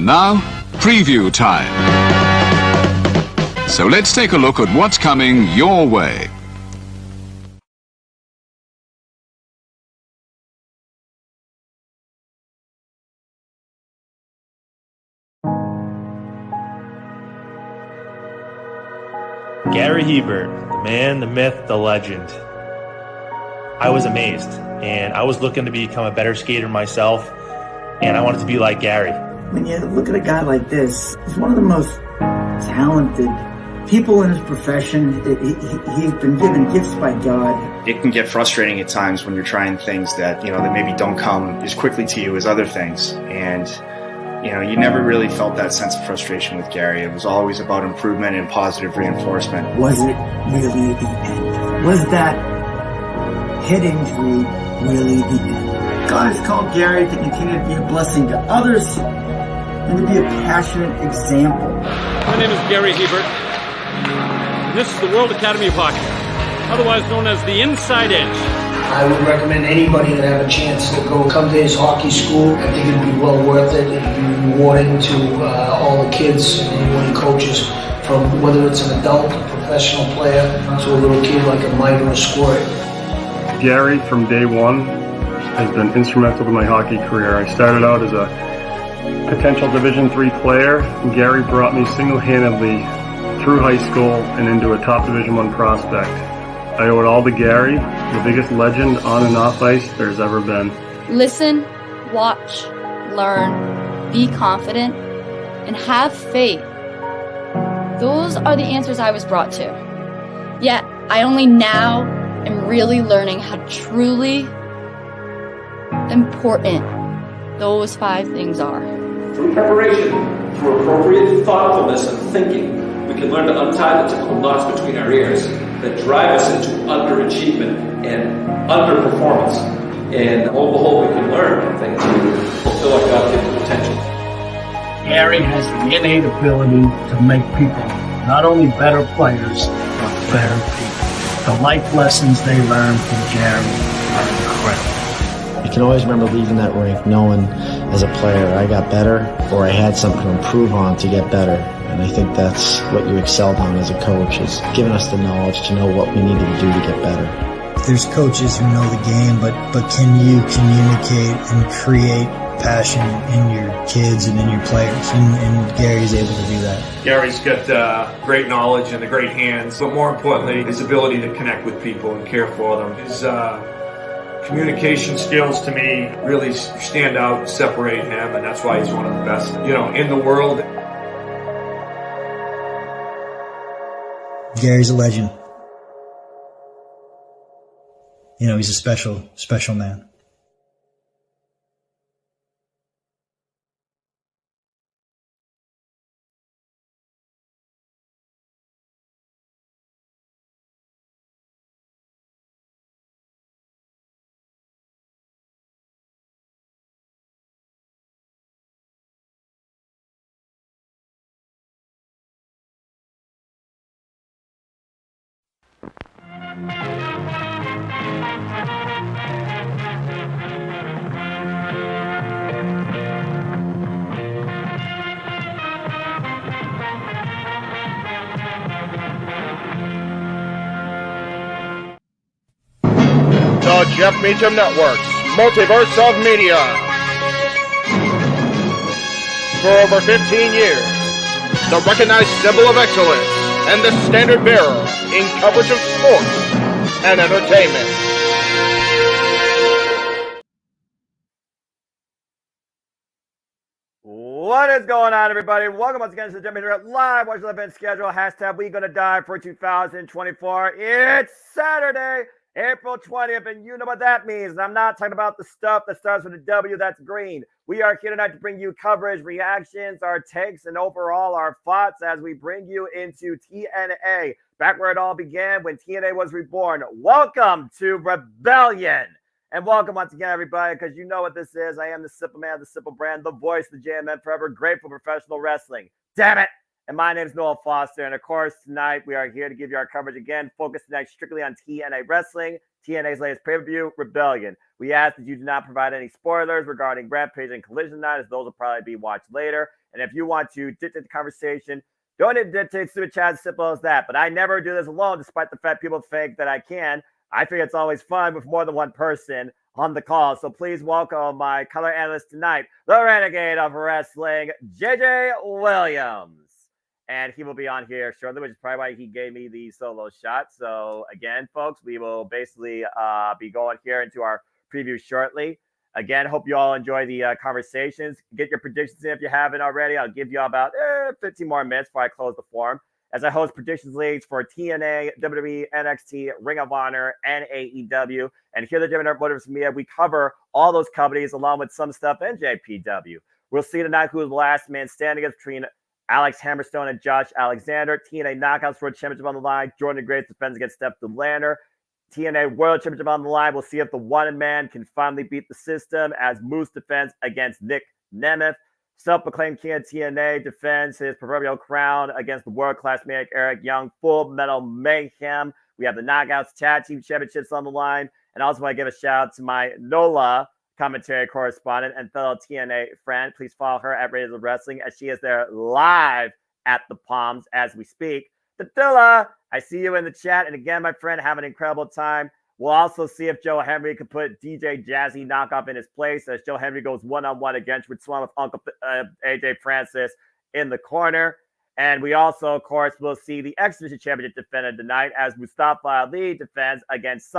now, preview time. So let's take a look at what's coming your way. Gary Hebert, the man, the myth, the legend. I was amazed, and I was looking to become a better skater myself, and I wanted to be like Gary. When you look at a guy like this, he's one of the most talented people in his profession. He's been given gifts by God. It can get frustrating at times when you're trying things that, that maybe don't come as quickly to you as other things. And, you never really felt that sense of frustration with Gary. It was always about improvement and positive reinforcement. Was it really the end? Was that head injury really the end? God has called Gary to continue to be a blessing to others and to be a passionate example. My name is Gary Hebert, and this is the World Academy of Hockey, otherwise known as the Inside Edge. I would recommend anybody that have a chance to come to his hockey school. I think it'd be well worth it. It'd be rewarding to all the kids and anyone he coaches, from whether it's an adult, a professional player, to a little kid like a Mike or a Squirt. Gary, from day one, has been instrumental to my hockey career. I started out as a potential Division III player, and Gary brought me single-handedly through high school and into a top Division I prospect. I owe it all to Gary, the biggest legend on and off ice there's ever been. Listen, watch, learn, be confident, and have faith. Those are the answers I was brought to. Yet, I only now am really learning how truly important those 5 things are. Through preparation, through appropriate thoughtfulness and thinking, we can learn to untie the typical knots between our ears that drive us into underachievement and underperformance. And lo and behold, we can learn things to fulfill our God-given potential. Gary has the innate ability to make people not only better players, but better people. The life lessons they learn from Gary are incredible. You can always remember leaving that rink knowing as a player I got better, or I had something to improve on to get better. And I think that's what you excelled on as a coach, is giving us the knowledge to know what we needed to do to get better. There's coaches who know the game, but can you communicate and create passion in your kids and in your players? And Gary's able to do that. Gary's got great knowledge and the great hands, but more importantly, his ability to connect with people and care for them. His communication skills, to me, really stand out and separate him, and that's why he's one of the best, in the world. Gary's a legend. He's a special man. The Jeff Meacham Network's Multiverse of Media. For over 15 years, the recognized symbol of excellence and the standard bearer in coverage of sports and entertainment. What is going on, everybody? Welcome once again to the Jeff Meacham Live Watch the Event Schedule. Hashtag We Gonna Die for 2024. It's Saturday, April 20th, and you know what that means. And I'm not talking about the stuff that starts with a W, that's green. We are here tonight to bring you coverage, reactions, our takes, and overall our thoughts as we bring you into TNA, back where it all began when TNA was reborn. Welcome to Rebellion. And welcome once again, everybody, because you know what this is. I am the Simple Man, the Simple Brand, the voice, the JMN Forever, grateful professional wrestling. Damn it. And my name is Noel Foster. And of course, tonight we are here to give you our coverage again, focused tonight strictly on TNA Wrestling, TNA's latest pay-per-view, Rebellion. We ask that you do not provide any spoilers regarding Rampage and Collision Night, as those will probably be watched later. And if you want to dictate the conversation, don't need to dictate super chat, as simple as that. But I never do this alone, despite the fact people think that I can. I think it's always fun with more than one person on the call. So please welcome my color analyst tonight, the renegade of wrestling, JJ Williams. And he will be on here shortly, which is probably why he gave me the solo shot. So again, folks, we will basically be going here into our preview shortly. Again, hope you all enjoy the conversations. Get your predictions in if you haven't already. I'll give you about 15 more minutes before I close the forum, as I host predictions leagues for TNA, WWE, NXT, Ring of Honor, and AEW. And here at the JMN Multiverse of Media, we cover all those companies along with some stuff in JPW. We'll see tonight who is the last man standing between Alex Hammerstone and Josh Alexander. TNA Knockouts World Championship on the line. Jordan Grace defends against Steph DeLander. TNA World Championship on the line. We'll see if the one man can finally beat the system, as Moose defends against Nick Nemeth. Self-proclaimed king of TNA defends his proverbial crown against the world-class maniac Eric Young. Full Metal Mayhem. We have the Knockouts Tag Team Championships on the line. And I also want to give a shout out to my NOLA commentary correspondent and fellow TNA friend. Please follow her at Raiders of Wrestling, as she is there live at the Palms as we speak. Tatilla, I see you in the chat. And again, my friend, have an incredible time. We'll also see if Joe Henry can put DJ Jazzy Knockoff in his place, as Joe Henry goes one-on-one against Rich Swan with Uncle AJ Francis in the corner. And we also, of course, will see the X Division Championship defended tonight, as Mustafa Ali defends against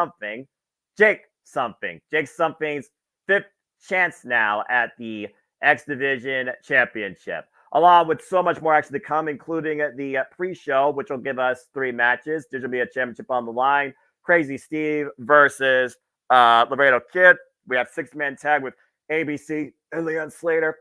Jake Something's fifth chance now at the X Division Championship, along with so much more action to come, including the pre-show, which will give us 3 matches. There'll be a championship on the line. Crazy Steve versus Laredo Kid. We have 6-man tag with ABC and Leon Slater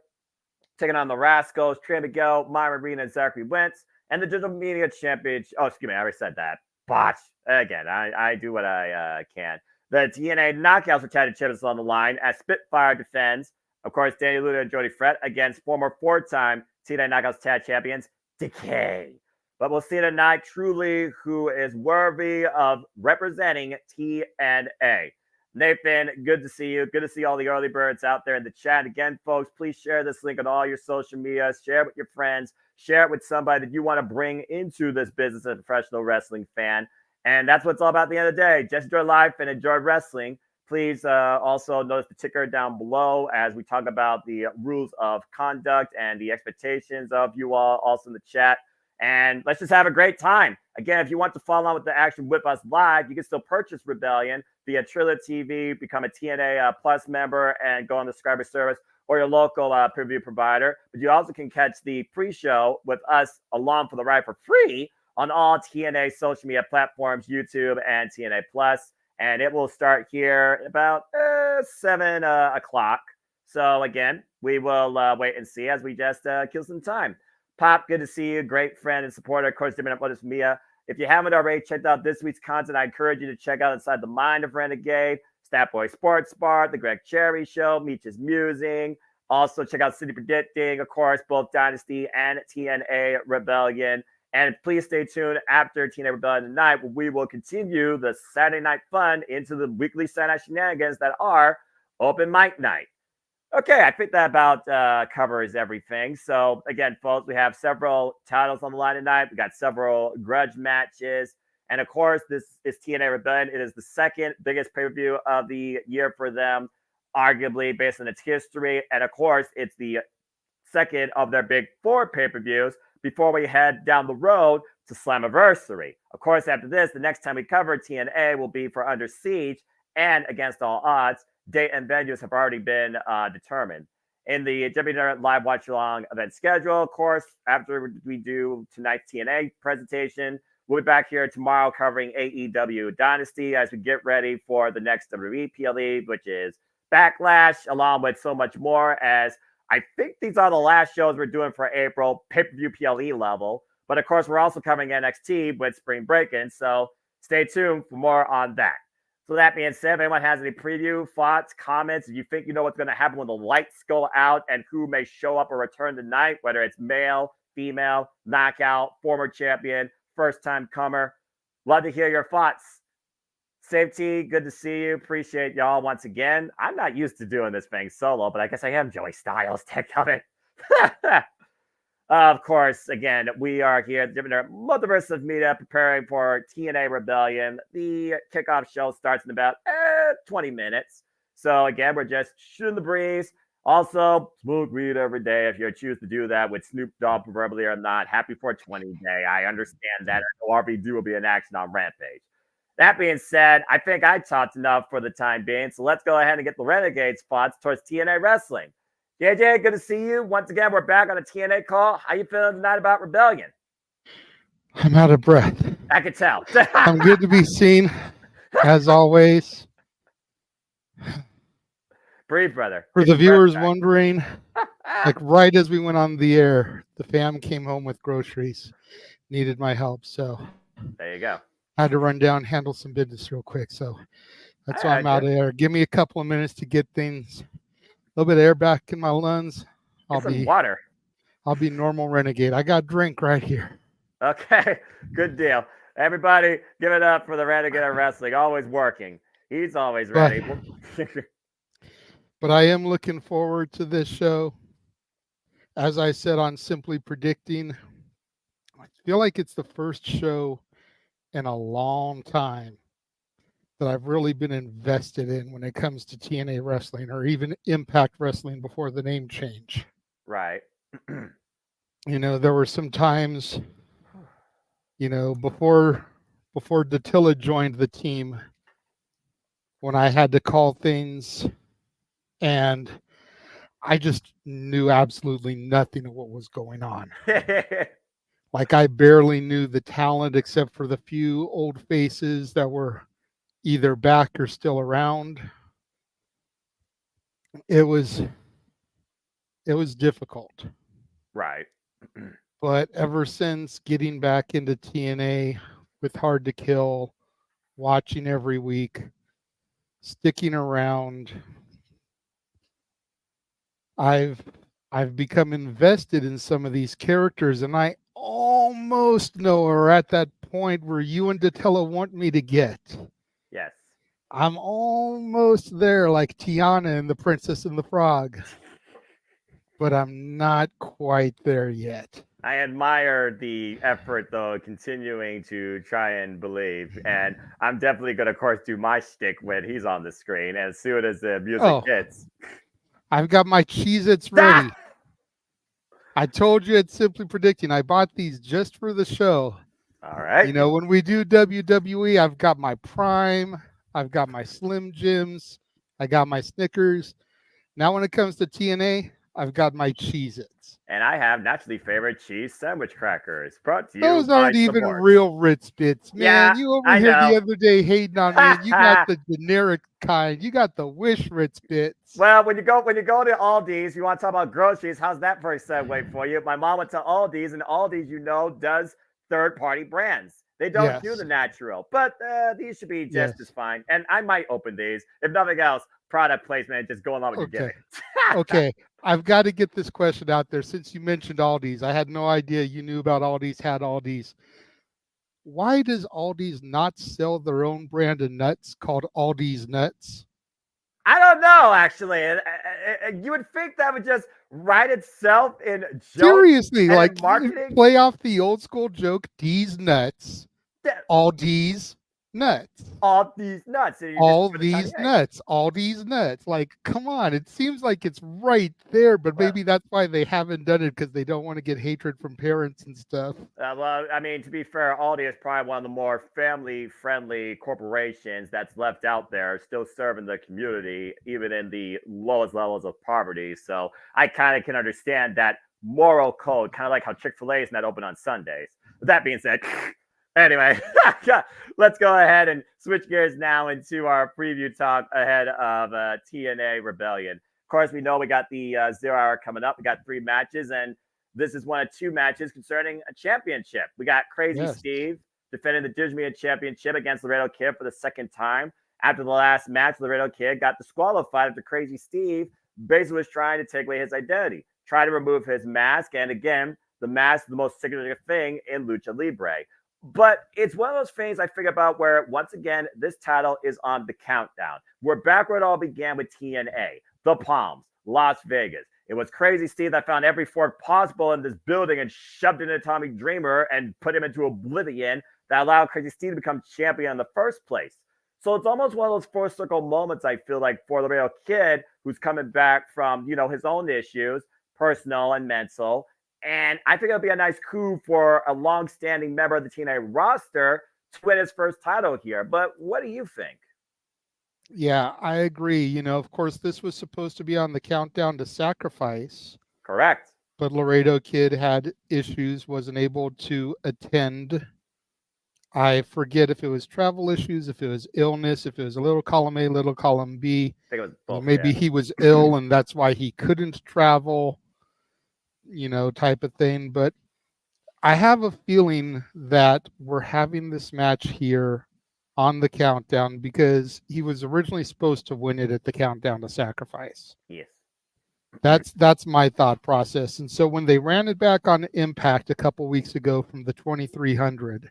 taking on the Rascals, Trey Miguel, Myra Reed, and Zachary Wentz. And the Digital Media Championship. Oh, excuse me, I already said that. Botch. Again, I do what I can. The TNA Knockouts for Tag Champions on the line, as Spitfire defends, of course, Danny Luda and Jody Frett against former 4-time TNA Knockouts Tag Champions, Decay. But we'll see tonight truly who is worthy of representing TNA. Nathan, good to see you. Good to see all the early birds out there in the chat. Again, folks, please share this link on all your social media. Share it with your friends. Share it with somebody that you want to bring into this business as a professional wrestling fan. And that's what it's all about at the end of the day. Just enjoy life and enjoy wrestling. Please also notice the ticker down below as we talk about the rules of conduct and the expectations of you all also in the chat. And let's just have a great time. Again, if you want to follow on with the action with us live, you can still purchase Rebellion via Trilla TV, become a TNA Plus member, and go on the subscriber service or your local preview provider. But you also can catch the pre-show with us along for the ride for free on all TNA social media platforms, YouTube and TNA Plus. And it will start here about 7 o'clock. So again, we will wait and see as we just kill some time. Pop, good to see you. Great friend and supporter. Of course, JMN Multiverse of Media. If you haven't already checked out this week's content, I encourage you to check out Inside the Mind of Renegade, Statboy Sports Bar, The Greg Cherry Show, Meech's Musing. Also, check out City Predicting, of course, both Dynasty and TNA Rebellion. And please stay tuned after TNA Rebellion tonight, where we will continue the Saturday night fun into the weekly Saturday night shenanigans that are Open Mic Night. Okay, I think that about covers everything. So, again, folks, we have several titles on the line tonight. We got several grudge matches. And, of course, this is TNA Rebellion. It is the second biggest pay-per-view of the year for them, arguably, based on its history. And, of course, it's the second of their big 4 pay-per-views before we head down the road to Slammiversary. Of course, after this, the next time we cover TNA will be for Under Siege and Against All Odds. Date and venues have already been determined. In the JMN Live Watch Along event schedule, of course, after we do tonight's TNA presentation, we'll be back here tomorrow covering AEW Dynasty as we get ready for the next WWE PLE, which is Backlash, along with so much more, as I think these are the last shows we're doing for April, pay-per-view PLE level. But, of course, we're also covering NXT with Spring Break-In, so stay tuned for more on that. So that being said, if anyone has any preview, thoughts, comments, if you think you know what's going to happen when the lights go out and who may show up or return tonight, whether it's male, female, knockout, former champion, first-time comer. Love to hear your thoughts. Safety, good to see you. Appreciate y'all once again. I'm not used to doing this thing solo, but I guess I am Joey Styles. Tech of it. Of course, again, we are here at JMN Multiverse of Media preparing for TNA Rebellion. The kickoff show starts in about 20 minutes. So, again, we're just shooting the breeze. Also, smoke weed every day if you choose to do that with Snoop Dogg, proverbially or not. Happy 420 day. I understand that. RVD will be in action on Rampage. That being said, I think I talked enough for the time being. So let's go ahead and get the Renegade spots towards TNA Wrestling. JJ, good to see you. Once again, we're back on a TNA call. How you feeling tonight about Rebellion? I'm out of breath. I could tell. I'm good to be seen, as always. Breathe, brother. For the viewers wondering, like right as we went on the air, the fam came home with groceries, needed my help. So there you go. I had to run down, handle some business real quick. So that's why I'm out of there. Give me a couple of minutes to get things, a little bit of air back in my lungs. Get some water. I'll be normal renegade. I got drink right here. Okay, good deal. Everybody, give it up for the Renegade of Wrestling. Always working. He's always ready. But I am looking forward to this show. As I said on Simply Predicting, I feel like it's the first show in a long time that I've really been invested in when it comes to TNA Wrestling or even Impact Wrestling before the name change. Right. You know, there were some times, you know, before Dattila joined the team, when I had to call things and I just knew absolutely nothing of what was going on. Like I barely knew the talent except for the few old faces that were either back or still around. It was difficult. Right. But ever since getting back into TNA with Hard to Kill, watching every week, sticking around, I've become invested in some of these characters, and I almost know we're at that point where you and Dattila want me to get. Yes. I'm almost there, like Tiana and the Princess and the Frog. But I'm not quite there yet. I admire the effort, though, continuing to try and believe. And I'm definitely going to, of course, do my shtick when he's on the screen as soon as the music hits. I've got my Cheez-Its ready. I told you it's Simply Predicting. I bought these just for the show. All right. You know, when we do WWE, I've got my Prime. I've got my Slim Jims. I got my Snickers. Now when it comes to TNA, I've got my Cheez-Its. And I have naturally favorite cheese sandwich crackers. Brought to you Those aren't even real Ritz Bits, man. Yeah, you over here the other day hating on me. You got the generic kind. You got the Wish Ritz Bits. Well, when you go to Aldi's, you want to talk about groceries. How's that for a segue for you? My mom went to Aldi's, and Aldi's, you know, does third-party brands. They don't do the natural, but these should be just as fine. And I might open these. If nothing else, product placement, just go along with your gimmick. Okay. I've got to get this question out there. Since you mentioned Aldi's, I had no idea you knew about Aldi's, had Aldi's. Why does Aldi's not sell their own brand of nuts called Aldi's Nuts? I don't know, actually. You would think that would just write itself in jokes. Seriously, like marketing. Play off the old school joke, D's Nuts. Aldi's Nuts. All these nuts. All these nuts. All these nuts. Like, come on. It seems like it's right there, but maybe that's why they haven't done it, because they don't want to get hatred from parents and stuff. Well, I mean, to be fair, Aldi is probably one of the more family-friendly corporations that's left out there, still serving the community, even in the lowest levels of poverty. So I kind of can understand that moral code, kind of like how Chick-fil-A is not open on Sundays. With that being said, anyway, let's go ahead and switch gears now into our preview talk ahead of TNA Rebellion. Of course, we know we got the 0 hour coming up. We got 3 matches, and this is one of 2 matches concerning a championship. We got Crazy Steve defending the Digimon Championship against Laredo Kid for the 2nd time. After the last match, Laredo Kid got disqualified after Crazy Steve basically was trying to take away his identity, try to remove his mask, and again, the mask is the most significant thing in Lucha Libre. But it's one of those things I figure about where, once again, this title is on the countdown. We're back where it all began with TNA, the Palms, Las Vegas. It was Crazy Steve that found every fork possible in this building and shoved it into Tommy Dreamer and put him into oblivion that allowed Crazy Steve to become champion in the first place. So it's almost one of those full circle moments, I feel like, for the real kid who's coming back from, his own issues, personal and mental. And I think it'll be a nice coup for a long-standing member of the TNA roster to win his first title here. But what do you think? Yeah, I agree. Of course, this was supposed to be on the countdown to Sacrifice. Correct. But Laredo Kid had issues, wasn't able to attend. I forget if it was travel issues, if it was illness, if it was a little column A, little column B. I think it was both, maybe he was ill and that's why he couldn't travel, type of thing. But I have a feeling that we're having this match here on the countdown because he was originally supposed to win it at the countdown to Sacrifice. Yes. That's my thought process. And so when they ran it back on Impact a couple weeks ago from the 2300,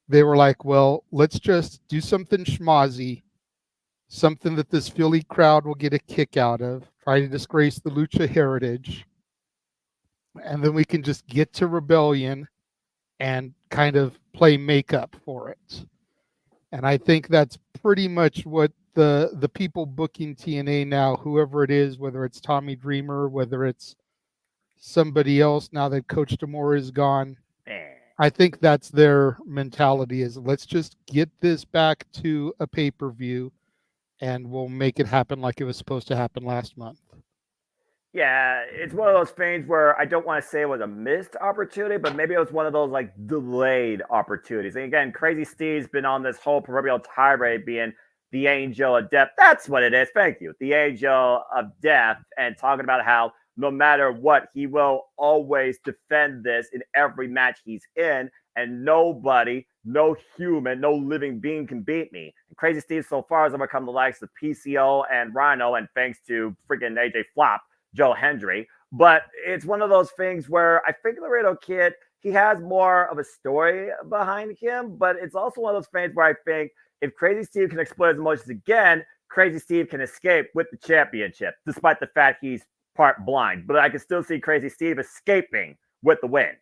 they were like, well, let's just do something schmozzy, something that this Philly crowd will get a kick out of, try to disgrace the Lucha heritage, and then we can just get to Rebellion and kind of play makeup for it. And I think that's pretty much what the people booking TNA now, whoever it is, whether it's Tommy Dreamer, whether it's somebody else now that Coach D'Amore is gone, I think that's their mentality is let's just get this back to a pay-per-view and we'll make it happen like it was supposed to happen last month. Yeah, it's one of those things where I don't want to say it was a missed opportunity, but maybe it was one of those like delayed opportunities. And again, Crazy Steve's been on this whole proverbial tirade being the angel of death. That's what it is. Thank you. The angel of death, and talking about how no matter what, he will always defend this in every match he's in, and nobody, no human, no living being can beat me. And Crazy Steve so far has overcome the likes of PCO and Rhino, and thanks to freaking AJ Flop, Joe Hendry. But it's one of those things where I think Laredo Kid, he has more of a story behind him, but it's also one of those things where I think if Crazy Steve can explode his emotions again, Crazy Steve can escape with the championship, despite the fact he's part blind. But I can still see Crazy Steve escaping with the win.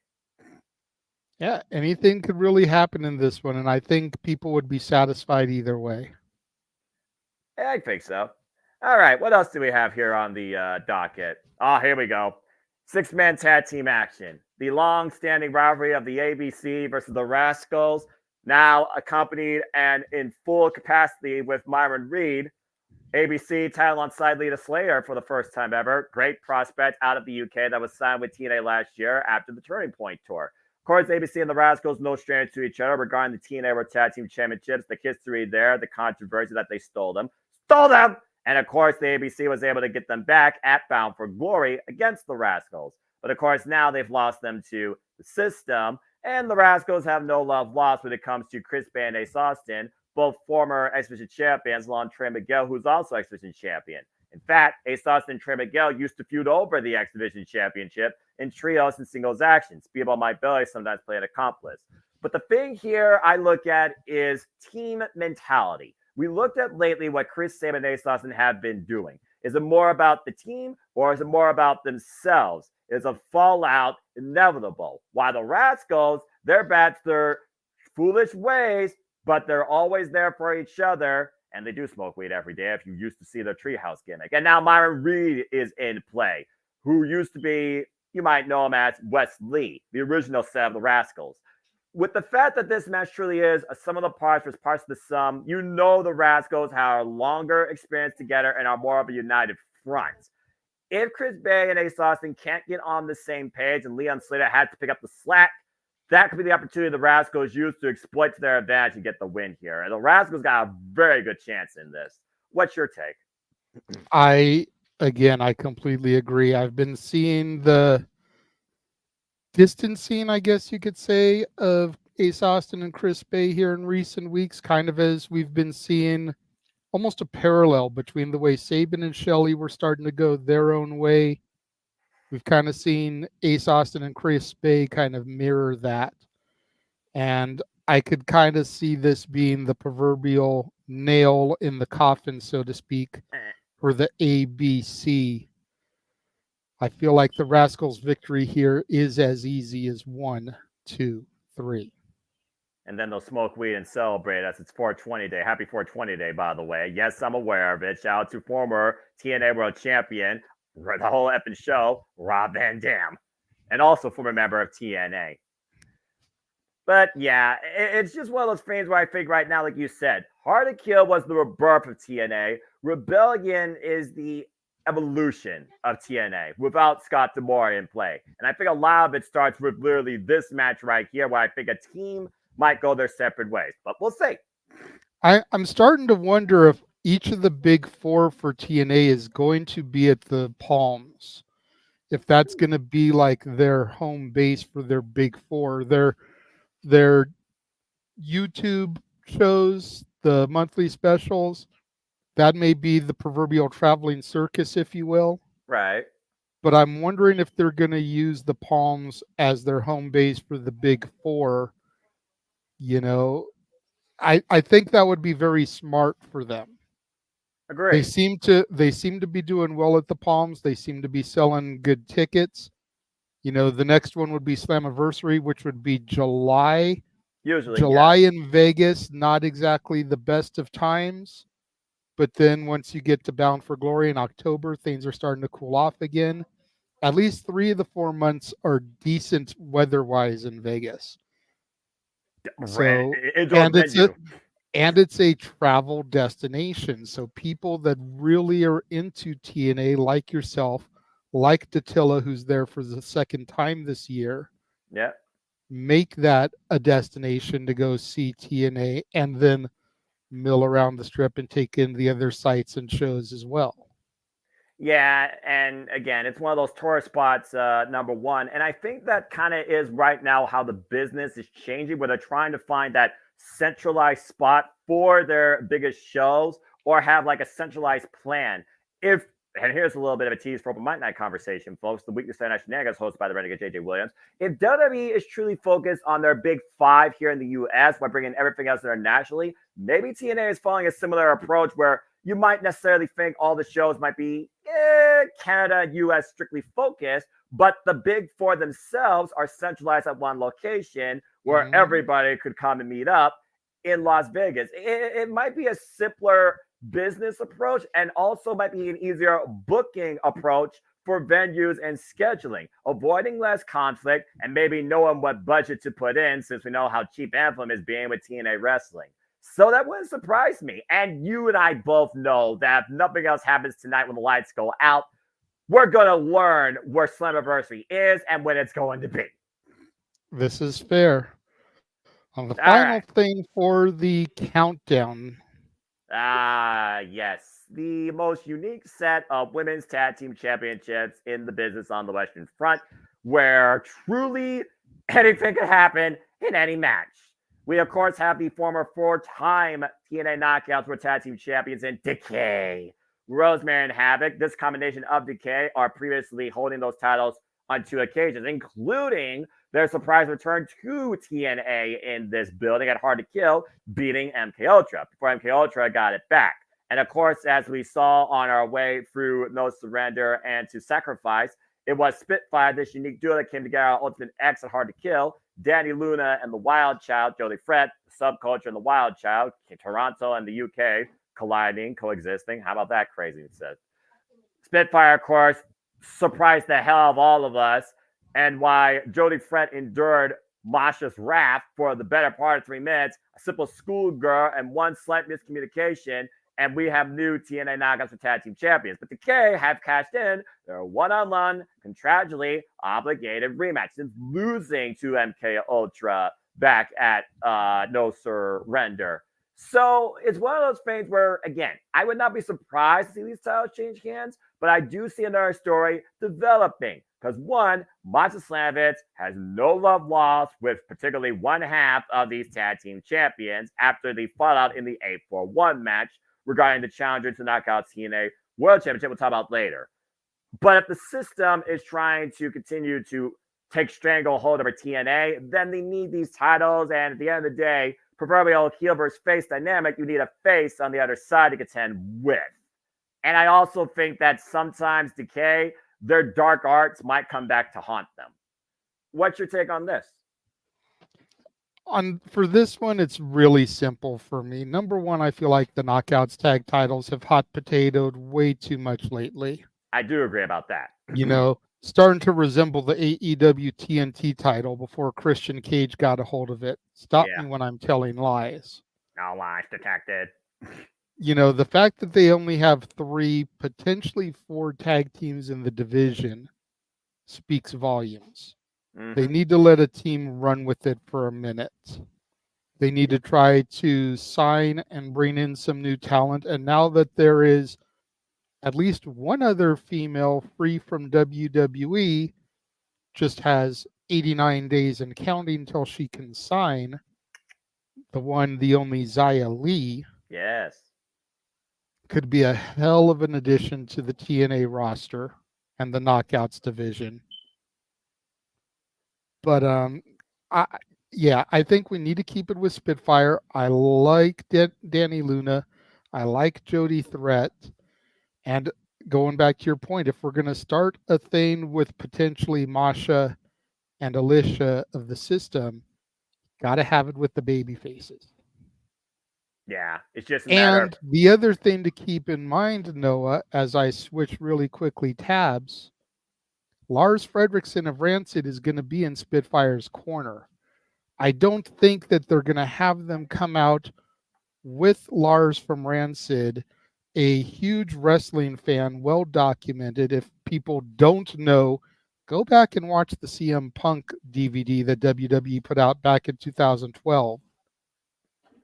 Yeah, anything could really happen in this one, and I think people would be satisfied either way. Yeah, I think so. All right, what else do we have here on the docket? Oh, here we go. Six-man tag team action. The long-standing rivalry of the ABC versus the Rascals, now accompanied and in full capacity with Myron Reed. ABC title on side Lita Slayer for the first time ever. Great prospect out of the UK that was signed with TNA last year after the Turning Point tour. Of course, ABC and the Rascals no strangers to each other regarding the TNA World Tag Team Championships, the history there, the controversy that they stole them. And of course, the ABC was able to get them back at Bound for Glory against the Rascals. But of course, now they've lost them to the system, and the Rascals have no love lost when it comes to Chris Bay and Ace Austin, both former X Division champions, along Trey Miguel, who's also X Division champion. In fact, Ace Austin and Trey Miguel used to feud over the X Division championship in trios and singles action. Speedball Mike Bailey sometimes played accomplice. But the thing here I look at is team mentality. We looked at lately what Chris Sabin and Ace Austin have been doing. Is it more about the team or is it more about themselves? Is a fallout inevitable? While the Rascals, they're back to their foolish ways, but they're always there for each other, and they do smoke weed every day if you used to see their treehouse gimmick. And now Myron Reed is in play, who used to be, you might know him as Wes Lee, the original set of the Rascals. With the fact that this match truly is a sum of the parts versus parts of the sum, you know the Rascals have a longer experience together and are more of a united front. If Chris Bay and Ace Austin can't get on the same page and Leon Slater had to pick up the slack, that could be the opportunity the Rascals use to exploit to their advantage and get the win here. And the Rascals got a very good chance in this. What's your take? I completely agree. I've been seeing the distancing, I guess you could say, of Ace Austin and Chris Bay here in recent weeks, kind of as we've been seeing almost a parallel between the way Sabin and Shelley were starting to go their own way We've kind of seen Ace Austin and Chris Bay kind of mirror that. And I could kind of see this being the proverbial nail in the coffin, so to speak, for the ABC. I feel like the Rascals' victory here is as easy as 1, 2, 3. And then they'll smoke weed and celebrate us. It's 420 Day. Happy 420 Day, by the way. Yes, I'm aware of it. Shout out to former TNA World Champion, the whole effing show, Rob Van Dam, and also former member of TNA. But yeah, it's just one of those things where I think right now, like you said, Hard to Kill was the rebirth of TNA. Rebellion is the evolution of TNA without Scott D'Amore in play. And I think a lot of it starts with literally this match right here, where I think a team might go their separate ways. But we'll see. I'm starting to wonder if each of the big four for TNA is going to be at the Palms. If that's going to be like their home base for their big four. Their YouTube shows, the monthly specials, that may be the proverbial traveling circus, if you will. Right. But I'm wondering if they're going to use the Palms as their home base for the big four. You know, I think that would be very smart for them. Agree. They seem to be doing well at the Palms. They seem to be selling good tickets. You know, the next one would be Slammiversary, which would be July. July in Vegas, not exactly the best of times. But then once you get to Bound for Glory in October, things are starting to cool off again. At least 3 of the 4 months are decent weather-wise in Vegas. So, and it's a travel destination. So people that really are into TNA, like yourself, like Dattila, who's there for the second time this year, make that a destination to go see TNA and then mill around the strip and take in the other sites and shows as well. Yeah, and again, it's one of those tourist spots, number one. And I think that kind of is right now how the business is changing, where they're trying to find that centralized spot for their biggest shows or have like a centralized plan. And here's a little bit of a tease for Open Mic Night conversation, folks. The Weekly Saturday Night Shenanigans, hosted by the Renegade JJ Williams. If WWE is truly focused on their big five here in the U.S. by bringing everything else internationally, maybe TNA is following a similar approach where you might necessarily think all the shows might be Canada, U.S. strictly focused, but the big four themselves are centralized at one location where everybody could come and meet up in Las Vegas. It might be a simpler business approach and also might be an easier booking approach for venues and scheduling, avoiding less conflict and maybe knowing what budget to put in, since we know how cheap Anthem is being with TNA Wrestling. So that wouldn't surprise me. And you and I both know that if nothing else happens tonight when the lights go out, we're going to learn where Slammiversary is and when it's going to be. This is fair. On the final thing for the countdown. Yes. The most unique set of women's tag team championships in the business on the Western Front, where truly anything could happen in any match. We, of course, have the former 4-time TNA Knockouts World Tag Team Champions in Decay, Rosemary and Havoc. This combination of Decay are previously holding those titles on 2 occasions, including their surprise return to TNA in this building at Hard to Kill, beating MK Ultra before MK Ultra got it back. And of course, as we saw on our way through No Surrender and to Sacrifice, it was Spitfire, this unique duo that came together, Ultimate X at Hard to Kill, Danny Luna and the Wild Child, Jody Fred, Subculture and the Wild Child, Toronto and the UK, colliding, coexisting. How about that craziness? Spitfire, of course, surprised the hell of all of us, and why Jody Fred endured Masha's wrath for the better part of 3 minutes, a simple schoolgirl and one slight miscommunication, and we have new TNA Knockouts for Tag Team Champions. But Decay have cashed in their one-on-one, contractually obligated rematch since losing to MK Ultra back at No Surrender. So it's one of those things where, again, I would not be surprised to see these titles change hands, but I do see another story developing. Because one, Masha Slamovich has no love lost with particularly one half of these tag team champions after the fallout in the 8-4-1 match regarding the challenger to knock out TNA World Championship. We'll talk about later. But if the system is trying to continue to take stranglehold over TNA, then they need these titles. And at the end of the day, proverbial heel versus face dynamic, you need a face on the other side to contend with. And I also think that sometimes Decay, their dark arts might come back to haunt them. What's your take on this? For this one, it's really simple for me. Number one, I feel like the Knockouts tag titles have hot potatoed way too much lately. I do agree about that. You know, starting to resemble the AEW TNT title before Christian Cage got a hold of it. Stop me when I'm telling lies. No lies detected. You know, the fact that they only have 3, potentially 4 tag teams in the division speaks volumes. They need to let a team run with it for a minute. They need to try to sign and bring in some new talent. And now that there is at least one other female free from WWE, just has 89 days and counting until she can sign, the one, the only Xia Li. Yes. Could be a hell of an addition to the TNA roster and the Knockouts division. But I think we need to keep it with Spitfire. I like Danny Luna. I like Jody Threat. And going back to your point, if we're going to start a thing with potentially Masha and Alicia of the system, got to have it with the baby faces. Yeah, it's just a matter And the other thing to keep in mind, Noah, as I switch really quickly tabs, Lars Fredrickson of Rancid is going to be in Spitfire's corner. I don't think that they're going to have them come out with Lars from Rancid, a huge wrestling fan, well documented. If people don't know, go back and watch the CM Punk DVD that WWE put out back in 2012.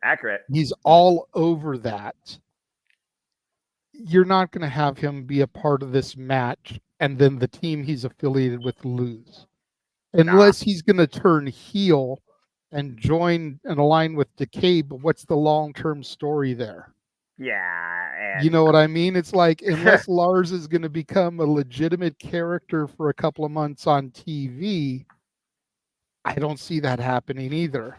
Accurate. He's all over that. You're not going to have him be a part of this match and then the team he's affiliated with lose. Unless he's going to turn heel and join and align with Decay, but what's the long-term story there? Yeah. You know what I mean? It's like, unless Lars is going to become a legitimate character for a couple of months on TV, I don't see that happening either.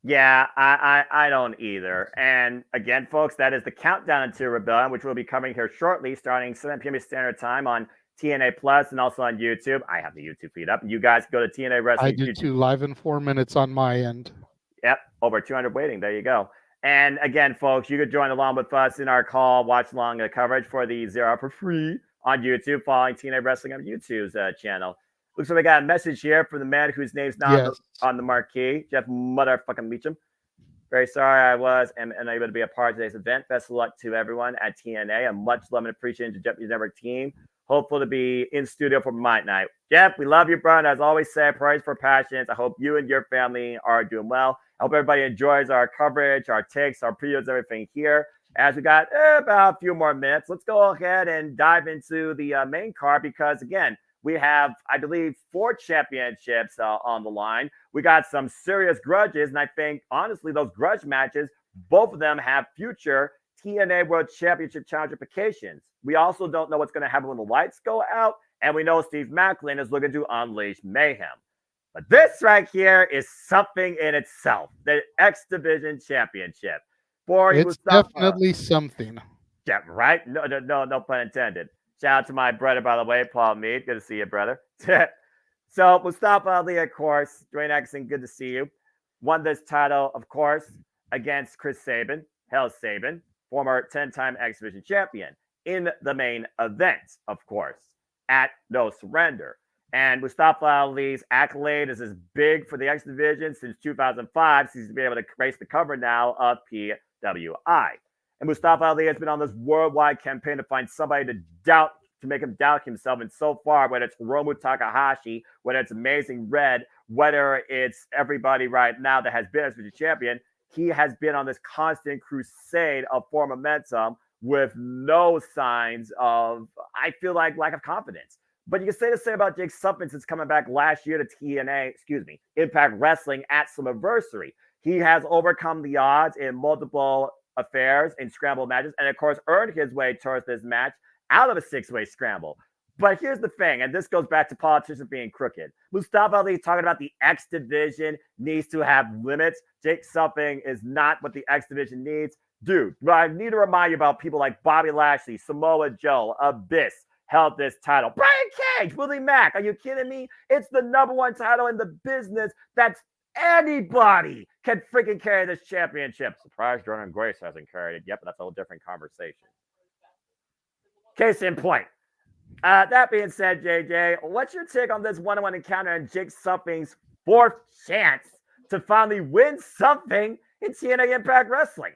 Yeah, I don't either. And again, folks, that is the countdown to Rebellion, which will be coming here shortly, starting 7 p.m. Standard Time on TNA Plus and also on YouTube. I have the YouTube feed up. You guys go to TNA Wrestling. I do too. Live in 4 minutes on my end. Yep, over 200 waiting. There you go. And again, folks, you could join along with us in our call, watch along coverage for the 0 hour for free on YouTube, following TNA Wrestling on YouTube's channel. Looks like we got a message here from the man whose name's not on the marquee, Jeff Motherfucking Meacham. Very sorry I was unable to be a part of today's event. Best of luck to everyone at TNA. A much love and appreciation to Japanese Network team. Hopeful to be in studio for Might Night. Jeff, we love you, bro. And as always say, praise for passions. I hope you and your family are doing well. I hope everybody enjoys our coverage, our takes, our previews, everything here. As we got about a few more minutes, let's go ahead and dive into the main card because, again, we have, I believe, 4 championships on the line. We got some serious grudges, and I think, honestly, those grudge matches, both of them have future TNA World Championship challenge implications. We also don't know what's going to happen when the lights go out, and we know Steve Macklin is looking to unleash mayhem. But this right here is something in itself, the X Division Championship. It's definitely something. Yeah, right? No pun intended. Shout out to my brother, by the way, Paul Mead. Good to see you, brother. So Mustafa Ali, of course, Dwayne Atkinson, good to see you. Won this title, of course, against Chris Sabin, Hell Sabin, former 10-time X Division champion, in the main event, of course, at No Surrender. And Mustafa Ali's accolade is as big for the X Division since 2005. He's been able to grace the cover now of PWI. And Mustafa Ali has been on this worldwide campaign to find somebody to make him doubt himself. And so far, whether it's Hiromu Takahashi, whether it's Amazing Red, whether it's everybody right now that has been as a champion, he has been on this constant crusade of form momentum with no signs of, I feel like, lack of confidence. But you can say the same about Jake Suffin since coming back last year to Impact Wrestling at Slammiversary. He has overcome the odds in multiple affairs and scramble matches, and of course earned his way towards this match out of a 6-way scramble. But here's the thing, and this goes back to politicians being crooked. Mustafa Ali talking about the X division needs to have limits. Jake Something is not what the X division needs. Dude, I need to remind you about people like Bobby Lashley, Samoa Joe, Abyss held this title. Brian Cage, Willie Mack, are you kidding me? It's the #1 title in the business that's anybody can freaking carry this championship. Surprised Jordan Grace hasn't carried it yet, but that's a whole different conversation. Case in point. That being said, JJ, what's your take on this one-on-one encounter and Jake Something's 4th chance to finally win something in TNA Impact Wrestling?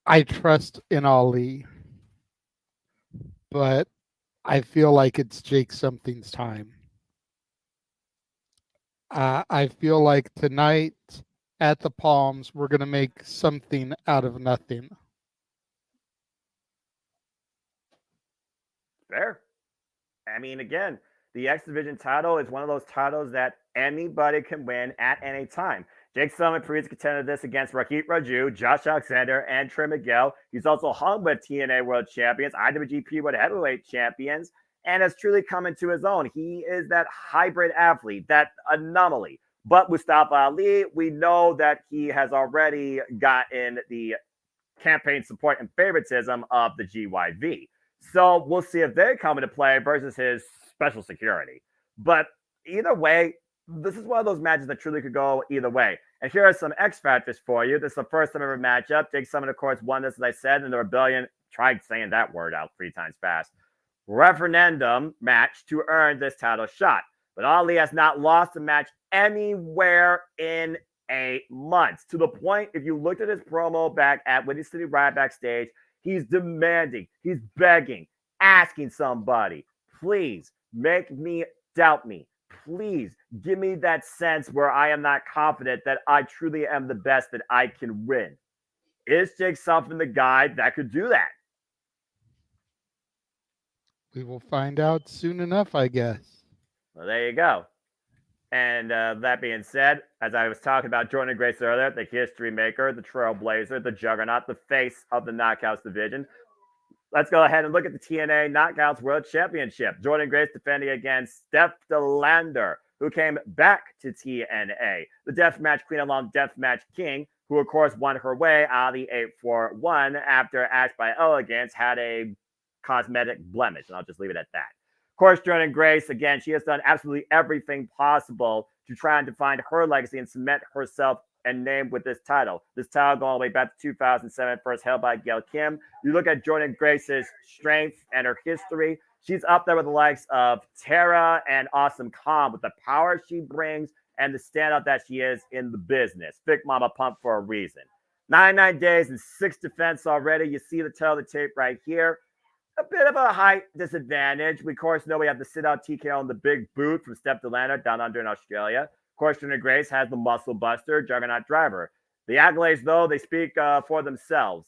I trust in Ali, but I feel like it's Jake Something's time. I feel like tonight at the Palms, we're going to make something out of nothing. Fair. I mean, again, the X Division title is one of those titles that anybody can win at any time. Jake Summit previous contended this against Rakit Raju, Josh Alexander, and Trey Miguel. He's also hung with TNA World Champions, IWGP World Heavyweight Champions, and has truly come into his own. He is that hybrid athlete, that anomaly. But Mustafa Ali, we know that he has already gotten the campaign support and favoritism of the GYV. So we'll see if they come into play versus his special security. But either way, this is one of those matches that truly could go either way. And here are some X factors for you. This is the first time ever matchup. Jake Summit, of course, won this, as I said, and the Rebellion tried saying that word out 3 times fast. Referendum match to earn this title shot. But Ali has not lost a match anywhere in a month. To the point, if you looked at his promo back at Windy City Riot backstage, he's demanding, he's begging, asking somebody, please make me doubt me. Please give me that sense where I am not confident that I truly am the best that I can win. Is Jake Something the guy that could do that? We will find out soon enough, I guess. Well, there you go. And that being said, as I was talking about Jordan Grace earlier, the history maker, the trailblazer, the juggernaut, the face of the Knockouts division, let's go ahead and look at the TNA Knockouts World Championship. Jordan Grace defending against Steph DeLander, who came back to TNA. The Deathmatch Queen along Deathmatch King, who of course won her way out of the 841 after Ash by Elegance had a cosmetic blemish. And I'll just leave it at that. Of course, Jordan Grace, again, she has done absolutely everything possible to try and define her legacy and cement herself and name with this title. This title going all the way back to 2007, first held by Gail Kim. You look at Jordan Grace's strength and her history, she's up there with the likes of Tara and Awesome Khan with the power she brings and the standout that she is in the business. Thick Mama Pump for a reason. 99 days and 6 defense already. You see the tail of the tape right here. A bit of a height disadvantage. We, of course, know we have the sit-out TKO on the big boot from Steph DeLander down under in Australia. Of course, Jordan Grace has the muscle buster, juggernaut driver. The accolades, though, they speak for themselves.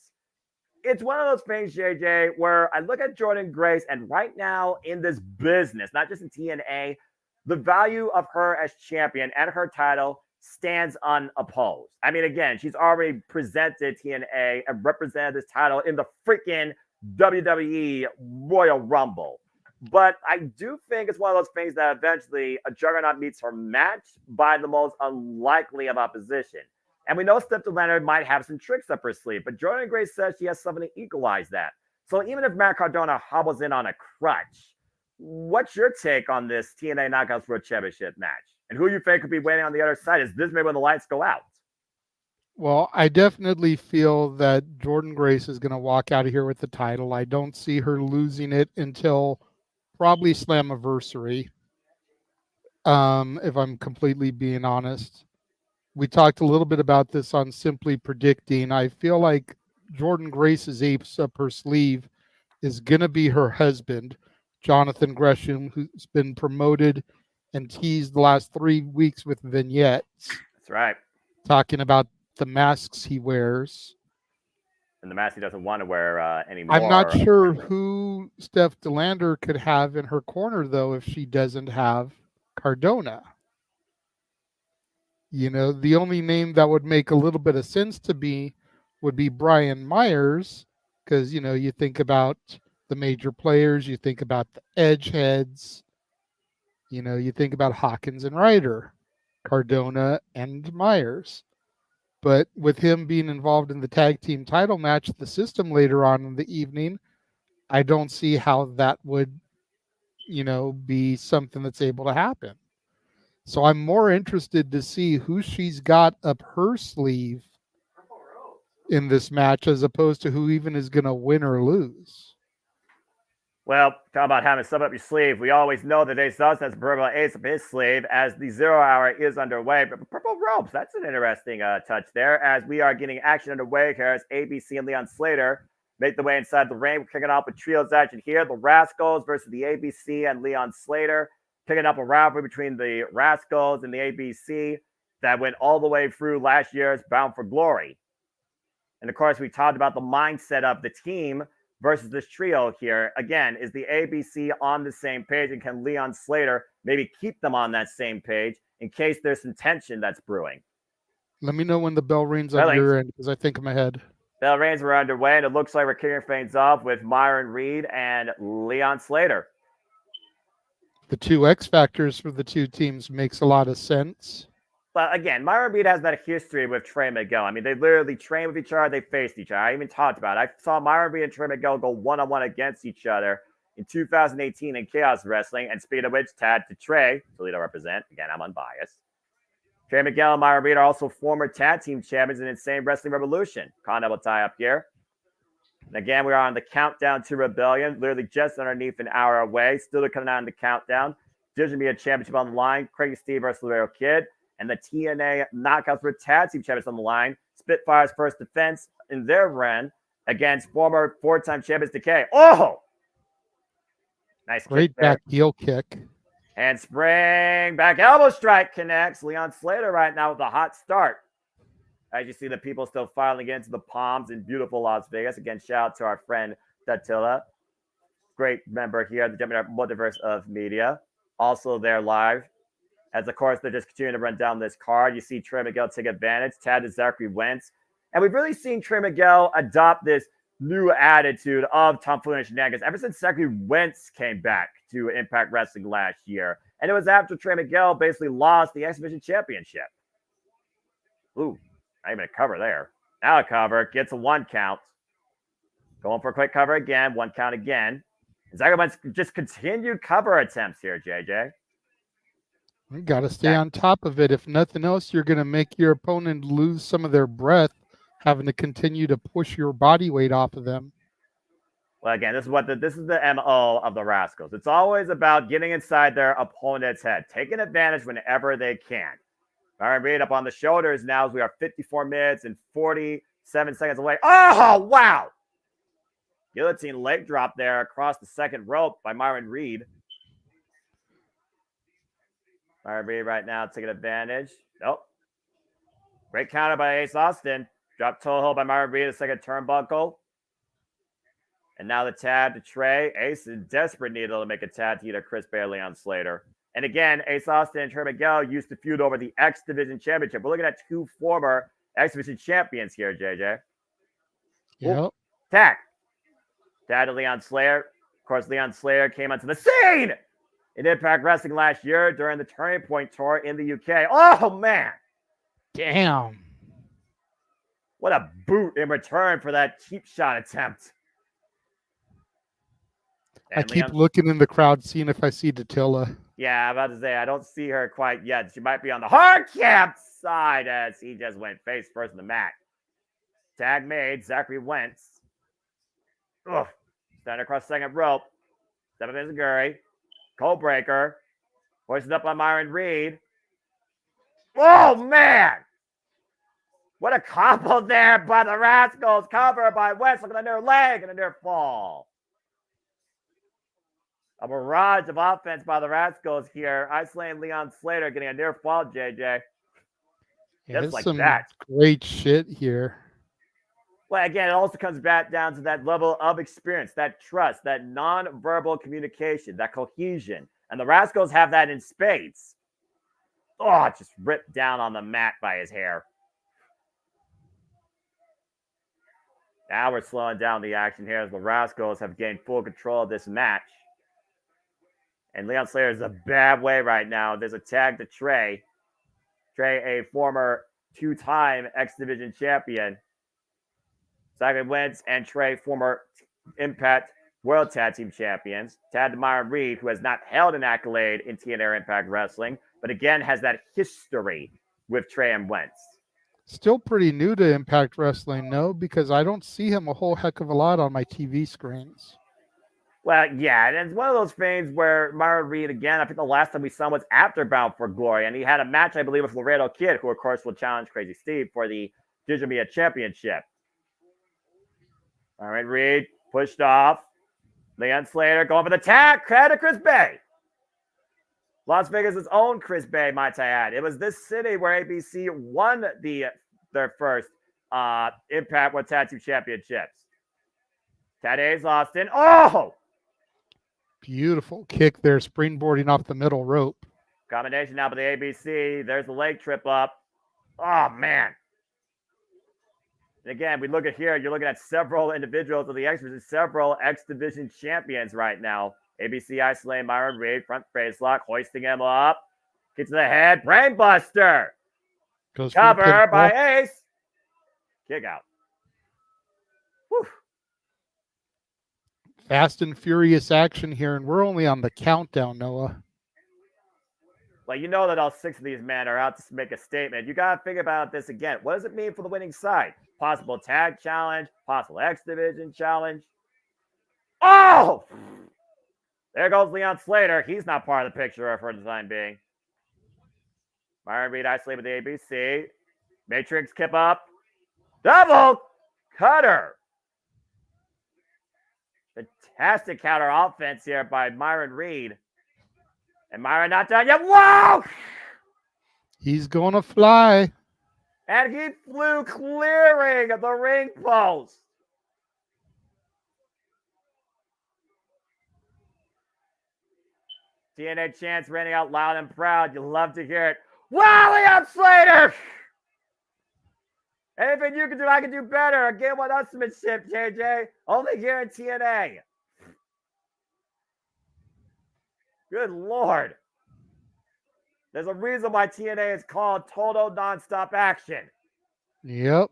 It's one of those things, JJ, where I look at Jordan Grace, and right now in this business, not just in TNA, the value of her as champion and her title stands unopposed. I mean, again, she's already presented TNA and represented this title in the freaking WWE Royal Rumble. But I do think it's one of those things that eventually a juggernaut meets her match by the most unlikely of opposition. And we know Steph DeLander might have some tricks up her sleeve, but Jordan Grace says she has something to equalize that. So even if Matt Cardona hobbles in on a crutch, what's your take on this TNA Knockouts World Championship match? And who you think could be waiting on the other side? Is this maybe when the lights go out? Well, I definitely feel that Jordan Grace is going to walk out of here with the title. I don't see her losing it until probably Slammiversary, if I'm completely being honest. We talked a little bit about this on Simply Predicting. I feel like Jordan Grace's ace up her sleeve is going to be her husband, Jonathan Gresham, who's been promoted and teased the last 3 weeks with vignettes. That's right. Talking about the masks he wears. And the mask he doesn't want to wear anymore. I'm not sure who Steph DeLander could have in her corner, though, if she doesn't have Cardona. You know, the only name that would make a little bit of sense to me would be Brian Myers, because, you know, you think about the major players. You think about the edge heads. You think about Hawkins and Ryder, Cardona and Myers. But with him being involved in the tag team title match, the system later on in the evening, I don't see how that would, be something that's able to happen. So I'm more interested to see who she's got up her sleeve in this match as opposed to who even is going to win or lose. Well, talk about having stuff up your sleeve. We always know that Ace Austin has a purple ace up his sleeve as the 0 hour is underway. But purple ropes, that's an interesting touch there as we are getting action underway here as ABC and Leon Slater make the way inside the ring. We're kicking off with trios action here. The Rascals versus the ABC and Leon Slater. Picking up a rivalry between the Rascals and the ABC that went all the way through last year's Bound for Glory. And of course, we talked about the mindset of the team versus this trio here. Again, is the ABC on the same page? And can Leon Slater maybe keep them on that same page in case there's some tension that's brewing? Let me know when the bell rings on your end because I think I'm ahead. Bell rings were underway, and it looks like we're kicking things off with Myron Reed and Leon Slater. The two X factors for the two teams makes a lot of sense. But again, Myron Reed has that history with Trey Miguel. I mean, they literally trained with each other. They faced each other. I even talked about it. I saw Myron Reed and Trey Miguel go one-on-one against each other in 2018 in Chaos Wrestling. And speaking of which, Tad to Trey, Toledo represent. Again, I'm unbiased. Trey Miguel and Myron Reed are also former tag team champions in Insane Wrestling Revolution. Continental tie up here. And again, we are on the countdown to Rebellion, literally just underneath an hour away. Still coming out on the countdown. Division Media Championship on the line. Craig Steve versus Laredo Kid. And the TNA Knockouts for Tag Team Champions on the line. Spitfire's first defense in their run against former four-time champions Decay. Oh! Nice great back heel kick. And spring back elbow strike connects. Leon Slater right now with a hot start. As you see the people still filing into the Palms in beautiful Las Vegas. Again, shout out to our friend Datilla. Great member here at the JMN Multiverse of Media. Also there live. As, of course, they're just continuing to run down this card. You see Trey Miguel take advantage. Tad to Zachary Wentz. And we've really seen Trey Miguel adopt this new attitude of tomfoolery and shenanigans ever since Zachary Wentz came back to Impact Wrestling last year. And it was after Trey Miguel basically lost the X Division Championship. Ooh, not even a cover there. Now a cover. Gets a 1 count. Going for a quick cover again. 1 count again. And Zachary Wentz just continued cover attempts here, JJ. You got to stay on top of it. If nothing else, you're going to make your opponent lose some of their breath, having to continue to push your body weight off of them. Well, again, this is the MO of the Rascals. It's always about getting inside their opponent's head, taking advantage whenever they can. All right, Reed up on the shoulders now as we are 54 minutes and 47 seconds away. Oh, wow! Guillotine leg drop there across the second rope by Myron Reed. Myron Reed right now taking advantage. Nope. Great counter by Ace Austin. Drop toe hold by Myron Reed, a second turnbuckle. And now the tab to Trey. Ace in desperate need to make a tab to either Chris Bailey on Slater. And again, Ace Austin and Trey Miguel used to feud over the X Division Championship. We're looking at 2 former X Division champions here, JJ. Yep. Tag. Tag to Leon Slater. Of course, Leon Slater came onto the scene in Impact Wrestling last year during the Turning Point Tour in the UK. Oh, man. Damn. What a boot in return for that cheap shot attempt. And I keep looking in the crowd, seeing if I see Datilla. Yeah, I'm about to say, I don't see her quite yet. She might be on the hard cap side as he just went face first in the mat. Tag made, Zachary Wentz. Ugh. Standing across the second rope. 7 minutes of Gurry. Cold breaker. Hoisted up by Myron Reed. Oh, man! What a combo there by the Rascals. Cover by West. Look at the near leg and a near fall. A barrage of offense by the Rascals here. Isolating Leon Slater getting a near fall, JJ. Yeah, just like some that. Great shit here. Well, again, it also comes back down to that level of experience, that trust, that non-verbal communication, that cohesion. And the Rascals have that in spades. Oh, just ripped down on the mat by his hair. Now we're slowing down the action here as the Rascals have gained full control of this match. And Leon Slater is a bad way right now. There's a tag to Trey. Trey, a former 2-time X Division champion. Second wins, and Trey, former Impact World Tag Team Champions. Tag to Myron Reed, who has not held an accolade in TNA Impact Wrestling, but again has that history with Trey and Wentz. Still pretty new to Impact Wrestling, no? Because I don't see him a whole heck of a lot on my TV screens. Well, yeah, and it's one of those things where Myron Reed, again, I think the last time we saw him was after Bound for Glory, and he had a match, I believe, with Laredo Kid, who, of course, will challenge Crazy Steve for the Digital Media Championship. Myron Reed pushed off. Leon Slater going for the tag. Credit to Chris Bay. Las Vegas' own Chris Bay, might I add. It was this city where ABC won their first Impact World Tag Team Championships. Tadeusz Austin. Oh! Beautiful kick there, springboarding off the middle rope. Combination now by the ABC. There's the leg trip up. Oh, man. And again, we look at here, you're looking at several individuals of the X Division, several X Division champions right now. ABC isolating Myron Reed, front face lock, hoisting him up. Gets to the head, brainbuster. Cover by Ace. Kick out. Whew. Fast and furious action here, and we're only on the countdown, Noah. Well, you know that all 6 of these men are out to make a statement. You got to think about this again. What does it mean for the winning side? Possible tag challenge, possible X Division challenge. Oh! There goes Leon Slater. He's not part of the picture for the time being. Myron Reed isolated with the ABC. Matrix kip up. Double cutter. Fantastic counter offense here by Myron Reed. And Myron not done yet. Whoa! He's going to fly. And he flew clearing the ring post. TNA chants raining out loud and proud. You love to hear it. Wow, Leon Slater! Anything you can do, I can do better. Again, what usmanship, JJ. Only here in TNA. Good Lord. There's a reason why TNA is called Total Nonstop Action. Yep.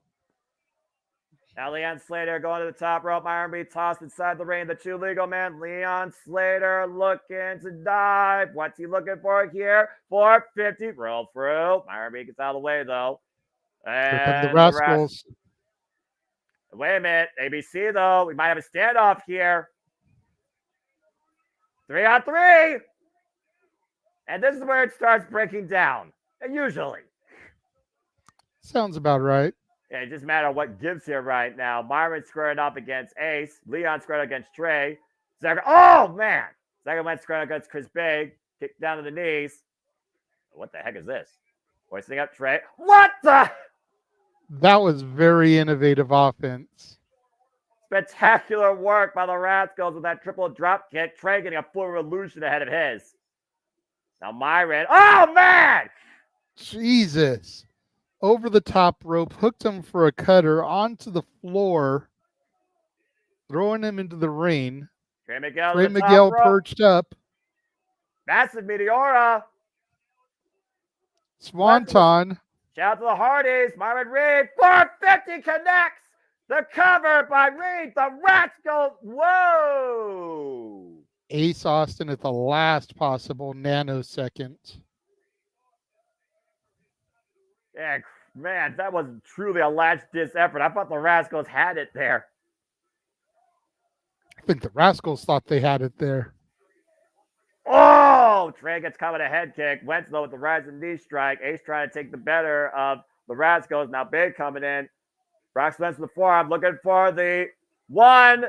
Now Leon Slater going to the top rope. Myron Reed tossed inside the ring. The 2 legal men. Leon Slater looking to dive. What's he looking for here? 450. Roll through. Myron Reed gets out of the way, though. And here come the Rascals. Wait a minute. ABC, though. We might have a standoff here. 3-on-3. And this is where it starts breaking down. Usually. Sounds about right. Yeah, it just matter what gives here right now. Myron squaring up against Ace. Leon squaring against Trey. Oh, man. Second went squaring against Chris Big. Kicked down to the knees. What the heck is this? Hoisting up Trey. What the? That was very innovative offense. Spectacular work by the Rascals with that triple drop kick. Trey getting a full revolution ahead of his. Now Myron. Oh, man! Jesus. Over the top rope, hooked him for a cutter onto the floor, throwing him into the ring. Trey Miguel, Trey Miguel perched up. Massive Meteora. Swanton. Shout out to the Hardys. Myron Reed. 450 connects. The cover by Reed. The Rascals. Whoa. Ace Austin at the last possible nanosecond. Yeah, man, that was truly a last-ditch effort. I thought the Rascals had it there. I think the Rascals thought they had it there. Oh! Trey gets caught with a head kick. Wentz, though, with the rising knee strike. Ace trying to take the better of the Rascals. Now Big coming in. Brock Spence with the forearm, looking for the 1.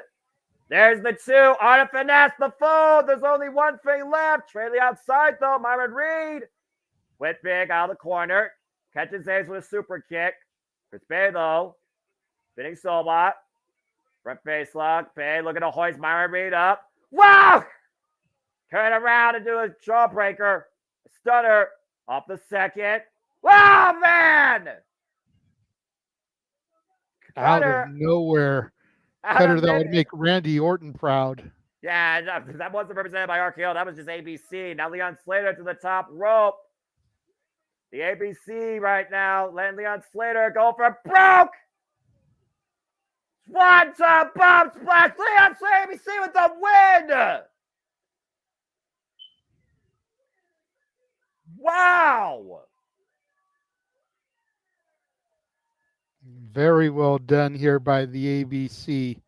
There's the 2. On a finesse, the fold. There's only one thing left. Trey the outside, though. Myron Reed. With Big out of the corner. Catches Ace with a super kick. Chris Bay, though. Spinning Sobot. Front face lock. Bay looking to hoist Myron Reed up. Wow! Turn around and do a jawbreaker. A stunner off the second. Wow, man! Out of Cutter. nowhere. Out Cutter of that mid- would make Randy Orton proud. Yeah, that wasn't represented by RKO. That was just ABC. Now Leon Slater to the top rope. The ABC right now, letting Leon Slater go for broke. Swanton bomb splash. Leon Slater ABC with the win. Wow. Very well done here by the ABC.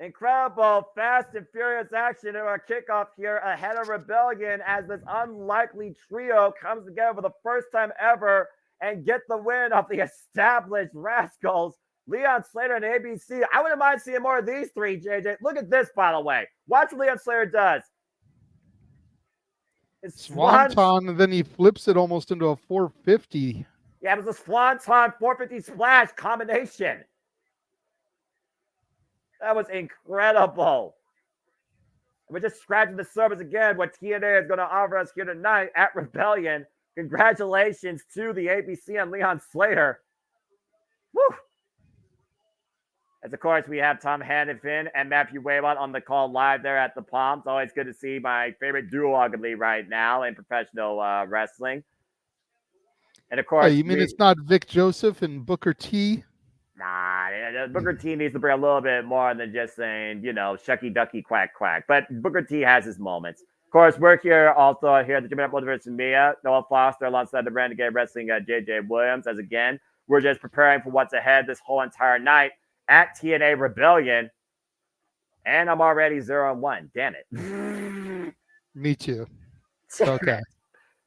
Incredible, fast and furious action in our kickoff here ahead of Rebellion as this unlikely trio comes together for the first time ever and get the win off the established Rascals, Leon Slater and ABC. I wouldn't mind seeing more of these three, JJ. Look at this, by the way. Watch what Leon Slater does. It's Swanton, and then he flips it almost into a 450. Yeah, it was a Swanton 450 splash combination. That was incredible. We're just scratching the surface again. What TNA is going to offer us here tonight at Rebellion. Congratulations to the ABC and Leon Slater. Woo! As of course, we have Tom Hannafin and Matthew Wayward on the call live there at the Palms. Always good to see my favorite duo, arguably, right now in professional wrestling. And of course, you mean it's not Vic Joseph and Booker T? Nah, Booker T needs to bring a little bit more than just saying, shucky ducky quack quack. But Booker T has his moments. Of course, we're here also here at the JMN Multiverse of Media. Noah Foster alongside the Renegade Wrestling JJ Williams. As again, we're just preparing for what's ahead this whole entire night at TNA Rebellion. And I'm already 0-1. Damn it. Me too. Okay.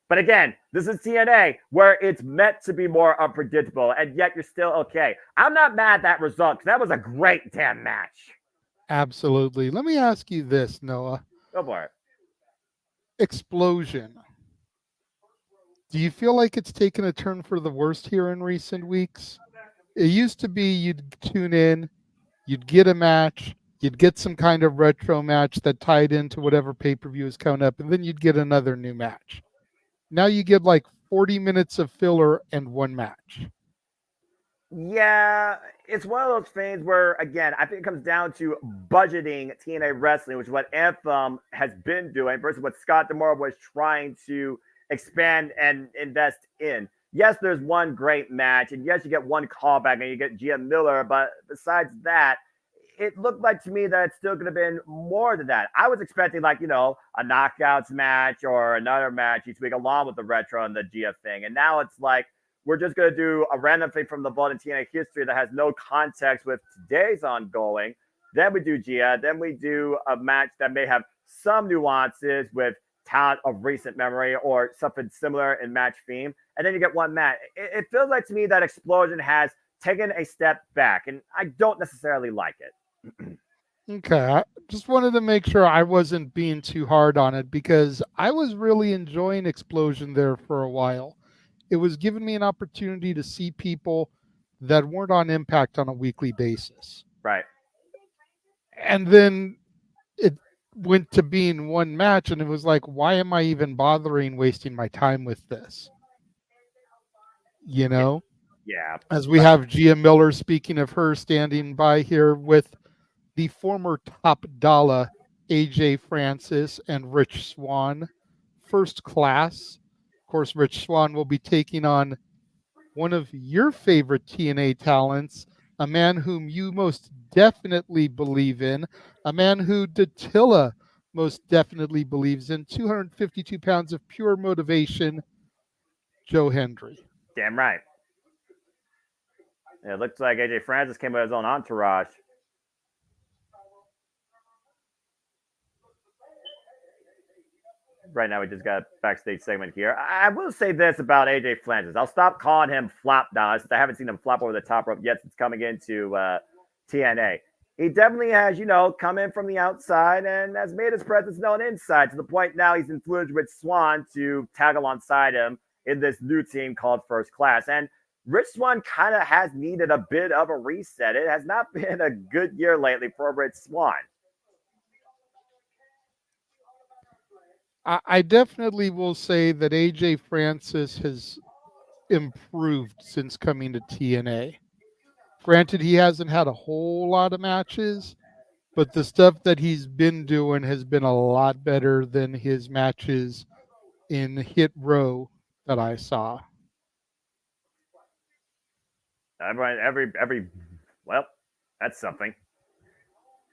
But again, this is TNA where it's meant to be more unpredictable, and yet you're still okay. I'm not mad at that result because that was a great damn match. Absolutely. Let me ask you this, Noah. Go for it. Explosion. Do you feel like it's taken a turn for the worst here in recent weeks? It used to be you'd tune in, you'd get a match, you'd get some kind of retro match that tied into whatever pay-per-view is coming up, and then you'd get another new match. Now you get like 40 minutes of filler and one match. Yeah, it's one of those things where, again, I think it comes down to budgeting TNA Wrestling, which is what Anthem has been doing versus what Scott D'Amore was trying to expand and invest in. Yes, there's one great match, and yes, you get one callback and you get Gia Miller, but besides that, it looked like to me that it's still going to be more than that. I was expecting a knockouts match or another match each week along with the retro and the Gia thing. And now it's like, we're just going to do a random thing from the vault in TNA history that has no context with today's ongoing. Then we do Gia. Then we do a match that may have some nuances with talent of recent memory or something similar in match theme. And then you get one match. It feels like to me that Explosion has taken a step back, and I don't necessarily like it. Okay, I just wanted to make sure I wasn't being too hard on it because I was really enjoying Explosion there for a while. It was giving me an opportunity to see people that weren't on Impact on a weekly basis. Right. And then it went to being one match, and it was like, why am I even bothering wasting my time with this? Yeah. As we have Gia Miller, speaking of her, standing by here with the former Top Dollar AJ Francis and Rich Swann, first class. Of course, Rich Swann will be taking on one of your favorite TNA talents, a man whom you most definitely believe in, a man who Dattila most definitely believes in, 252 pounds of pure motivation, Joe Hendry. Damn right. It looks like AJ Francis came with his own entourage. Right now, we just got a backstage segment here. I will say this about AJ Francis. I'll stop calling him flop now, since I haven't seen him flop over the top rope yet since coming into TNA. He definitely has, come in from the outside and has made his presence known inside to the point now he's influenced Rich Swann to tag alongside him in this new team called First Class. And Rich Swann kind of has needed a bit of a reset. It has not been a good year lately for Rich Swann. I definitely will say that AJ Francis has improved since coming to TNA. Granted, he hasn't had a whole lot of matches, but the stuff that he's been doing has been a lot better than his matches in Hit Row that I saw. Well, that's something.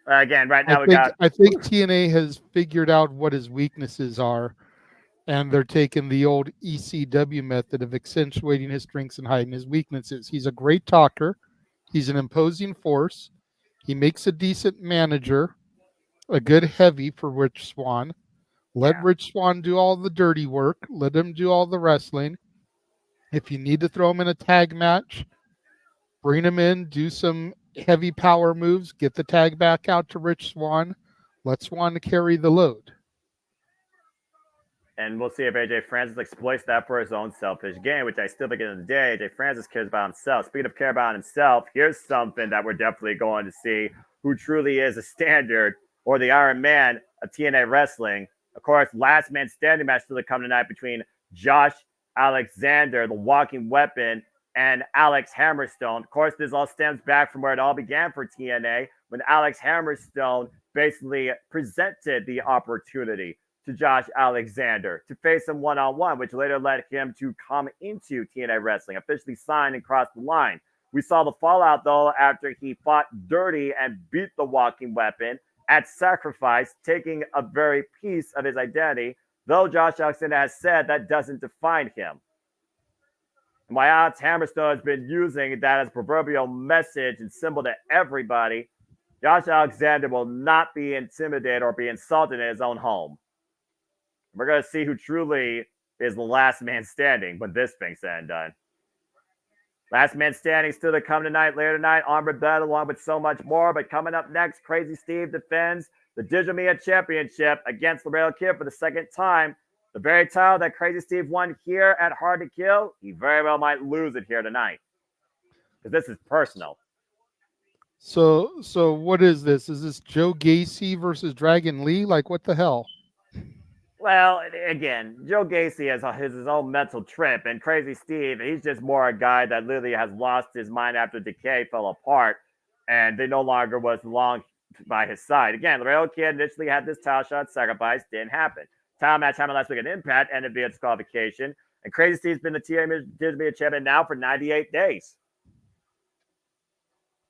Again, right now I think TNA has figured out what his weaknesses are, and they're taking the old ECW method of accentuating his strengths and hiding his weaknesses. He's a great talker. He's an imposing force. He makes a decent manager, a good heavy for Rich Swann. Let Rich Swann do all the dirty work. Let him do all the wrestling. If you need to throw him in a tag match, bring him in, do some heavy power moves, get the tag back out to Rich Swann. Let Swann carry the load. And we'll see if AJ Francis exploits that for his own selfish gain, which I still think at the end of the day, AJ Francis cares about himself. Speaking of care about himself, here's something that we're definitely going to see who truly is a standard or the Iron Man of TNA Wrestling. Of course, last man standing match still to come tonight between Josh Alexander, the walking weapon, and Alex Hammerstone. Of course, this all stems back from where it all began for TNA when Alex Hammerstone basically presented the opportunity to Josh Alexander to face him one-on-one, which later led him to come into TNA Wrestling, officially signed and crossed the line. We saw the fallout, though, after he fought dirty and beat the walking weapon at Sacrifice, taking a very piece of his identity, though Josh Alexander has said that doesn't define him. And while Alex Hammerstone has been using that as a proverbial message and symbol to everybody, Josh Alexander will not be intimidated or be insulted in his own home. We're going to see who truly is the last man standing when this thing's said and done. Last man standing still to come tonight, later tonight, Armored Battle, along with so much more. But coming up next, Crazy Steve defends the Digital Media Championship against Laredo Kid for the second time. The very title that Crazy Steve won here at Hard to Kill, he very well might lose it here tonight. Because this is personal. So what is this? Is this Joe Gacy versus Dragon Lee? Like, what the hell? Well, again, Joe Gacy has his own mental trip, and Crazy Steve, he's just more a guy that literally has lost his mind after Decay fell apart, and they no longer was long by his side. Again, Laredo Kid initially had this title shot, Sacrifice, didn't happen. Title match happened last week at Impact, ended via disqualification, and Crazy Steve's been the TNA champion now for 98 days.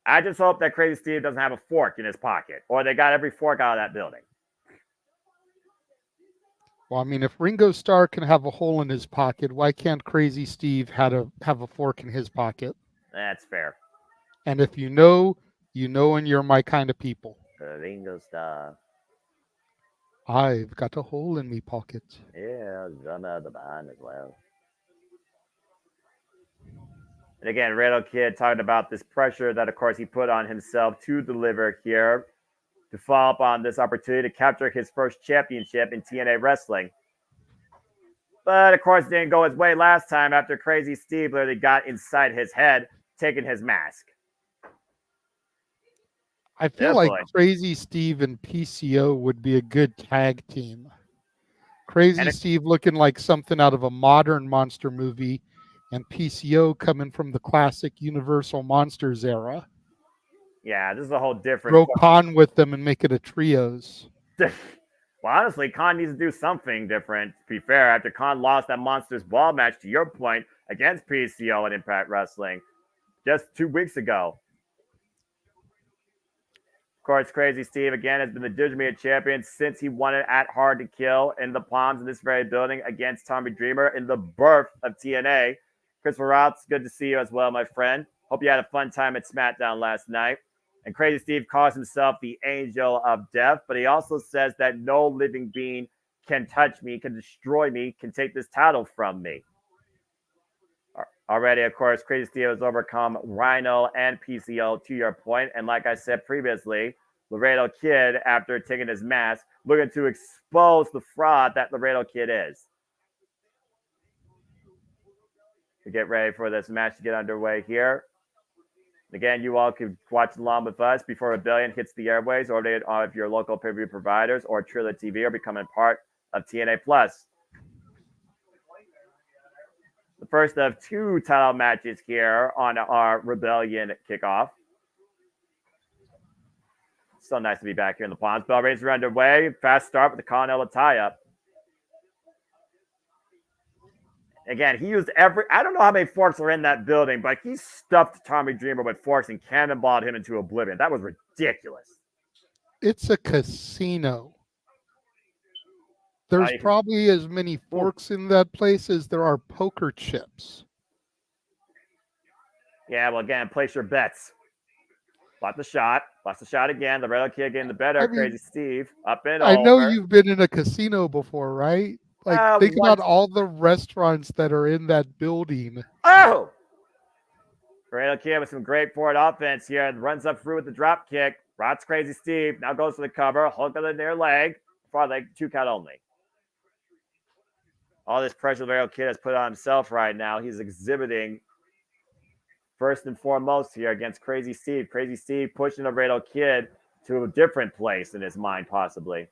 I just hope that Crazy Steve doesn't have a fork in his pocket, or they got every fork out of that building. Well, I mean, if Ringo Starr can have a hole in his pocket, why can't Crazy Steve have a fork in his pocket? That's fair. And if you know, and you're my kind of people. Ringo Starr. I've got a hole in me pocket. Yeah, I'm out of the band as well. And again, Laredo Kid talking about this pressure that, of course, he put on himself to deliver here, to follow up on this opportunity to capture his first championship in TNA Wrestling. But, of course, it didn't go his way last time after Crazy Steve literally got inside his head, taking his mask. I feel like Crazy Steve and PCO would be a good tag team. Crazy Steve looking like something out of a modern monster movie, and PCO coming from the classic Universal Monsters era. Yeah, this is a whole different... Throw Khan with them and make it a trios. Well, honestly, Khan needs to do something different, to be fair, after Khan lost that Monsters Ball match, to your point, against PCO at Impact Wrestling just 2 weeks ago. Of course, Crazy Steve, again, has been the Digital Media champion since he won it at Hard to Kill in the Palms in this very building against Tommy Dreamer in the birth of TNA. Christopher Roths, good to see you as well, my friend. Hope you had a fun time at SmackDown last night. And Crazy Steve calls himself the Angel of Death, but he also says that no living being can touch me, can destroy me, can take this title from me. Already, of course, Crazy Steve has overcome Rhino and PCO, to your point. And like I said previously, Laredo Kid, after taking his mask, looking to expose the fraud that Laredo Kid is. To get ready for this match to get underway here. Again, you all can watch along with us before Rebellion hits the airways, or they of your local pay-per-view providers or Trilla TV, or becoming part of TNA Plus. The first of 2 title matches here on our Rebellion kickoff. So nice to be back here in the Ponds. Bell rings are underway. Fast start with the Continental tie-up. Again, he used I don't know how many forks are in that building, but he stuffed Tommy Dreamer with forks and cannonballed him into oblivion. That was ridiculous. It's a casino. There's probably as many forks in that place as there are poker chips. Yeah, well, again, place your bets. Lost the shot. Lost the shot again. The Rail Kid getting the better. Crazy Steve up and over. I know you've been in a casino before, right? Like, think about all the restaurants that are in that building. Oh! Rail Kid with some great forward offense here. Runs up through with the drop kick. Rots Crazy Steve. Now goes for the cover. Hook on the near leg. Far leg, 2 count only. All this pressure the Rail Kid has put on himself right now. He's exhibiting first and foremost here against Crazy Steve. Crazy Steve pushing the Laredo Kid to a different place in his mind, possibly.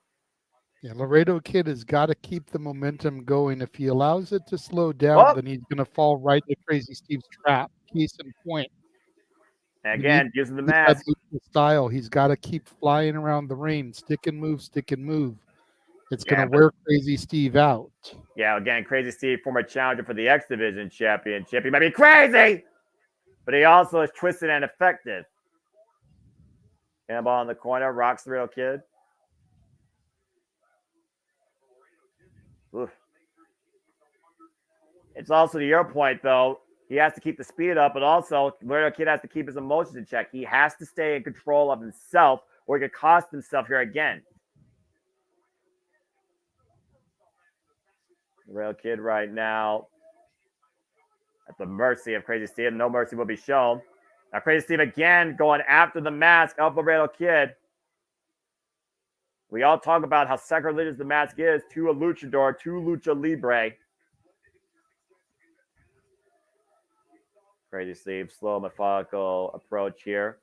Yeah, Laredo Kid has got to keep the momentum going. If he allows it to slow down, then he's going to fall right into Crazy Steve's trap. Case in point. And again, using the mask. Style, he's got to keep flying around the ring. Stick and move, stick and move. It's going to wear Crazy Steve out. Yeah, again, Crazy Steve, former challenger for the X Division Championship. He might be crazy, but he also is twisted and effective. Cannonball in the corner, rocks the Real Kid. Oof. It's also to your point, though, he has to keep the speed up, but also Laredo Kid has to keep his emotions in check. He has to stay in control of himself, or he could cost himself here again. Laredo Kid right now at the mercy of Crazy Steve. No mercy will be shown. Now Crazy Steve again going after the mask of Laredo Kid. We all talk about how sacrilegious the mask is to a luchador, to lucha libre. Crazy Steve, slow, methodical approach here.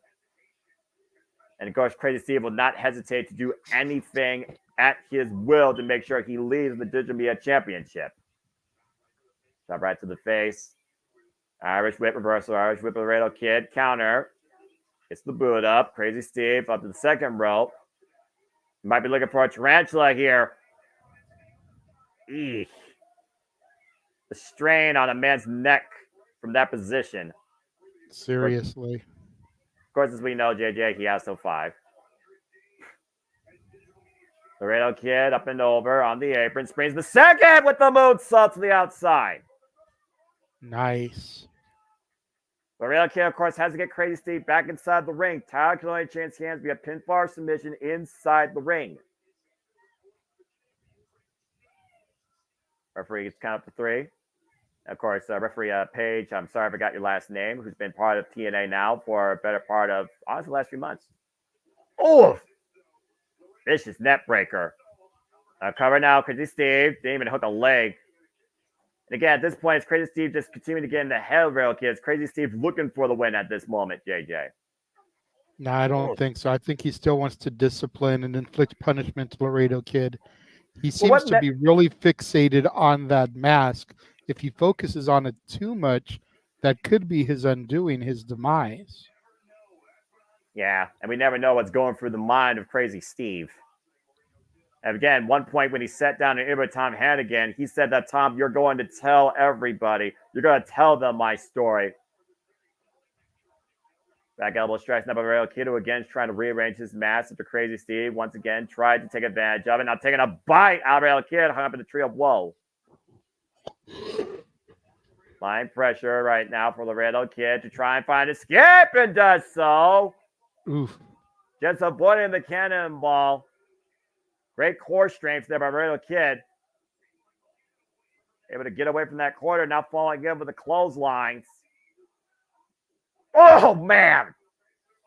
And of course, Crazy Steve will not hesitate to do anything at his will to make sure he leads the Digital Media Championship. Shot right to the face. Irish whip reversal, Irish whip Laredo Kid. Counter. It's the boot up. Crazy Steve up to the second rope. Might be looking for a tarantula here. Eesh. The strain on a man's neck from that position. Seriously. Of course, as we know, JJ, he has no 5. Laredo Kid up and over on the apron. Springs the second with the moonsault to the outside. Nice. Laredo Kid, of course, has to get Crazy Steve back inside the ring. Tyler can only change hands via pinfall submission inside the ring. Referee gets count up to 3. Of course, referee Paige, I'm sorry I forgot your last name, who's been part of TNA now for a better part of, honestly, the last few months. Oh! Vicious net breaker. Cover now, Crazy Steve. Didn't even hook a leg. And again, at this point, it's Crazy Steve just continuing to get in the head of Rail Kids. Crazy Steve looking for the win at this moment, JJ. No, I don't think so. I think he still wants to discipline and inflict punishment to Laredo Kid. He seems to be really fixated on that mask. If he focuses on it too much, that could be his undoing, his demise. Yeah, and we never know what's going through the mind of Crazy Steve. And again, one point when he sat down and interviewed Tom Hannigan, he said that, Tom, you're going to tell everybody. You're going to tell them my story. Back elbow strikes up by Rail Kid, who again is trying to rearrange his mask after Crazy Steve once again tried to take advantage of it. Now taking a bite out of Rail Kid, hung up in the tree of woe. Line pressure right now for Laredo Kid to try and find escape, and does so. Oof. Just avoiding the cannonball. Great core strength there by Laredo Kid. Able to get away from that corner, now falling in with the clotheslines. Oh, man.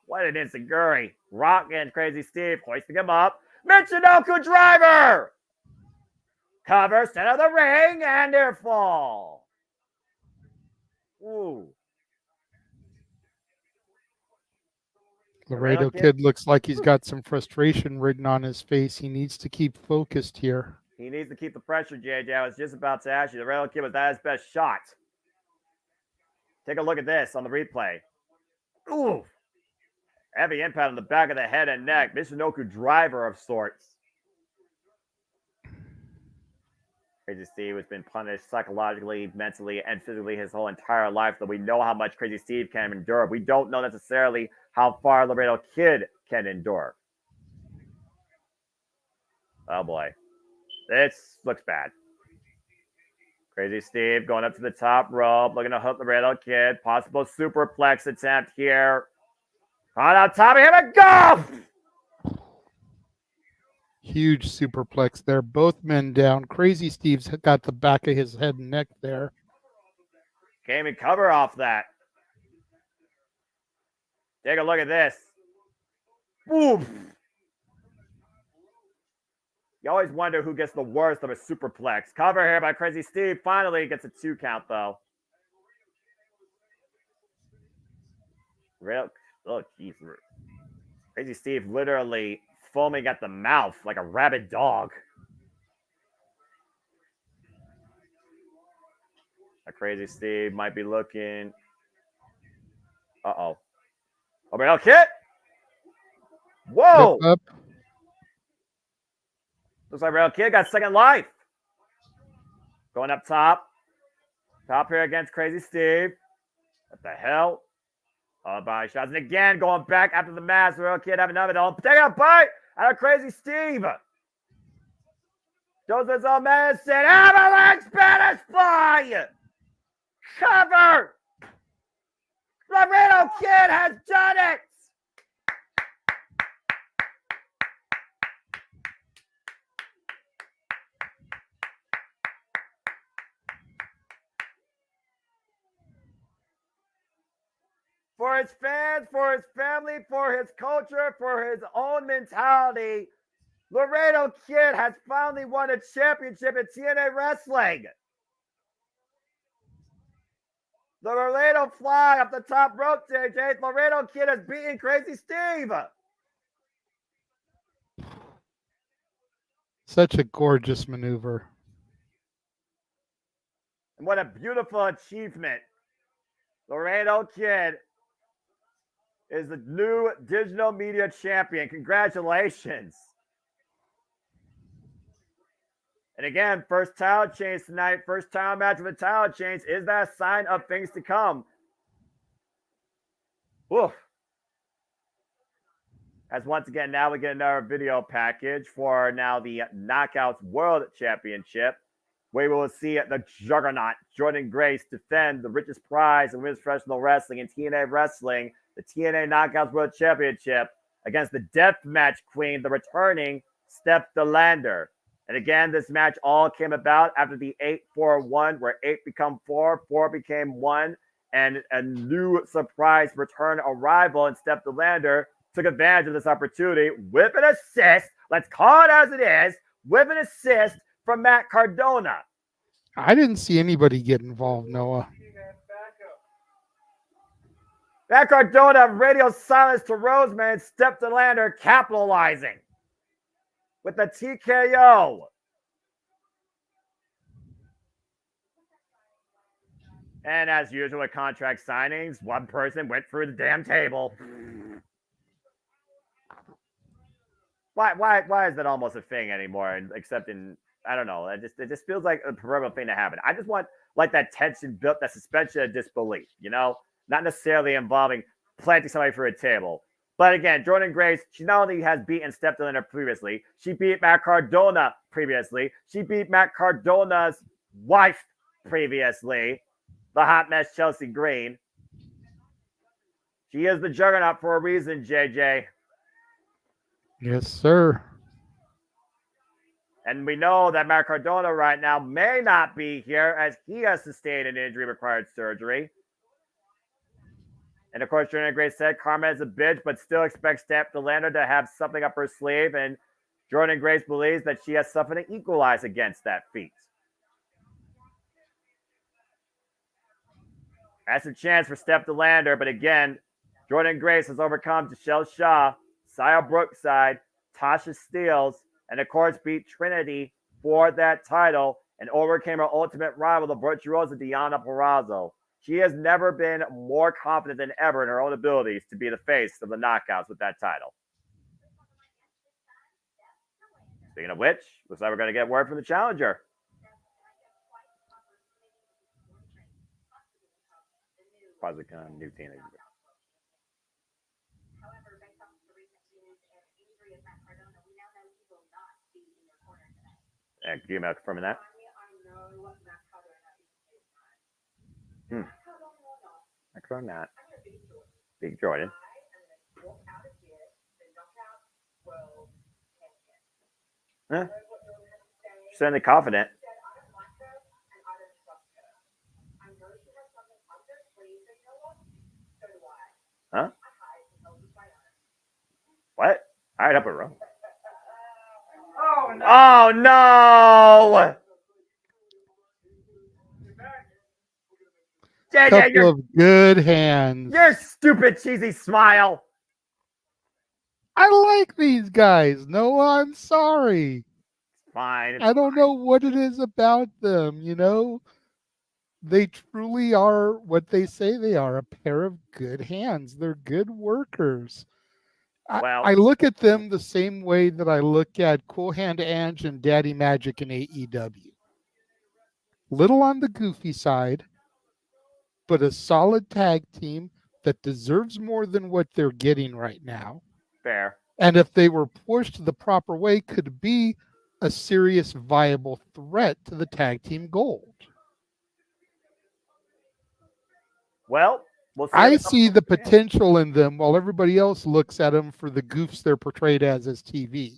What an enziguri. Rock and Crazy Steve hoisting him up. Michinoku driver. Cover, center of the ring, and near fall. Ooh. Laredo Kid looks like he's got some frustration written on his face. He needs to keep focused here. He needs to keep the pressure, JJ. I was just about to ask you. The Laredo Kid was at his best shot. Take a look at this on the replay. Ooh. Heavy impact on the back of the head and neck. Michinoku driver of sorts. Crazy Steve has been punished psychologically, mentally, and physically his whole entire life, so we know how much Crazy Steve can endure. We don't know necessarily how far Laredo Kid can endure. Oh boy. This looks bad. Crazy Steve going up to the top rope, looking to hook Laredo Kid. Possible superplex attempt here. On top of him and go! Huge superplex there. Both men down. Crazy Steve's got the back of his head and neck there. Can't even cover off that. Take a look at this. Oof. You always wonder who gets the worst of a superplex. Cover here by Crazy Steve. Finally gets a 2 count, though. Oh, jeez. Crazy Steve literally foaming at the mouth like a rabid dog. A Crazy Steve might be looking. Uh-oh. Overhead kick. Whoa. Up. Looks like Rail Kid got second life. Going up top. Top here against Crazy Steve. What the hell? Body shots. And again, going back after the match. Rail Kid having another. Taking a bite out of Crazy Steve. Does his own medicine. Avalanche Spanish Fly. Cover. Laredo Kid has done it. For his fans, for his family, for his culture, for his own mentality, Laredo Kid has finally won a championship in TNA Wrestling. The Laredo Fly up the top rope, JJ. Laredo Kid has beaten Crazy Steve. Such a gorgeous maneuver. And what a beautiful achievement. Laredo Kid is the new digital media champion. Congratulations. And again, first title change tonight. First title match with a title change. Is that a sign of things to come? Oof. As once again, now we get another video package for now the Knockouts World Championship, where we will see the juggernaut Jordan Grace defend the richest prize in women's professional wrestling in TNA Wrestling, the TNA Knockouts World Championship, against the Deathmatch Queen, the returning Steph DeLander. And again, this match all came about after the 8-4-1, where 8 become 4, 4 became 1, and a new surprise return arrival in Steph DeLander took advantage of this opportunity with an assist. Let's call it as it is, with an assist from Matt Cardona. I didn't see anybody get involved, Noah. Matt Cardona, radio silence to Roseman, Steph DeLander capitalizing with the TKO. And as usual with contract signings, one person went through the damn table. Why is that almost a thing anymore? Except in, I don't know. It just feels like a proverbial thing to happen. I just want like that tension built, that suspension of disbelief, you know? Not necessarily involving planting somebody through a table. But again, Jordan Grace, she not only has beaten Steph DeLander previously, she beat Matt Cardona previously. She beat Matt Cardona's wife previously, the hot mess Chelsea Green. She is the juggernaut for a reason, JJ. Yes, sir. And we know that Matt Cardona right now may not be here as he has sustained an injury, required surgery. And of course, Jordan Grace said karma is a bitch, but still expects Steph DeLander to have something up her sleeve. And Jordan Grace believes that she has something to equalize against that feat. That's a chance for Steph DeLander, but again, Jordan Grace has overcome Michelle Shaw, Saya Brookside, Tasha Steeles, and of course beat Trinity for that title and overcame her ultimate rival, the virtuosa Deonna Purrazzo. She has never been more confident than ever in her own abilities to be the face of the Knockouts with that title. Speaking of which, looks like we're going to get word from the challenger. Probably new TNA. And can you confirm that? Confirm that. Big Jordan. Huh? Certainly confident. Huh? What? All right, up a row. Oh no! Oh no! JJ, Couple of good hands. Your stupid cheesy smile. I like these guys. Noah, I'm sorry. Fine. I don't know what it is about them, you know. They truly are what they say they are, a pair of good hands. They're good workers. I look at them the same way that I look at Cool Hand Ange and Daddy Magic in AEW. Little on the goofy side, but a solid tag team that deserves more than what they're getting right now. Fair. And if they were pushed the proper way, could be a serious, viable threat to the tag team gold. Well, we'll see. I see the potential in them while everybody else looks at them for the goofs they're portrayed as TV.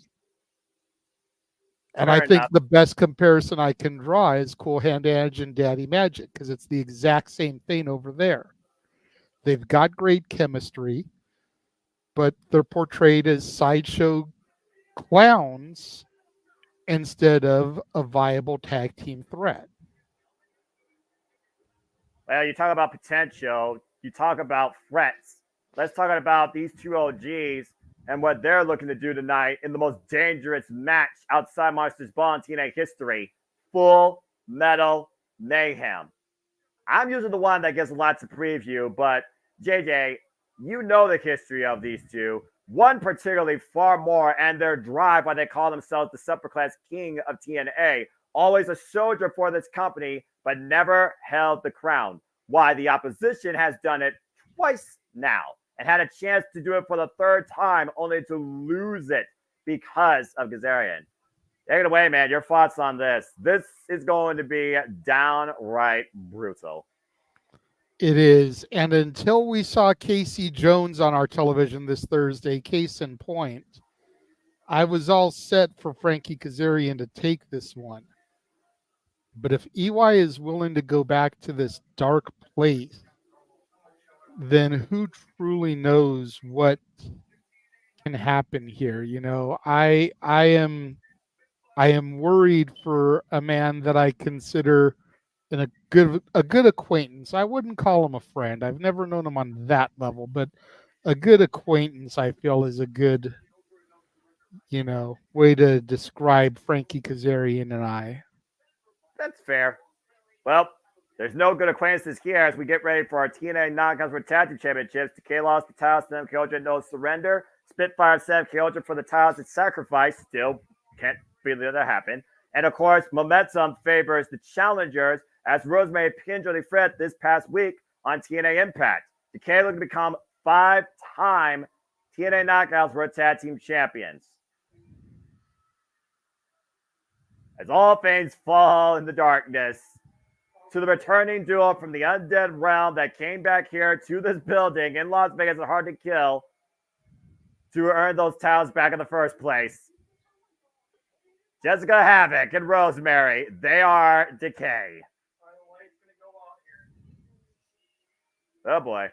And I think the best comparison I can draw is Cool Hand Edge and Daddy Magic, because it's the exact same thing over there. They've got great chemistry, but they're portrayed as sideshow clowns instead of a viable tag team threat. Well, you talk about potential, you talk about threats. Let's talk about these two OGs and what they're looking to do tonight in the most dangerous match outside Monsters Ball in TNA history, Full Metal Mayhem. I'm usually the one that gets a lot to preview, but JJ, you know the history of these two. One particularly far more, and their drive, why they call themselves the Separate Class King of TNA. Always a soldier for this company, but never held the crown. Why the opposition has done it twice now and had a chance to do it for the third time, only to lose it because of Kazarian. Take it away, man. Your thoughts on this? This is going to be downright brutal. It is. And until we saw Casey Jones on our television this Thursday, case in point, I was all set for Frankie Kazarian to take this one. But if EY is willing to go back to this dark place, then who truly knows what can happen here? You know, I am worried for a man that I consider a good acquaintance. I wouldn't call him a friend. I've never known him on that level, but a good acquaintance I feel is a good, you know, way to describe Frankie Kazarian and I. That's fair. Well, there's no good acquaintances here as we get ready for our TNA Knockouts for Tag Team Championships. Decay lost the titles to Sam Kyoja, no surrender. Spitfire Sam Kyoja for the titles at Sacrifice. Still can't believe that happened. And of course, momentum favors the challengers as Rosemary pinned Jody Fred this past week on TNA Impact. Decay looking to become 5-time TNA Knockouts for Tag Team Champions. As all things fall in the darkness, to the returning duo from the undead realm that came back here to this building in Las Vegas at Hard to Kill to earn those titles back in the first place. Jessica Havoc and Rosemary, they are Decay. Oh boy.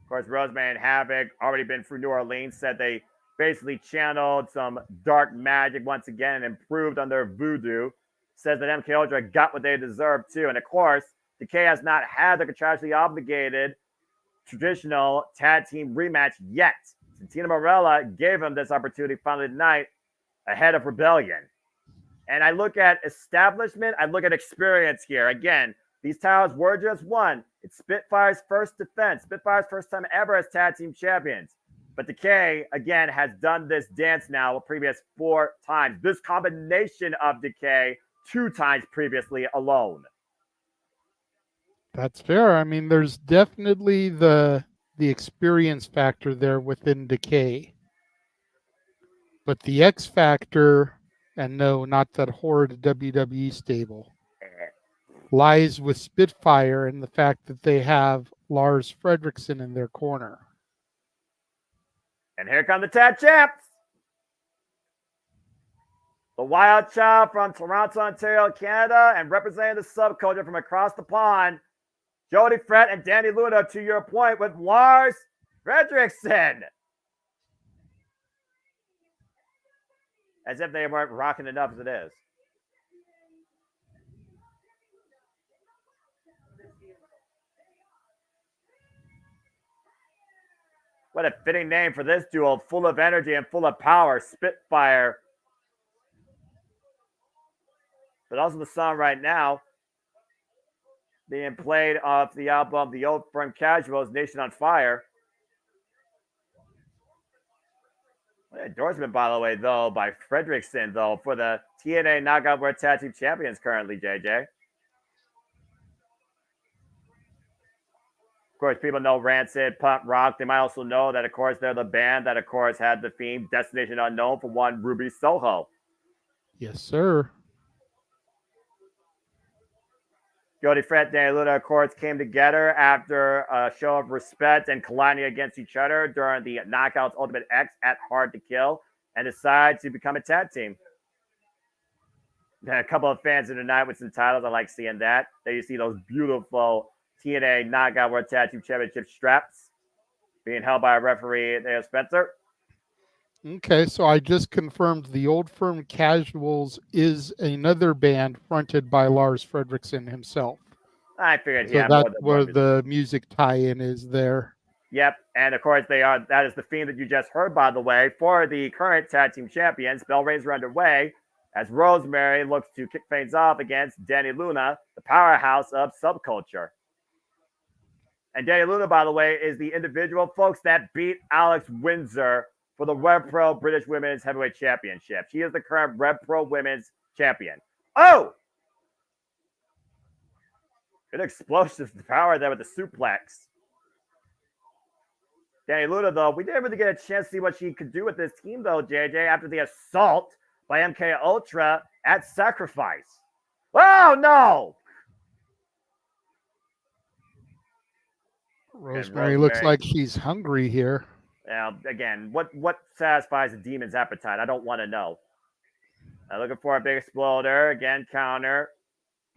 Of course, Rosemary and Havoc already been through New Orleans, said they basically channeled some dark magic once again and improved on their voodoo. Says that MK Ultra got what they deserved too. And of course, Decay has not had the contractually obligated traditional tag team rematch yet. Santina Morella gave him this opportunity finally tonight ahead of Rebellion. And I look at establishment, I look at experience here. Again, these titles were just won. It's Spitfire's first defense, Spitfire's first time ever as tag team champions. But Decay, again, has done this dance now the previous 4 times. This combination of Decay 2 times previously alone. That's fair. I mean, there's definitely the experience factor there within Decay. But the X factor, and no, not that horrid WWE stable, lies with Spitfire and the fact that they have Lars Fredrickson in their corner. And here come the tag champs. The Wild Child from Toronto, Ontario, Canada, and representing the subculture from across the pond, Jody Fred and Danny Luna, to your point, with Lars Fredrickson. As if they weren't rocking enough as it is. What a fitting name for this duo, full of energy and full of power, Spitfire. But also the song right now being played off the album The Old Firm Casuals, Nation on Fire. What an endorsement, by the way, though, by Fredrickson, though, for the TNA Knockout World Tag Team Champions currently, JJ. Of course, people know Rancid, Punk Rock. They might also know that, of course, they're the band that, of course, had the theme Destination Unknown for one Ruby Soho. Yes, sir. Jody Fred and Danny Luna, of course, came together after a show of respect and colliding against each other during the Knockouts Ultimate X at Hard to Kill and decided to become a tag team. And a couple of fans in the night with some titles. I like seeing that. There you see those beautiful TNA Knockout World Tag Team Championship straps being held by a referee, Dale Spencer. Okay, so I just confirmed the Old Firm Casuals is another band fronted by Lars Fredrickson himself. I figured he so had that's more than where one. the music tie-in is there. Yep, and of course they are. That is the theme that you just heard, by the way, for the current tag team champions. Bell rings are underway as Rosemary looks to kick things off against Danny Luna, the powerhouse of subculture. And Danny Luna, by the way, is the individual, folks, that beat Alex Windsor for the Rev Pro British Women's Heavyweight Championship. She is the current Rev Pro Women's Champion. Oh! Good explosive power there with the suplex. Danny Luna, though, we didn't really get a chance to see what she could do with this team, though, JJ, after the assault by MK Ultra at Sacrifice. Oh, no! Rosemary looks like she's hungry here. Now, again, what satisfies a demon's appetite? I don't want to know. Looking for a big exploder. Again, counter.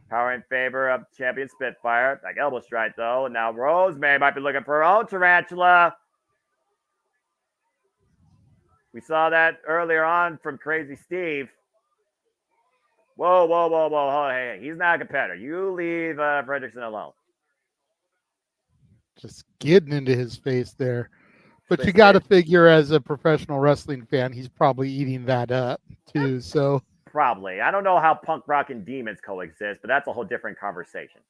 Power in favor of champion Spitfire. Like elbow strike, though. Now Rosemary might be looking for her own tarantula. We saw that earlier on from Crazy Steve. Whoa, whoa, whoa, whoa. Oh, hey, he's not a competitor. You leave Fredrickson alone. Just getting into his face there. But you got to figure, as a professional wrestling fan, he's probably eating that up too. So probably. I don't know how punk rock and demons coexist, but that's a whole different conversation.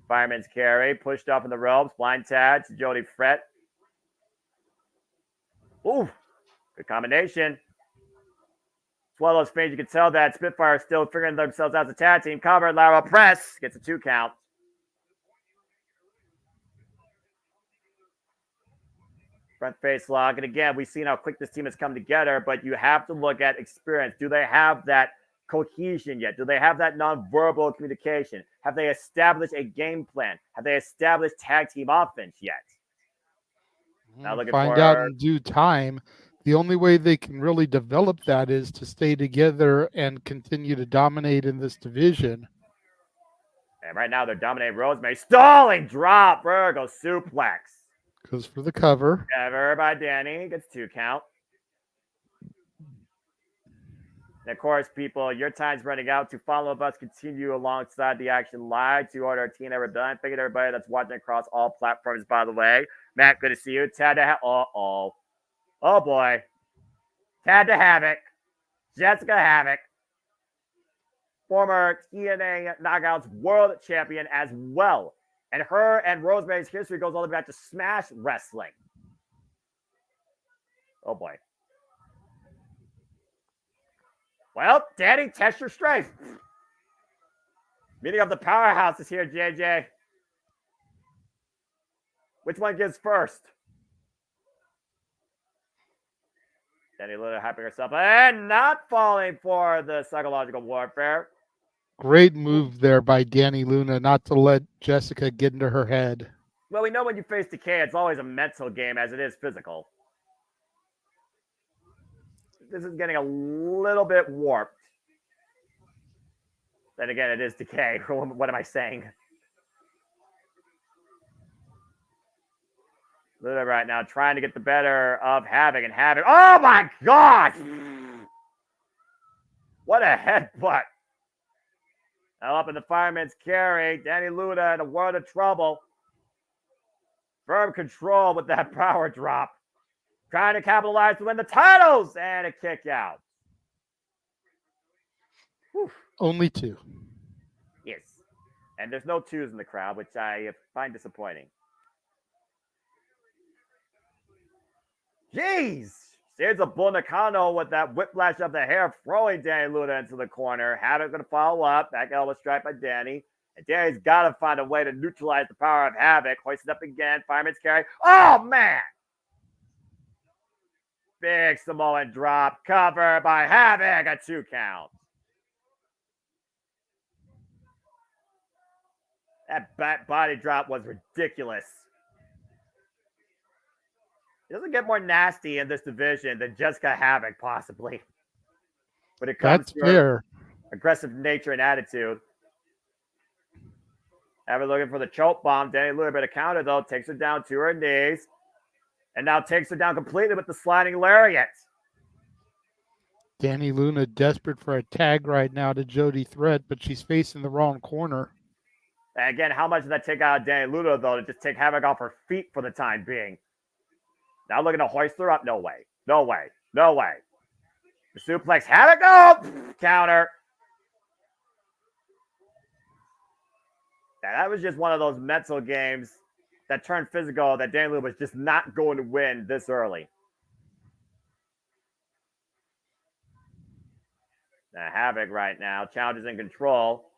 Fireman's carry, pushed up in the ropes, blind tag to Jody Fret. Ooh, good combination. It's one of those things you can tell that Spitfire is still figuring themselves out as a tag team. Cover, lateral press, gets a 2 count. Front face lock. And again, we've seen how quick this team has come together, but you have to look at experience. Do they have that cohesion yet? Do they have that nonverbal communication? Have they established a game plan? Have they established tag team offense yet? Now looking find out in due time. The only way they can really develop that is to stay together and continue to dominate in this division. And right now they're dominating Rosemary. Stalling drop. Virgo suplex. Goes for the cover. Cover by Danny. Gets 2 count. And of course, people, your time's running out. To follow us, continue alongside the action live to order TNA Rebellion. Thank you to everybody that's watching across all platforms, by the way. Matt, good to see you. Tad to oh boy. Tad to Havoc. Jessica Havoc. former TNA Knockouts World Champion as well. And her and Rosemary's history goes all the way back to Smash Wrestling. Oh boy. Well, Danny, test your strength. Meeting of the powerhouses here, JJ. Which one gives first? Danny Luna hyping herself and not falling for the psychological warfare. Great move there by Danny Luna not to let Jessica get into her head. Well, we know when you face Decay, it's always a mental game as it is physical. This is getting a little bit warped. Then again, it is Decay. What am I saying? Luna right now trying to get the better of Havoc and Havoc. Oh my God! What a headbutt. Now up in the fireman's carry. Danny Luna in a world of trouble. Firm control with that power drop. Trying to capitalize to win the titles and a kick out. Whew. Only 2. Yes. And there's no 2s in the crowd, which I find disappointing. Jeez! There's a Bull Nakano with that whiplash of the hair, throwing Danny Luna into the corner. Havoc going to follow up. Back elbow strike by Danny. And Danny's got to find a way to neutralize the power of Havoc. Hoisted up again. Fireman's carry. Oh, man! Big Samoan drop. Cover by Havoc. A 2 count. That back body drop was ridiculous. It doesn't get more nasty in this division than Jessica Havoc, possibly. When it comes to her aggressive nature and attitude. Havoc looking for the choke bomb. Danny Luna better counter, though. Takes her down to her knees. And now takes her down completely with the sliding lariat. Danny Luna desperate for a tag right now to Jody Threat, but she's facing the wrong corner. And again, how much does that take out of Danny Luna, though, to just take Havoc off her feet for the time being? Now looking to hoist her up. No way. No way. No way. The suplex. Havoc. Oh! Counter. Yeah, that was just one of those mental games that turned physical that Danny Luna was just not going to win this early. Now Havoc right now. Challenges in control.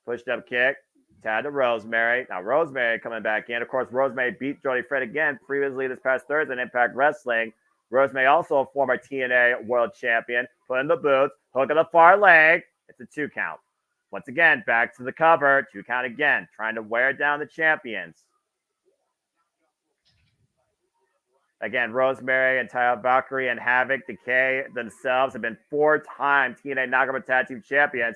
Pushed up kick. Tied to Rosemary. Now Rosemary coming back in. Of course, Rosemary beat Jody Fred again previously this past Thursday in Impact Wrestling. Rosemary also a former TNA World Champion. Put in the boots. Hook on the far leg. It's a 2 count. Once again, back to the cover. 2 count again. Trying to wear down the champions. Again, Rosemary and Taya Valkyrie and Havoc Decay themselves have been 4-time TNA Knockouts Tag Team Champions.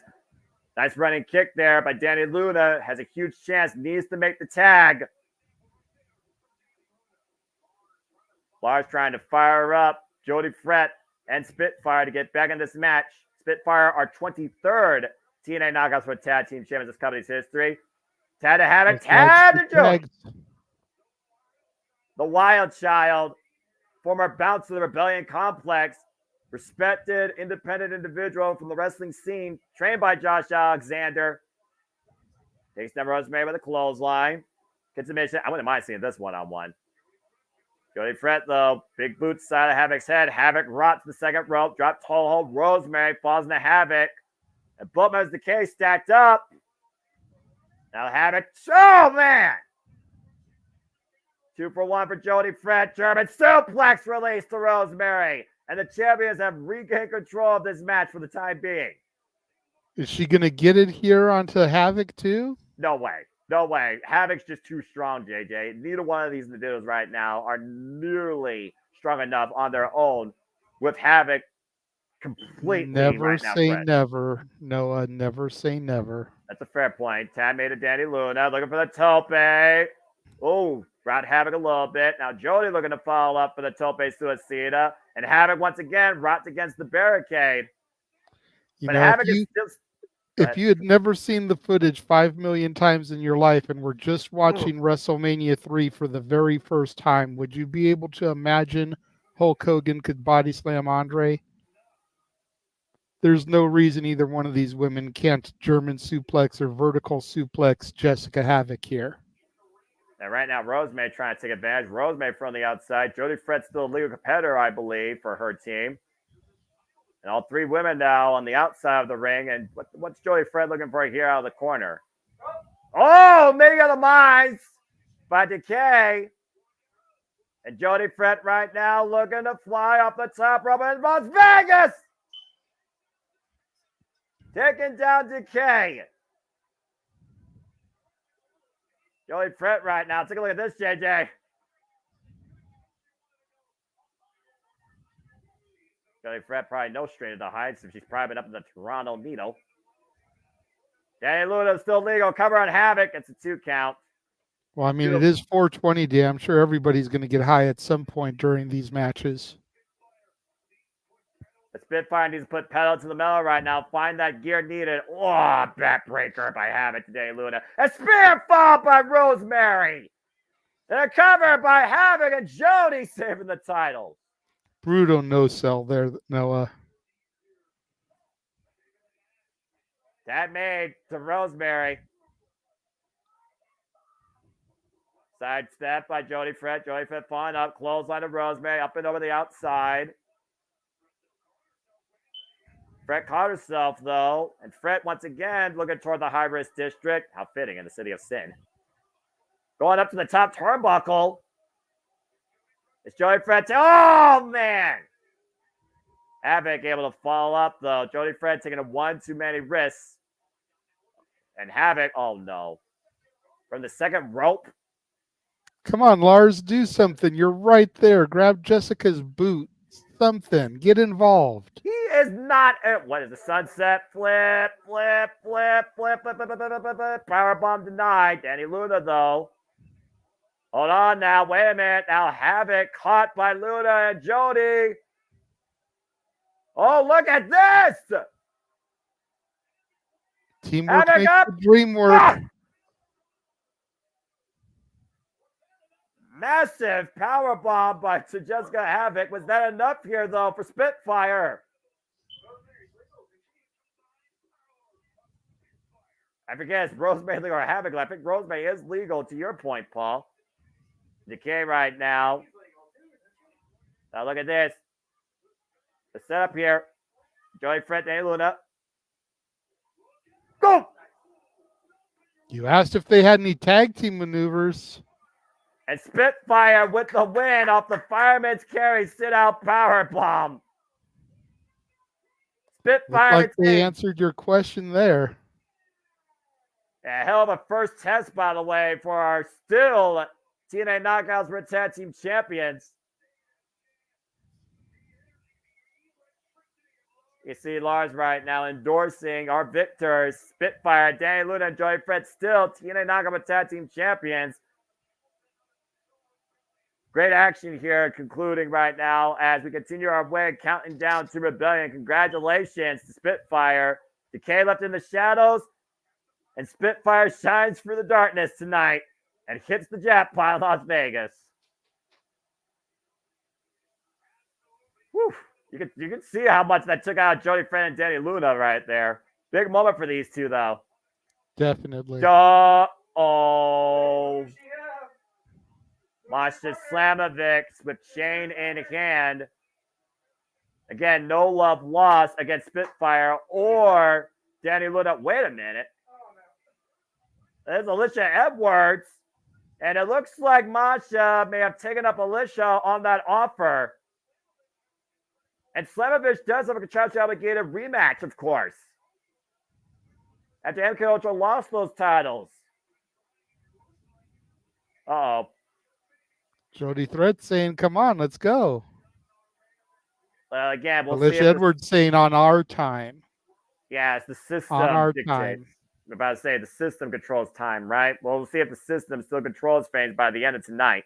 Nice running kick there by Danny Luna. Has a huge chance. Needs to make the tag. Lars trying to fire up Jody Fret and Spitfire to get back in this match. Spitfire are 23rd TNA Knockouts for Tag Team Champions in this company's history. Tag to Havoc. Tag to Jody. The Wild Child. Former bouncer of the Rebellion Complex. Respected, independent individual from the wrestling scene, trained by Josh Alexander. Takes down Rosemary with a clothesline. Gets a mission. I wouldn't mind seeing this one-on-one. Jody Fret, though. Big boots side of Havoc's head. Havoc rots the second rope. Drop toe hold. Rosemary falls into Havoc. And Butler's Decay stacked up. Now Havoc. Oh, man! 2 for 1 for Jody Fret. German suplex release to Rosemary. And the champions have regained control of this match for the time being. Is she going to get it here onto Havoc too? No way. No way. Havoc's just too strong, JJ. Neither one of these individuals right now are nearly strong enough on their own with Havoc completely Never right now. say never, Noah. Never say never. That's a fair point. Tad made a Danny Luna. Looking for the tope. Oh, brought Havoc a little bit. Now Jody looking to follow up for the tope suicida. And Havoc once again rocked against the barricade. But Havoc is still... If you had never seen the footage 5 million times in your life and were just watching WrestleMania 3 for the very first time, would you be able to imagine Hulk Hogan could body slam Andre? there's no reason either one of these women can't German suplex or vertical suplex Jessica Havoc here. And right now, Rosemary trying to take advantage. Rosemary from the outside. Jody Fred's still a legal competitor, I believe, for her team. And all three women now on the outside of the ring. And what's Jody Fred looking for here out of the corner? Oh, meeting of the minds by Decay. And Jody Fred right now looking to fly off the top rope in Las Vegas. Taking down Decay. Jody Fred right now. Take a look at this, JJ. Jody Fred probably no straight into heights if she's probably been up in the Toronto Needle. Danny Luna still legal. Cover on Havoc. It's a 2 count. Well, I mean, it is 420 day. I'm sure everybody's going to get high at some point during these matches. The Spitfire needs to put pedal to the metal right now. Find that gear needed. Oh, backbreaker by Havoc today, Luna. A spear fall by Rosemary. And a cover by Havoc and Jody saving the title. Brutal no sell there, Noah. That made to Rosemary. Side step by Jody Fred. Jody Fred falling up. Clothesline of Rosemary. Up and over the outside. Fred caught herself, though. And Fred, once again, looking toward the high-risk district. How fitting in the city of sin. Going up to the top turnbuckle. It's Jody Fred. Oh, man. Havoc able to follow up, though. Jody Fred taking a one too many risks. And Havoc, oh, no. From the second rope. Come on, Lars, do something. You're right there. Grab Jessica's boot. Something. Get involved. He is not. What is the sunset? Flip. Powerbomb denied. Danny Luna, though. Hold on now. Wait a minute. Now Havoc caught by Luna and Jody. Oh, look at this. Teamwork Havoc makes up. the dream work. Ah! Massive power bomb by Jessica Havoc. Was that enough here, though, for Spitfire? I forget, it's Rosemary legal or Havoc. I think Rosemary is legal, to your point, Paul. Decay right now. Now look at this. The setup here. Joey Fred, Danny Luna. Go! You asked if they had any tag team maneuvers. And Spitfire with the win off the Fireman's Carry sit-out powerbomb. Spitfire. Looks like they answered your question there. A hell of a first test, by the way, for our still TNA Knockouts Red Tag Team Champions. You see Lars right now endorsing our victors, Spitfire, Danny Luna, and Joey Fred, still TNA Knockouts Red Tag Team Champions. Great action here, concluding right now as we continue our way, counting down to Rebellion. Congratulations to Spitfire. Decay left in the shadows, and Spitfire shines through the darkness tonight and hits the jackpot in Las Vegas. Whew. You can see how much that took out Jody Fred and Danny Luna right there. Big moment for these two, though. Definitely. Masha Slamovic with chain in hand. Again, no love lost against Spitfire or Danny Luna. Wait a minute. There's Alicia Edwards. And it looks like Masha may have taken up Alicia on that offer. And Slamovic does have a contractually obligated rematch, of course. After MK Ultra lost those titles. Uh-oh. Jody Threat saying, come on, let's go. Well, again, we'll Alicia see. Edwards saying on our time. Yeah, it's the system. On our dictates. time. I'm about to say the system controls time, right? Well, we'll see if the system still controls things by the end of tonight.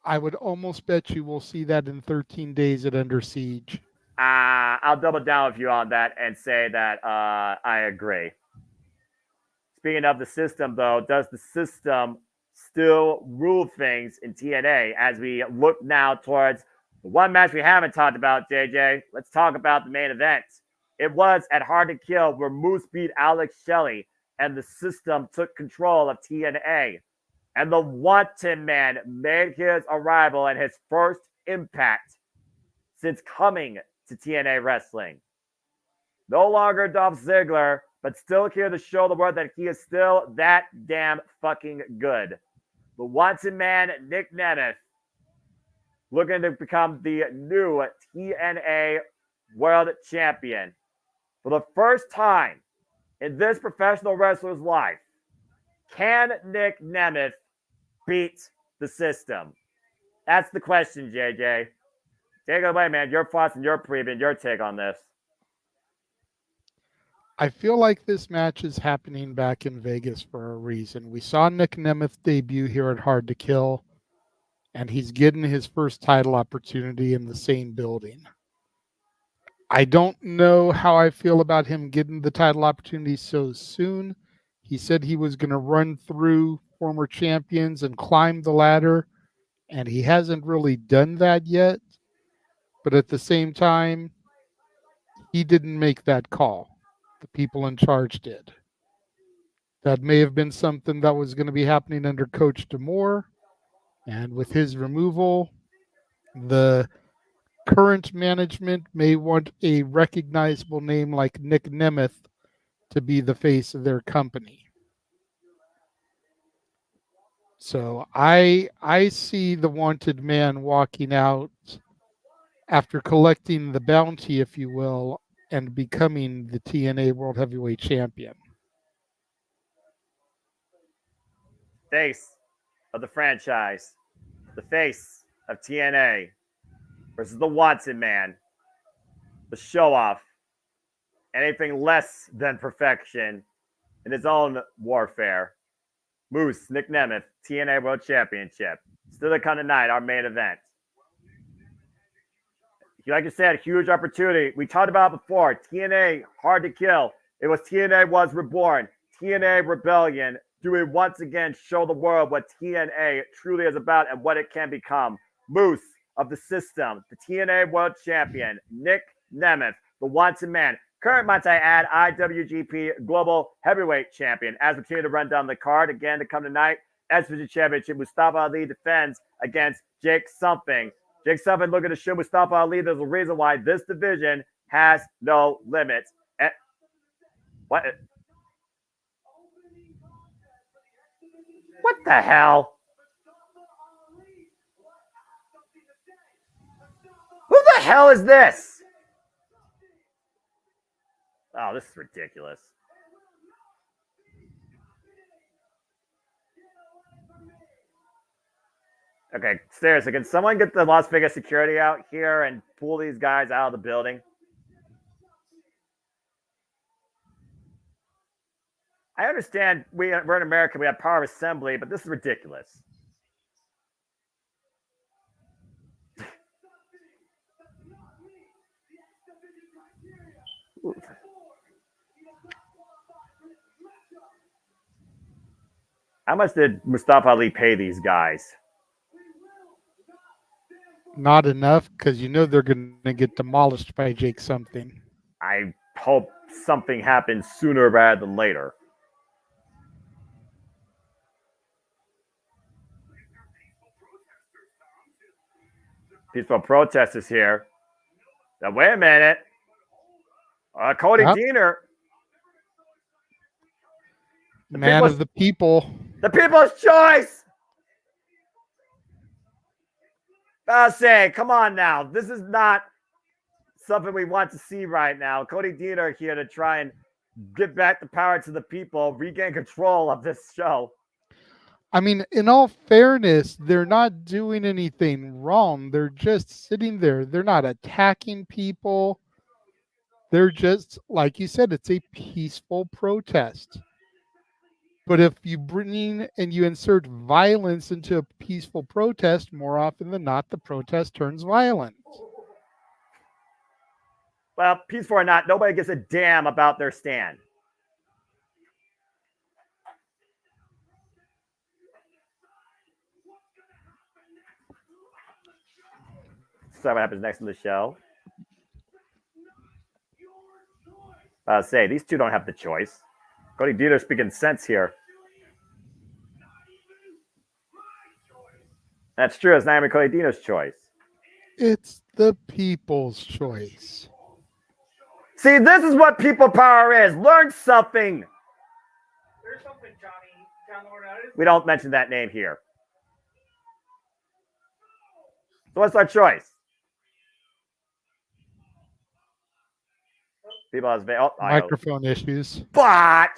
I would almost bet you we'll see that in 13 days at Under Siege. I'll double down with you on that and say that I agree. Speaking of the system, though, does the system still rule things in TNA as we look now towards the one match we haven't talked about, JJ? Let's talk about the main event. It was at Hard to Kill where Moose beat Alex Shelley and the system took control of TNA. And the Wanted Man made his arrival and his first impact since coming to TNA Wrestling. No longer Dolph Ziggler, but still here to show the world that he is still that damn fucking good. The Wanted Man, Nick Nemeth, looking to become the new TNA World Champion. For the first time in this professional wrestler's life, can Nick Nemeth beat the system? That's the question, JJ. Take it away, man. Your thoughts and your preview and your take on this. I feel like this match is happening back in Vegas for a reason. We saw Nick Nemeth debut here at Hard to Kill, and he's getting his first title opportunity in the same building. I don't know how I feel about him getting the title opportunity so soon. He said he was going to run through former champions and climb the ladder, and he hasn't really done that yet. But at the same time, he didn't make that call. The people in charge did. That may have been something that was going to be happening under Coach DeMore, and with his removal, the current management may want a recognizable name like Nick Nemeth to be the face of their company. So I see the Wanted Man walking out after collecting the bounty, if you will, and becoming the TNA World Heavyweight Champion. Face of the franchise, the face of TNA versus the Wanted Man, the show off, anything less than perfection in his own warfare. Moose, Nick Nemeth, TNA World Championship. Still to come tonight, our main event. Like you said, huge opportunity. We talked about it before. TNA, Hard to Kill. It was TNA Was Reborn. TNA Rebellion. Do we once again show the world what TNA truly is about and what it can become? Moose of the system, the TNA World Champion, Nick Nemeth, the Wanted Man. Current, might I add, IWGP Global Heavyweight Champion. As we continue to run down the card, again to come tonight, SVG Championship, Mustafa Ali defends against Jake Something. Jake Something looking to show Mustafa Ali there's a reason why this division has no limits. And what the hell? Who the hell is this? Oh, this is ridiculous. Okay, seriously, can someone get the Las Vegas security out here and pull these guys out of the building? I understand we're in America, we have power of assembly, but this is ridiculous. How much did Mustafa Ali pay these guys? Not enough, because you know they're going to get demolished by Jake Something. I hope something happens sooner rather than later. Peaceful protesters here. Now, wait a minute. Cody Deaner. Man of the people. The people's choice. I'll say, come on now. This is not something we want to see right now. Cody Deaner here to try and get back the power to the people, regain control of this show. I mean, in all fairness, they're not doing anything wrong. They're just sitting there. They're not attacking people. They're just, like you said, it's a peaceful protest. But if you bring and you insert violence into a peaceful protest, more often than not, the protest turns violent. Well, peaceful or not, nobody gives a damn about their stand. So what happens next in the show? I'll say these two don't have the choice. Cody Dieter speaking sense here. That's true. It's not even Cody Dieter's choice. It's the people's choice. See, this is what people power is. Learn something. There's something, Johnny. We don't mention that name here. So what's our choice? People has Microphone issues. But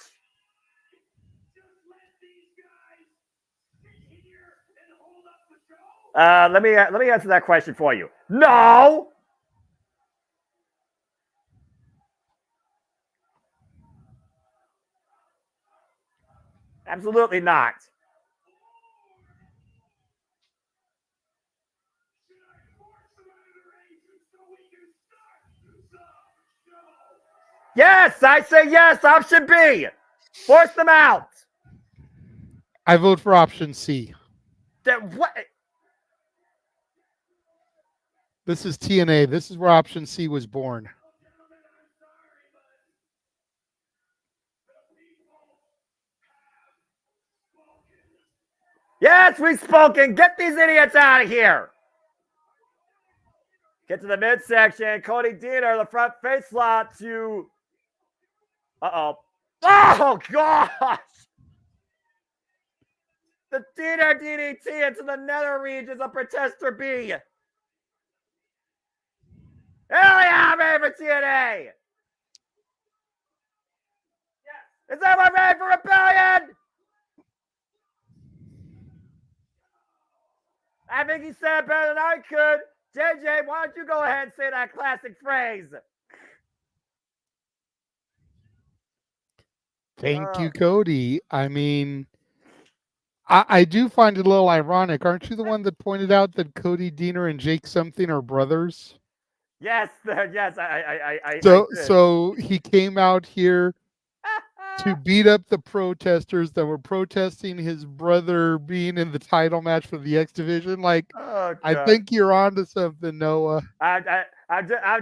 let me answer that question for you. No. Absolutely not. Yes, I say yes. Option B. Force them out. I vote for option C. What? This is TNA. This is where option C was born. Yes, we've spoken. Get these idiots out of here. Get to the midsection. Cody Dieter, the front face slot to. Uh-oh. Oh, gosh. The Dieter DDT into the nether regions of Protester B. Hell yeah, I'm ready for TNA. Is everyone ready for Rebellion? I think he said it better than I could. JJ, why don't you go ahead and say that classic phrase? Thank you, Cody. I mean, I do find it a little ironic. Aren't you the one that pointed out that Cody Deaner and Jake something are brothers? Yes, yes. I So he came out here to beat up the protesters that were protesting his brother being in the title match for the X Division. Like, I think you're onto something, Noah. I'm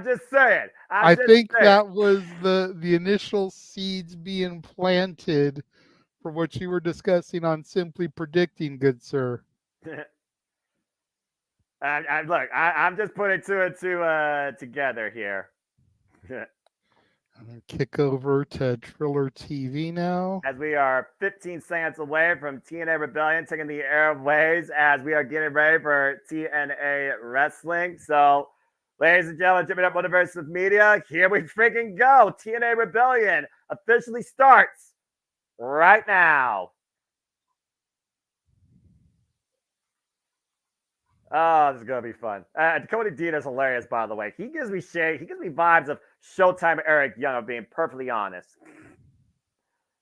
just saying. I think that was the initial seeds being planted for what you were discussing on Simply Predicting, good sir. Look, I'm just putting two and two together here. I'm going to kick over to Triller TV now. As we are 15 seconds away from TNA Rebellion taking the airways as we are getting ready for TNA Wrestling. So, ladies and gentlemen, JMN Multiverse of Media, here we freaking go. TNA Rebellion officially starts right now. Oh, this is gonna be fun. Cody Dean is hilarious, by the way. He gives me shade. He gives me vibes of Showtime Eric Young, of being perfectly honest.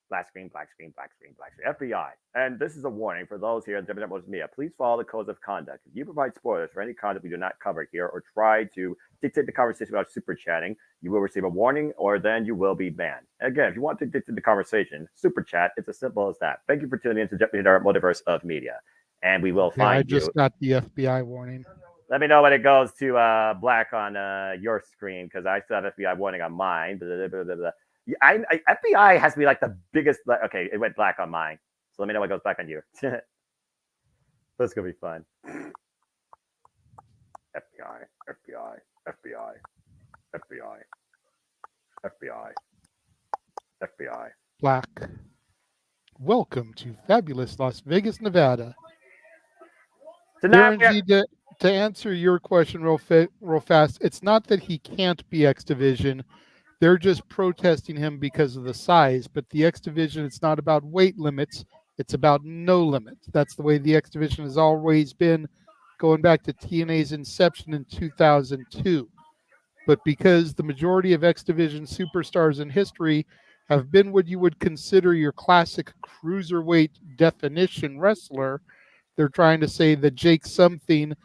Black screen, black screen, black screen, black screen. FBI. And this is a warning for those here at JMN Multiverse of Media. Please follow the codes of conduct. If you provide spoilers for any content we do not cover here or try to dictate the conversation without super chatting, you will receive a warning or then you will be banned. Again, if you want to dictate the conversation, super chat. It's as simple as that. Thank you for tuning in to JMN Multiverse of Media. And we will find I just got the FBI warning. Let me know when it goes to black on your screen, because I still have FBI warning on mine. FBI has to be like the biggest. Okay, it went black on mine. So let me know when it goes black on you. That's going to be fun. FBI, FBI, FBI, FBI, FBI, FBI. Black. Welcome to fabulous Las Vegas, Nevada. Guaranteed to answer your question real fast, it's not that he can't be X Division. They're just protesting him because of the size. But the X Division, it's not about weight limits. It's about no limits. That's the way the X Division has always been, going back to TNA's inception in 2002. But because the majority of X Division superstars in history have been what you would consider your classic cruiserweight definition wrestler, they're trying to say that Jake something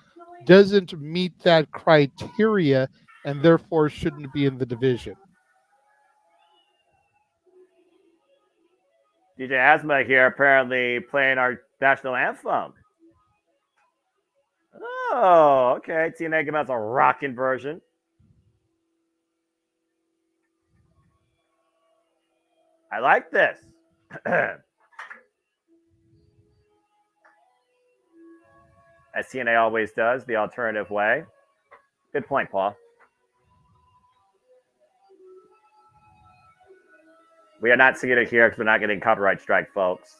doesn't meet that criteria and therefore shouldn't be in the division. DJ Asma here apparently playing our national anthem. Oh, okay. TNA giving us a rocking version. I like this. As TNA always does, the alternative way. Good point, Paul. We are not seeing it here because we're not getting copyright strike, folks.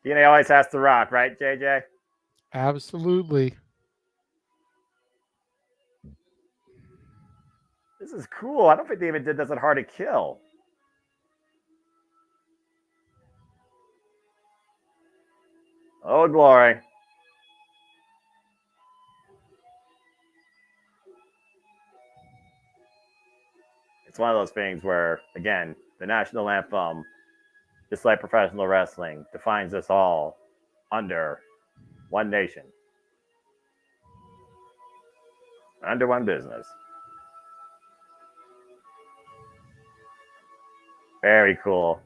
TNA always has to rock, right, JJ? Absolutely. This is cool. I don't think they even did this at Hard to Kill. Oh, glory. It's one of those things where, again, the national anthem, just like professional wrestling, defines us all under one nation, under one business. Very cool.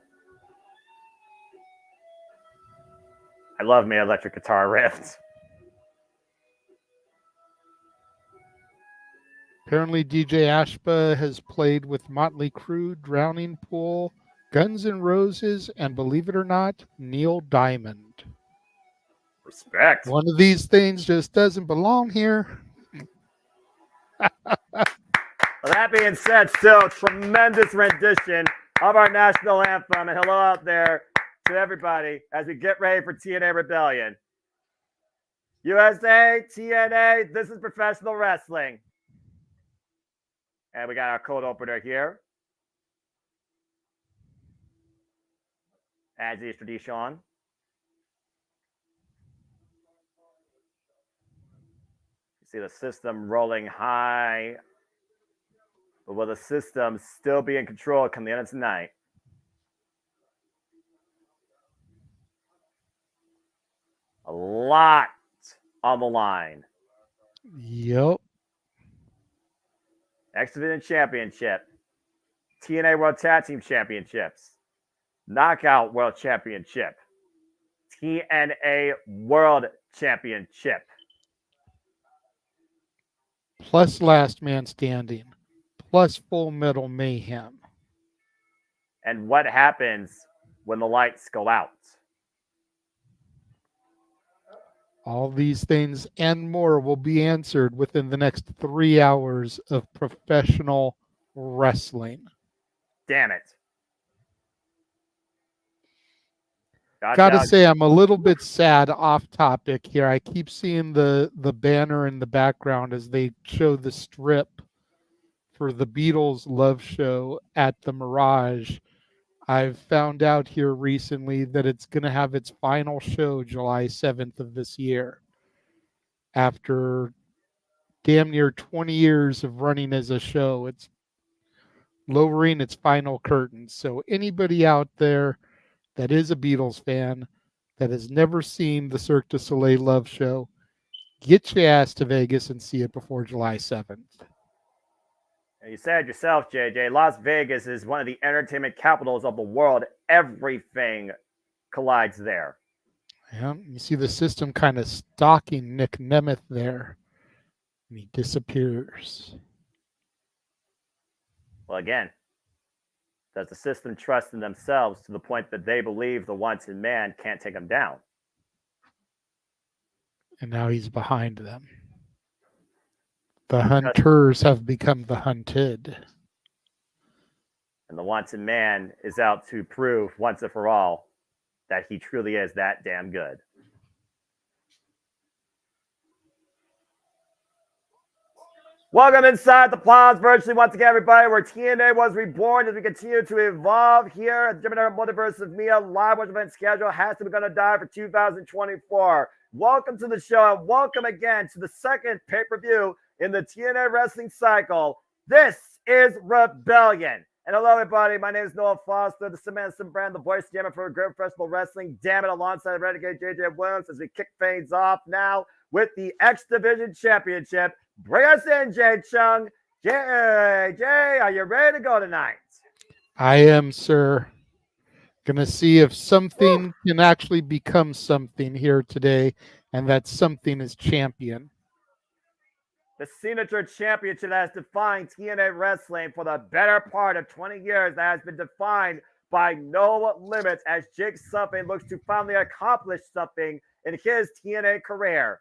I love me electric guitar riffs. Apparently, DJ Ashba has played with Motley Crue, Drowning Pool, Guns N' Roses, and believe it or not, Neil Diamond. Respect. One of these things just doesn't belong here. Well, that being said, still tremendous rendition of our national anthem. And hello out there to everybody as we get ready for TNA Rebellion. USA, TNA, this is professional wrestling. And we got our cold opener here. As is tradition. You see the system rolling high. But will the system still be in control come the end of tonight? A lot on the line. Yep. X Division Championship, TNA World Tag Team Championships, Knockout World Championship, TNA World Championship. Plus Last Man Standing. Plus Full Metal Mayhem. And what happens when the lights go out? All these things and more will be answered within the next 3 hours of professional wrestling. Damn it. Gotta say, I'm a little bit sad off topic here. I keep seeing the banner in the background as they show the strip for the Beatles Love Show at the Mirage. I've found out here recently that it's going to have its final show July 7th of this year. After damn near 20 years of running as a show, it's lowering its final curtains. So anybody out there that is a Beatles fan that has never seen the Cirque du Soleil Love Show, get your ass to Vegas and see it before July 7th. You said yourself, JJ, Las Vegas is one of the entertainment capitals of the world. Everything collides there. Yeah, you see the system kind of stalking Nick Nemeth there. And he disappears. Well, again, does the system trust in themselves to the point that they believe the once in man can't take them down? And now he's behind them. The hunters have become the hunted. And the once in man is out to prove once and for all that he truly is that damn good. Welcome inside the Plows virtually once again, everybody, where TNA was reborn as we continue to evolve here at JMN Multiverse of Media. Live watch event schedule has to be gonna die for 2024. Welcome to the show and welcome again to the second pay-per-view in the TNA wrestling cycle. This is Rebellion. And hello, everybody. My name is Noah Foster, the Samantha brand, the voice jammer for Great Professional Wrestling. Damn it, alongside Renegade JJ Williams as we kick things off now with the X Division Championship. Bring us in, Jay Chung. Jay, are you ready to go tonight? I am, sir. Gonna see if something can actually become something here today, and that something is champion. The signature championship that has defined TNA Wrestling for the better part of 20 years, that has been defined by no limits as Jake Something looks to finally accomplish something in his TNA career.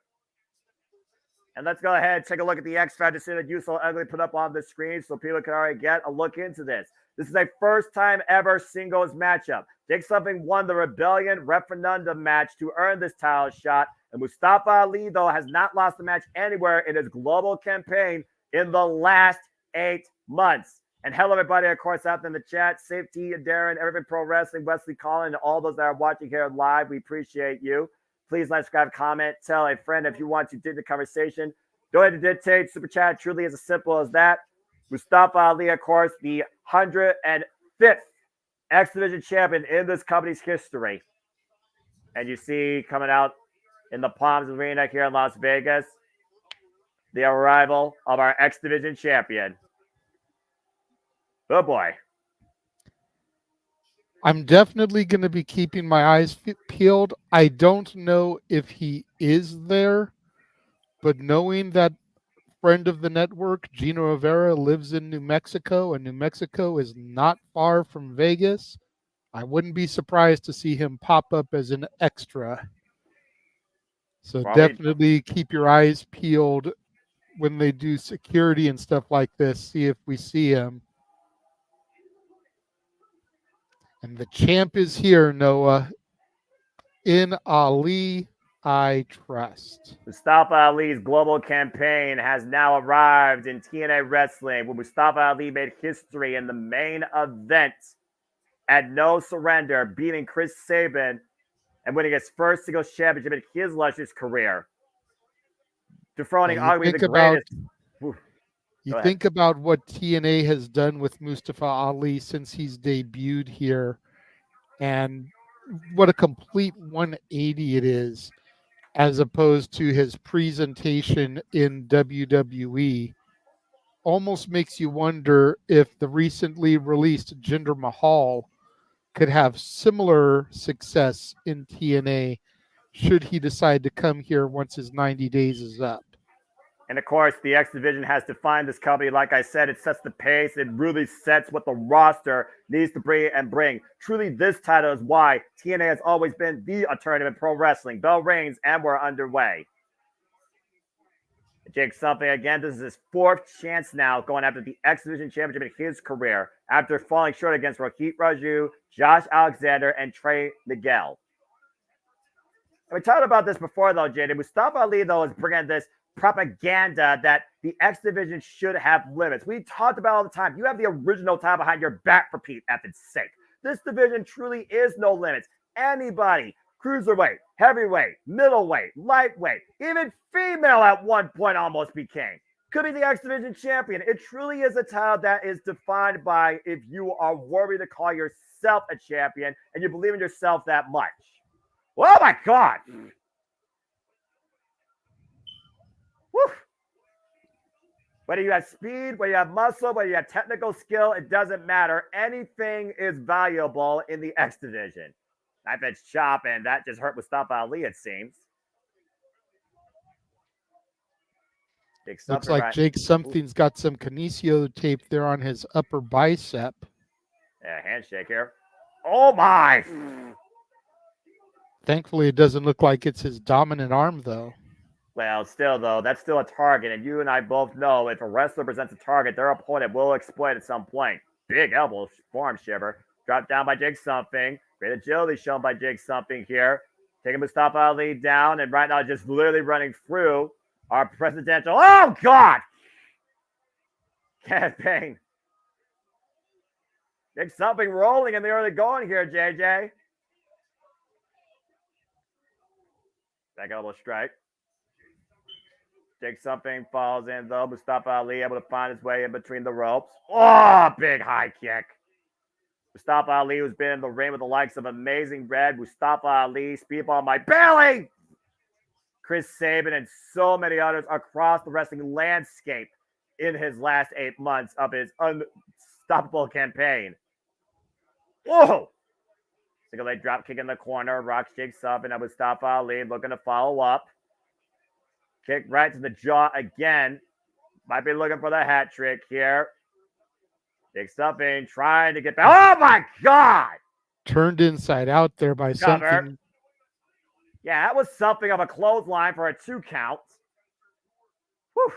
And let's go ahead and take a look at the X Factor that you so ugly put up on the screen so people can already get a look into this. This is a first time ever singles matchup. Jake Something won the Rebellion referendum match to earn this title shot. And Mustafa Ali, though, has not lost a match anywhere in his global campaign in the last 8 months. And hello, everybody, of course, out in the chat. Safety, Darren, Everything Pro Wrestling, Wesley Collin, and all those that are watching here live. We appreciate you. Please like, subscribe, comment, tell a friend if you want to dig the conversation. Go ahead and dictate. Super chat truly is as simple as that. Mustafa Ali, of course, the 105th X Division champion in this company's history. And you see coming out in the Palms Arena here in Las Vegas, the arrival of our X Division champion. Oh boy. I'm definitely going to be keeping my eyes peeled. I don't know if he is there, but knowing that friend of the network, Gino Rivera, lives in New Mexico, and New Mexico is not far from Vegas, I wouldn't be surprised to see him pop up as an extra. So definitely keep your eyes peeled when they do security and stuff like this. See if we see him. And the champ is here, Noah. In Ali, I trust. Mustafa Ali's global campaign has now arrived in TNA Wrestling, where Mustafa Ali made history in the main event at No Surrender, beating Chris Sabin and winning his first singles championship in his illustrious career. Dethroning arguably the greatest. You think about what TNA has done with Mustafa Ali since he's debuted here, and what a complete 180 it is, as opposed to his presentation in WWE. Almost makes you wonder if the recently released Jinder Mahal could have similar success in TNA should he decide to come here once his 90 days is up. And of course, the X Division has defined this company. Like I said, it sets the pace. It really sets what the roster needs to bring. Truly, this title is why TNA has always been the alternative in pro wrestling. Bell reigns, and we're underway. Jake Something, again, this is his 4th chance now going after the X Division Championship in his career after falling short against Rohit Raju, Josh Alexander, and Trey Miguel. And we talked about this before, though, JD. Mustafa Ali, though, is bringing this propaganda that the X Division should have limits. We talked about all the time. You have the original title behind your back, for Pete Eff's sake. This division truly is no limits. Anybody, cruiserweight, heavyweight, middleweight, lightweight, even female at one point almost became, could be the X Division champion. It truly is a title that is defined by if you are worthy to call yourself a champion and you believe in yourself that much. Oh my God. Woo. Whether you have speed, whether you have muscle, whether you have technical skill, it doesn't matter. Anything is valuable in the X Division. Knife edge chop, and that just hurt Mustafa Ali, it seems. Looks like Jake Something's got some kinesio tape there on his upper bicep. Yeah, handshake here. Oh my! Thankfully, it doesn't look like it's his dominant arm, though. Well, still, though, that's still a target. And you and I both know if a wrestler presents a target, their opponent will exploit at some point. Big elbow, forearm shiver. Dropped down by Jake Something. Great agility shown by Jake Something here. Taking Mustafa Ali down. And right now, just literally running through our presidential. Oh, God! Campaign. Jake Something rolling in the early going here, JJ. Back elbow strike. Jake Something falls in, though. Mustafa Ali able to find his way in between the ropes. Oh, big high kick. Mustafa Ali, who's been in the ring with the likes of Amazing Red, Mustafa Ali, Speedball Mike Bailey, Chris Sabin, and so many others across the wrestling landscape in his last 8 months of his unstoppable campaign. Whoa! Single leg drop kick in the corner. Rocks Jake Something and Mustafa Ali looking to follow up. Kick right to the jaw again. Might be looking for the hat trick here. Jake something trying to get back. Oh my God! Turned inside out there by Cover. something. Yeah, that was something of a clothesline for a 2 count. Whew.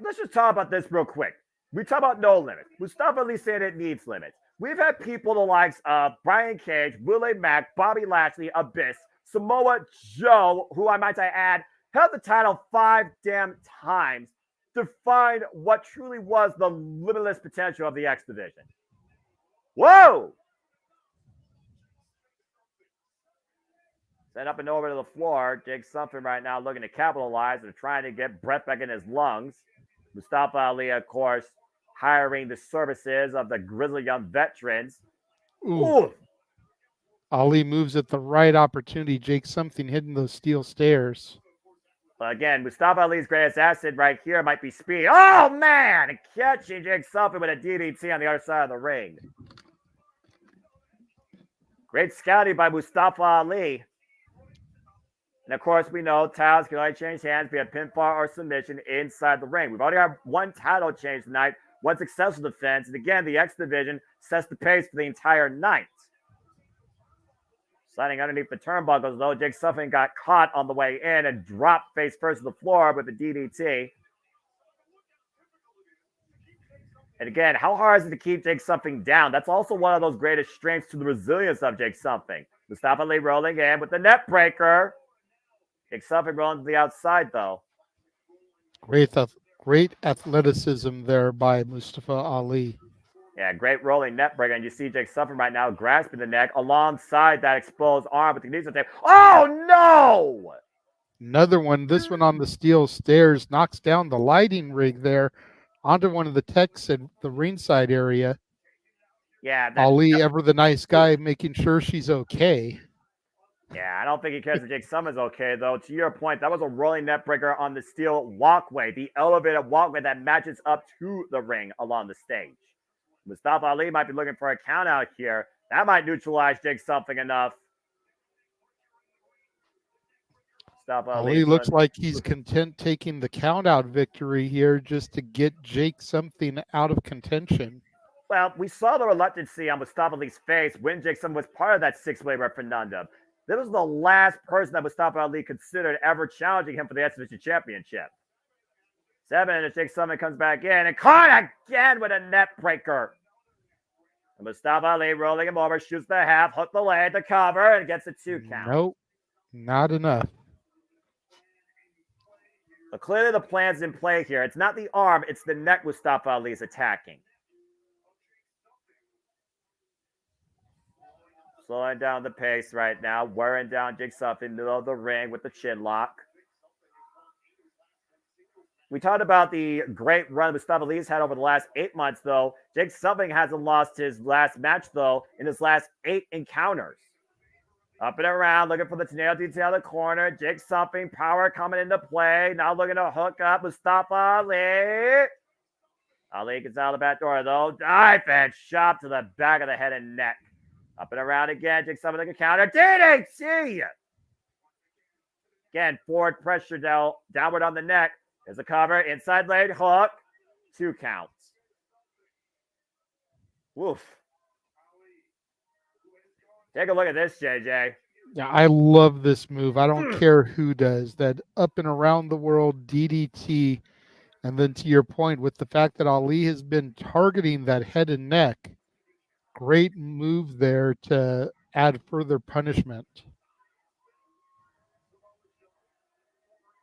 Let's just talk about this real quick. We talk about no limits. Mustafa Ali said it needs limits. We've had people the likes of Brian Cage, Willie Mack, Bobby Lashley, Abyss, Samoa Joe, who I might add, held the title 5 damn times to find what truly was the limitless potential of the X Division. Whoa! Sent up and over to the floor. Jake something right now looking to capitalize and trying to get breath back in his lungs. Mustafa Ali, of course, hiring the services of the Grizzly Young veterans. Ooh. Ali moves at the right opportunity. Jake something hitting those steel stairs. But again, Mustafa Ali's greatest asset right here might be speed. Oh, man! Catching Jake something with a DDT on the other side of the ring. Great scouting by Mustafa Ali. And of course, we know titles can only change hands via pinfall or submission inside the ring. We've already had one title change tonight, one successful defense. And again, the X Division sets the pace for the entire night. Sliding underneath the turnbuckles, though, Jake Something got caught on the way in and dropped face first to the floor with the DDT. And again, how hard is it to keep Jake Something down? That's also one of those greatest strengths to the resilience of Jake Something. Mustafa Ali rolling in with the net breaker. Jake Something rolling to the outside, though. Great athleticism there by Mustafa Ali. Yeah, great rolling net breaker. And you see Jake Something right now grasping the neck alongside that exposed arm with the knees. Oh, no! Another one. This one on the steel stairs knocks down the lighting rig there onto one of the techs in the ringside area. Yeah. Ali, ever the nice guy, making sure she's okay. Yeah, I don't think he cares if Jake Something's okay, though. To your point, that was a rolling net breaker on the steel walkway, the elevated walkway that matches up to the ring along the stage. Mustafa Ali might be looking for a count out here. That might neutralize Jake Something enough. Mustafa Ali looks like he's content taking the count out victory here just to get Jake Something out of contention. Well, we saw the reluctancy on Mustafa Ali's face when Jake Something was part of that 6-way referendum. This was the last person that Mustafa Ali considered ever challenging him for the X Division Championship. 7, and Jake Something comes back in and caught again with a net breaker. And Mustafa Ali rolling him over, shoots the half, hook the leg to cover, and gets a 2 count. Nope, not enough. But clearly the plan's in play here. It's not the arm, it's the neck Mustafa Ali is attacking. Slowing down the pace right now, wearing down Jake Something in the middle of the ring with the chin lock. We talked about the great run Mustafa Ali's had over the last 8 months, though. Jake Something hasn't lost his last match, though, in his last 8 encounters. Up and around, looking for the nail detail in the corner. Jake Something, power coming into play. Now looking to hook up Mustafa Ali. Ali gets out of the back door, though. Dive and shot to the back of the head and neck. Up and around again. Jake Something looking counter. DDT! Again, forward pressure downward on the neck. There's a cover. Inside leg hook. 2 counts. Woof. Take a look at this, JJ. Yeah, I love this move. I don't care who does that. Up and around the world DDT. And then to your point, with the fact that Ali has been targeting that head and neck, great move there to add further punishment.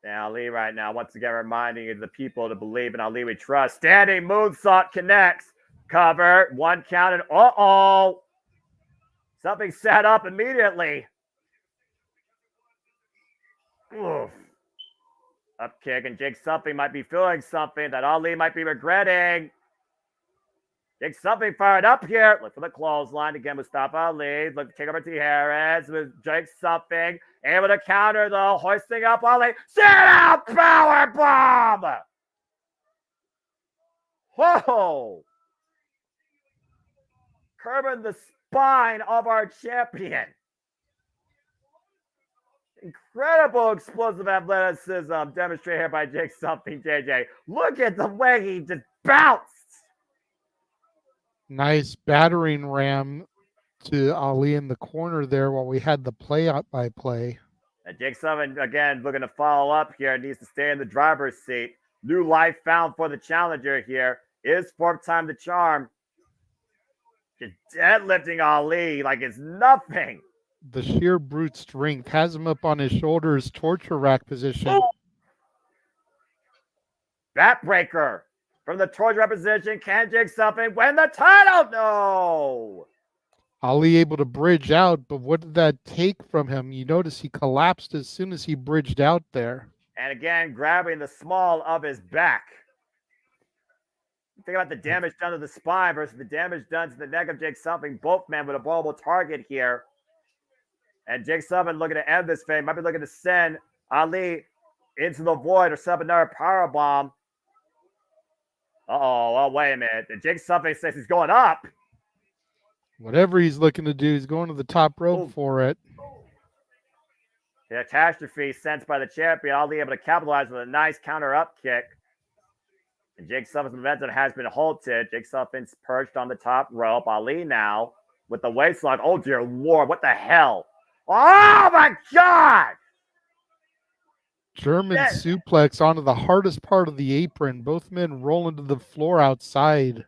Now Ali right now, once again, reminding the people to believe in Ali we trust. Standing moonsault connects. Cover. 1 count and uh-oh. Something set up immediately. Oof. Up kick, and Jake Something might be feeling something that Ali might be regretting. Jake Something fired up here. Look for the clothesline again. Mustafa Ali. Look to kick over to Harris with Jake Something. Able to counter, though. Hoisting up Ali. Sit out power bomb. Whoa. Curbing the spine of our champion. incredible explosive athleticism demonstrated here by Jake Something, JJ. Look at the way he just bounced. Nice battering ram to Ali in the corner there while we had the play-by-play. And Jake Something, again, looking to follow up here, needs to stay in the driver's seat. New life found for the challenger here. Is fourth time the charm. Just deadlifting Ali like it's nothing. The sheer brute strength has him up on his shoulders, torture rack position. Oh. Backbreaker from the torture rack position. Can Jake Something win the title? No. Ali able to bridge out, but what did that take from him? You notice he collapsed as soon as he bridged out there. And again, grabbing the small of his back. Think about the damage done to the spine versus the damage done to the neck of Jake Something. Both men with a vulnerable target here. And Jake Something looking to end this fame. Might be looking to send Ali into the void or set up another powerbomb. Oh, wait a minute. Jake Something says he's going up. Whatever he's looking to do, he's going to the top rope for it. The catastrophe sensed by the champion. Ali able to capitalize with a nice counter up kick. And Jake Something's momentum has been halted. Jake Something's perched on the top rope. Ali now with the waistlock. Oh, dear Lord. What the hell? Oh, my God. German suplex onto the hardest part of the apron. Both men rolling to the floor outside.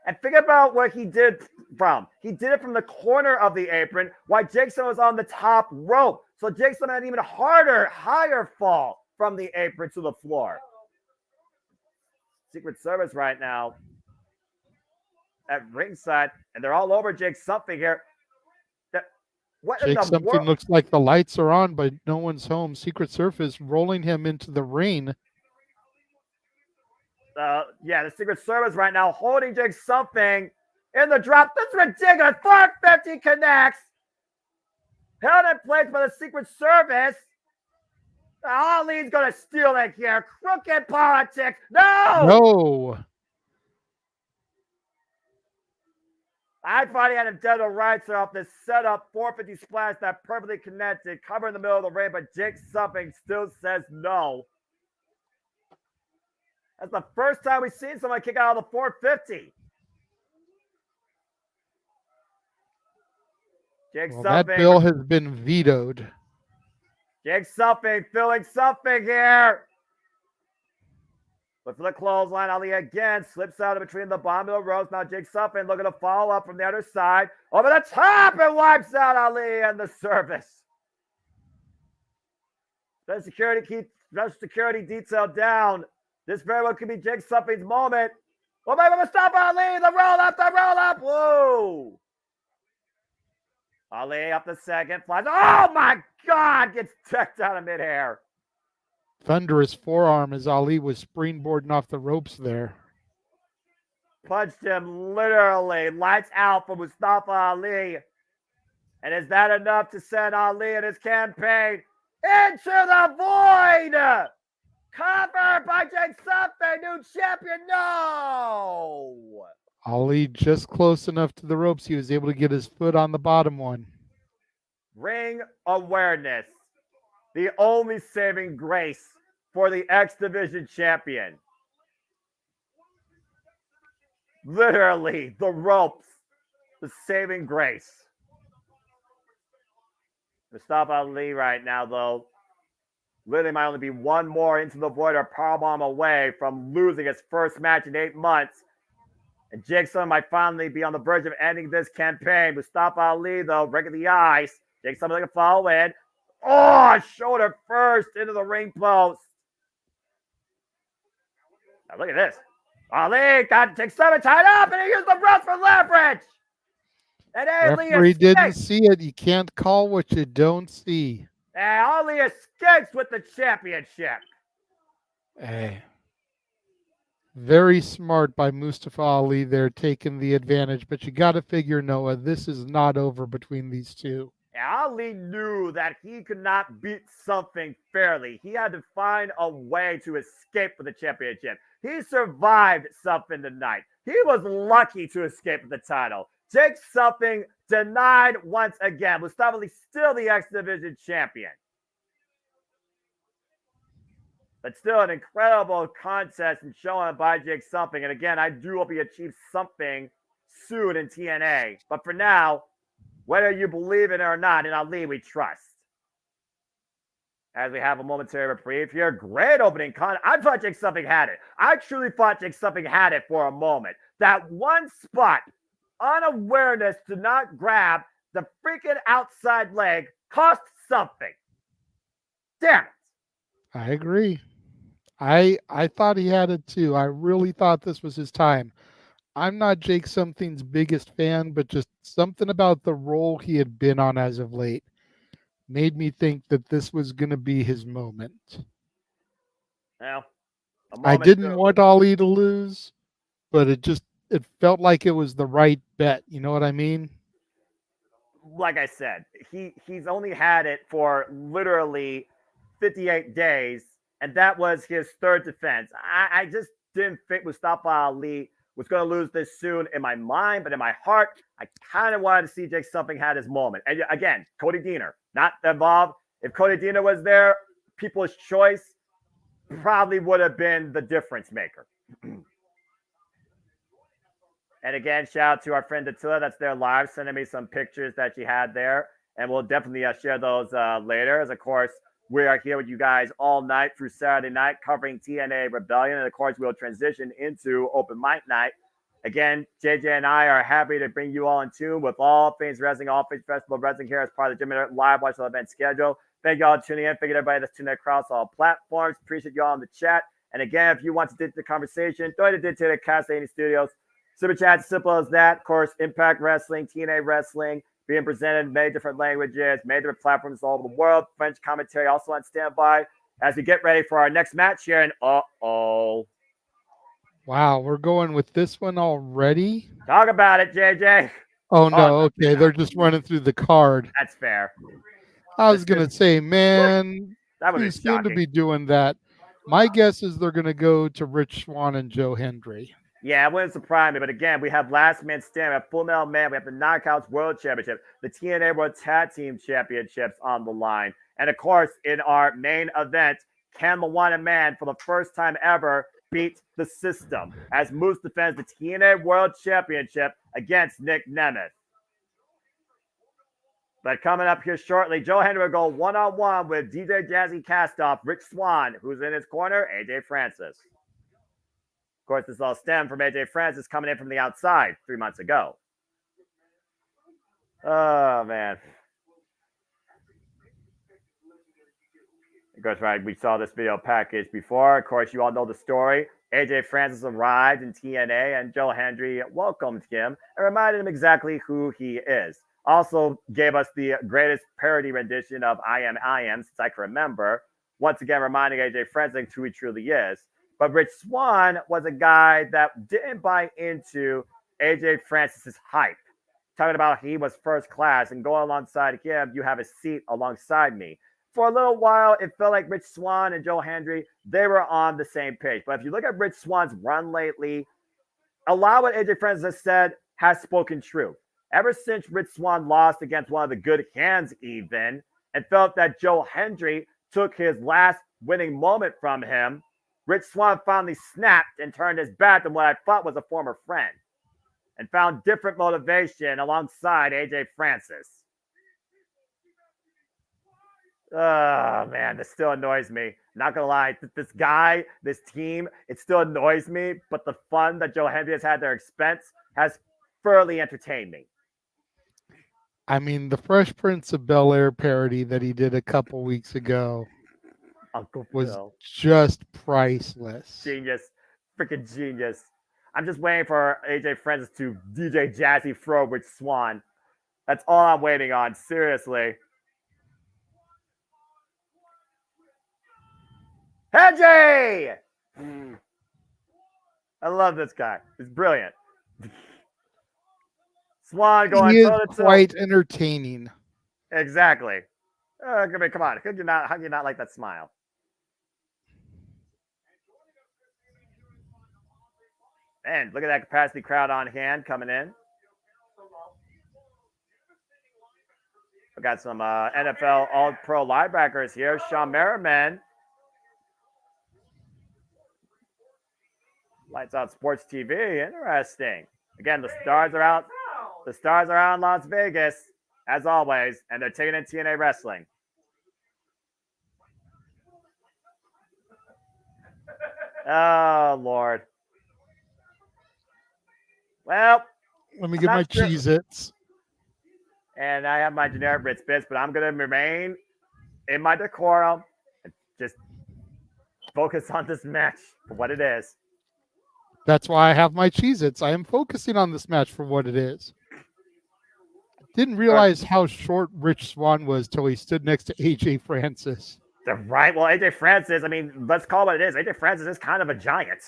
And think about what he did from. He did it from the corner of the apron while Jake Something was on the top rope. So Jake Something had an even higher fall from the apron to the floor. Secret Service right now at ringside, and they're all over Jake Something here. Jake Something looks like the lights are on, but no one's home. Secret Service rolling him into the ring. The Secret Service right now holding Jake Something in the drop. That's ridiculous. 450 connects. Held in place by the Secret Service. Ali's going to steal it here. Crooked politics. No! I thought he had him dead to rights off this setup. 450 splash that perfectly connected. Cover in the middle of the ring, but Jake Something still says no. That's the first time we've seen someone kick out of the 450. That bill has been vetoed. Jake Something feeling something here. But for the clothesline, Ali again slips out of between the bottom of the ropes. Now Jake Something looking to follow up from the other side. Over the top and wipes out Ali and the service. Special security detail down. This very well could be Jake Something's moment. Oh, maybe we'll stop Ali. The roll up. Whoa. Ali up the second. Flies. Oh, my God. Gets checked out of midair. Thunderous forearm as Ali was springboarding off the ropes there. Punched him literally. Lights out for Mustafa Ali. And is that enough to send Ali and his campaign into the void? Covered by Jake Something, new champion. No! Ali just close enough to the ropes. He was able to get his foot on the bottom one. Ring awareness. The only saving grace for the X Division champion. Literally, the ropes. The saving grace. Mustafa Ali right now, though. Literally might only be one more into the void or powerbomb away from losing his first match in 8 months. And Jake Something might finally be on the verge of ending this campaign. Mustafa Ali, though, breaking the ice. Jake Something looking to follow in. Oh, shoulder first into the ring post. Now look at this. Ali got Jake Something tied up, and he used the ropes for leverage. And Ali didn't see it. You can't call what you don't see. And Ali escapes with the championship. Hey. Very smart by Mustafa Ali there, taking the advantage. But you got to figure, Noah, this is not over between these two. Ali knew that he could not beat Something fairly. He had to find a way to escape with the championship. He survived Something tonight. He was lucky to escape with the title. Jake Something denied once again. Mustafa Ali still the X Division champion. But still an incredible contest and showing by Jake Something. And again, I do hope he achieves something soon in TNA. But for now, whether you believe it or not, in Ali we trust. As we have a momentary reprieve here, great opening I thought Jake Something had it. I truly thought Jake Something had it for a moment. That one spot, unawareness to not grab the freaking outside leg, cost something. Damn it. I agree. I thought he had it too. I really thought this was his time. I'm not Jake Something's biggest fan, but just something about the role he had been on as of late made me think that this was going to be his moment. Well, I didn't want Ali to lose, but it felt like it was the right bet. You know what I mean? Like I said, he's only had it for literally 58 days, and that was his third defense. I just didn't think Mustafa Ali was going to lose this soon in my mind, but in my heart, I kind of wanted to see Jake Something had his moment. And again, Cody Deaner, not involved. If Cody Deaner was there, People's Choice probably would have been the difference maker. And again, shout out to our friend Attila that's there live, sending me some pictures that she had there. And we'll definitely share those later. As of course, we are here with you guys all night through Saturday night covering TNA Rebellion. And of course, we'll transition into Open Mic Night. Again, JJ and I are happy to bring you all in tune with all things wrestling, all things Festival Wrestling here as part of the JMN Live Watch event schedule. Thank you all for tuning in. Thank you to everybody that's tuning in across all platforms. Appreciate you all in the chat. And again, if you want to get the conversation, go ahead and to Castellini Studios. Super chat, simple as that. Of course, Impact Wrestling, TNA Wrestling, being presented in many different languages, many different platforms all over the world. French commentary also on standby as we get ready for our next match here. And wow, we're going with this one already? Talk about it, JJ. Oh, no. Okay, they're just running through the card. That's fair. I was going to say, man, that would too be soon to shocking. be doing that. My guess is they're going to go to Rich Swann and Joe Hendry. Yeah, it wouldn't surprise me. But again, we have Last Man Standing, we have Full Metal Man, we have the Knockouts World Championship, the TNA World Tag Team Championships on the line. And of course, in our main event, can the Wanted Man, for the first time ever, beat the system as Moose defends the TNA World Championship against Nick Nemeth. But coming up here shortly, Joe Hendry will go one-on-one with DJ Jazzy Castoff, Rich Swann, who's in his corner, AJ Francis. Of course, this all stemmed from AJ Francis coming in from the outside 3 months ago. Oh, man. Of course, right, we saw this video package before. Of course, you all know the story. AJ Francis arrived in TNA, and Joe Hendry welcomed him and reminded him exactly who he is. Also gave us the greatest parody rendition of I Am since I can remember. Once again, reminding AJ Francis who he truly is. But Rich Swann was a guy that didn't buy into AJ Francis's hype. Talking about he was first class and going alongside him, you have a seat alongside me. For a little while, it felt like Rich Swann and Joe Hendry, they were on the same page. But if you look at Rich Swann's run lately, a lot of what AJ Francis has said has spoken true. Ever since Rich Swann lost against one of the good hands even, and felt that Joe Hendry took his last winning moment from him, Rich Swann finally snapped and turned his back on what I thought was a former friend and found different motivation alongside AJ Francis. Oh, man, this still annoys me. Not going to lie, this guy, this team, it still annoys me, but the fun that Joe Hendry has had at their expense has thoroughly entertained me. I mean, the Fresh Prince of Bel-Air parody that he did a couple weeks ago was just priceless. Genius. Freaking genius. I'm just waiting for AJ Francis to DJ Jazzy throw Rich Swann. That's all I'm waiting on. Seriously. AJ! I love this guy. He's brilliant. Swann going he is quite entertaining. Exactly. Come on. How do you not like that smile? Man, look at that capacity crowd on hand coming in. We got some NFL All-Pro linebackers here. Sean Merriman Lights Out Sports TV. Interesting. Again, the stars are out. The stars are out in Las Vegas, as always, and they're taking in TNA Wrestling. Oh, Lord. Well, let me get my Cheez-Its. And I have my generic Ritz Bits, but I'm going to remain in my decorum and just focus on this match for what it is. That's why I have my Cheez-Its. I am focusing on this match for what it is. Didn't realize how short Rich Swann was till he stood next to AJ Francis. Right. Well, AJ Francis, I mean, let's call it what it is. AJ Francis is kind of a giant.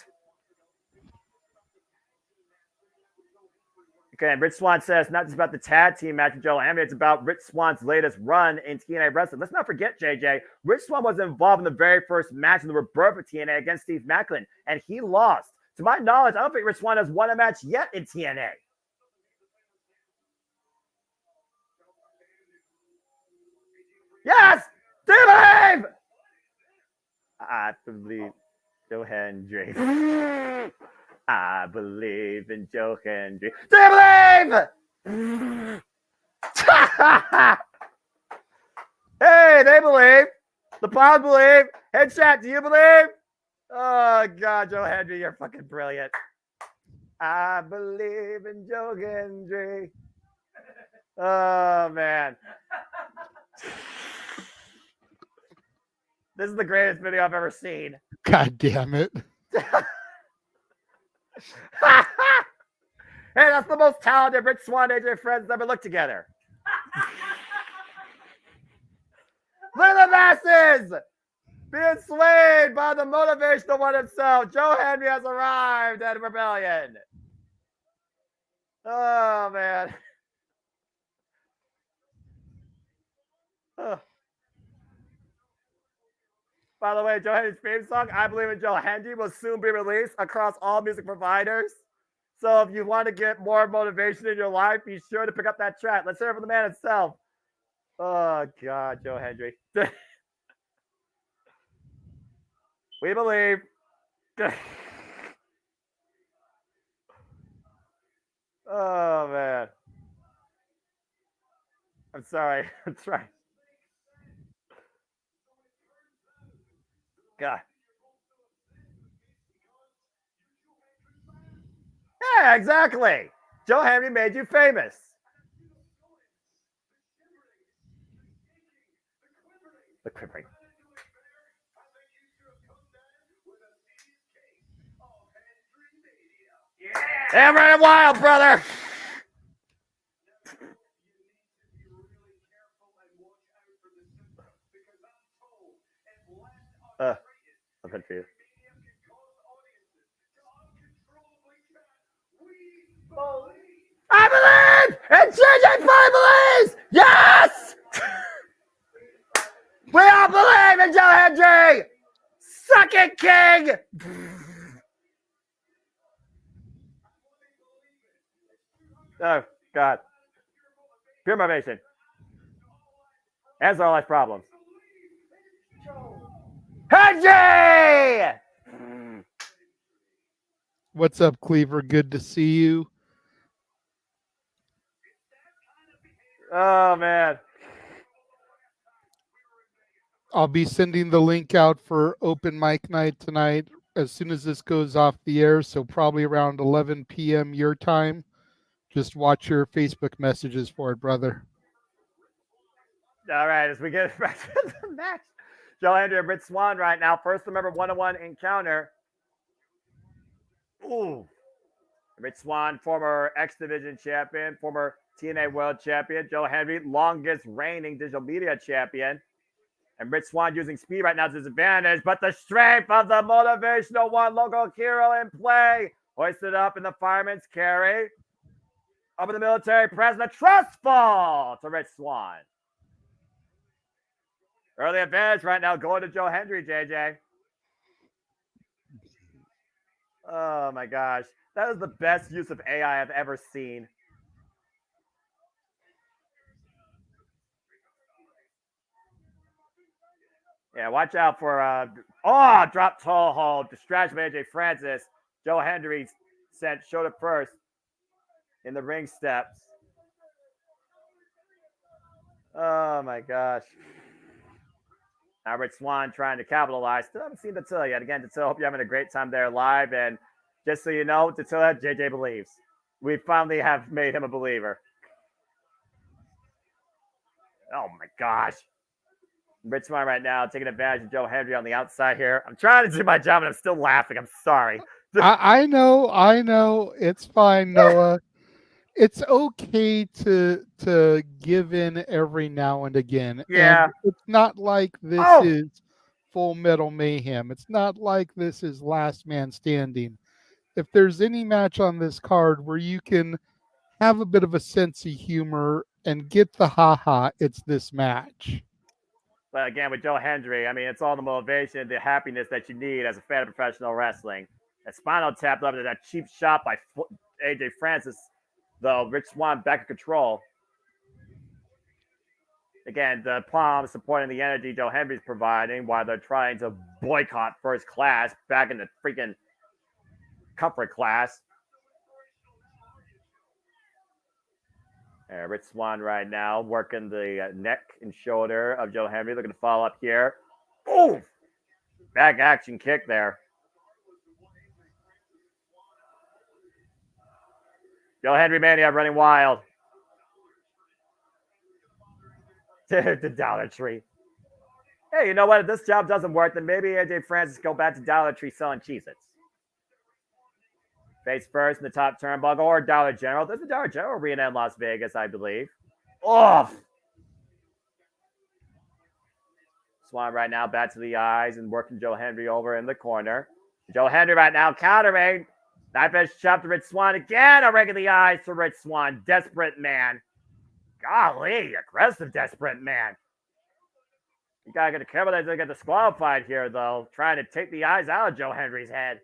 Okay, and Rich Swann says not just about the tag team match with Joe Hammy, it's about Rich Swann's latest run in TNA Wrestling. Let's not forget, JJ, Rich Swann was involved in the very first match in the rebirth of TNA against Steve Macklin, and he lost. To my knowledge, I don't think Rich Swann has won a match yet in TNA. Yes! Do you believe? I believe Joe Hendry. I believe in Joe Hendry. Do you believe? Hey, they believe. The Pound believe. Headshot, do you believe? Oh, God, Joe Hendry, you're fucking brilliant. I believe in Joe Hendry. Oh, man. This is the greatest video I've ever seen. God damn it. Hey, that's the most talented Rich Swann AJ friends ever looked together. Look at the masses being swayed by the motivational one himself. Joe Henry has arrived at Rebellion. Oh, man. Oh. By the way, Joe Henry's theme song, I Believe in Joe Henry, will soon be released across all music providers. So if you want to get more motivation in your life, be sure to pick up that track. Let's hear it from the man himself. Oh, God, Joe Hendry. We believe. Oh, man. I'm sorry. I'm trying. God. Yeah, exactly. Joe Henry made you famous. The quivering. Yeah, I'm running wild, brother. I'm confused. I believe! And JJ finally believes! Yes! We all believe in Joe Hendry! Suck it, King! Oh, God. Pure motivation. Answer all life problems. Hendry! What's up, Cleaver? Good to see you. Oh, man. I'll be sending the link out for open mic night tonight as soon as this goes off the air, so probably around 11 p.m. your time. Just watch your Facebook messages for it, brother. All right, as we get back to the match, Joe Hendry and Rich Swann right now. First, remember, 1-on-1 encounter. Ooh. Rich Swann, former X Division champion, former TNA World Champion. Joe Hendry, longest reigning digital media champion. And Rich Swann using speed right now to his advantage, but the strength of the motivational one, local hero in play. Hoisted up in the fireman's carry. Up in the military press, the trust fall to Rich Swann. Early advantage right now going to Joe Hendry, JJ. Oh, my gosh. That is the best use of AI I've ever seen. Yeah, watch out for drop tall hold, distraction by AJ Francis. Joe Hendry sent shoulder first in the ring steps. Oh my gosh. Albert Swan trying to capitalize. Still haven't seen Dattila yet. Again, Dattila, hope you're having a great time there live. And just so you know, Dattila, JJ believes. We finally have made him a believer. Oh my gosh. Rich Swan right now taking advantage of Joe Hendry on the outside here. I'm trying to do my job and I'm still laughing. I'm sorry. I know. It's fine, Noah. It's okay to give in every now and again. Yeah. And it's not like this is Full Metal Mayhem. It's not like this is Last Man Standing. If there's any match on this card where you can have a bit of a sense of humor and get the haha, it's this match. But again, with Joe Hendry, I mean, it's all the motivation, the happiness that you need as a fan of professional wrestling. A Spinal Tap up to that cheap shot by AJ Francis, though. Rich Swann back in control. Again, the palm supporting the energy Joe Hendry's providing while they're trying to boycott first class back in the freaking comfort class. Rich Swann right now working the neck and shoulder of Joe Hendry, looking to follow up here. Oh, back action kick there. Joe Hendry Mania running wild. To Dollar Tree. Hey, you know what? If this job doesn't work, then maybe AJ Francis go back to Dollar Tree selling Cheez-Its. Face first in the top turnbuckle or Dollar General. There's a Dollar General arena in Las Vegas, I believe. Off. Swan right now back to the eyes and working Joe Hendry over in the corner. Joe Hendry right now countering. Knife edge chop to Rich Swann again. A rig of the eyes to Rich Swann. Desperate man. Golly, aggressive desperate man. You gotta get careful that they get disqualified here, though. Trying to take the eyes out of Joe Hendry's head.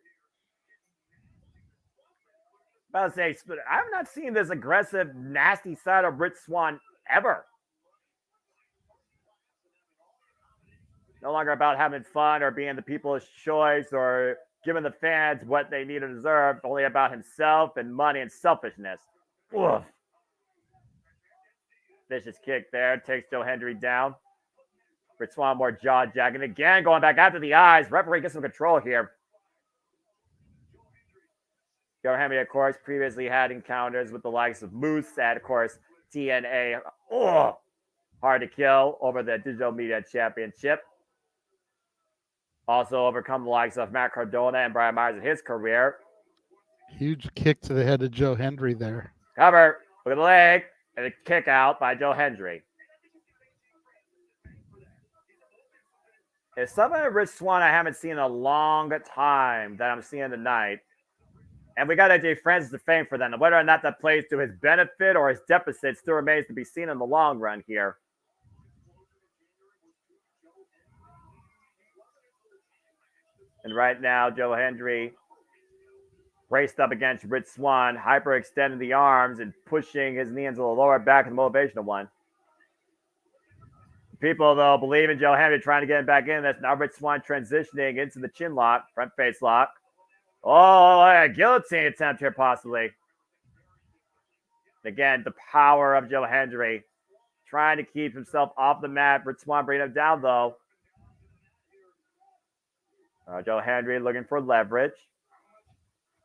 I was about to say, I've not seen this aggressive, nasty side of Rich Swann ever. No longer about having fun or being the people's choice or giving the fans what they need and deserve. Only about himself and money and selfishness. Oof. Vicious kick there. Takes Joe Hendry down. Rich Swann more jaw jacking. Again, going back after the eyes. Referee gets some control here. Joe Hendry, of course, previously had encounters with the likes of Moose at, of course, TNA. Oh, hard to kill over the Digital Media Championship. Also overcome the likes of Matt Cardona and Brian Myers in his career. Huge kick to the head of Joe Hendry there. Cover with a leg and a kick out by Joe Hendry. It's something of Rich Swann I haven't seen in a long time that I'm seeing tonight. And we got AJ Francis to fame for that. And whether or not that plays to his benefit or his deficit still remains to be seen in the long run here. And right now, Joe Hendry braced up against Rich Swann, hyperextending the arms and pushing his knee into the lower back of the motivational one. People, though, believe in Joe Hendry trying to get him back in this. Now Rich Swann transitioning into the chin lock, front face lock. Oh, a guillotine attempt here, possibly. Again, the power of Joe Hendry trying to keep himself off the mat. Rich Swann bringing him down, though. Joe Hendry looking for leverage.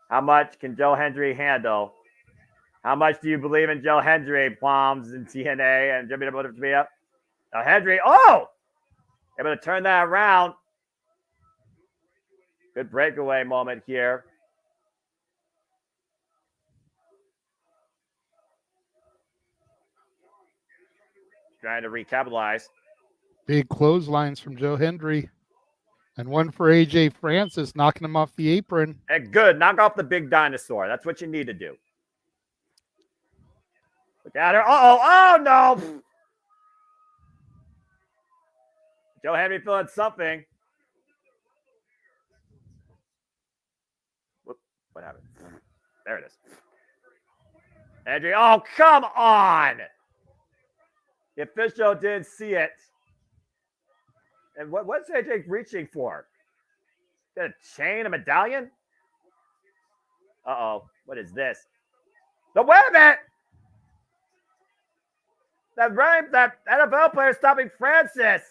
How much can Joe Hendry handle? How much do you believe in Joe Hendry, Palms and TNA and JMN Multiverse of Media? Now Hendry, able to turn that around. Good breakaway moment here. Trying to recapitalize. Big clotheslines from Joe Hendry. And one for AJ Francis, knocking him off the apron. And good. Knock off the big dinosaur. That's what you need to do. Look at her. Oh, no. Joe Hendry feeling something. Whoop, what happened? There it is. Hendry, oh, come on. The official didn't see it. And what's AJ reaching for? Is that a chain, a medallion? Uh-oh. What is this? The wait a minute! That NFL player stopping Francis.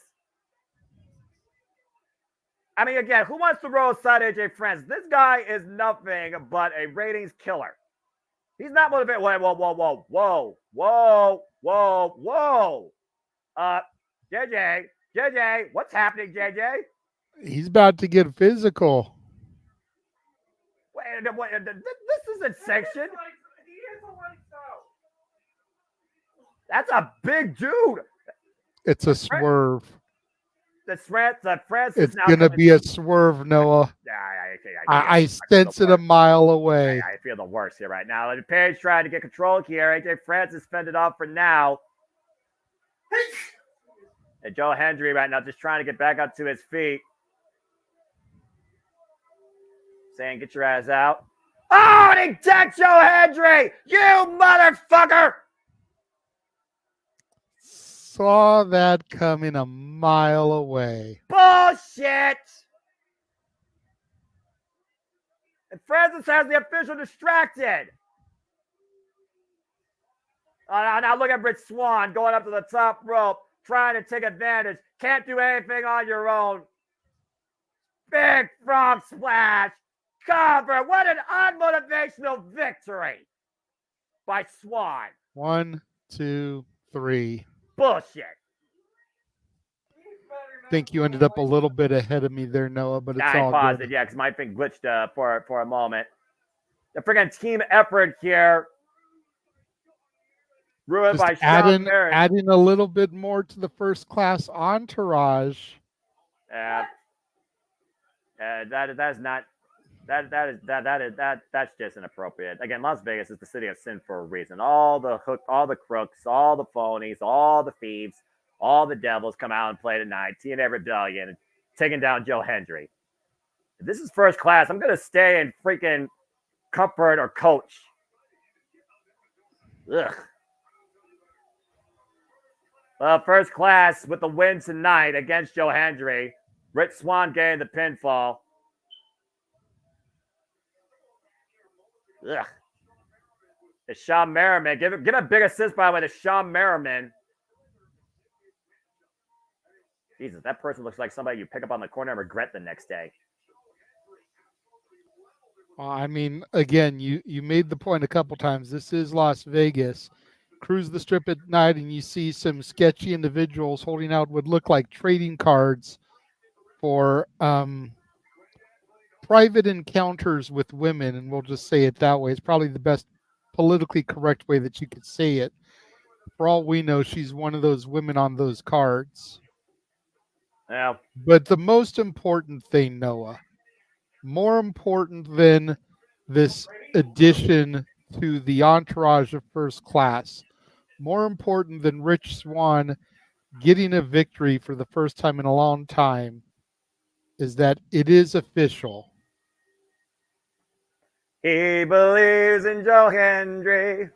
I mean, again, who wants to roll aside AJ Francis? This guy is nothing but a ratings killer. He's not motivated. Whoa. JJ, what's happening, JJ? He's about to get physical. Wait, this isn't sanctioned. That's a big dude. It's a swerve. The Francis. It's gonna be a swerve, Noah. I sense it a mile away. I feel the worst here right now. And Page trying to get control here. AJ Francis fended off for now. And Joe Hendry right now just trying to get back up to his feet. Saying, get your ass out. Oh, and he decked Joe Hendry! You motherfucker! Saw that coming a mile away. Bullshit! And Francis has the official distracted. Now look at Rich Swann going up to the top rope, trying to take advantage. Can't do anything on your own. Big frog splash. Cover. What an unmotivational victory by Swann. 1, 2, 3. Bullshit. Think you ended up a little bit ahead of me there, Noah, but it's all paused good. it, yeah, because my thing glitched for a moment. The friggin' team effort here. Ruined by Sean Merritt. Adding a little bit more to the first class entourage. That's just inappropriate. Again, Las Vegas is the city of sin for a reason. All the crooks, all the phonies, all the thieves, all the devils come out and play tonight. TNA Rebellion taking down Joe Hendry. If this is first class, I'm gonna stay in freaking comfort or coach. Ugh. Well, first class with the win tonight against Joe Hendry. Rich Swann getting the pinfall. Ugh. It's Sean Merriman. Give a big assist, by the way, to Sean Merriman. Jesus, that person looks like somebody you pick up on the corner and regret the next day. Well, I mean, again, you made the point a couple times. This is Las Vegas. Cruise the strip at night and you see some sketchy individuals holding out what look like trading cards for private encounters with women, and we'll just say it that way. It's probably the best politically correct way that you could say it. For all we know, she's one of those women on those cards. Yeah. But the most important thing, Noah, more important than this addition to the entourage of first class, more important than Rich Swann getting a victory for the first time in a long time, is that it is official. He believes in Joe Hendry.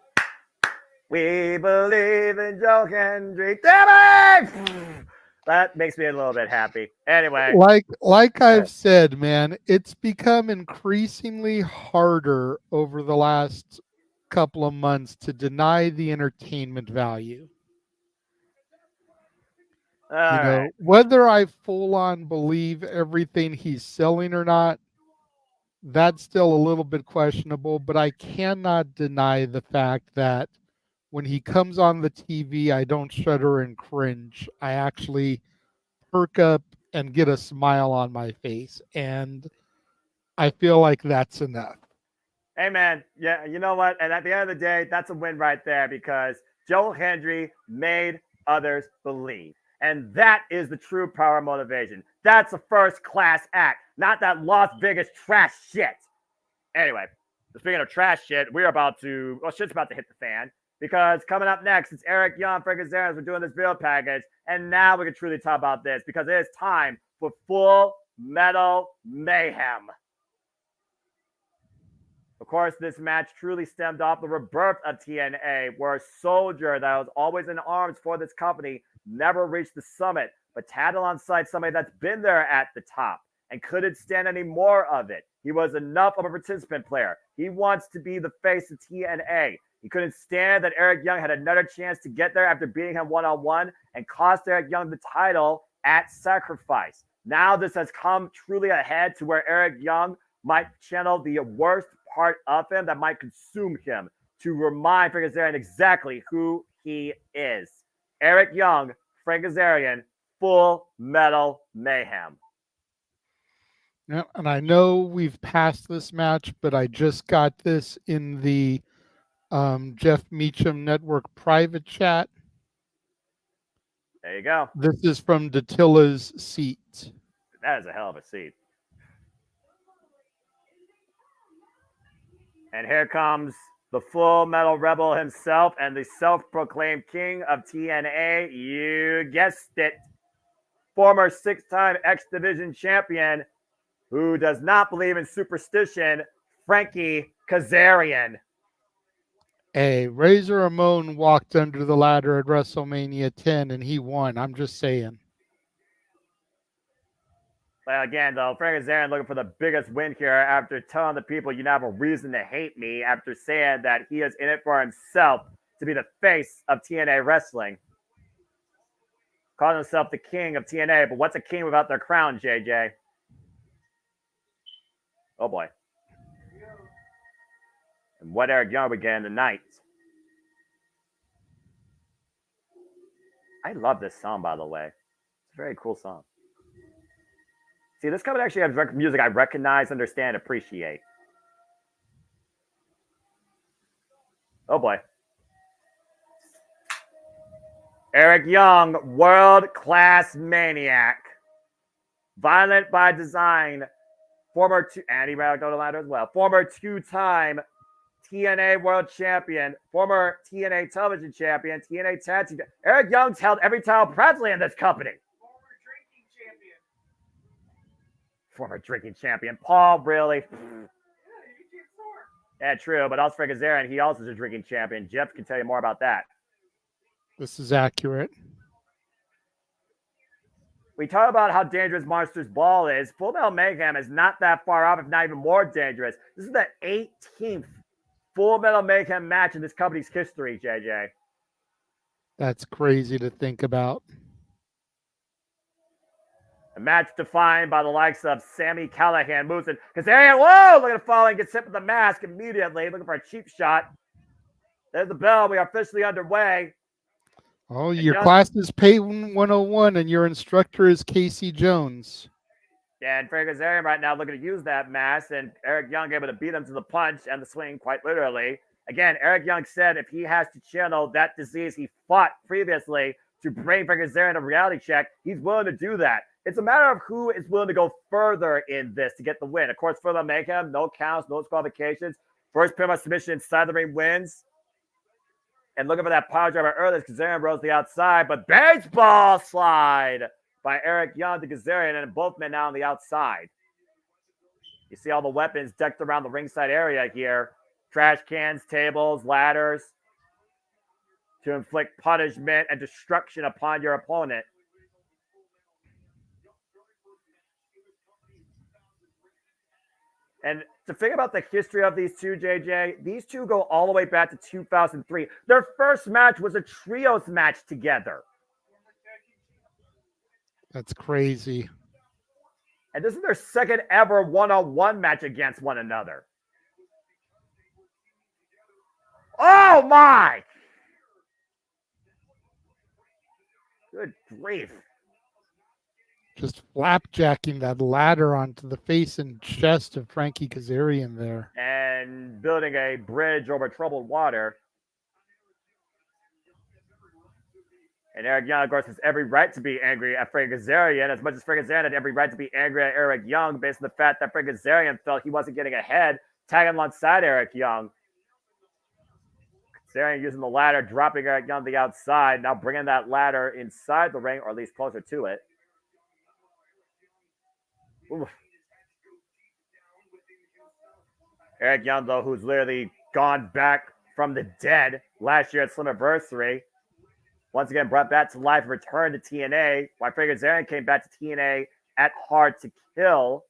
We believe in Joe Hendry. Damn it! That makes me a little bit happy. Anyway. Like I've said, man, it's become increasingly harder over the last couple of months to deny the entertainment value. Right. Whether I full on believe everything he's selling or not, that's still a little bit questionable, but I cannot deny the fact that when he comes on the TV, I don't shudder and cringe. I actually perk up and get a smile on my face, and I feel like that's enough. Hey, man. Yeah, you know what? And at the end of the day, that's a win right there because Joe Hendry made others believe. And that is the true power motivation. That's a first-class act, not that Las Vegas trash shit. Anyway, speaking of trash shit, shit's about to hit the fan because coming up next, it's Eric Young, Frank Azaris. We're doing this video package, and now we can truly talk about this because it is time for Full Metal Mayhem. Of course, this match truly stemmed off the rebirth of TNA, where a soldier that was always in arms for this company never reached the summit, but had alongside somebody that's been there at the top and couldn't stand any more of it. He was enough of a participant player. He wants to be the face of TNA. He couldn't stand that Eric Young had another chance to get there after beating him one-on-one and cost Eric Young the title at Sacrifice. Now this has come truly ahead to where Eric Young might channel the worst part of him that might consume him to remind Frank Kazarian exactly who he is. Eric Young, Frank Kazarian, Full Metal Mayhem. Yeah, and I know we've passed this match, but I just got this in the Jeff Meacham Network private chat. There you go. This is from Datilla's seat. That is a hell of a seat. And here comes the Full Metal Rebel himself and the self-proclaimed king of TNA. You guessed it. Former six-time X Division champion who does not believe in superstition, Frankie Kazarian. Hey, Razor Ramon walked under the ladder at WrestleMania 10 and he won. I'm just saying. Well, again, though, Frank Kazarian looking for the biggest win here after telling the people you now have a reason to hate me after saying that he is in it for himself to be the face of TNA Wrestling. Calling himself the king of TNA, but what's a king without their crown, JJ? Oh, boy. And what Eric Young would get in tonight. I love this song, by the way. It's a very cool song. See, this company actually has music I recognize, understand, appreciate. Oh, boy. Eric Young, world-class maniac. Violent by design. Former two-time TNA World Champion, former TNA Television Champion, TNA Tag Team. Eric Young's held every title presently in this company. Former drinking champion. Paul, really? Yeah, true, but also Frank Kazarian, he also is a drinking champion. Jeff can tell you more about that. This is accurate. We talk about how dangerous Monsters Ball is. Full Metal Mayhem is not that far off, if not even more dangerous. This is the 18th Full Metal Mayhem match in this company's history, JJ. That's crazy to think about. A match defined by the likes of Sami Callihan moves in. Kazarian, whoa! Look at it falling, gets hit with the mask immediately. Looking for a cheap shot. There's the bell. We are officially underway. Oh, your class is Payton 101 and your instructor is Casey Jones. Yeah, and Frank Kazarian right now looking to use that mask, and Eric Young able to beat him to the punch and the swing quite literally. Again, Eric Young said if he has to channel that disease he fought previously to bring Frank Kazarian a reality check, he's willing to do that. It's a matter of who is willing to go further in this to get the win. Of course, for the Mayhem, no counts, no disqualifications. First pyramid submission inside the ring wins. And looking for that power driver earlier, Kazarian rose the outside, but baseball slide by Eric Young to Kazarian, and both men now on the outside. You see all the weapons decked around the ringside area here. Trash cans, tables, ladders to inflict punishment and destruction upon your opponent. And to think about the history of these two, JJ, these two go all the way back to 2003. Their first match was a trios match together. That's crazy. And this is their second ever one-on-one match against one another. Oh, my! Good grief. Just flapjacking that ladder onto the face and chest of Frankie Kazarian there. And building a bridge over troubled water. And Eric Young, of course, has every right to be angry at Frank Kazarian, as much as Frank Kazarian had every right to be angry at Eric Young based on the fact that Frank Kazarian felt he wasn't getting ahead, tagging alongside Eric Young. Kazarian using the ladder, dropping Eric Young to the outside, now bringing that ladder inside the ring, or at least closer to it. Oof. Eric Young, though, who's literally gone back from the dead last year at Slammiversary, once again brought back to life, returned to TNA, while Frank Kazarian came back to TNA at Hard to Kill.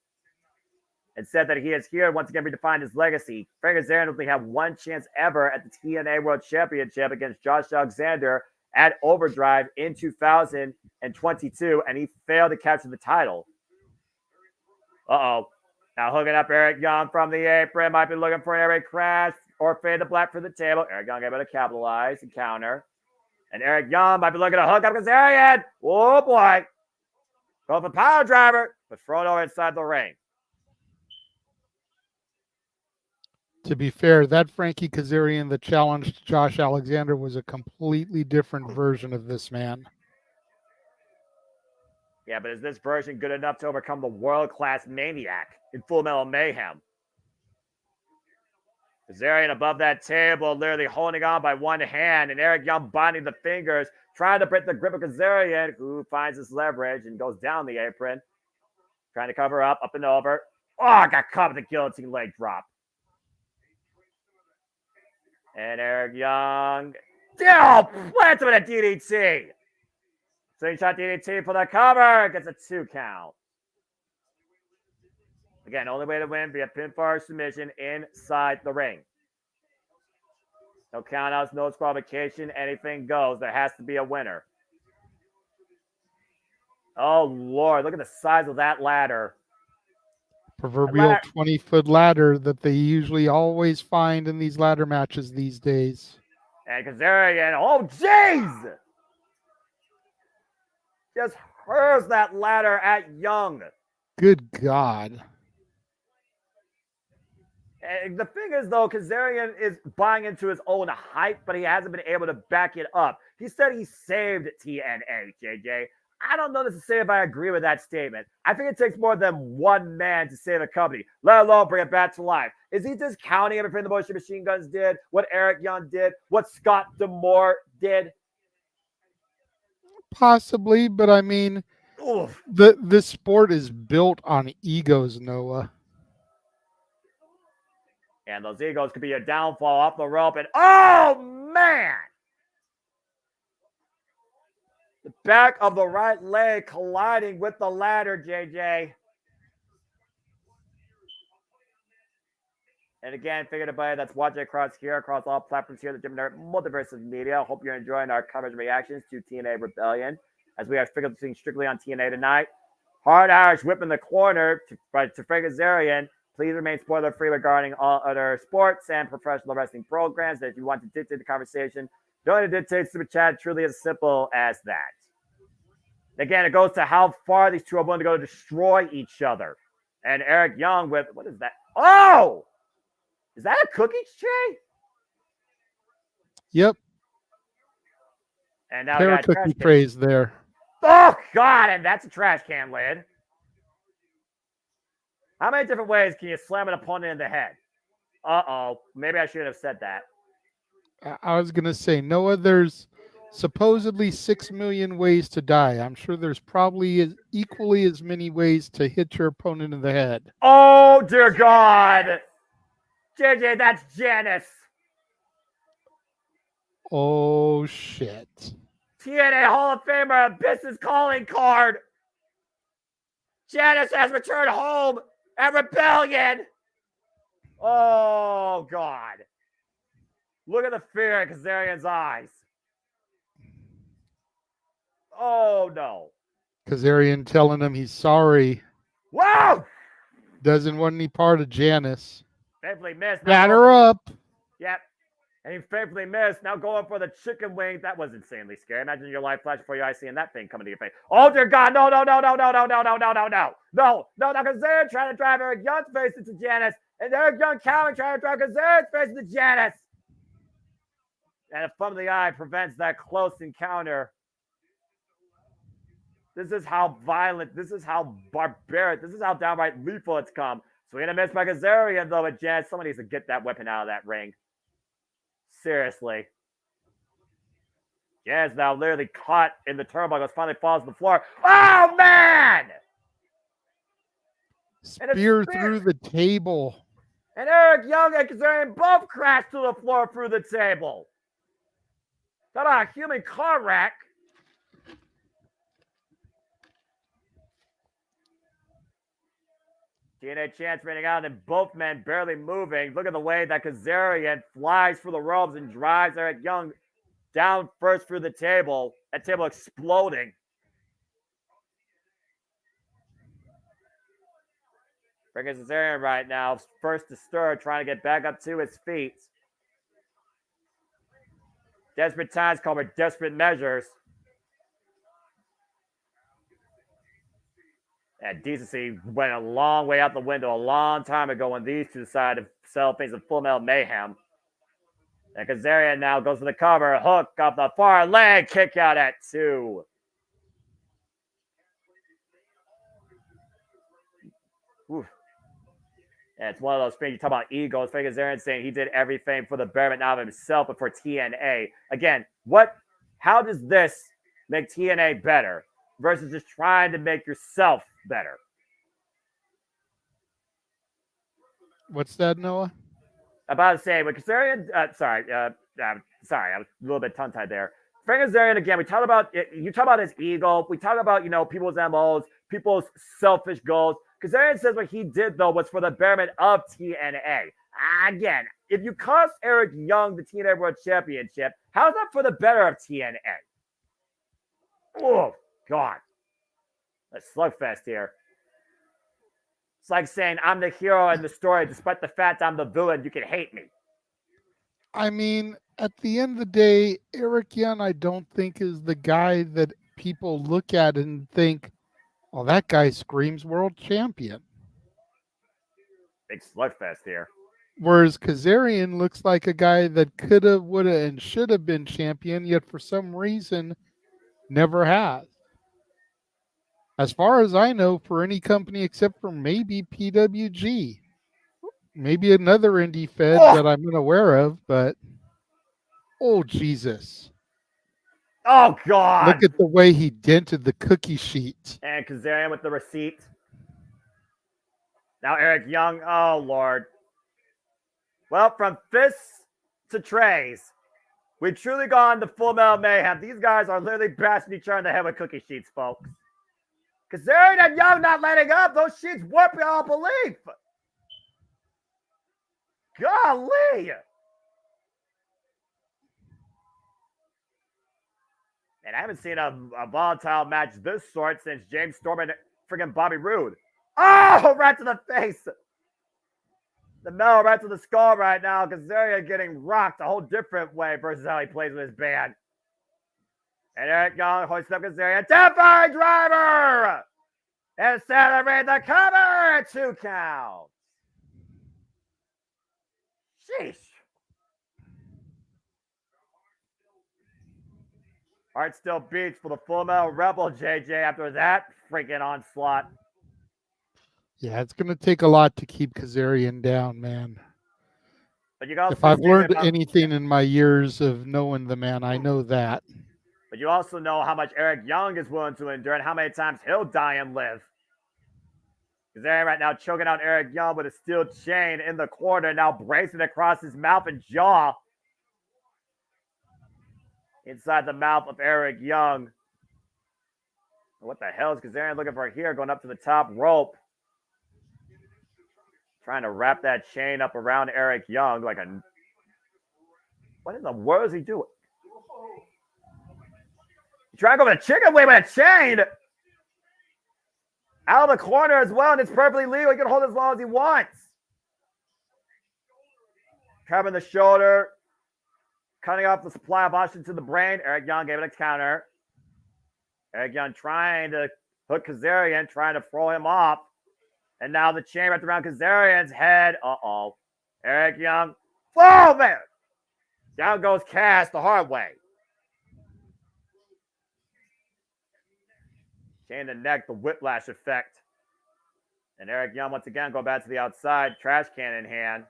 and said that he is here once again redefined his legacy. Frank Kazarian only had one chance ever at the TNA World Championship against Josh Alexander at Overdrive in 2022, and he failed to capture the title. Uh-oh. Now hooking up Eric Young from the apron. Might be looking for an Eric crash or fade to black for the table. Eric Young able to capitalize and counter. And Eric Young might be looking to hook up Kazarian. Oh, boy. Go for power driver, but thrown over inside the ring. To be fair, that Frankie Kazarian that challenged Josh Alexander was a completely different version of this man. Yeah, but is this version good enough to overcome the world-class Maniac in Full Metal Mayhem? Kazarian above that table, literally holding on by one hand, and Eric Young binding the fingers, trying to break the grip of Kazarian, who finds his leverage and goes down the apron. Trying to cover up and over. Oh, got caught with the guillotine leg drop. And Eric Young, plants him with a DDT. Slingshot DDT for the cover. Gets a 2 count. Again, only way to win via pinfall or submission inside the ring. No countouts, no disqualification. Anything goes. There has to be a winner. Oh, Lord. Look at the size of that ladder. Proverbial 20-foot ladder that they usually always find in these ladder matches these days. And Kazarian, oh, jeez! Just hurls that ladder at Young. Good God. And the thing is, though, Kazarian is buying into his own hype, but he hasn't been able to back it up. He said he saved TNA, JJ. I don't know to say if I agree with that statement. I think it takes more than one man to save a company, let alone bring it back to life. Is he discounting everything the Motion Machine Guns did, what Eric Young did, what Scott D'Amore did? Possibly, but I mean, this sport is built on egos, Noah. And those egos could be a downfall off the rope. And oh, man! The back of the right leg colliding with the ladder, JJ. And again, figured everybody that's watching across all platforms here, the JMN Multiverse of Media. Hope you're enjoying our coverage and reactions to TNA Rebellion, as we are focusing strictly on TNA tonight. Hard Irish whip in the corner to Frank Kazarian. Please remain spoiler-free regarding all other sports and professional wrestling programs. If you want to dictate the conversation, don't dictate super chat. Truly as simple as that. Again, it goes to how far these two are willing to go to destroy each other. And Eric Young with, what is that? Oh! Is that a cookie tray? Yep. And now Terra we got cookie trays there. Oh, God, and that's a trash can lid. How many different ways can you slam an opponent in the head? Uh-oh. Maybe I should have said that. I was going to say, Noah, there's supposedly 6 million ways to die. I'm sure there's probably equally as many ways to hit your opponent in the head. Oh, dear God. JJ, that's Janice. Oh, shit. TNA Hall of Famer business calling card. Janice has returned home at Rebellion. Oh, God. Look at the fear in Kazarian's eyes. Oh, no. Kazarian telling him he's sorry. Wow! Doesn't want any part of Janice. Faithfully missed. Batter up. Yep. And he faithfully missed. Now going for the chicken wing. That was insanely scary. Imagine your life flash before your eyes seeing that thing coming to your face. Oh, dear God. No. Kazarian trying to drive Eric Young's face into Janice. And Eric Young trying to drive Kazarian's face into Janice. And a thumb of the eye prevents that close encounter. This is how violent, this is how barbaric, this is how downright lethal it's come. Swing and a miss by Kazarian, though, with Janice. Someone needs to get that weapon out of that ring. Seriously. Janice now literally caught in the turnbuckles, finally falls to the floor. Oh, man! Spear through the table. And Eric Young and Kazarian both crashed to the floor through the table. Talk about a human car wreck. TNA chance raining out, and both men barely moving. Look at the way that Kazarian flies for the ropes and drives Eric Young down first through the table. That table exploding. Frankie Kazarian right now, first to stir, trying to get back up to his feet. Desperate times call for desperate measures. And decency went a long way out the window a long time ago when these two decided to sell things in Full Metal Mayhem. And Kazarian now goes for the cover. Hook off the far leg. Kick out at 2. Oof. And it's one of those things you talk about egos. Frankie Kazarian saying he did everything for the betterment not of himself, but for TNA. Again, how does this make TNA better versus just trying to make yourself better? What's that, Noah? About to say, but Kazarian, sorry, I was a little bit tongue-tied there. Frank Kazarian, again, we talk about it, you talk about his ego. We talk about, people's MOs, people's selfish goals. Kazarian says what he did, though, was for the betterment of TNA. Again, if you cost Eric Young the TNA World Championship, how's that for the better of TNA? Oh, God. A slugfest here. It's like saying I'm the hero in the story, despite the fact I'm the villain. You can hate me. I mean, at the end of the day, Eric Young, I don't think is the guy that people look at and think, "Oh, that guy screams world champion." Big slugfest here. Whereas Kazarian looks like a guy that could have, would have, and should have been champion, yet for some reason never has. As far as I know, for any company except for maybe PWG. Maybe another indie fed that I'm unaware of, but oh, Jesus. Oh, God. Look at the way he dented the cookie sheet. And Kazarian with the receipt. Now Eric Young. Oh, Lord. Well, from fists to trays, we've truly gone to Full Metal Mayhem. These guys are literally bashing each other in the head with cookie sheets, folks. Kazarian and Young not letting up. Those sheets warp beyond belief. Golly. And I haven't seen a volatile match this sort since James Storm and friggin' Bobby Roode. Oh, right to the face. The metal right to the skull right now. Kazarian getting rocked a whole different way versus how he plays with his band. And Eric Young hoists up Kazarian. Deathfire driver! And celebrate the cover. 2 counts. Sheesh. Heart still beats for the Full Metal Rebel, JJ, after that freaking onslaught. Yeah, it's going to take a lot to keep Kazarian down, man. But you also if I've learned anything in my years of knowing the man, I know that. But you also know how much Eric Young is willing to endure and how many times he'll die and live. Kazarian right now choking out Eric Young with a steel chain in the corner, now bracing across his mouth and jaw. Inside the mouth of Eric Young. What the hell is Kazarian looking for here? Going up to the top rope. Trying to wrap that chain up around Eric Young like a... What in the world is he doing? He's trying to go with a chicken wing with a chain. Out of the corner as well, and it's perfectly legal. He can hold it as long as he wants. Grabbing the shoulder. Cutting off the supply of oxygen to the brain. Eric Young gave it a counter. Eric Young trying to hook Kazarian, trying to throw him off. And now the chain wrapped around Kazarian's head. Uh-oh. Eric Young. Oh, man. Down goes Cass the hard way. Chain the neck, the whiplash effect. And Eric Young once again going back to the outside. Trash can in hand.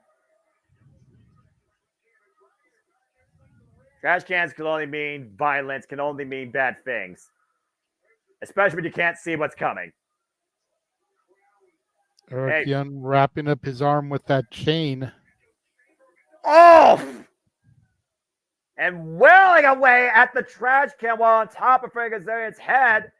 Trash cans can only mean violence, can only mean bad things. Especially when you can't see what's coming. Eric Young wrapping up his arm with that chain. Oh! And wailing away at the trash can while on top of Frank Kazarian's head.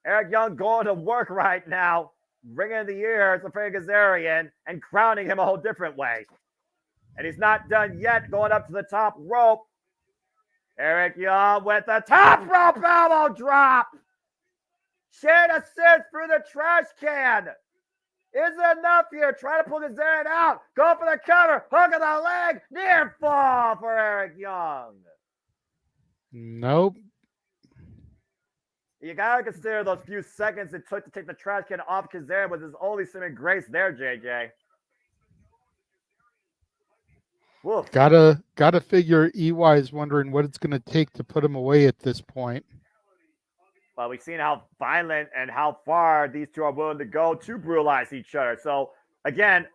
Eric Young going to work right now. ringing in the ears of Frank Kazarian and crowning him a whole different way. And he's not done yet, going up to the top rope. Eric Young with the top rope elbow drop. Chain assist through the trash can. Is it enough here? Try to pull Kazarian out. Go for the cover. Hook of the leg. Near fall for Eric Young. Nope. You got to consider those few seconds it took to take the trash can off Kazarian with his only seeming grace there, JJ. Woof. Gotta figure EY is wondering what it's going to take to put him away at this point. Well, we've seen how violent and how far these two are willing to go to brutalize each other. So, again,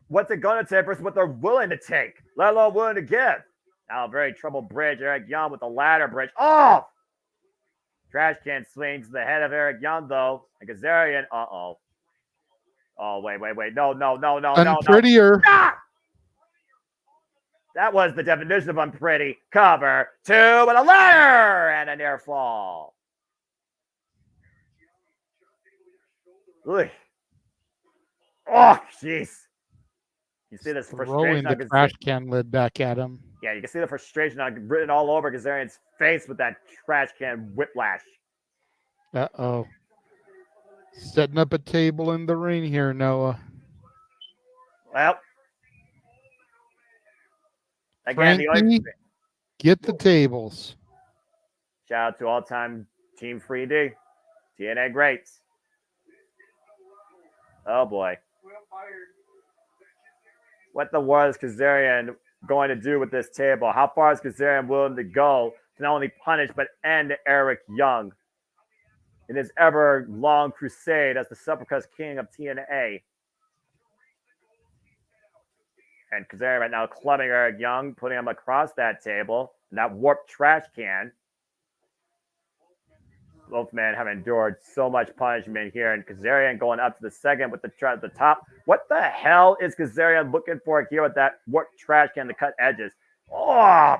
what's it going to take versus what they're willing to take, let alone willing to give. Now, a very troubled bridge. Eric Young with the ladder bridge. Oh! Trash can swings to the head of Eric Young, though. And Kazarian, uh-oh. Oh, wait. No. Unprettier. Ah! That was the definition of unpretty. Cover, two, and a ladder, and a near fall. Ugh. Oh, jeez. You see this frustration Throwing the trash can lid back at him. Yeah, you can see the frustration written all over Kazarian's face with that trash can whiplash. Uh-oh. Setting up a table in the ring here, Noah. Well. Again, Frankie, get the tables. Shout out to all-time Team 3D. TNA greats. Oh, boy. What the world is Kazarian going to do with this table? How far is Kazarian willing to go to not only punish but end Eric Young in his ever-long crusade as the Supercross King of TNA? And Kazarian right now clubbing Eric Young, putting him across that table, and that warped trash can. Both men have endured so much punishment here, and Kazarian going up to the second with the top. What the hell is Kazarian looking for here with that warped trash can to cut edges? Oh!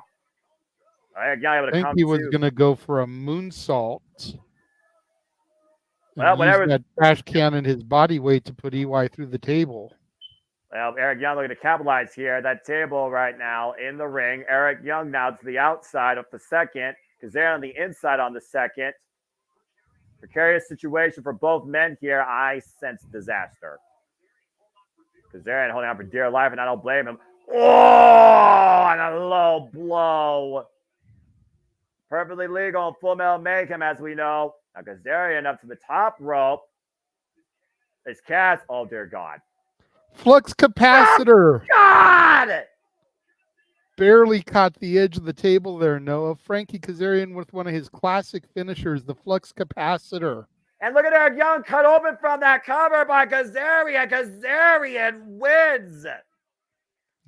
Eric Young able to I think come he was to. going to go for a moonsault. Well, whatever. Use that trash can and his body weight to put EY through the table. Well, Eric Young looking to capitalize here. That table right now in the ring. Eric Young now to the outside of the second. Kazarian on the inside on the second. Precarious situation for both men here. I sense disaster. Kazarian holding on for dear life, and I don't blame him. Oh, and a low blow. Perfectly legal and Full Metal Mayhem, as we know. Now Kazarian up to the top rope. It's cast. Oh, dear God. Flux capacitor. Oh, God! Barely caught the edge of the table there, Noah. Frankie Kazarian with one of his classic finishers, the flux capacitor. And look at Eric Young cut open from that cover by Kazarian. Kazarian wins.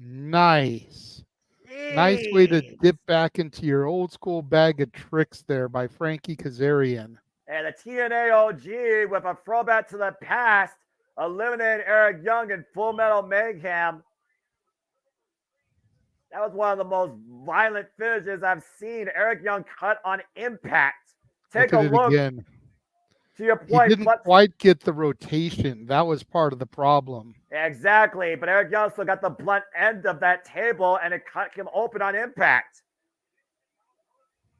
Nice. Jeez. Nice way to dip back into your old school bag of tricks there by Frankie Kazarian. And the TNA OG with a throwback to the past, eliminated Eric Young in Full Metal Mayhem. That was one of the most violent finishes I've seen. Eric Young cut on impact. Take a look. Again. To your point. He didn't quite get the rotation. That was part of the problem. Exactly. But Eric Young still got the blunt end of that table, and it cut him open on impact.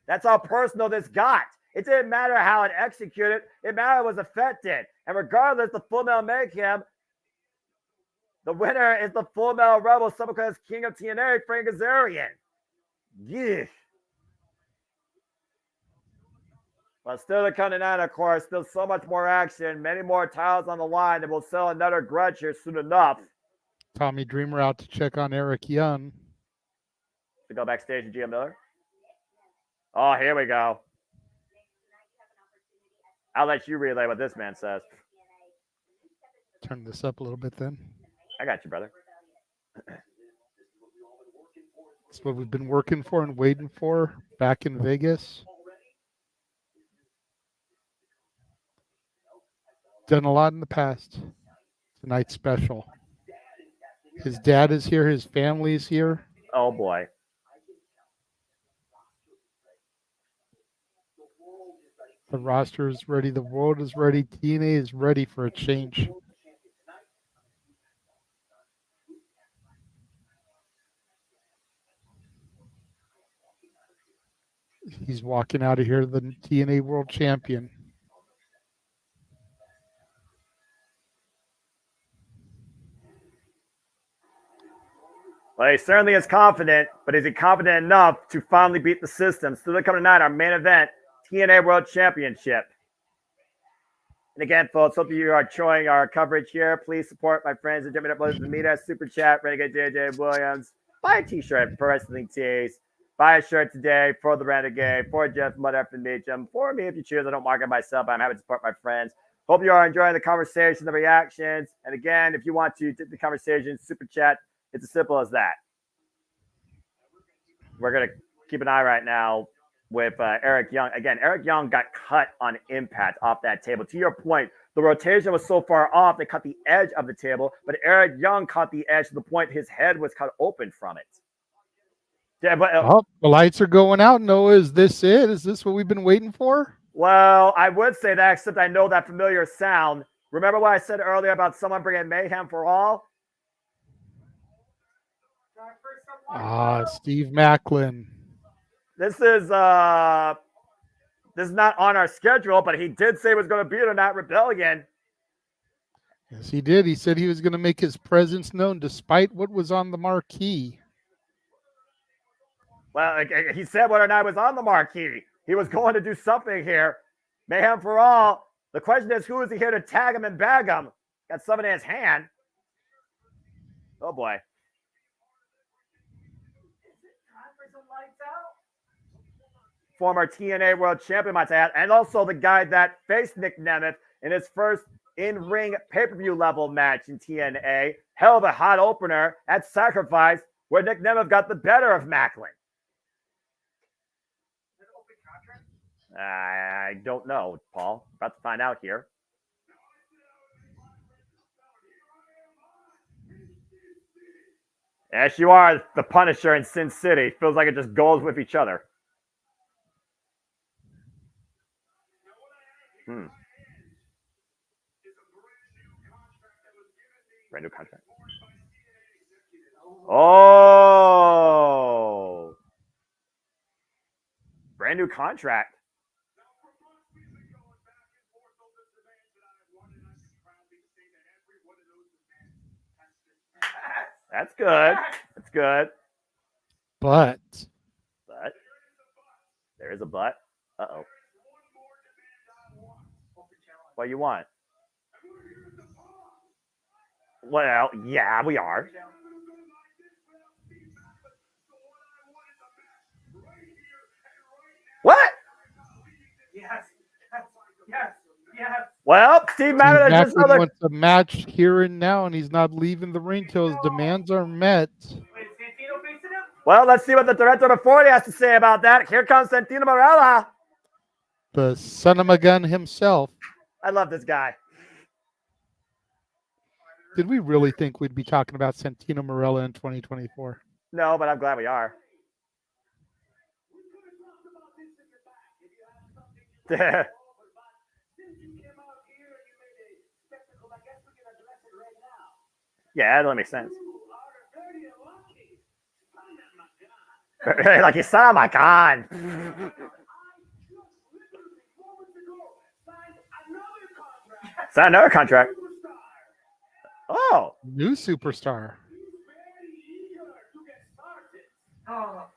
That's how personal this got. It didn't matter how it executed. It mattered it was affected. And regardless, the Full Metal Mayhem, the winner is the Full Metal Rebel Supercross King of TNA, Frank Kazarian. Yeah. Well, still the coming out, of course. Still so much more action. Many more titles on the line. And we'll sell another grudge here soon enough. Tommy Dreamer out to check on Eric Young. To go backstage to GM Miller. Oh, here we go. I'll let you relay what this man says. Turn this up a little bit then. I got you, brother. It's what we've been working for and waiting for back in Vegas. Done a lot in the past. Tonight's special. His dad is here. His family is here. Oh, boy. The roster is ready. The world is ready. TNA is ready for a change. He's walking out of here, the TNA World Champion. Well, he certainly is confident, but is he confident enough to finally beat the system? Still to come tonight, our main event, TNA World Championship. And again, folks, hope you are enjoying our coverage here. Please support my friends at JMN Multiverse of Media, Super Chat, Renegade JJ Williams. Buy a t-shirt for Wrestling Tees. Buy a shirt today for the Renegade, for Jeff Mudder from Meacham, for me if you choose. I don't market myself. I'm happy to support my friends. Hope you are enjoying the conversation, the reactions. And again, if you want to tip the conversation, Super Chat, it's as simple as that. We're going to keep an eye right now with Eric Young. Again, Eric Young got cut on impact off that table. To your point, the rotation was so far off, they cut the edge of the table, but Eric Young caught the edge to the point his head was cut open from it. Yeah, but, the lights are going out. Noah, is this it? Is this what we've been waiting for? Well, I would say that, except I know that familiar sound. Remember what I said earlier about someone bringing mayhem for all? Steve Macklin. This is not on our schedule, but he did say he was going to be in that Rebellion. Yes, he did. He said he was going to make his presence known despite what was on the marquee. Well, he said whether or not it was on the marquee. He was going to do something here. Mayhem for all. The question is, who is he here to tag him and bag him? Got something in his hand. Oh, boy. Former TNA World Champion, might add, and also the guy that faced Nick Nemeth in his first in-ring pay-per-view level match in TNA. Hell of a hot opener at Sacrifice, where Nick Nemeth got the better of Macklin. I don't know, Paul. About to find out here. Yes, you are the Punisher in Sin City. Feels like it just goes with each other. Brand new contract. Oh. Brand new contract. That's good. That's good. But there is a but. Uh-oh. What do you want? Well, yeah, we are. What? Yes. Well, Steve Macklin just Macklin wants a match here and now, and he's not leaving the ring till his demands are met. Well, let's see what the director of 40 has to say about that. Here comes Santino Marella. The son of a gun himself. I love this guy. Did we really think we'd be talking about Santino Marella in 2024? No, but I'm glad we are. Yeah, that doesn't make sense. Like you saw my gun. Sign another contract. Oh, new superstar.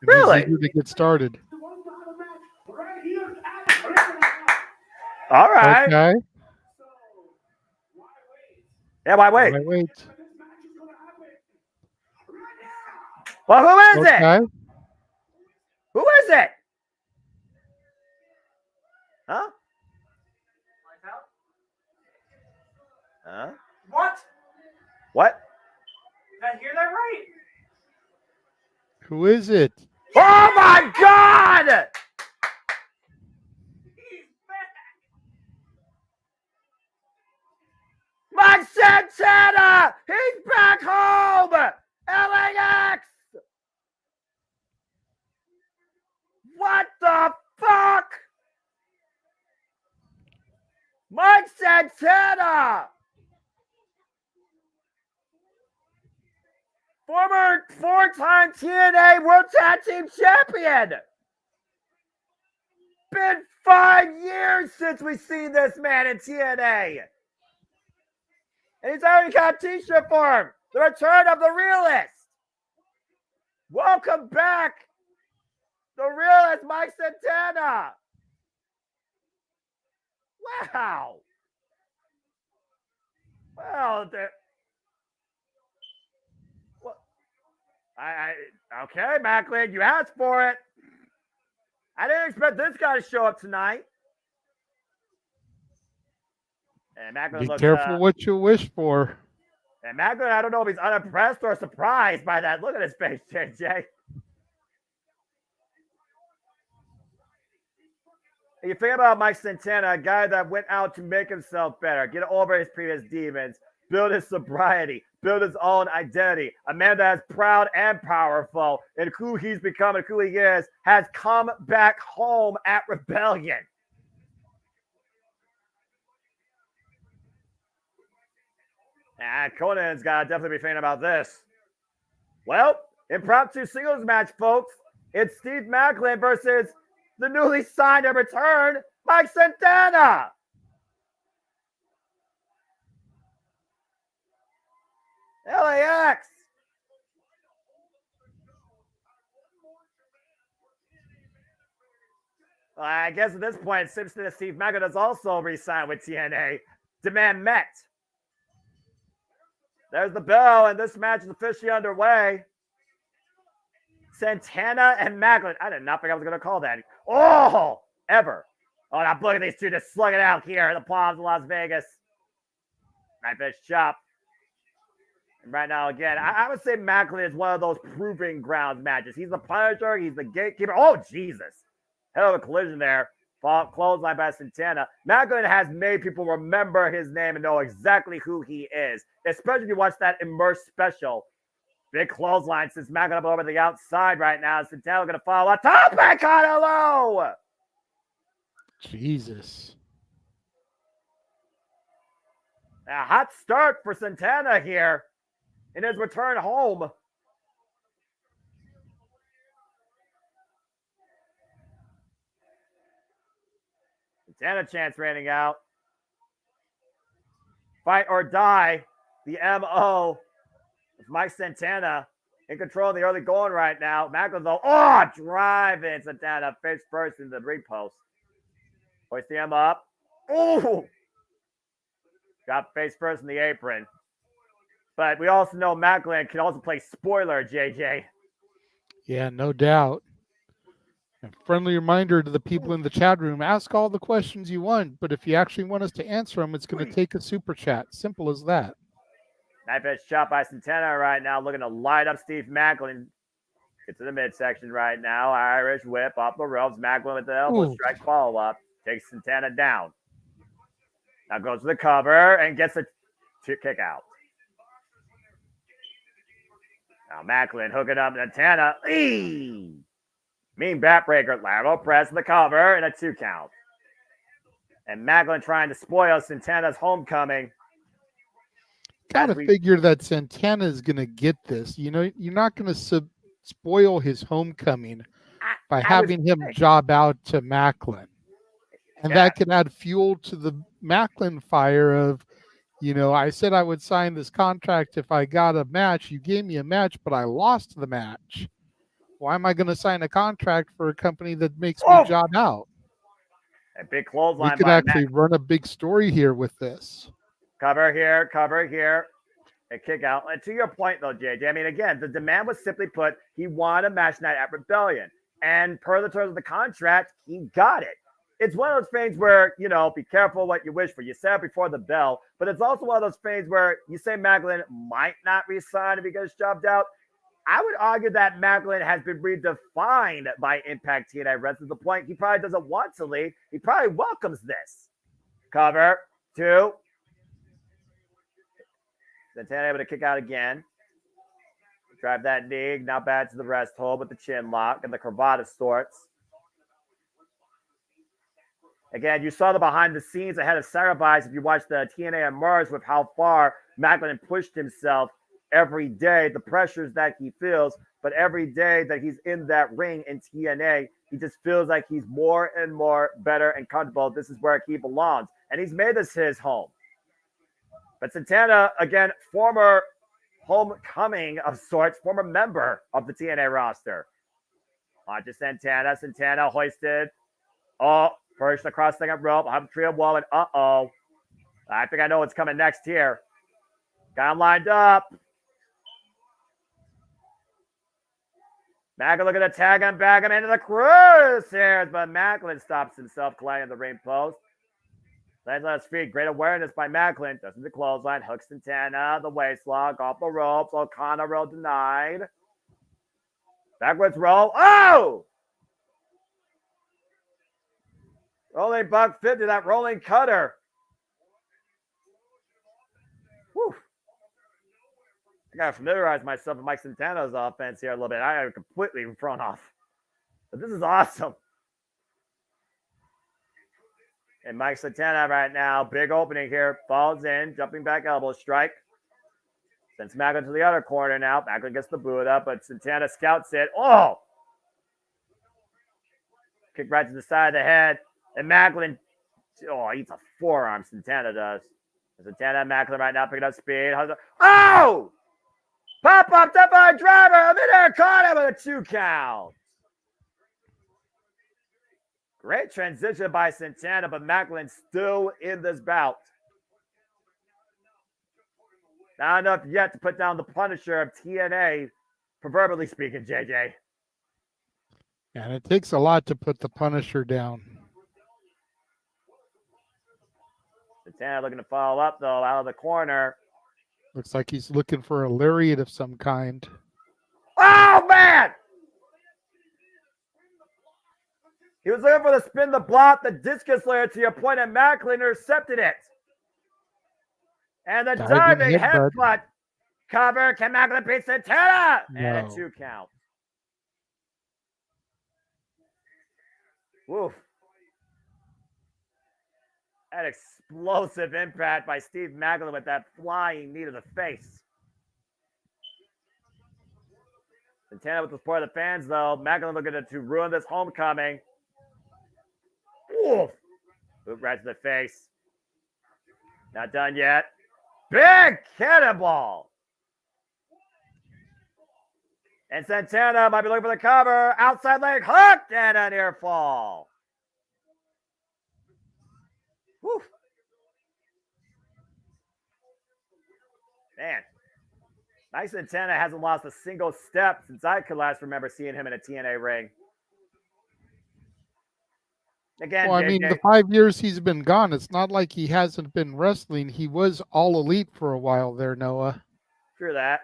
Really? He's eager to get started. All right. Okay. Yeah, why wait? Why wait? Well, who is Okay. it? Who is it? Huh? Huh? What? What? Did I hear that right? Who is it? Oh my God! Mike Santana! He's back home! LAX! What the fuck? Mike Santana! Former four-time TNA World Tag Team Champion! been 5 years since we've seen this man in TNA. And he's already got a t-shirt for him. The return of the realist. Welcome back, the realist Mike Santana. Wow. Well, okay, Macklin, you asked for it. I didn't expect this guy to show up tonight. And Macklin Be looks, careful what you wish for. And Macklin, I don't know if he's unimpressed or surprised by that. Look at his face, JJ. You think about Mike Santana, a guy that went out to make himself better, get over his previous demons, build his sobriety, build his own identity. A man that is proud and powerful in who he's become and who he is, has come back home at Rebellion. And Conan's got to definitely be thinking about this. Well, impromptu singles match, folks. It's Steve Macklin versus the newly signed and returned Mike Santana. LAX. Well, I guess at this point, Simpson and Steve Macklin has also re-signed with TNA. Demand met. There's the bell, and this match is officially underway. Santana and Macklin. I did not think I was going to call that. Oh, ever. Oh, now look at these two just slugging it out here in the Palms of Las Vegas. Knife edge chop. And right now, again, I would say Macklin is one of those proving grounds matches. He's the Punisher. He's the gatekeeper. Oh, Jesus. Hell of a collision there. Clothesline by Santana. Macklin has made people remember his name and know exactly who he is, especially if you watch that Immersed special. Big clothesline since Macklin up over the outside right now. Santana going to follow a top back on a low. Jesus. A hot start for Santana here in his return home. Santana chance raining out. Fight or die. The MO of Mike Santana in control of the early going right now. Macklin though, driving Santana face first in the ring post. Hoist him up. Oh! Got face first in the apron. But we also know Macklin can also play spoiler, JJ. Yeah, no doubt. A friendly reminder to the people in the chat room, ask all the questions you want, but if you actually want us to answer them, it's going to take a super chat. Simple as that. Knife edge chop by Santana right now, looking to light up Steve Macklin. Get to the midsection right now. Irish whip up the ropes. Macklin with the elbow strike follow-up. Takes Santana down. Now goes to the cover and gets a kick out. Now Macklin hooking up Santana. Mean backbreaker, lateral press the cover, and a 2 count. And Macklin trying to spoil Santana's homecoming. Gotta figure that Santana is going to get this. You know, you're not going to spoil his homecoming by having him job out to Macklin. And that could add fuel to the Macklin fire of, you know, I said I would sign this contract if I got a match. You gave me a match, but I lost the match. Why am I going to sign a contract for a company that makes me job out? A big clothesline. We could actually run a big story here with this. Cover here, a kick out. And to your point, though, JJ, I mean, again, the demand was simply put, he wanted a match night at Rebellion. And per the terms of the contract, he got it. It's one of those things where, you know, be careful what you wish for. You said it before the bell, but it's also one of those things where you say Macklin might not resign if he gets jobbed out. I would argue that Macklin has been redefined by Impact TNA Wrestling to the point he probably doesn't want to leave. He probably welcomes this. Cover, 2. Santana able to kick out again. Drive that knee, now back to the rest hold with the chin lock and the cravat of sorts. Again, you saw the behind the scenes ahead of Sacrifice if you watched the TNA Emerge with how far Macklin pushed himself every day, the pressures that he feels. but every day that he's in that ring in TNA, he just feels like he's more and more better and comfortable. This is where he belongs. And he's made this his home. But Santana, again, former homecoming of sorts, former member of the TNA roster. On to Santana. Santana hoisted. Oh, first across second rope. I'll have a trio wall, and uh-oh. I think I know what's coming next here. Got him lined up. Macklin looking to tag him, back him into the crosshairs, but Macklin stops himself, colliding the ring post. Lands on his feet. Great awareness by Macklin. Doesn't the clothesline. Hooks Santana. The waist lock. Off the ropes. O'Connor roll denied. Backwards roll. Oh! Rolling buck 50. That rolling cutter. Whew. I got to familiarize myself with Mike Santana's offense here a little bit. I am completely thrown off. But this is awesome. And Mike Santana right now, big opening here, falls in, jumping back elbow strike. Sends Macklin to the other corner now. Macklin gets the boot up, but Santana scouts it. Oh! Kick right to the side of the head. And Macklin, eats a forearm, Santana does. Santana and Macklin right now picking up speed. Oh! Pop-up, double driver. I'm in there, caught him with a 2 count. Great transition by Santana, but Macklin still in this bout. Not enough yet to put down the Punisher of TNA, proverbially speaking, JJ. And it takes a lot to put the Punisher down. Santana looking to follow up, though, out of the corner. Looks like he's looking for a lariat of some kind. Oh, man! He was looking for the spin, the block, the discus layer to your point, and Macklin intercepted it. And the diving headbutt cover. Can Macklin beat Santana? No. And a 2 count. Woof. That explosive impact by Steve Macklin with that flying knee to the face. Santana with the support of the fans, though. Macklin looking to ruin this homecoming. Woof. Boot right to the face. Not done yet. Big cannonball. And Santana might be looking for the cover. Outside leg hook and a near fall. Whew. Man. Mike Santana hasn't lost a single step since I could last remember seeing him in a TNA ring. Again, well, I mean, the 5 years he's been gone, it's not like he hasn't been wrestling. He was all elite for a while there, Noah. True that.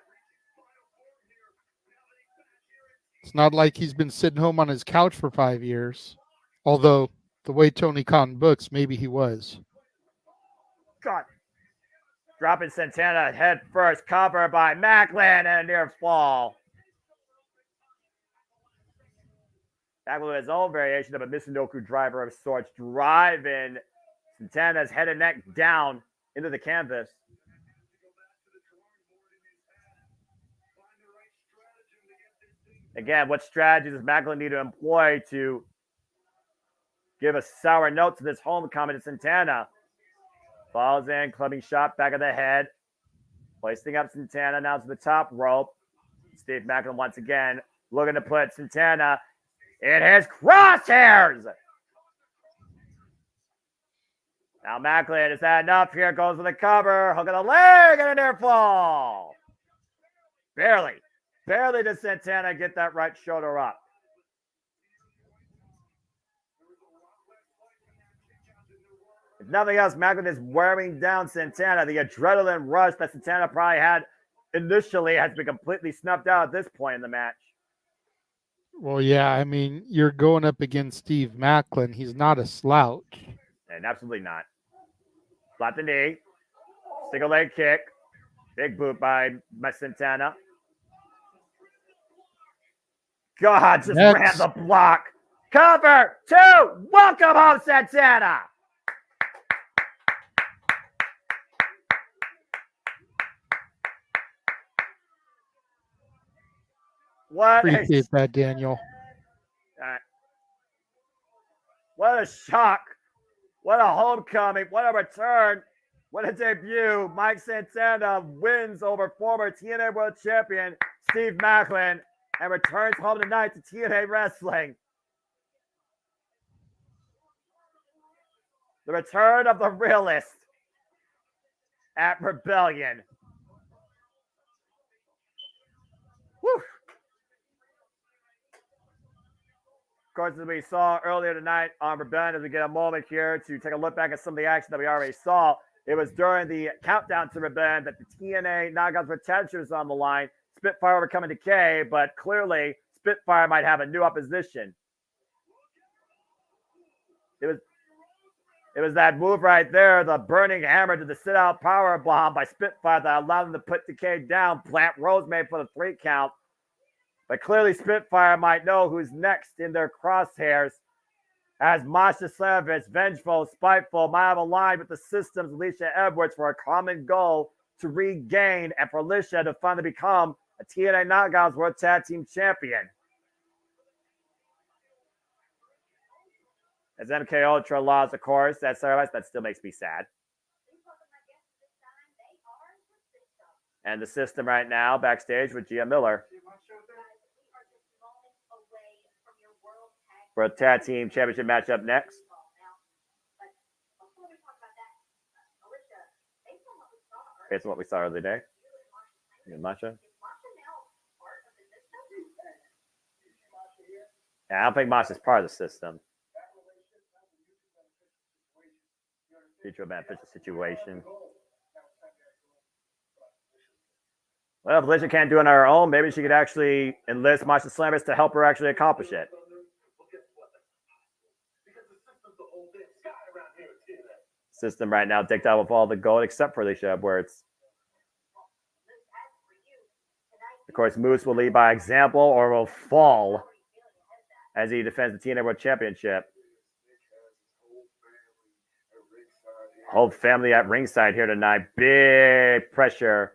It's not like he's been sitting home on his couch for 5 years. Although, the way Tony Khan books, maybe he was. God. Dropping Santana head first, cover by Macklin and a near fall. Macklin with his own variation of a Michinoku driver of sorts, driving Santana's head and neck down into the canvas. Again, what strategies does Macklin need to employ to give a sour note to this homecoming to Santana? Falls in, clubbing shot, back of the head. Placing up Santana now to the top rope. Steve Macklin once again looking to put Santana in his crosshairs. Now Macklin, is that enough? Here goes for the cover. Hook of the leg and a near fall. Barely does Santana get that right shoulder up. If nothing else, Macklin is wearing down Santana. The adrenaline rush that Santana probably had initially has been completely snuffed out at this point in the match. Well, yeah, I mean, you're going up against Steve Macklin. He's not a slouch. And absolutely not. Flat the knee. Single leg kick. Big boot by Santana. God, just ran the block. Cover 2. Welcome home, Santana. What Appreciate that, Daniel. What a shock. What a homecoming. What a return. What a debut. Mike Santana wins over former TNA World Champion Steve Macklin and returns home tonight to TNA Wrestling. The return of the realist at Rebellion. Whew. Of course, as we saw earlier tonight on Rebellion, as we get a moment here to take a look back at some of the action that we already saw, it was during the countdown to Rebellion that the TNA Knockouts for Tag was on the line. Spitfire overcoming Decay, but clearly Spitfire might have a new opposition. It was that move right there, the burning hammer to the sit-out power bomb by Spitfire that allowed them to put Decay down. Plant Rosemary for the 3 count. But clearly Spitfire might know who's next in their crosshairs, as Masha Slamovich, vengeful, spiteful, might have aligned with the system's Alicia Edwards for a common goal to regain and for Alicia to finally become a TNA Knockouts World Tag Team Champion. As MK Ultra lost, of course, that still makes me sad. And the system right now backstage with Gia Miller for a tag team championship matchup next. Based on what we saw earlier today. Masha. Yeah, I don't think Masha's part of the system. Future beneficial situation. Well, if Alicia can't do it on her own, maybe she could actually enlist Masha Slammers to help her actually accomplish it. System right now decked out with all the gold except for Alicia Edwards. Of course, Moose will lead by example or will fall as he defends the TNA World Championship. Whole family at ringside here tonight. Big pressure.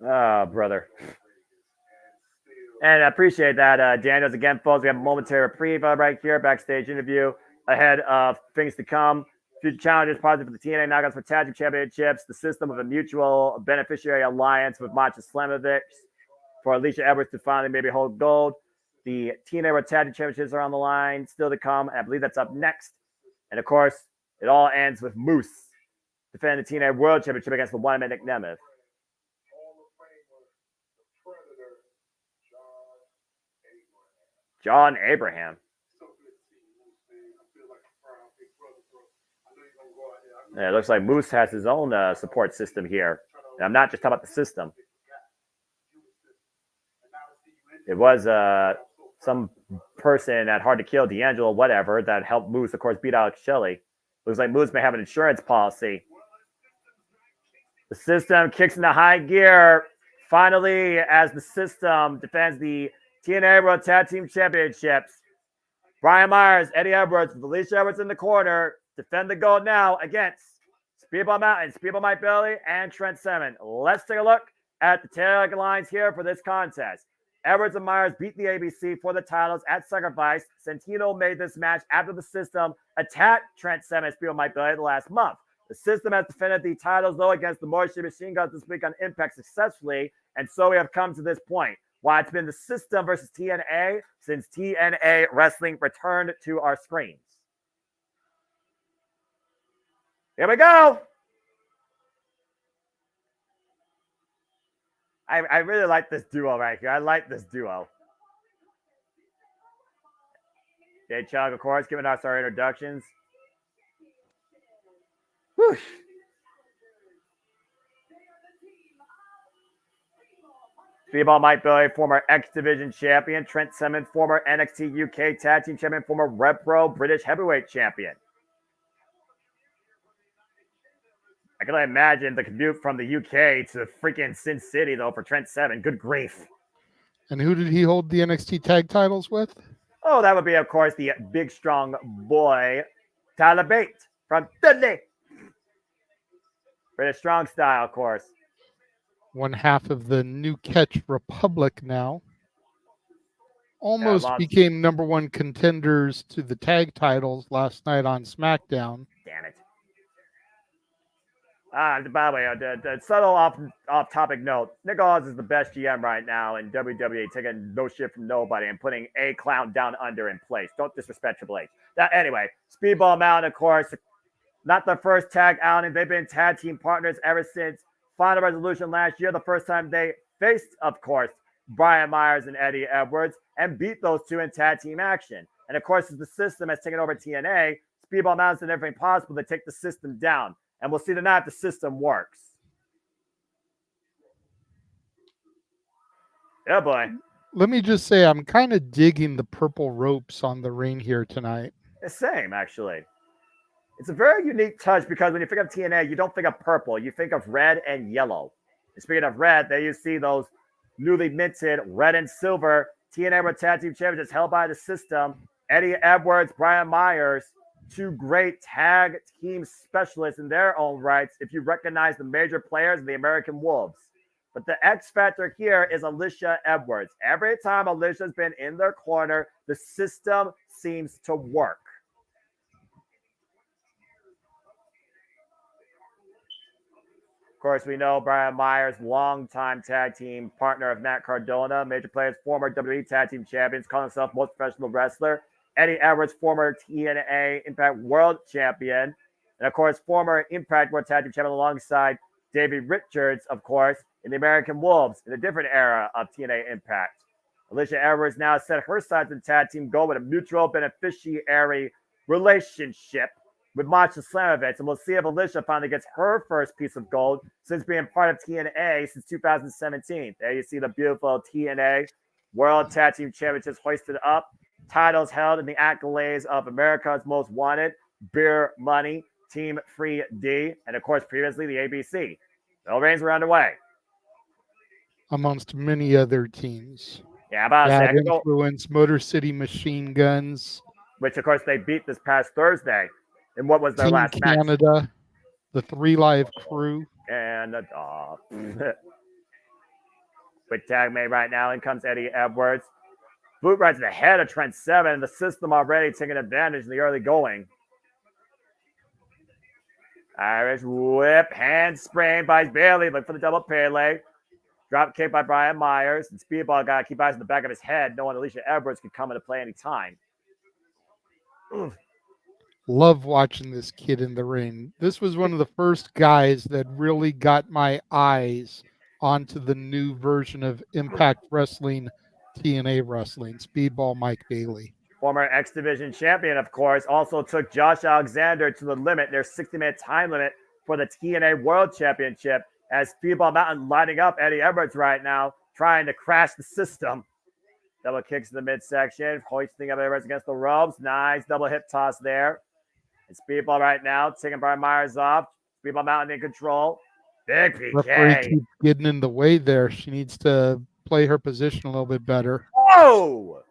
Oh, brother. And I appreciate that, Daniels. Again, folks, we have a momentary reprieve right here, backstage interview ahead of things to come. Future challenges positive for the TNA Knockouts for Tag Team Championships, the system of a mutual beneficiary alliance with Masha Slamovich for Alicia Edwards to finally maybe hold gold. The TNA World Tag Team Championships are on the line, still to come. And I believe that's up next. And of course, it all ends with Moose defending the TNA World Championship against the one-man Nick Nemeth. John Abraham. Yeah, it looks like Moose has his own support system here. And I'm not just talking about the system. It was some person at Hard to Kill, D'Angelo, whatever, that helped Moose, of course, beat Alex Shelley. Looks like Moose may have an insurance policy. The system kicks into high gear. Finally, as the system defends the TNA World Tag Team Championships. Brian Myers, Eddie Edwards, with Alicia Edwards in the corner. Defend the gold now against Speedball Mountain, Speedball Mike Bailey, and Trent Seven. Let's take a look at the tag lines here for this contest. Edwards and Myers beat the ABC for the titles at Sacrifice. Santino made this match after the system attacked Trent Seven and Speedball Mike Bailey last month. The system has defended the titles, though, against the Moisture Machine Guns this week on Impact successfully, and so we have come to this point. Why it's been the system versus TNA since TNA Wrestling returned to our screens. Here we go. I really like this duo right here. I like this duo. Jay Chug, of course, giving us our introductions. Whew. Speedball Mike Bailey, former X Division champion. Trent Seven, former NXT UK Tag Team champion, former Repro British Heavyweight champion. I can only imagine the commute from the UK to freaking Sin City, though, for Trent Seven. Good grief. And who did he hold the NXT tag titles with? Oh, that would be, of course, the big, strong boy, Tyler Bate from Dudley. British Strong Style, of course. one half of the New Catch Republic now. Almost lost. became number one contenders to the tag titles last night on SmackDown. Damn it. By the way, the subtle off-topic note, Nick Aldis is the best GM right now in WWE, taking no shit from nobody and putting a clown down under in place. Don't disrespect Triple H. Anyway, Speedball Mountain, of course, not the first tag outing. They've been tag team partners ever since Final Resolution last year, the first time they faced, of course, Brian Myers and Eddie Edwards, and beat those two in tag team action. And of course, as the system has taken over TNA, Speedball Mountain's done everything possible to take the system down. And we'll see tonight if the system works. Yeah, boy. Let me just say, I'm kind of digging the purple ropes on the ring here tonight. The same, actually. It's a very unique touch because when you think of TNA, you don't think of purple. You think of red and yellow. And speaking of red, there you see those newly minted red and silver TNA World Tag Team Championships held by the system. Eddie Edwards, Brian Myers, two great tag team specialists in their own rights if you recognize the major players of the American Wolves. But the X factor here is Alicia Edwards. Every time Alicia's been in their corner, the system seems to work. Of course, we know Brian Myers, longtime tag team partner of Matt Cardona, major players, former WWE tag team champions, calling himself most professional wrestler. Eddie Edwards, former TNA Impact World Champion. And of course, former Impact World Tag Team Champion alongside Davey Richards, of course, in the American Wolves in a different era of TNA Impact. Alicia Edwards now set her sights on tag team goal with a mutual beneficiary relationship with Masha Slamovich, and we'll see if Alicia finally gets her first piece of gold since being part of TNA since 2017. There you see the beautiful TNA World Tag Team Championships hoisted up, titles held in the accolades of America's Most Wanted, Beer Money, Team Free D, and of course previously the ABC. The reigns were underway. Amongst many other teams. Yeah, about Bad Influence, Motor City Machine Guns. Which of course they beat this past Thursday. And what was their Team last match? Canada, the 3 Live Crew. And with tag made right now, in comes Eddie Edwards. Boot right to the head of Trent Seven. The system already taking advantage in the early going. Irish whip, hand sprained by Bailey, look for the double Pele. Drop kick by Brian Myers. And Speedball got to keep eyes on the back of his head, knowing Alicia Edwards could come into play anytime. Oof. Love watching this kid in the ring. This was one of the first guys that really got my eyes onto the new version of Impact Wrestling, TNA Wrestling, Speedball Mike Bailey. Former X Division champion, of course, also took Josh Alexander to the limit, their 60-minute time limit for the TNA World Championship, as Speedball Mountain lighting up Eddie Edwards right now, trying to crash the system. Double kicks in the midsection, hoisting up Edwards against the ropes. Nice double hip toss there. And Speedball right now, taking Brian Myers off. Speedball Mountain in control. Big PK. Referee keeps getting in the way there. She needs to play her position a little bit better. Whoa!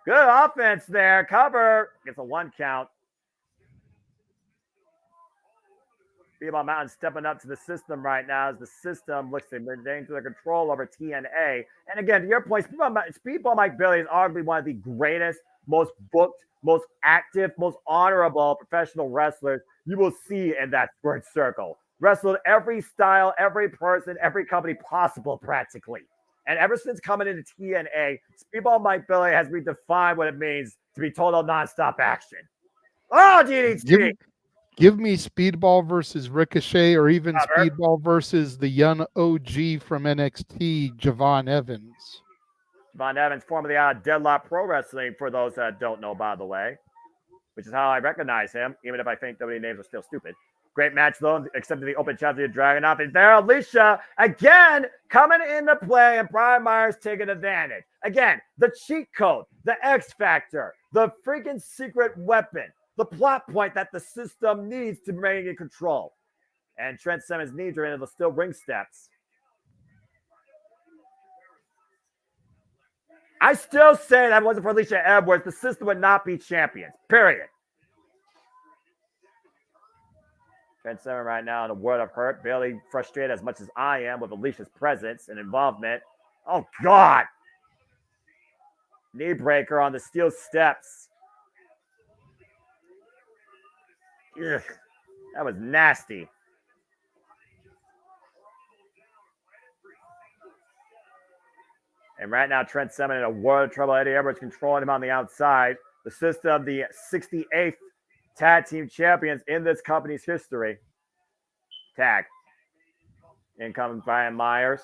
Good offense there. Cover. Gets a 1 count. Speedball Mountain stepping up to the system right now as the system looks to maintain their control over TNA. And again, to your point, Speedball Mike Bailey is arguably one of the greatest, most booked, most active, most honorable professional wrestlers you will see in that squared circle. Wrestled every style, every person, every company possible practically. And ever since coming into TNA, Speedball Mike Bailey has redefined what it means to be total nonstop action. Oh, DDT! Give me Speedball versus Ricochet, or even Speedball versus the young OG from NXT, Javon Evans. Javon Evans, formerly out of Deadlock Pro Wrestling, for those that don't know, by the way, which is how I recognize him, even if I think WWE names are still stupid. Great match, though, accepting the open challenge of Dragunov. And there, Alicia, again, coming into play, and Brian Myers taking advantage. Again, the cheat code, the X Factor, the freaking secret weapon, the plot point that the system needs to remain in control. And Trent Simmons' knees are into the steel ring steps. I still say that if it wasn't for Alicia Edwards, the system would not be champions, period. Trent Seven right now in a world of hurt. Bailey frustrated as much as I am with Alicia's presence and involvement. Oh, God. Knee breaker on the steel steps. Ugh, that was nasty. And right now, Trent Seven in a world of trouble. Eddie Edwards controlling him on the outside. The system, the 68th tag team champions in this company's history. Tag. Incoming Brian Myers.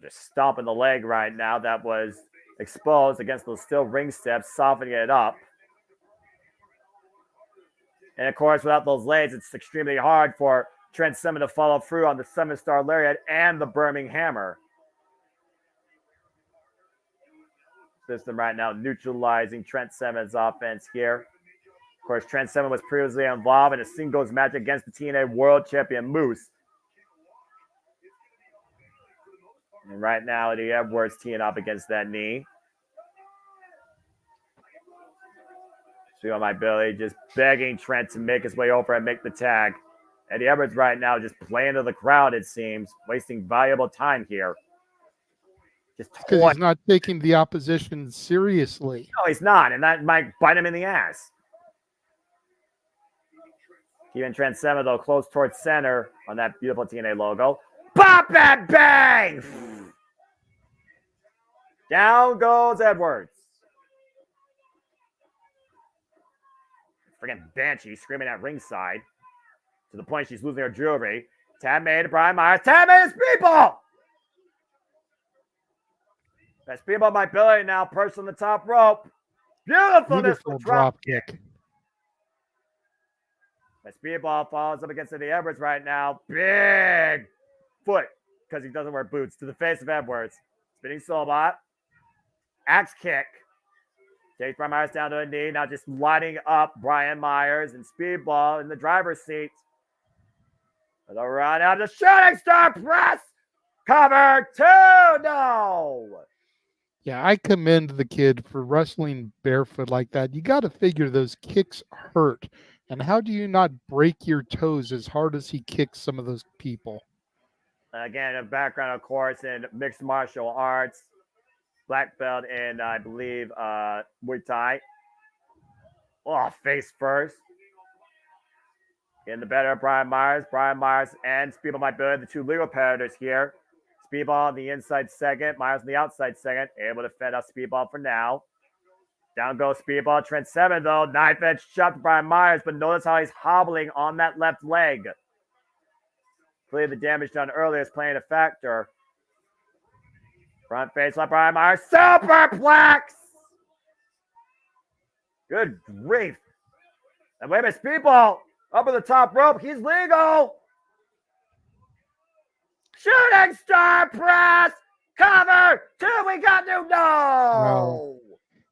Just stomping the leg right now that was exposed against those steel ring steps, softening it up. And of course, without those legs, it's extremely hard for Trent Seven to follow through on the 7-star lariat and the Birmingham hammer. System right now neutralizing Trent Seven's offense here. Of course, Trent Seven was previously involved in a singles match against the TNA World Champion Moose. And right now, Eddie Edwards teeing up against that knee. See on my Billy just begging Trent to make his way over and make the tag. Eddie Edwards right now just playing to the crowd, it seems, wasting valuable time here. Because he's not taking the opposition seriously. No, he's not, and that might bite him in the ass. Keeping Trent Seven, though, close towards center on that beautiful TNA logo. Pop and bang! Down goes Edwards. Freaking Banshee screaming at ringside to the point she's losing her jewelry. Tab made to Brian Myers. Tab made his people! That's people my Billy now perched on the top rope. Beautiful drop kick. That speedball falls up against Eddie Edwards right now. Big foot, because he doesn't wear boots, to the face of Edwards. Spinning soulbot. Axe kick. Takes Brian Myers down to a knee. Now just lighting up Brian Myers and speedball in the driver's seat. With a run out of the shooting star press. Cover 2. No. Yeah, I commend the kid for wrestling barefoot like that. You got to figure those kicks hurt. And how do you not break your toes as hard as he kicks some of those people? Again, a background, of course, in mixed martial arts. Black belt in, I believe, Muay Thai. Oh, face first. Getting the better of Brian Myers. Brian Myers and Speedball might be the two legal competitors here. Speedball on the inside second. Myers on the outside second. Able to fend off Speedball for now. Down goes Speedball. Trent Seven, though. Knife edge shot to Brian Myers, but notice how he's hobbling on that left leg. Clearly, the damage done earlier is playing a factor. Front face like Brian Myers. Superplex! Good grief. And wait a minute, Speedball up at the top rope. He's legal. Shooting star press. Cover 2. We got no. No.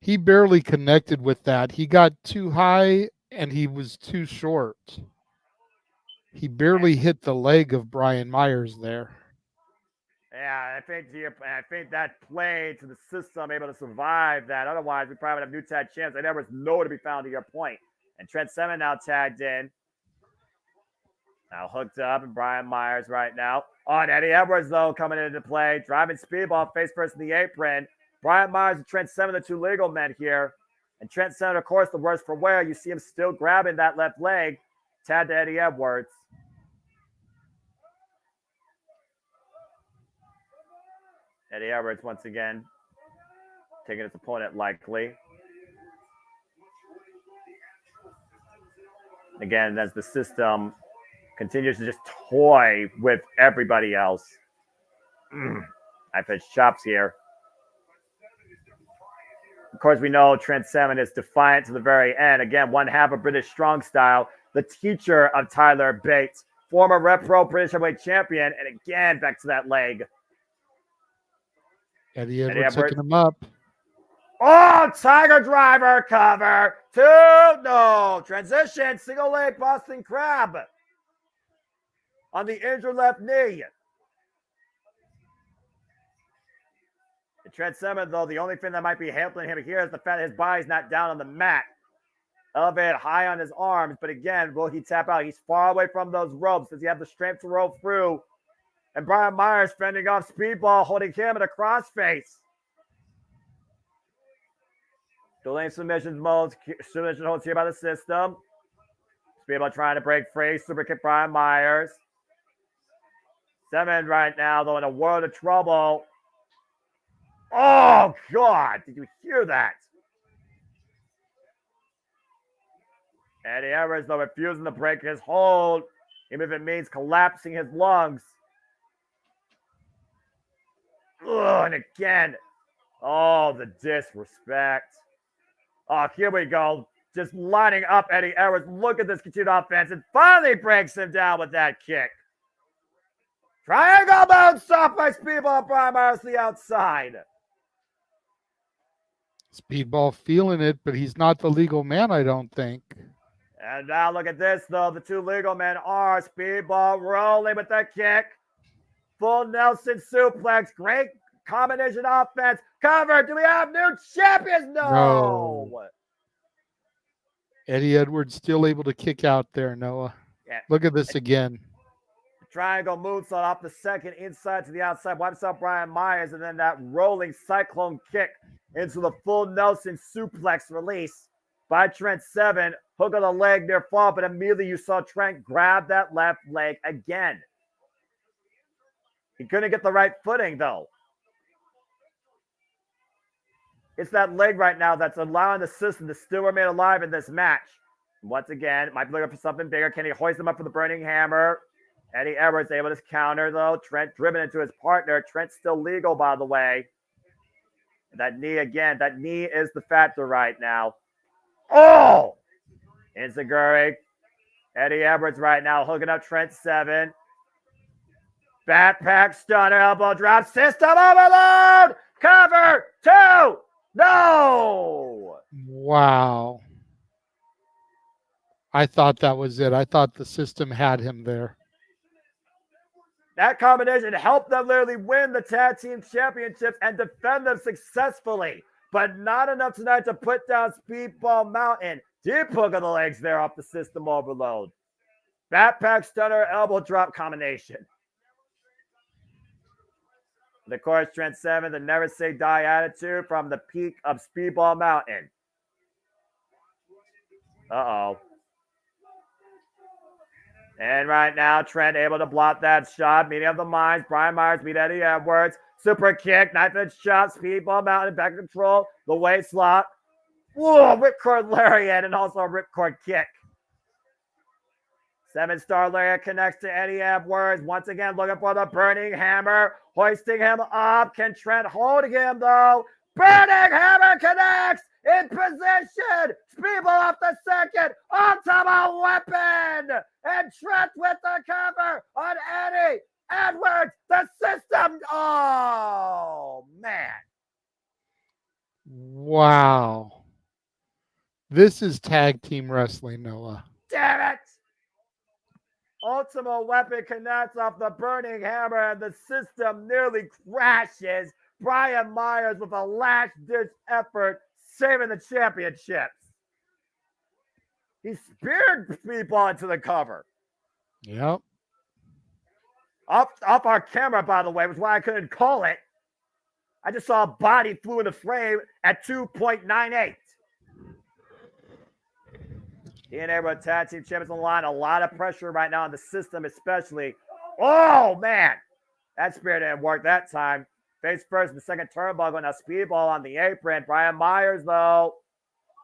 He barely connected with that. He got too high and he was too short. He barely hit the leg of Brian Myers there. Yeah, I think that played to the system, able to survive that. Otherwise, we probably would have new tag champs. They never know to be found to your point. And Trent Seven now tagged in. Now hooked up, and Brian Myers right now. On Eddie Edwards, though, coming into play. Driving Speedball face first in the apron. Brian Myers and Trent Seven, the two legal men here. And Trent Seven, of course, the worst for wear. You see him still grabbing that left leg. Tagged to Eddie Edwards. Eddie Edwards, once again, taking his opponent likely. Again, as the system continues to just toy with everybody else. I've had chops here. Of course, we know Trent Seven is defiant to the very end. Again, one half of British Strong Style, the teacher of Tyler Bates, former Rep Pro British Heavyweight Champion, and again, back to that leg. Eddie Edwards hooking him up. Oh, Tiger Driver cover 2. No. Transition. Single leg Boston Crab. On the injured left knee. And Trent Seven, though, the only thing that might be helping him here is the fact that his body's not down on the mat. elevated high on his arms. But again, will he tap out? He's far away from those ropes. Does he have the strength to roll through? And Brian Myers fending off Speedball, holding him in a crossface. Delaying submission holds here by the system. Speedball trying to break free. Super kick Brian Myers. 7 right now, though, in a world of trouble. Oh, God. Did you hear that? Eddie Edwards, though, refusing to break his hold, even if it means collapsing his lungs. Ugh, and again. Oh, the disrespect. Oh, here we go. Just lining up Eddie Edwards. Look at this continued offense. And finally breaks him down with that kick. Triangle moonsault by Speedball. Brian Myers to the outside. Speedball feeling it, but he's not the legal man, I don't think. And now look at this, though. The two legal men are Speedball rolling with that kick. Full Nelson suplex. Great combination offense. Cover. Do we have new champions? No. Eddie Edwards still able to kick out there, Noah. Yeah. Look at this again. Triangle moonsault off the second, inside to the outside. Wipes out Brian Myers, and then that rolling cyclone kick into the full Nelson suplex release by Trent Seven. Hook of the leg near fall, but immediately you saw Trent grab that left leg again. He couldn't get the right footing, though. It's that leg right now that's allowing the system to still remain alive in this match. Once again, might be looking for something bigger. Can he hoist him up for the burning hammer? Eddie Edwards able to counter, though. Trent driven into his partner. Trent's still legal, by the way. That knee again. That knee is the factor right now. Oh! Enziguri. Eddie Edwards right now hooking up Trent Seven. Backpack stunner, elbow drop, system overload! Cover! 2! No! Wow. I thought that was it. I thought the system had him there. That combination helped them literally win the tag team championships and defend them successfully, but not enough tonight to put down Speedball Mountain. Deep hook of the legs there off the system overload. Backpack stunner, elbow drop combination. Of course, Trent Seven, the never say die attitude from the peak of Speedball Mountain. Uh-oh. And right now, Trent able to block that shot. Meeting of the minds. Brian Myers beat Eddie Edwards. Super kick. Knife edge shot. Speedball Mountain back in control. The waist lock. Whoa, ripcord lariat and also a ripcord kick. 7-star lariat connects to Eddie Edwards. Once again, looking for the burning hammer. Hoisting him up. Can Trent hold him, though? Burning hammer connects. In position. Speedball off the second. On top of a weapon. And Trent with the cover on Eddie Edwards. The system. Oh, man. Wow. This is tag team wrestling, Noah. Damn it. Ultimate weapon connects off the burning hammer, and the system nearly crashes. Brian Myers with a last-ditch effort, saving the championships. He speared Speedball into the cover. Yep. Off our camera, by the way, was why I couldn't call it. I just saw a body flew in the frame at 2.98. TNA World Tag Team Champions on the line. A lot of pressure right now on the system, especially. Oh, man. That spear didn't work that time. Face first in the second turnbuckle. Now Speedball on the apron. Brian Myers, though.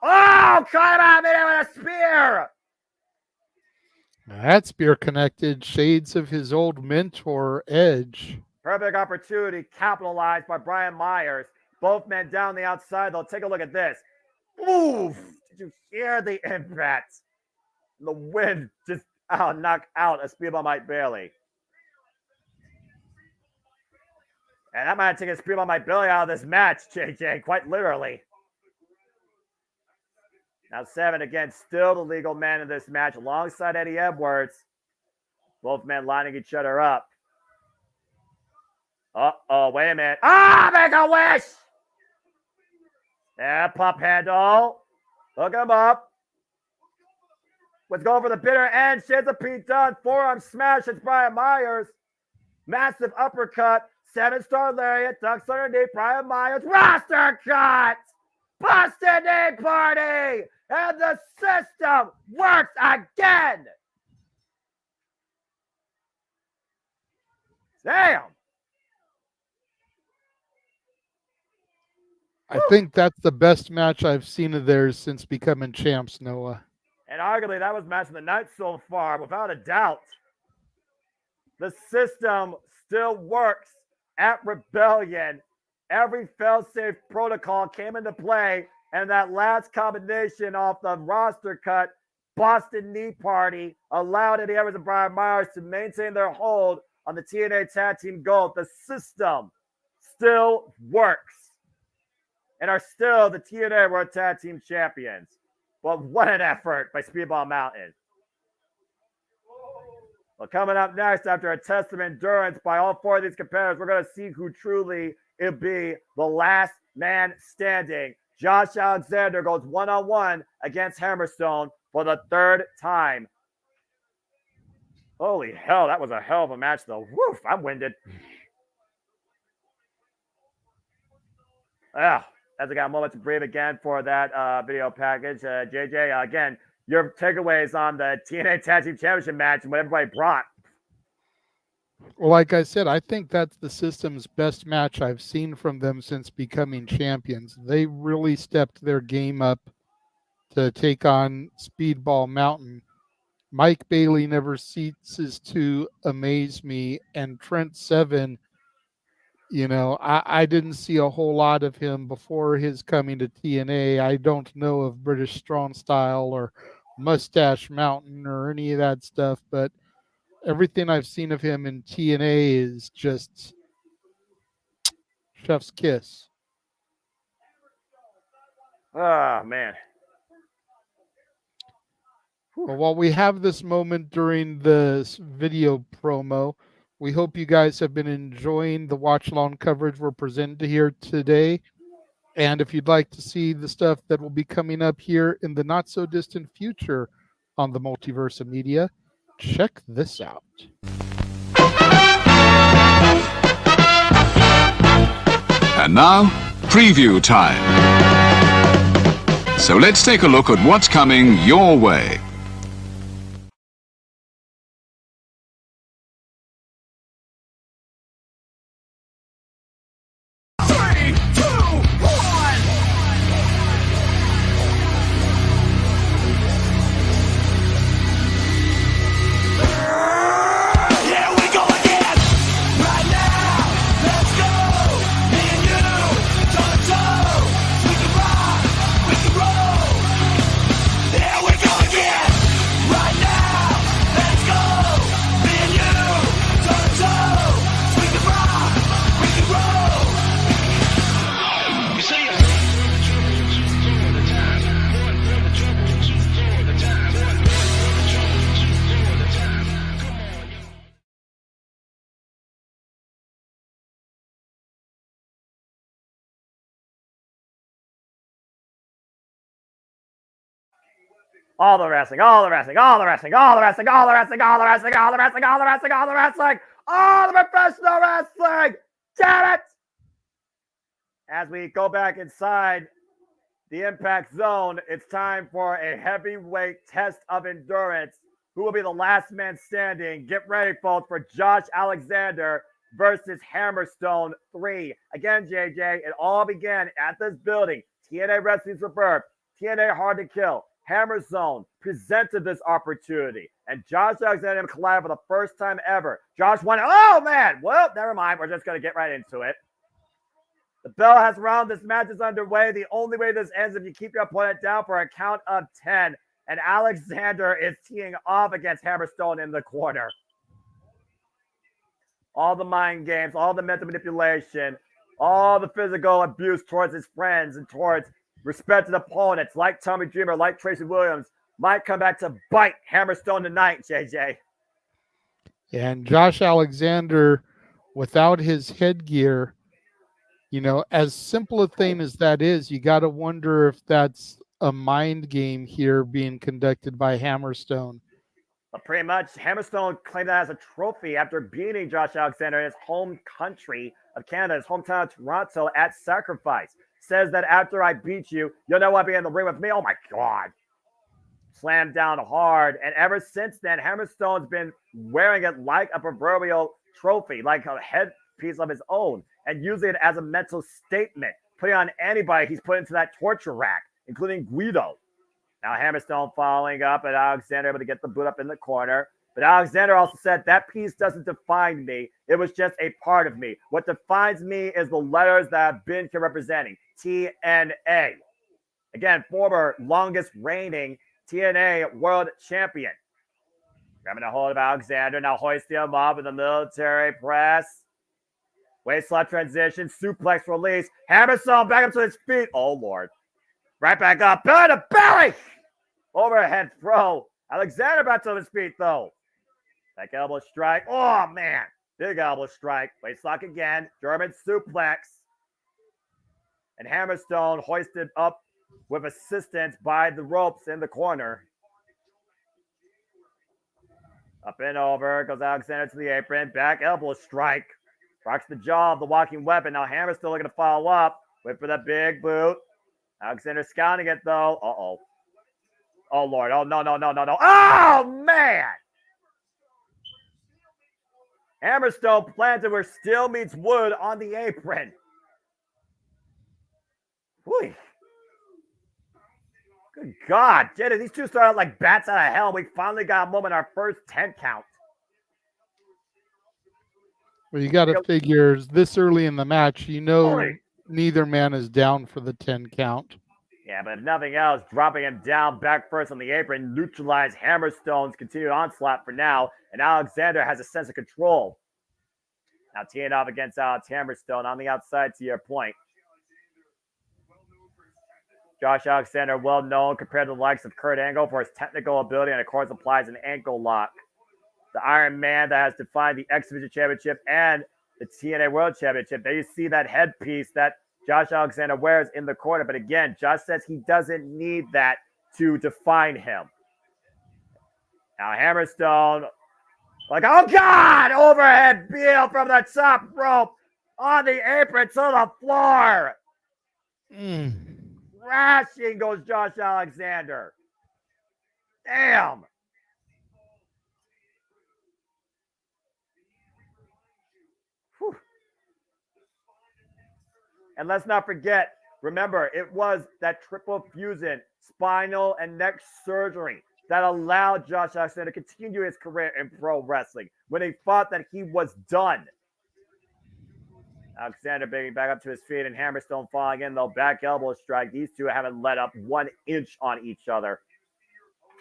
Oh, caught him out with a spear. That spear connected shades of his old mentor, Edge. Perfect opportunity capitalized by Brian Myers. Both men down the outside, though. Take a look at this. Oof. Did you hear the impact? The wind just knocked out a Speedball Mike Bailey. And that might have taken Speedball Mike Bailey out of this match, JJ, quite literally. Now 7, again, still the legal man in this match alongside Eddie Edwards. Both men lining each other up. Uh-oh, wait a minute. Make a wish! Yeah, pop handle. Hook him up. Let's go for the bitter end. Shades of Pete Dunne. Forearm smash. It's Brian Myers. Massive uppercut. 7-star lariat. Ducks underneath. Brian Myers. Roster cut. Busted Knee Party. And the system works again. Damn. I think that's the best match I've seen of theirs since becoming champs, Noah. And arguably, that was match of the night so far, without a doubt. The system still works at Rebellion. Every fail-safe protocol came into play, and that last combination off the roster cut, Boston Knee Party, allowed Eddie Edwards and Brian Myers to maintain their hold on the TNA Tag Team Gold. The system still works and are still the TNA World Tag Team Champions. But what an effort by Speedball Mountain. Well, coming up next, after a test of endurance by all four of these competitors, we're going to see who truly will be the last man standing. Josh Alexander goes one-on-one against Hammerstone for the third time. Holy hell, that was a hell of a match, though. Woof, I'm winded. As I got a moment to breathe again for that video package. JJ, again, your takeaways on the TNA Tag Team Championship match and what everybody brought. Well, like I said, I think that's the system's best match I've seen from them since becoming champions. They really stepped their game up to take on Speedball Mountain. Mike Bailey never ceases to amaze me, and Trent Seven, you know, I didn't see a whole lot of him before his coming to TNA. I don't know of British Strong Style or Mustache Mountain or any of that stuff, but everything I've seen of him in TNA is just chef's kiss. Oh, man. Well, while we have this moment during the video promo, we hope you guys have been enjoying the watch-along coverage we're presenting here today. And if you'd like to see the stuff that will be coming up here in the not-so-distant future on the Multiverse of Media, check this out. And now, preview time. So let's take a look at what's coming your way. All the wrestling, all the wrestling, all the wrestling, all the wrestling, all the wrestling, all the wrestling, all the wrestling, all the wrestling, all the wrestling, all the professional wrestling. Damn it! As we go back inside the Impact Zone, it's time for a heavyweight test of endurance. Who will be the last man standing? Get ready, folks, for Josh Alexander versus Hammerstone 3. Again, JJ, it all began at this building. TNA Wrestling's Rebirth, TNA Hard to Kill. Hammer Zone presented this opportunity, and Josh Alexander collided for the first time ever. Josh won. Oh, man. Well, never mind. We're just going to get right into it. The bell has rung. This match is underway. The only way this ends is if you keep your opponent down for a count of 10, and Alexander is teeing off against Hammerstone in the corner. All the mind games, all the mental manipulation, all the physical abuse towards his friends and towards respected opponents like Tommy Dreamer, like Tracy Williams, might come back to bite Hammerstone tonight, JJ. And Josh Alexander, without his headgear, you know, as simple a thing as that is, you got to wonder if that's a mind game here being conducted by Hammerstone. But pretty much, Hammerstone claimed that as a trophy after beating Josh Alexander in his home country of Canada, his hometown of Toronto at Sacrifice. Says that after I beat you, you'll know what be in the ring with me. Oh my God. Slammed down hard. And ever since then, Hammerstone's been wearing it like a proverbial trophy, like a headpiece of his own, and using it as a mental statement, putting on anybody he's put into that torture rack, including Guido. Now Hammerstone following up and Alexander able to get the boot up in the corner. But Alexander also said that piece doesn't define me. It was just a part of me. What defines me is the letters that I've been representing. TNA. Again, former longest reigning TNA World Champion. Grabbing a hold of Alexander. Now hoisting him up in the military press. Waist slot transition. Suplex release. Hammerstone back up to his feet. Oh, Lord. Right back up. Belly to belly. Overhead throw. Alexander back to his feet, though. Back elbow strike. Oh, man. Big elbow strike. Waist lock again. German suplex. And Hammerstone hoisted up with assistance by the ropes in the corner. Up and over. Goes Alexander to the apron. Back elbow strike. Rocks the jaw of the walking weapon. Now Hammer's still looking to follow up. Wait for that big boot. Alexander scouting it, though. Uh-oh. Oh, Lord. Oh, no. Oh, man! Hammerstone planted where steel meets wood on the apron. Whew. Good God. Jada, these two started like bats out of hell. We finally got a moment, our first 10 count. Well, you got to figure this early in the match, neither man is down for the 10 count. Yeah, but if nothing else, dropping him down back first on the apron, neutralize Hammerstone's continued onslaught for now, and Alexander has a sense of control. Now teeing off against Alex Hammerstone on the outside, to your point. Josh Alexander, well known compared to the likes of Kurt Angle for his technical ability, and of course applies an ankle lock. The Iron Man that has defined the X Division Championship and the TNA World Championship. There you see that headpiece that Josh Alexander wears in the corner. But again, Josh says he doesn't need that to define him. Now Hammerstone, like, oh God, overhead heel from the top rope on the apron to the floor. Crashing goes Josh Alexander. Damn. Whew. And let's not forget, remember, it was that triple fusion, spinal and neck surgery that allowed Josh Alexander to continue his career in pro wrestling when he thought that he was done. Alexander bringing back up to his feet and Hammerstone falling in, though. Back elbow strike. These two haven't let up 1 inch on each other.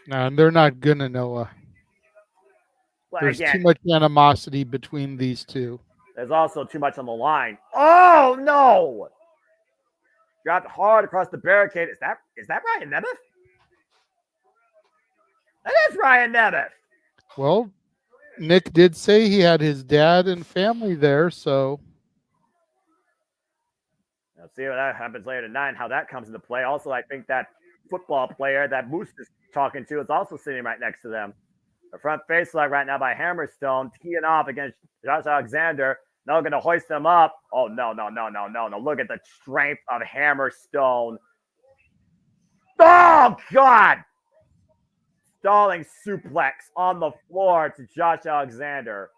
No, and they're not going to, Noah. There's too much animosity between these two. There's also too much on the line. Oh, no! Dropped hard across the barricade. Is that Ryan Nemeth? That is Ryan Nemeth. Well, Nick did say he had his dad and family there, so... Let's see what that happens later tonight, how that comes into play. Also, I think that football player that Moose is talking to is also sitting right next to them. The front face lock right now by Hammerstone, teeing off against Josh Alexander. Now going to hoist him up. Oh, no. Look at the strength of Hammerstone. Oh, God. Stalling suplex on the floor to Josh Alexander.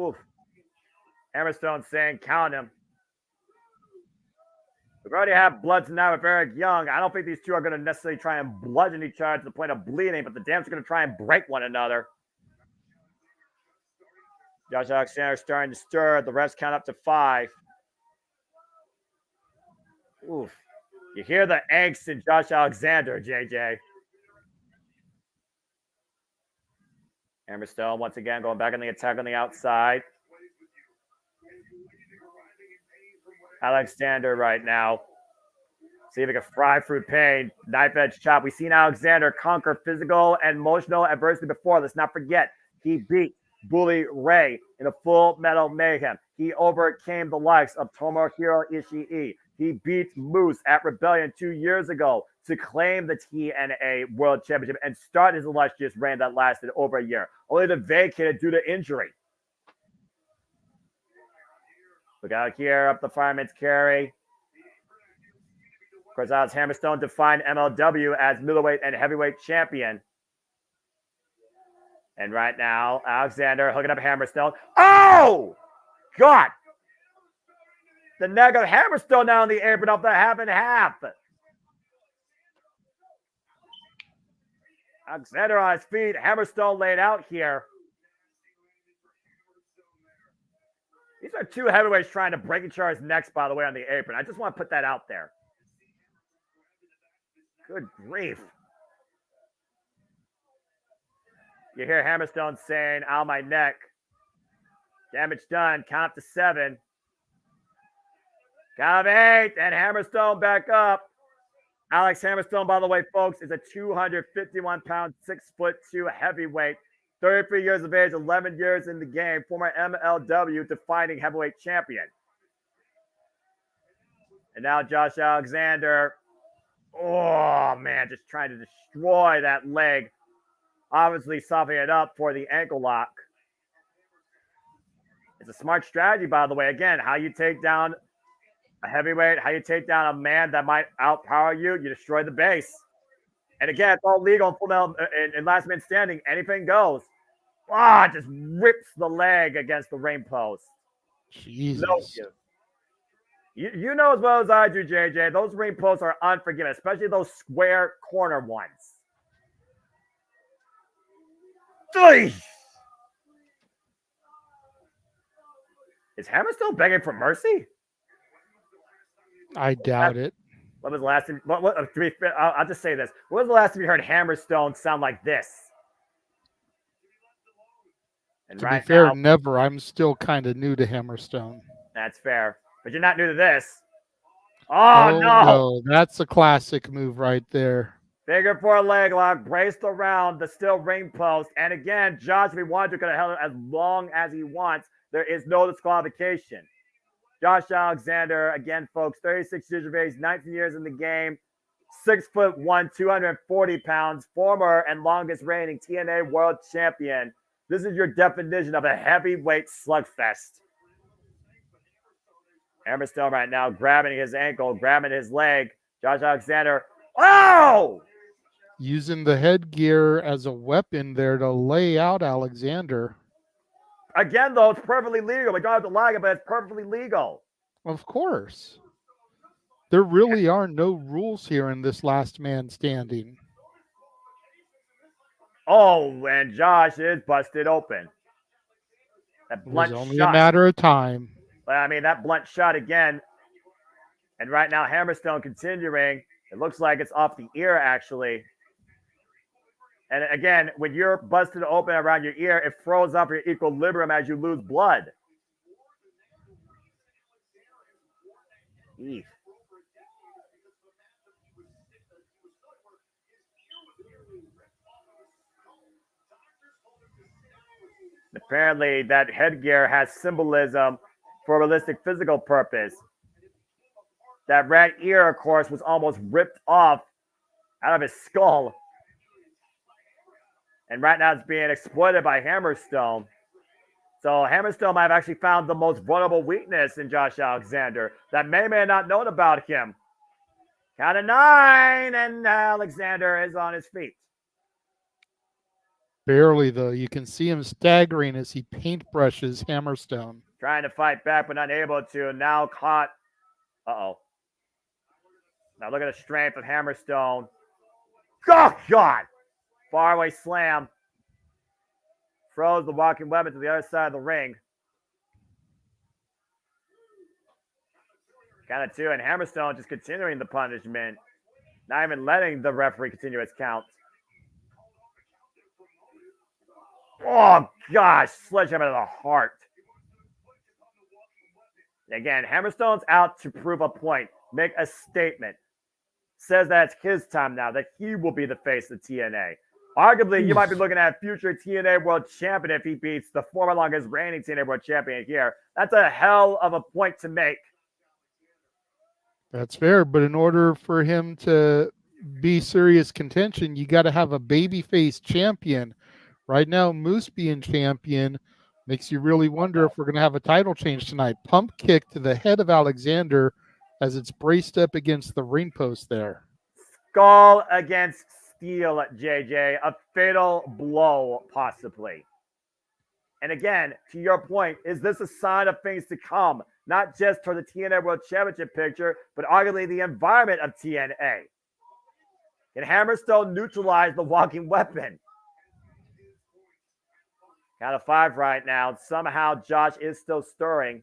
Oof. Hammerstone saying, count him. We've already had bloods now with Eric Young. I don't think these two are going to necessarily try and bludgeon each other to the point of bleeding, but the Dams are going to try and break one another. Josh Alexander starting to stir. The refs count up to 5. Oof. You hear the angst in Josh Alexander, JJ. Hammerstone once again going back on the attack on the outside. Alexander right now. See if he can fry through pain. Knife edge chop. We've seen Alexander conquer physical and emotional adversity before. Let's not forget, he beat Bully Ray in a Full Metal Mayhem. He overcame the likes of Tomohiro Ishii. He beat Moose at Rebellion 2 years ago to claim the TNA World Championship and start his illustrious reign that lasted over a year, only to vacate it due to injury. Look out here, up the fireman's carry. Of course, Alex Hammerstone defined MLW as middleweight and heavyweight champion. And right now, Alexander hooking up Hammerstone. Oh! God! The neck of Hammerstone now in the apron off the half and half. Alexander on his feet. Hammerstone laid out here. These are two heavyweights trying to break each other's necks, by the way, on the apron. I just want to put that out there. Good grief. You hear Hammerstone saying, ow, my neck. Damage done. Count to 7. Count of 8. And Hammerstone back up. Alex Hammerstone, by the way, folks, is a 251-pound, 6'2" heavyweight. 33 years of age, 11 years in the game. Former MLW defining heavyweight champion. And now Josh Alexander. Oh, man, just trying to destroy that leg. Obviously softening it up for the ankle lock. It's a smart strategy, by the way. Again, how you take down a heavyweight, how you take down a man that might outpower you, you destroy the base. And again, it's all legal in Full Metal in Last Man Standing. Anything goes. Ah, just rips the leg against the ring post. Jesus. No, you know as well as I do, JJ, those ring posts are unforgiving, especially those square corner ones. Is Hammer still begging for mercy? I doubt it. When was the last time? I'll just say this. When was the last time you heard Hammerstone sound like this? And To right be fair, now, never. I'm still kind of new to Hammerstone. that's fair. But you're not new to this. Oh, no. That's a classic move right there. Figure 4 leg lock, braced around the still ring post. And again, Josh, if he wanted to, could have held it as long as he wants. There is no disqualification. Josh Alexander, again, folks, 36 years of age, 19 years in the game, 6'1", 240 pounds, former and longest reigning TNA World Champion. This is your definition of a heavyweight slugfest. Hammerstone right now grabbing his ankle, grabbing his leg. Josh Alexander, oh! Using the headgear as a weapon there to lay out Alexander. Again, though, it's perfectly legal. We don't have to like it, but it's perfectly legal. Of course. There really are no rules here in this Last Man Standing. Oh, and Josh is busted open. That blunt It was only shot. a matter of time. I mean, that blunt shot again. And right now, Hammerstone continuing. It looks like it's off the ear, actually. And again, when you're busted open around your ear, it throws off your equilibrium as you lose blood. Eef. Apparently, that headgear has symbolism for a realistic physical purpose. That red ear, of course, was almost ripped off out of his skull. And right now it's being exploited by Hammerstone. So Hammerstone might have actually found the most vulnerable weakness in Josh Alexander that may or may not known about him. Count of 9, and Alexander is on his feet. Barely, though. You can see him staggering as he paintbrushes Hammerstone. Trying to fight back, but unable to. Now caught. Uh-oh. Now look at the strength of Hammerstone. Oh, God! Faraway slam. Throws the walking weapon to the other side of the ring. Count of 2, and Hammerstone just continuing the punishment. Not even letting the referee continue his count. Oh, gosh. Sledgehammer to the heart. Again, Hammerstone's out to prove a point. Make a statement. Says that it's his time now, that he will be the face of TNA. Arguably, you might be looking at future TNA World Champion if he beats the former longest reigning TNA World Champion here. That's a hell of a point to make. That's fair, but in order for him to be serious contention, you got to have a babyface champion. Right now, Moose being champion makes you really wonder if we're going to have a title change tonight. Pump kick to the head of Alexander as it's braced up against the ring post there. Skull against steel, JJ. A fatal blow, possibly. And again, to your point, is this a sign of things to come? Not just for the TNA World Championship picture, but arguably the environment of TNA. Can Hammerstone neutralize the walking weapon? Count of 5 right now. Somehow Josh is still stirring.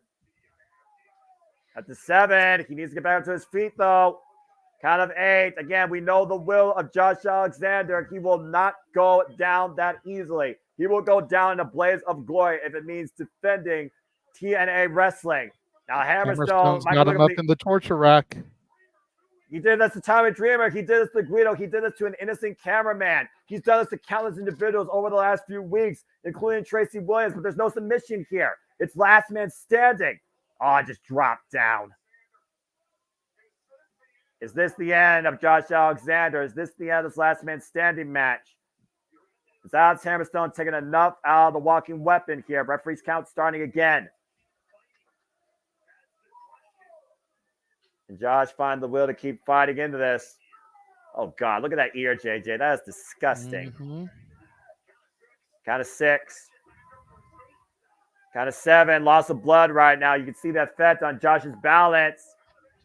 At the 7, he needs to get back up to his feet, though. Count of 8. Again, we know the will of Josh Alexander. He will not go down that easily. He will go down in a blaze of glory if it means defending TNA Wrestling. Now, Hammerstone got him up in the torture rack. He did this to Tommy Dreamer. He did this to Guido. He did this to an innocent cameraman. He's done this to countless individuals over the last few weeks, including Tracy Williams. But there's no submission here. It's last man standing. Oh, I just dropped down. Is this the end of Josh Alexander? Is this the end of this last man standing match? Is Alex Hammerstone taking enough out of the walking weapon here? Referee's count starting again. And Josh finds the will to keep fighting into this. Oh, God. Look at that ear, JJ. That is disgusting. Count of 6. Count of 7. Loss of blood right now. You can see the effect on Josh's balance.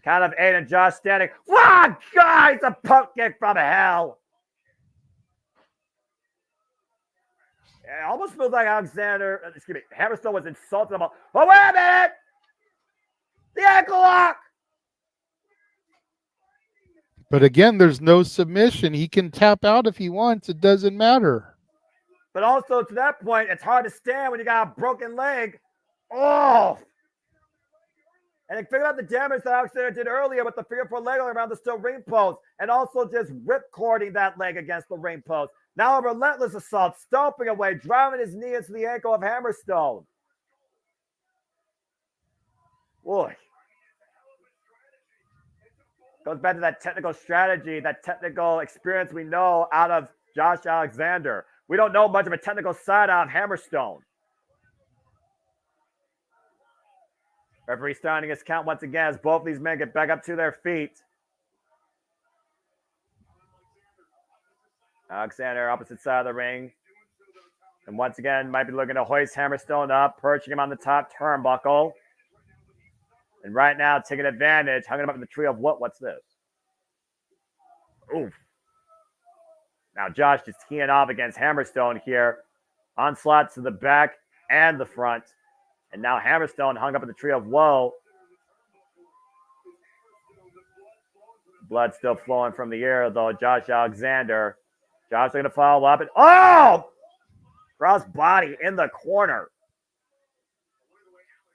Count of 8 and Josh standing. Oh, God. It's a pump kick from hell. It almost feels like Hammerstone was insulting him. Oh, wait a minute. The ankle lock. But again, there's no submission. He can tap out if he wants. It doesn't matter. But also, to that point, it's hard to stand when you got a broken leg. Oh! And then figure out the damage that Alexander did earlier with the figure 4 leg around the steel ring post. And also just ripcording that leg against the ring post. Now a relentless assault, stomping away, driving his knee into the ankle of Hammerstone. Boy. Goes back to that technical strategy, that technical experience we know out of Josh Alexander. We don't know much of a technical side out of Hammerstone. Referee starting his count once again as both these men get back up to their feet. Alexander, opposite side of the ring. And once again, might be looking to hoist Hammerstone up, perching him on the top turnbuckle. And right now, taking advantage, hung him up in the tree of what? What's this? Oof. Now, Josh just teeing off against Hammerstone here. Onslaught to the back and the front. And now Hammerstone hung up in the tree of woe. Blood still flowing from the ear, though. Josh Alexander. Josh going to follow up. And oh! Cross body in the corner.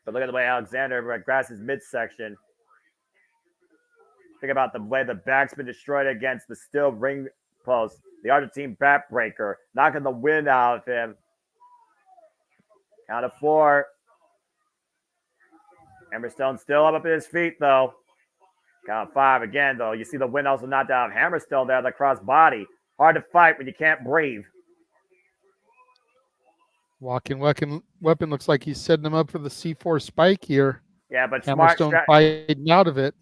But look at the way Alexander grasps his midsection. Think about the way the back's been destroyed against the steel ring post. The Argentine backbreaker, knocking the wind out of him. Count of 4. Hammerstone still up at his feet, though. Count of 5 again, though. You see the wind also knocked out of Hammerstone there, the cross body. Hard to fight when you can't breathe. Walking weapon looks like he's setting him up for the C4 spike here. Yeah, but Hammerstone fighting out of it.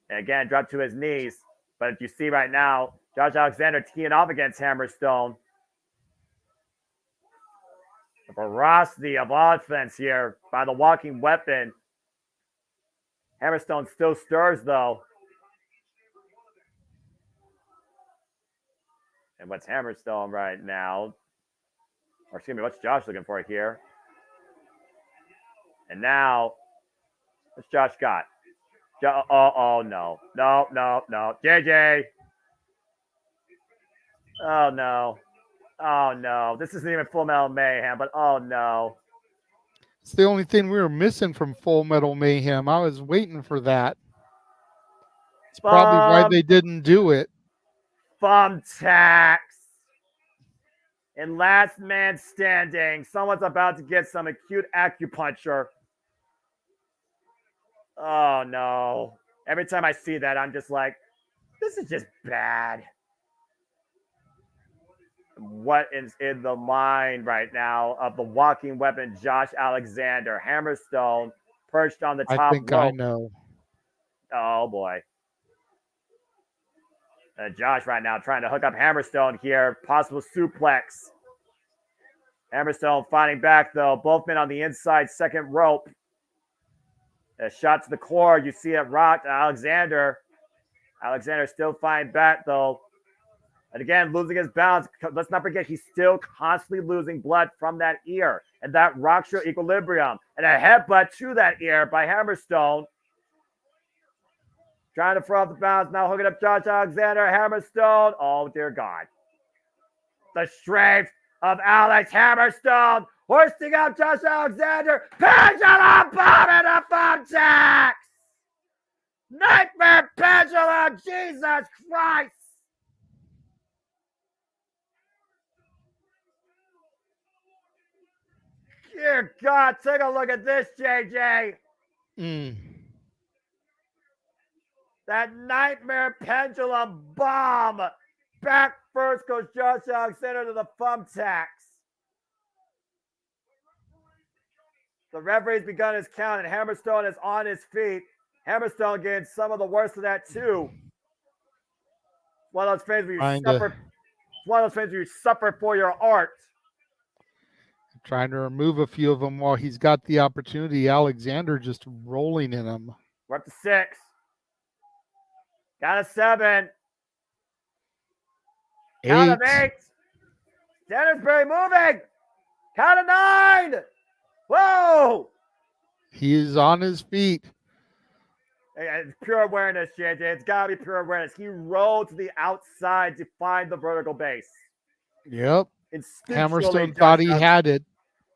And again, drop to his knees. But if you see right now, Josh Alexander teeing off against Hammerstone. The ferocity of offense here by the walking weapon. Hammerstone still stirs, though. And what's Hammerstone right now? Or excuse me, what's Josh looking for here? And now, what's Josh got? Oh, no. No. JJ. Oh, no. Oh, no. This isn't even Full Metal Mayhem, but oh, no. It's the only thing we were missing from Full Metal Mayhem. I was waiting for that. It's probably why they didn't do it. Thumbtacks. And last man standing. Someone's about to get some acute acupuncture. Oh, no. Every time I see that, I'm just like, this is just bad. What is in the mind right now of the walking weapon, Josh Alexander? Hammerstone perched on the top I think rope. I know. Oh, boy. Josh right now trying to hook up Hammerstone here. Possible suplex. Hammerstone fighting back, though. Both men on the inside second rope. A shot to the core. You see it rocked. Alexander still fighting back, though. And again, losing his balance. Let's not forget, he's still constantly losing blood from that ear. And that rocks your equilibrium. And a headbutt to that ear by Hammerstone. Trying to throw off the balance. Now hooking up Josh Alexander. Hammerstone. Oh, dear God. The strength of Alex Hammerstone. Hoisting up Josh Alexander. Pendulum bomb and a thumbtacks. Nightmare pendulum. Jesus Christ. Dear God, take a look at this, JJ. That nightmare pendulum bomb. Back first goes Josh Alexander to the thumbtacks. The referee's begun his count, and Hammerstone is on his feet. Hammerstone getting some of the worst of that, too. One of those things where you suffer. One of those things where you suffer for your art. Trying to remove a few of them while he's got the opportunity. Alexander just rolling in them. We're up to 6. Got a 7. 8. Count of 8. Dennisbury moving. Count of 9. Whoa. He is on his feet. It's pure awareness, JJ. It's got to be pure awareness. He rolled to the outside to find the vertical base. Yep. Hammerstone thought he had it.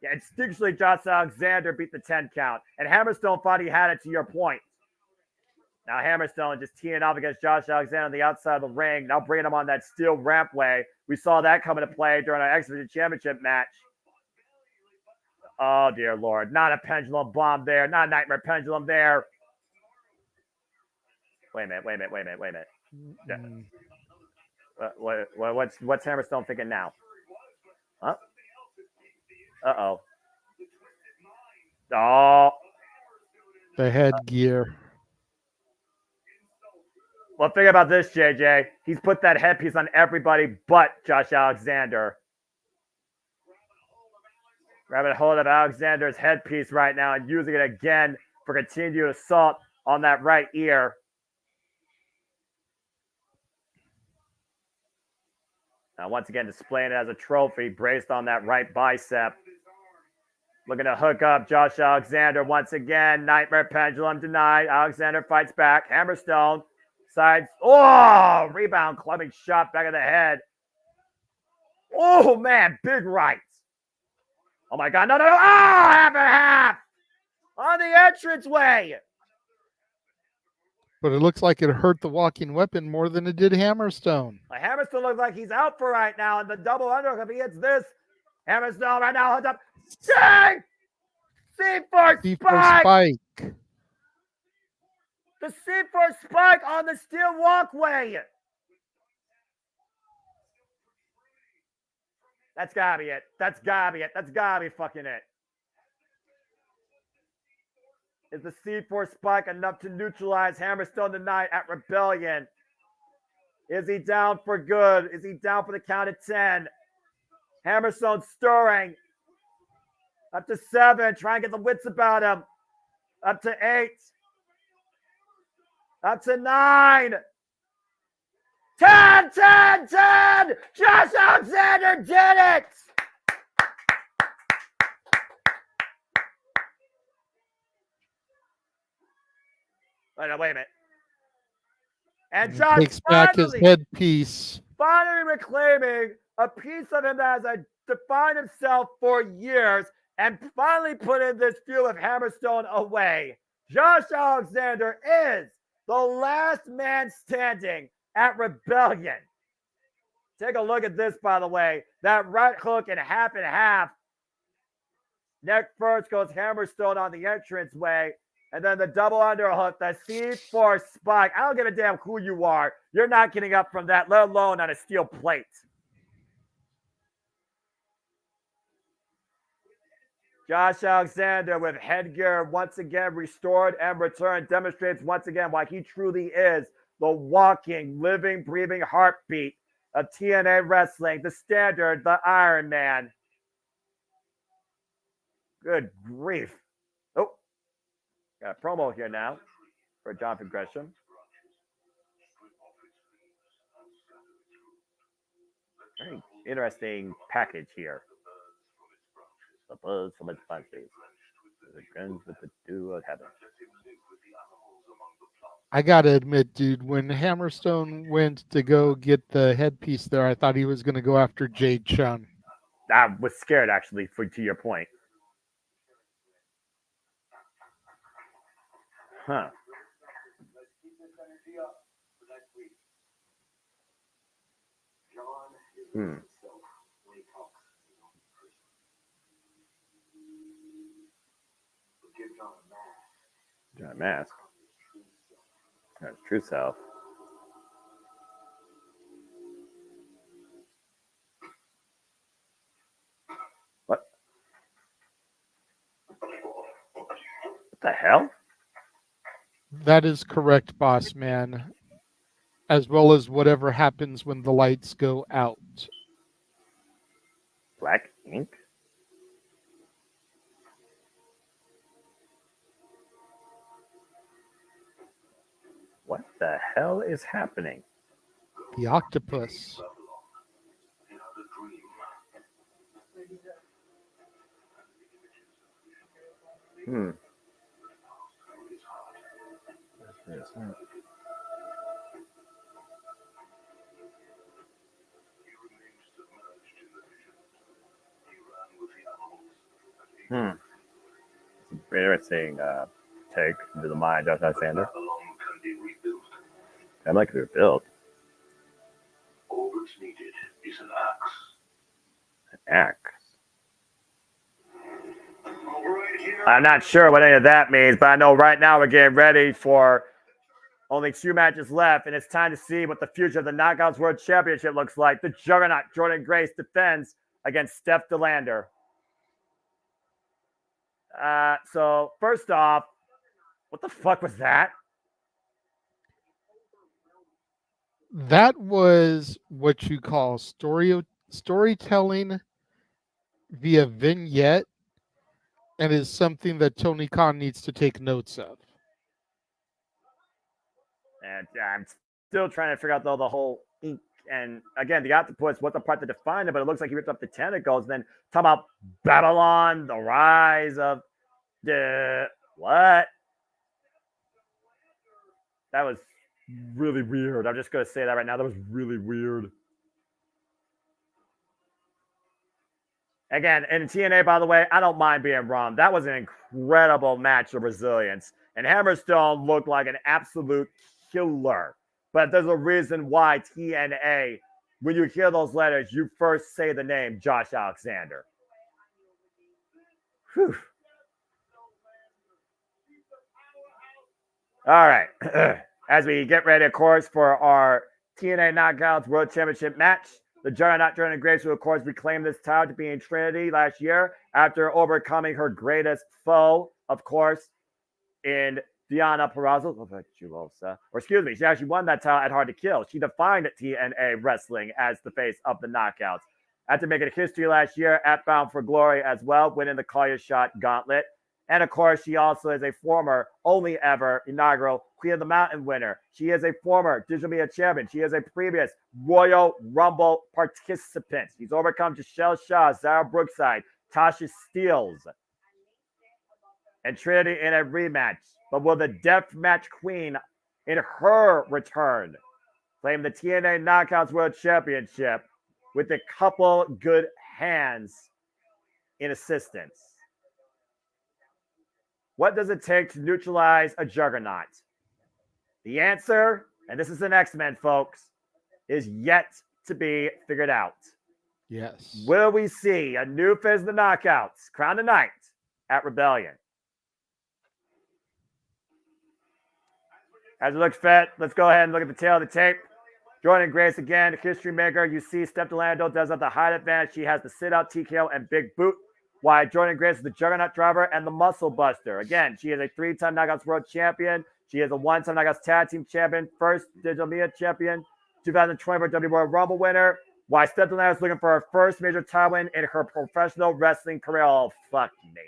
Yeah, instinctually, Josh Alexander beat the 10 count. And Hammerstone thought he had it, to your point. Now Hammerstone just teeing off against Josh Alexander on the outside of the ring. Now bringing him on that steel rampway. We saw that come into play during our X Division Championship match. Oh, dear Lord. Not a pendulum bomb there. Not a nightmare pendulum there. Wait a minute. What's Hammerstone thinking now? Huh? Uh-oh. Oh. The headgear. Well, think about this, JJ. He's put that headpiece on everybody but Josh Alexander. Grabbing a hold of Alexander's headpiece right now and using it again for continued assault on that right ear. Now, once again, displaying it as a trophy, braced on that right bicep. Looking to hook up Josh Alexander once again. Nightmare pendulum denied. Alexander fights back. Hammerstone. Sides. Oh, rebound clubbing shot back of the head. Oh, man, big right. Oh, my God. No. Oh, half and half. On the entranceway. But it looks like it hurt the walking weapon more than it did Hammerstone. Hammerstone looks like he's out for right now. And the double underhook, if he hits this, Hammerstone right now holds up. C4 spike. The C4 spike on the steel walkway. That's gotta be it. That's gotta be fucking it. Is the C4 spike enough to neutralize Hammerstone tonight at Rebellion? Is he down for good? Is he down for the count of 10? Hammerstone stirring. Up to 7. Try and get the wits about him. Up to 8. Up to 9. 10. Josh Alexander did it. Wait a minute. And Josh takes back his headpiece. Finally reclaiming a piece of him that has defined himself for years and finally putting this feud of Hammerstone away. Josh Alexander is the last man standing at Rebellion Take a look at this, by the way. That right hook and half. Neck first goes Hammerstone on the entranceway. And then the double underhook, the C4 spike. I don't give a damn who you are. You're not getting up from that, let alone on a steel plate. Josh Alexander with headgear once again restored and returned demonstrates once again why he truly is the walking, living, breathing heartbeat of TNA Wrestling, the Standard, the Iron Man. Good grief. Oh, got a promo here now for Jonathan Gresham. Very interesting package here. The buzz from its bunches. The guns with the dew of heaven. I gotta admit, dude, when Hammerstone went to go get the headpiece there, I thought he was gonna go after Jade Chun. I was scared, actually, to your point. Huh. John a mask. That's true self. What? What the hell? That is correct, boss man. As well as whatever happens when the lights go out. Black ink? What the hell is happening? The octopus. Interesting take into the mind of Alexander. I'd like to rebuild. All that's needed is an axe. An axe? I'm not sure what any of that means, but I know right now we're getting ready for only 2 matches left, and it's time to see what the future of the Knockouts World Championship looks like. The Juggernaut Jordan Grace defends against Steph DeLander. So first off, what the fuck was that? That was what you call storytelling via vignette, and is something that Tony Khan needs to take notes of. And I'm still trying to figure out the whole ink. And again, the octopus, what the part that defined it, but it looks like he ripped up the tentacles. And then talk about Babylon, the rise of the what? That was really weird. I'm just going to say that right now. That was really weird. Again, in TNA, by the way, I don't mind being wrong. That was an incredible match of resilience. And Hammerstone looked like an absolute killer. But there's a reason why TNA, when you hear those letters, you first say the name Josh Alexander. Whew. All right. As we get ready, of course, for our TNA Knockouts World Championship match, the Juggernaut Jordan Grace, who, of course, reclaimed this title to be in Trinity last year after overcoming her greatest foe, of course, in Diana Purrazzo. Or excuse me, she actually won that title at Hard to Kill. She defined TNA Wrestling as the face of the Knockouts. After making history last year at Bound for Glory as well, winning the Collier Shot Gauntlet. And, of course, she also is a former, only ever, inaugural Queen of the Mountain winner. She is a former Digital Media champion. She is a previous Royal Rumble participant. She's overcome Giselle Shaw, Zara Brookside, Tasha Steeles, and Trinity in a rematch. But will the Deathmatch Queen, in her return, claim the TNA Knockouts World Championship with a couple good hands in assistance? What does it take to neutralize a juggernaut? The answer, and this is an X-Men, folks, is yet to be figured out. Yes. Will we see a new phase of the knockouts crown tonight at Rebellion? As it looks fit, let's go ahead and look at the tail of the tape. Jordan Grace again, history maker. You see Steph Delando does have the height advantage. She has the sit-out, TKO, and big boot. Why Jordan Grace is the juggernaut driver and the muscle buster. Again, she is a 3-time Knockouts World Champion. She is a 1-time Knockouts Tag Team Champion, first Digital Media Champion, 2024 WWE Royal Rumble winner. Why Steph Delando is looking for her first major title win in her professional wrestling career. Oh, fuck me.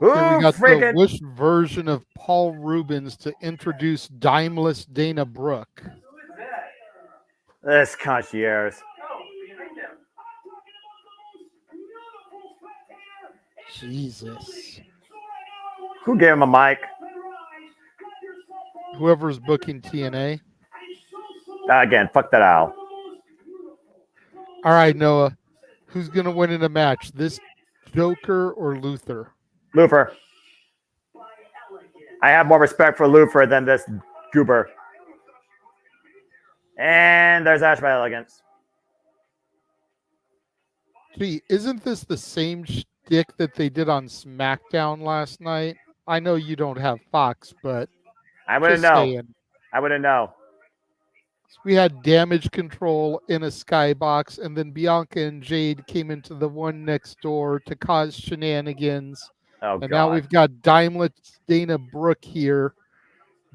Here we got the Wish version of Paul Rubens to introduce Dimeless Dana Brooke. This concierge. Jesus. Who gave him a mic? Whoever's booking TNA. Again, fuck that owl. All right, Noah. Who's going to win in a match? This Joker or Luther? Luther. I have more respect for Luther than this goober. And there's Ash by Elegance. Gee, isn't this the same shtick that they did on SmackDown last night? I know you don't have Fox, but I wouldn't know. Saying. I wouldn't know. We had Damage Control in a skybox, and then Bianca and Jade came into the one next door to cause shenanigans. Oh, and God. Now we've got Dimeless Dana Brooke here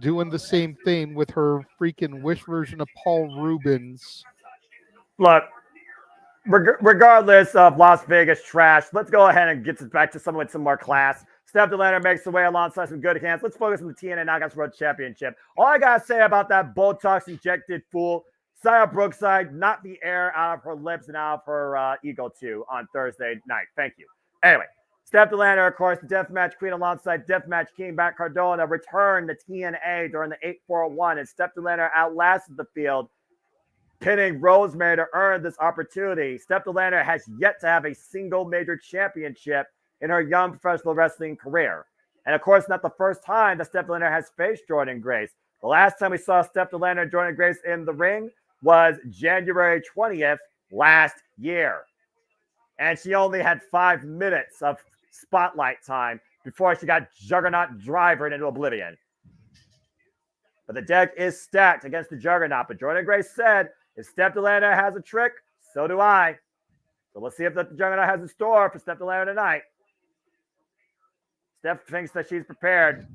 doing the same thing with her freaking Wish version of Paul Rubens. Look, regardless of Las Vegas trash, let's go ahead and get back to someone with some more class. Steph Delando makes the way alongside some good hands. Let's focus on the TNA Knockouts World Championship. All I got to say about that Botox injected fool, Saya Brookside, knocked the air out of her lips and out of her ego too on Thursday night. Thank you. Anyway, Steph Delando, of course, the Deathmatch Queen alongside Deathmatch King Matt Cardona returned to TNA during the 8-4-1, and Steph Delando outlasted the field, pinning Rosemary to earn this opportunity. Steph Delando has yet to have a single major championship in her young professional wrestling career. And of course, not the first time that Steph Delando has faced Jordan Grace. The last time we saw Steph Delando and Jordan Grace in the ring was January 20th last year. And she only had 5 minutes of spotlight time before she got Juggernaut drivered into oblivion. But the deck is stacked against the Juggernaut. But Jordan Grace said, if Steph Delando has a trick, so do I. So we'll see if the Juggernaut has in store for Steph Delando tonight. Steph thinks that she's prepared.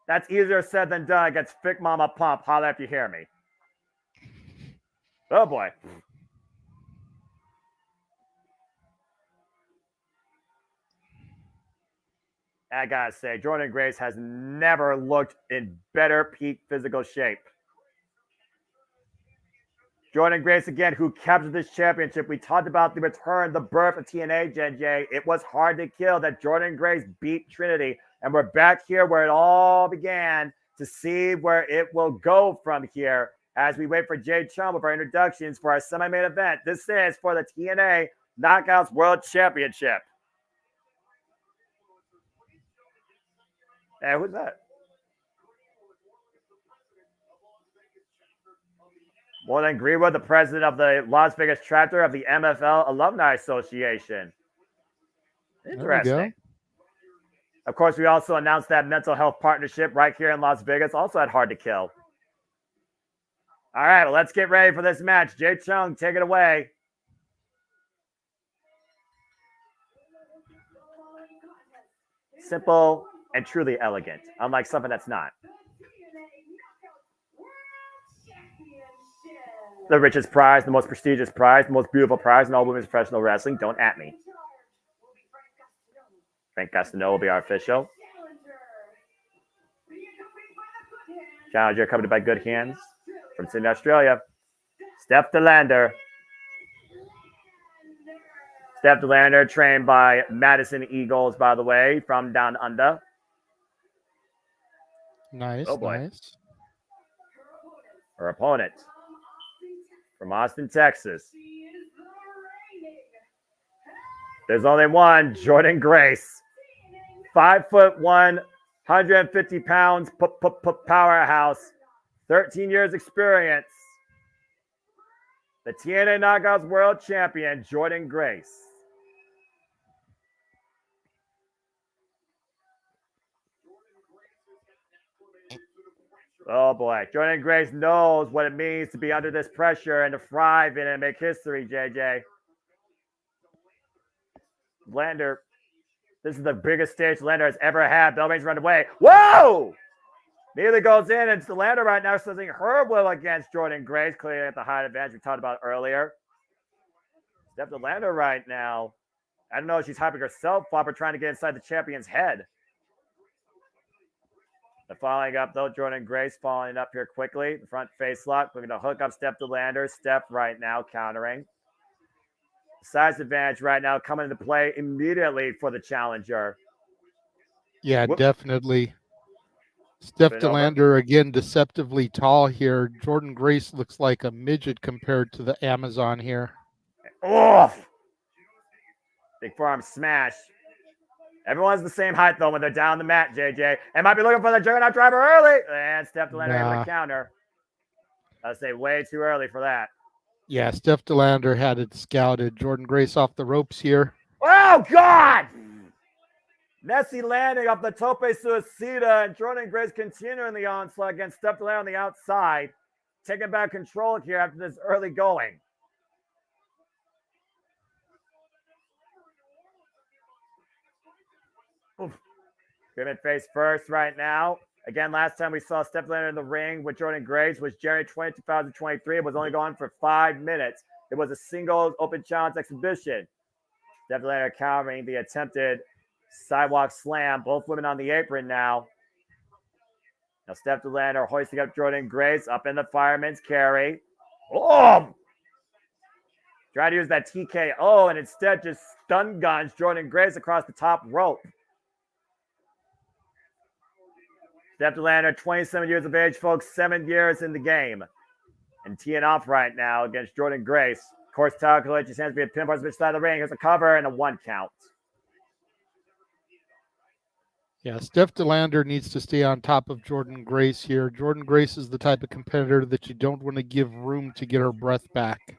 That's easier said than done against Fick Mama Pump. Holla if you hear me. Oh, boy. I gotta say, Jordan Grace has never looked in better peak physical shape. Jordan Grace, again, who captured this championship. We talked about the return, the birth of TNA, Jen J. It was hard to kill that Jordan Grace beat Trinity. And we're back here where it all began to see where it will go from here as we wait for Jade Chung with our introductions for our semi-main event. This is for the TNA Knockouts World Championship. Hey, who's that? Morgan Greenwood, the president of the Las Vegas chapter of the MFL Alumni Association. Interesting. Of course, we also announced that mental health partnership right here in Las Vegas, also at Hard to Kill. All right, well, let's get ready for this match. Jay Chung, take it away. Simple and truly elegant, unlike something that's not. The richest prize, the most prestigious prize, the most beautiful prize in all women's professional wrestling. Don't at me. Frank Castano will be our official. Challenger coming by good hands from Sydney, Australia. Steph Delando. Steph Delando, trained by Madison Eagles, by the way, from down under. Nice, oh boy. Nice. Her opponent from Austin, Texas. There's only one, Jordan Grace. 5'1", 150 pounds, powerhouse. 13 years experience. The TNA Knockouts World Champion, Jordan Grace. Oh boy, Jordan Grace knows what it means to be under this pressure and to thrive in it and make history, JJ. Lander, this is the biggest stage Lander has ever had. Bell rings run away. Whoa! Neither goes in, and Lander right now is using her will against Jordan Grace, clearly at the height advantage we talked about earlier. Step to Lander right now. I don't know if she's hyping herself up or trying to get inside the champion's head. The following up, though, Jordan Grace following up here quickly. The front face lock, looking to hook up Step to Lander. Step right now countering. Size advantage right now coming into play immediately for the challenger. Yeah, definitely. Step to Lander again, deceptively tall here. Jordan Grace looks like a midget compared to the Amazon here. Oof! Big forearm smash. Everyone's the same height, though, when they're down the mat, JJ. And might be looking for the Juggernaut driver early. And Step to Lander able to counter. I'd say way too early for that. Yeah, Steph DeLander had it scouted. Jordan Grace off the ropes here. Oh, God! Nessie landing off the tope suicida, and Jordan Grace continuing the onslaught against Steph DeLander on the outside. Taking back control here after this early going. Oof. Grimmett face first right now. Again, last time we saw Steph DeLander in the ring with Jordan Grace was January 20, 2023. It was only going for 5 minutes. It was a single open challenge exhibition. Steph DeLander countering the attempted sidewalk slam. Both women on the apron now. Now Steph DeLander hoisting up Jordan Grace up in the fireman's carry. Oh! Trying to use that TKO and instead just stun guns Jordan Grace across the top rope. Steph DeLander, 27 years of age, folks, 7 years in the game. And teeing off right now against Jordan Grace. Of course, Tyler Kalich's hands be a pin bars, which side of the ring. Here's a cover and a 1 count. Yeah, Steph DeLander needs to stay on top of Jordan Grace here. Jordan Grace is the type of competitor that you don't want to give room to get her breath back.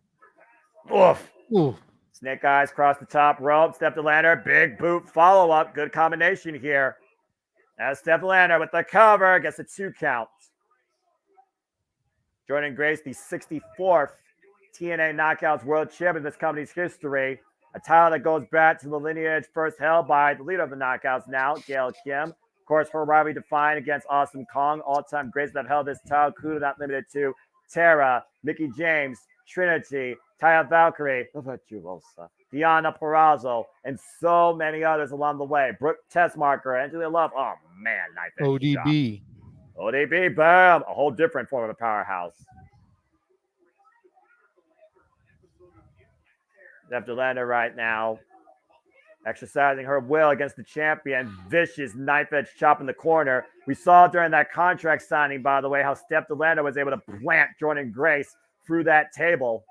Oof. Oof. Snake eyes across the top rope. Steph DeLander, big boot follow-up. Good combination here. Now Steph DeLander with the cover gets a 2 count. Jordan Grace, the 64th TNA Knockouts World Champion in this company's history. A title that goes back to the lineage first held by the leader of the Knockouts now, Gail Kim. Of course, her rivalry defined against Awesome Kong. All-time greats that have held this title, including not limited to Tara, Mickie James, Trinity, Taya Valkyrie, Diana Perazzo, and so many others along the way. Brooke Tessmarker, Angela Love. Oh, man. Nice ODB. Shot. ODB, bam. A whole different form of a powerhouse. Steph DeLander right now exercising her will against the champion. Vicious knife edge chop in the corner. We saw during that contract signing, by the way, how Steph DeLander was able to plant Jordan Grace through that table.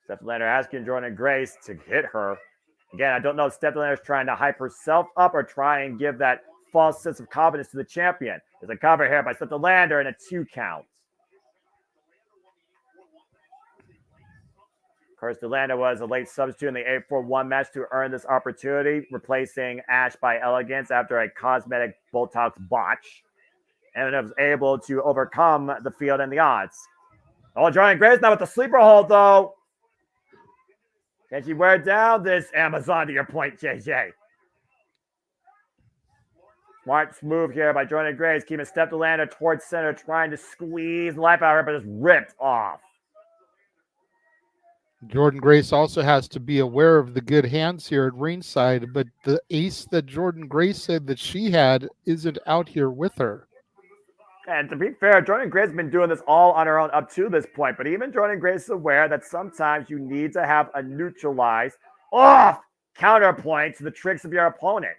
Steph DeLander asking Jordan Grace to hit her. Again, I don't know if Steph DeLander is trying to hype herself up or try and give that false sense of confidence to the champion. There's a cover here by Steph DeLander and a 2 count. Of course, DeLander was a late substitute in the 8-4-1 match to earn this opportunity, replacing Ash by Elegance after a cosmetic Botox botch. And was able to overcome the field and the odds. Oh, Jordan Grace now with the sleeper hold, though. Can she wear down this Amazon to your point, JJ? Smart move here by Jordan Grace, keeping Steph DeLander towards center, trying to squeeze life out of her, but just ripped off. Jordan Grace also has to be aware of the good hands here at ringside, but the ace that Jordan Grace said that she had isn't out here with her. And to be fair, Jordan Grace has been doing this all on her own up to this point, but even Jordan Grace is aware that sometimes you need to have a neutralized counterpoint to the tricks of your opponent.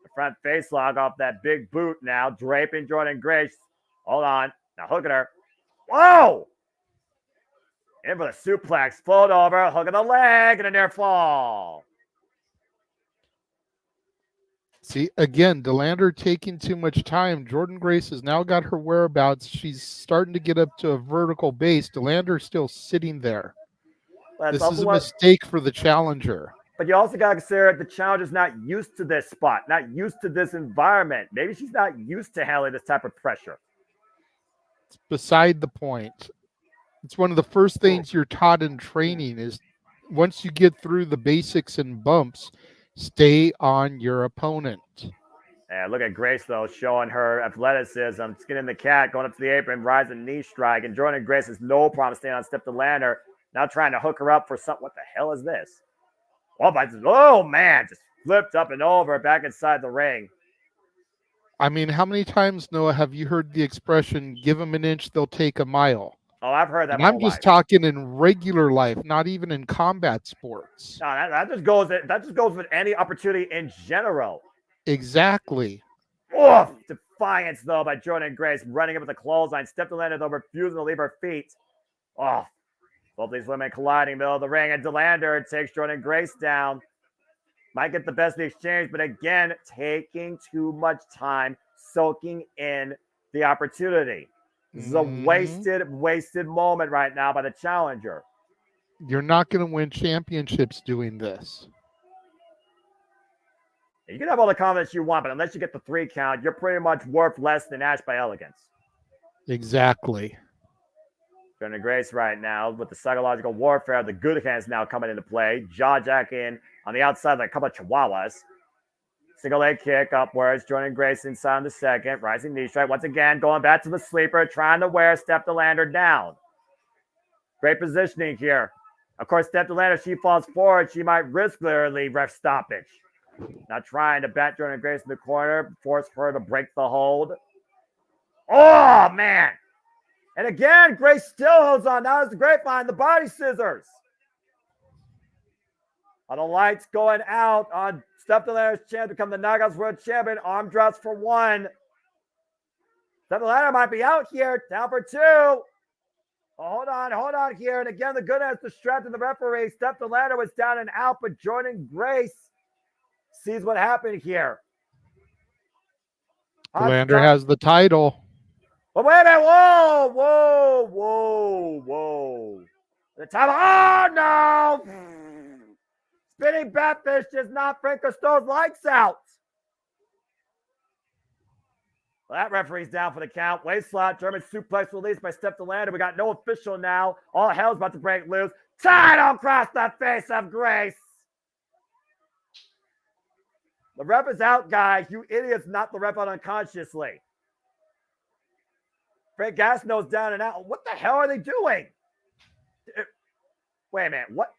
The front face lock off that big boot now, draping Jordan Grace. Hold on. Now hook at her. Whoa! In for the suplex, fold over, hook of the leg, and a near fall. See, again, DeLander taking too much time. Jordan Grace has now got her whereabouts. She's starting to get up to a vertical base. DeLander's still sitting there. This is a mistake for the challenger. But you also got to consider the challenger's not used to this spot, not used to this environment. Maybe she's not used to handling this type of pressure. It's beside the point. It's one of the first things you're taught in training is once you get through the basics and bumps, stay on your opponent. And look at Grace, though, showing her athleticism, skinning the cat, going up to the apron, rising knee strike. And Jordan Grace has no problem staying on step to DeLander, now trying to hook her up for something. What the hell is this? Oh, man, just flipped up and over back inside the ring. I mean, how many times, Noah, have you heard the expression, give them an inch, they'll take a mile? Oh, I've heard that. And I'm just talking in regular life, not even in combat sports. No, that just goes with any opportunity in general. Exactly. Oh, defiance, though, by Jordan Grace, running up with the clothesline. Step to DeLander, though, refusing to leave her feet. Oh, both these women colliding middle of the ring, and DeLander takes Jordan Grace down. Might get the best of the exchange, but again, taking too much time, soaking in the opportunity. This is a wasted moment right now by the challenger. You're not going to win championships doing this. You can have all the confidence you want, but unless you get the 3 count, you're pretty much worth less than Ash by elegance. Exactly. Jordan Grace right now with the psychological warfare. The good hands now coming into play. Jaw jack in on the outside like a couple of chihuahuas. Single leg kick upwards. Jordan Grace inside on the second. Rising knee strike. Once again, going back to the sleeper. Trying to wear Steph DeLander down. Great positioning here. Of course, Steph DeLander, she falls forward. She might risk literally ref stoppage. Now trying to bat Jordan Grace in the corner. Force her to break the hold. Oh, man. And again, Grace still holds on. Now it's the grapevine. The body scissors. On the lights going out on Steph DeLander's chance to become the Knockouts World Champion. Arm drops for 1. Steph DeLander might be out here. Down for 2. Oh, hold on here. And again, the good has distracted the referee. Steph DeLander was down and out, but Jordan Grace sees what happened here. DeLander has the title. But wait a minute. Whoa. The title. Oh, no. Spinning Batfish just knocked Frank Costello's lights out. Well, that referee's down for the count. Waist slot, German suplex released by Steph DeLander. We got no official now. All hell's about to break loose. Title across the face of Grace. The ref is out, guys. You idiots knocked the ref out unconsciously. Frank Gastineau's down and out. What the hell are they doing? Wait a minute. What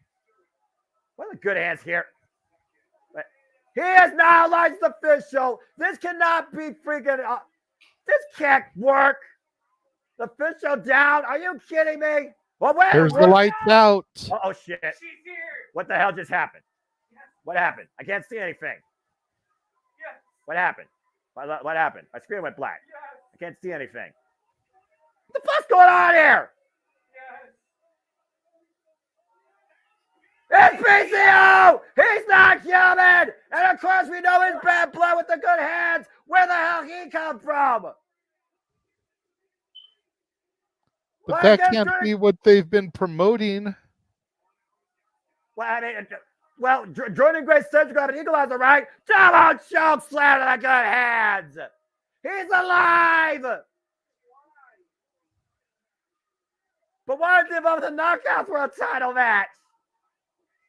are the good hands here? He is now a licensed official. This cannot be freaking... this can't work. The official down. Are you kidding me? Well, wait. There's the lights out. Oh, shit. What the hell just happened? What happened? I can't see anything. What happened? What happened? My screen went black. I can't see anything. What the fuck's going on here? It's PCO! He's not human! And of course we know he's bad blood with the good hands. Where the hell he come from? But that can't be what they've been promoting. Well, Jordan Grace says to grab an equalizer, right? Double choke slam to the good hands. He's alive. But why is he involved in the Knockouts World title match?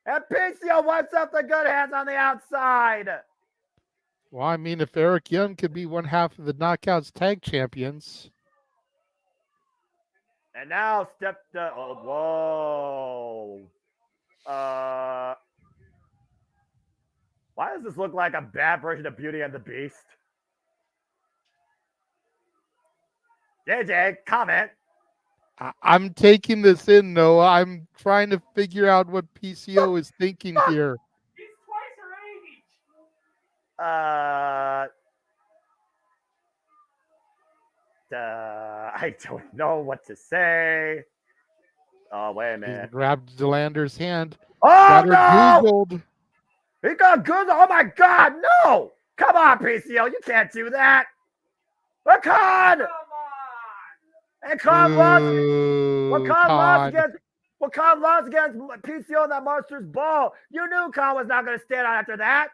And PCO wipes up the good hands on the outside. Well, I mean, if Eric Young could be one half of the Knockouts Tag Champions. And now whoa. Why does this look like a bad version of Beauty and the Beast? JJ, comment. I'm taking this in, Noah. I'm trying to figure out what PCO is thinking here. He's twice her age. I don't know what to say. Oh, wait a minute. He grabbed DeLander's hand. Oh, got her no! Googled. He got Googled. Oh, my God, no! Come on, PCO. You can't do that. But Khan! And Khan lost. Well, Khan lost against PCO in that Monsters Ball. You knew Khan was not going to stand on after that.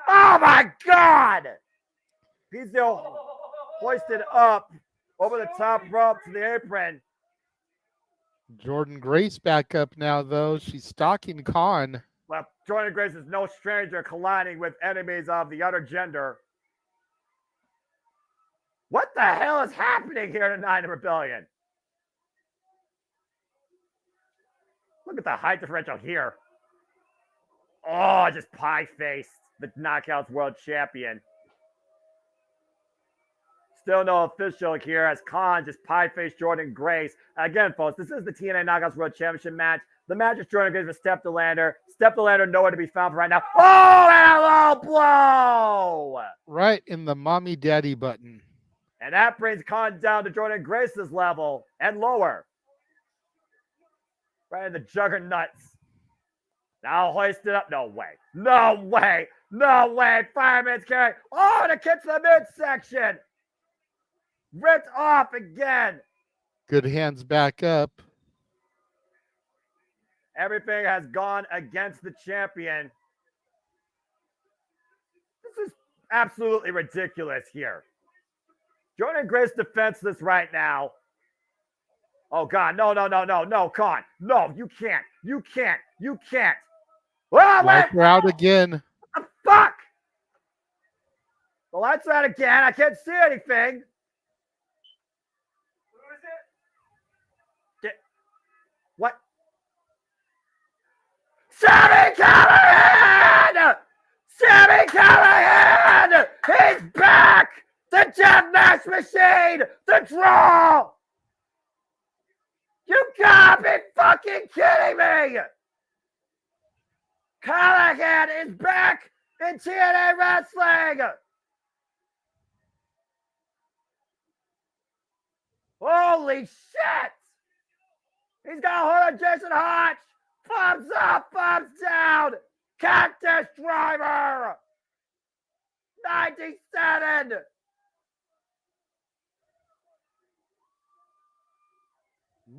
Oh, my God. PCO hoisted up over the top rope to the apron. Jordan Grace back up now, though. She's stalking Khan. Well, Jordan Grace is no stranger colliding with enemies of the other gender. What the hell is happening here tonight in Rebellion? Look at the height differential here. Oh, just pie-faced the Knockouts World Champion. Still no official here as Khan just pie-faced Jordan Grace. Again, folks, this is the TNA Knockouts World Championship match. The match is Jordan Grace with Step Delander. Step Delander nowhere to be found for right now. Oh, and a low blow! Right in the mommy daddy button. And that brings Khan down to Jordan Grace's level and lower. Right in the juggernauts. Now hoist it up. No way. No way. No way. Fireman's carry. Oh, and it gets the midsection. Ripped off again. Good hands back up. Everything has gone against the champion. This is absolutely ridiculous here. Jordan Grace defenseless right now. Oh, God. No, Khan. No, you can't. You can't. Oh, Lights are out again. What the fuck? The lights are out again. I can't see anything. Who is it? What? Sami Callihan! Sami Callihan! He's back! The Death Match Machine! The Draw! You gotta be fucking kidding me! Callihan is back in TNA Wrestling! Holy shit! He's got a hold of Jason Hotch! Thumbs up, thumbs down! Cactus Driver! 97!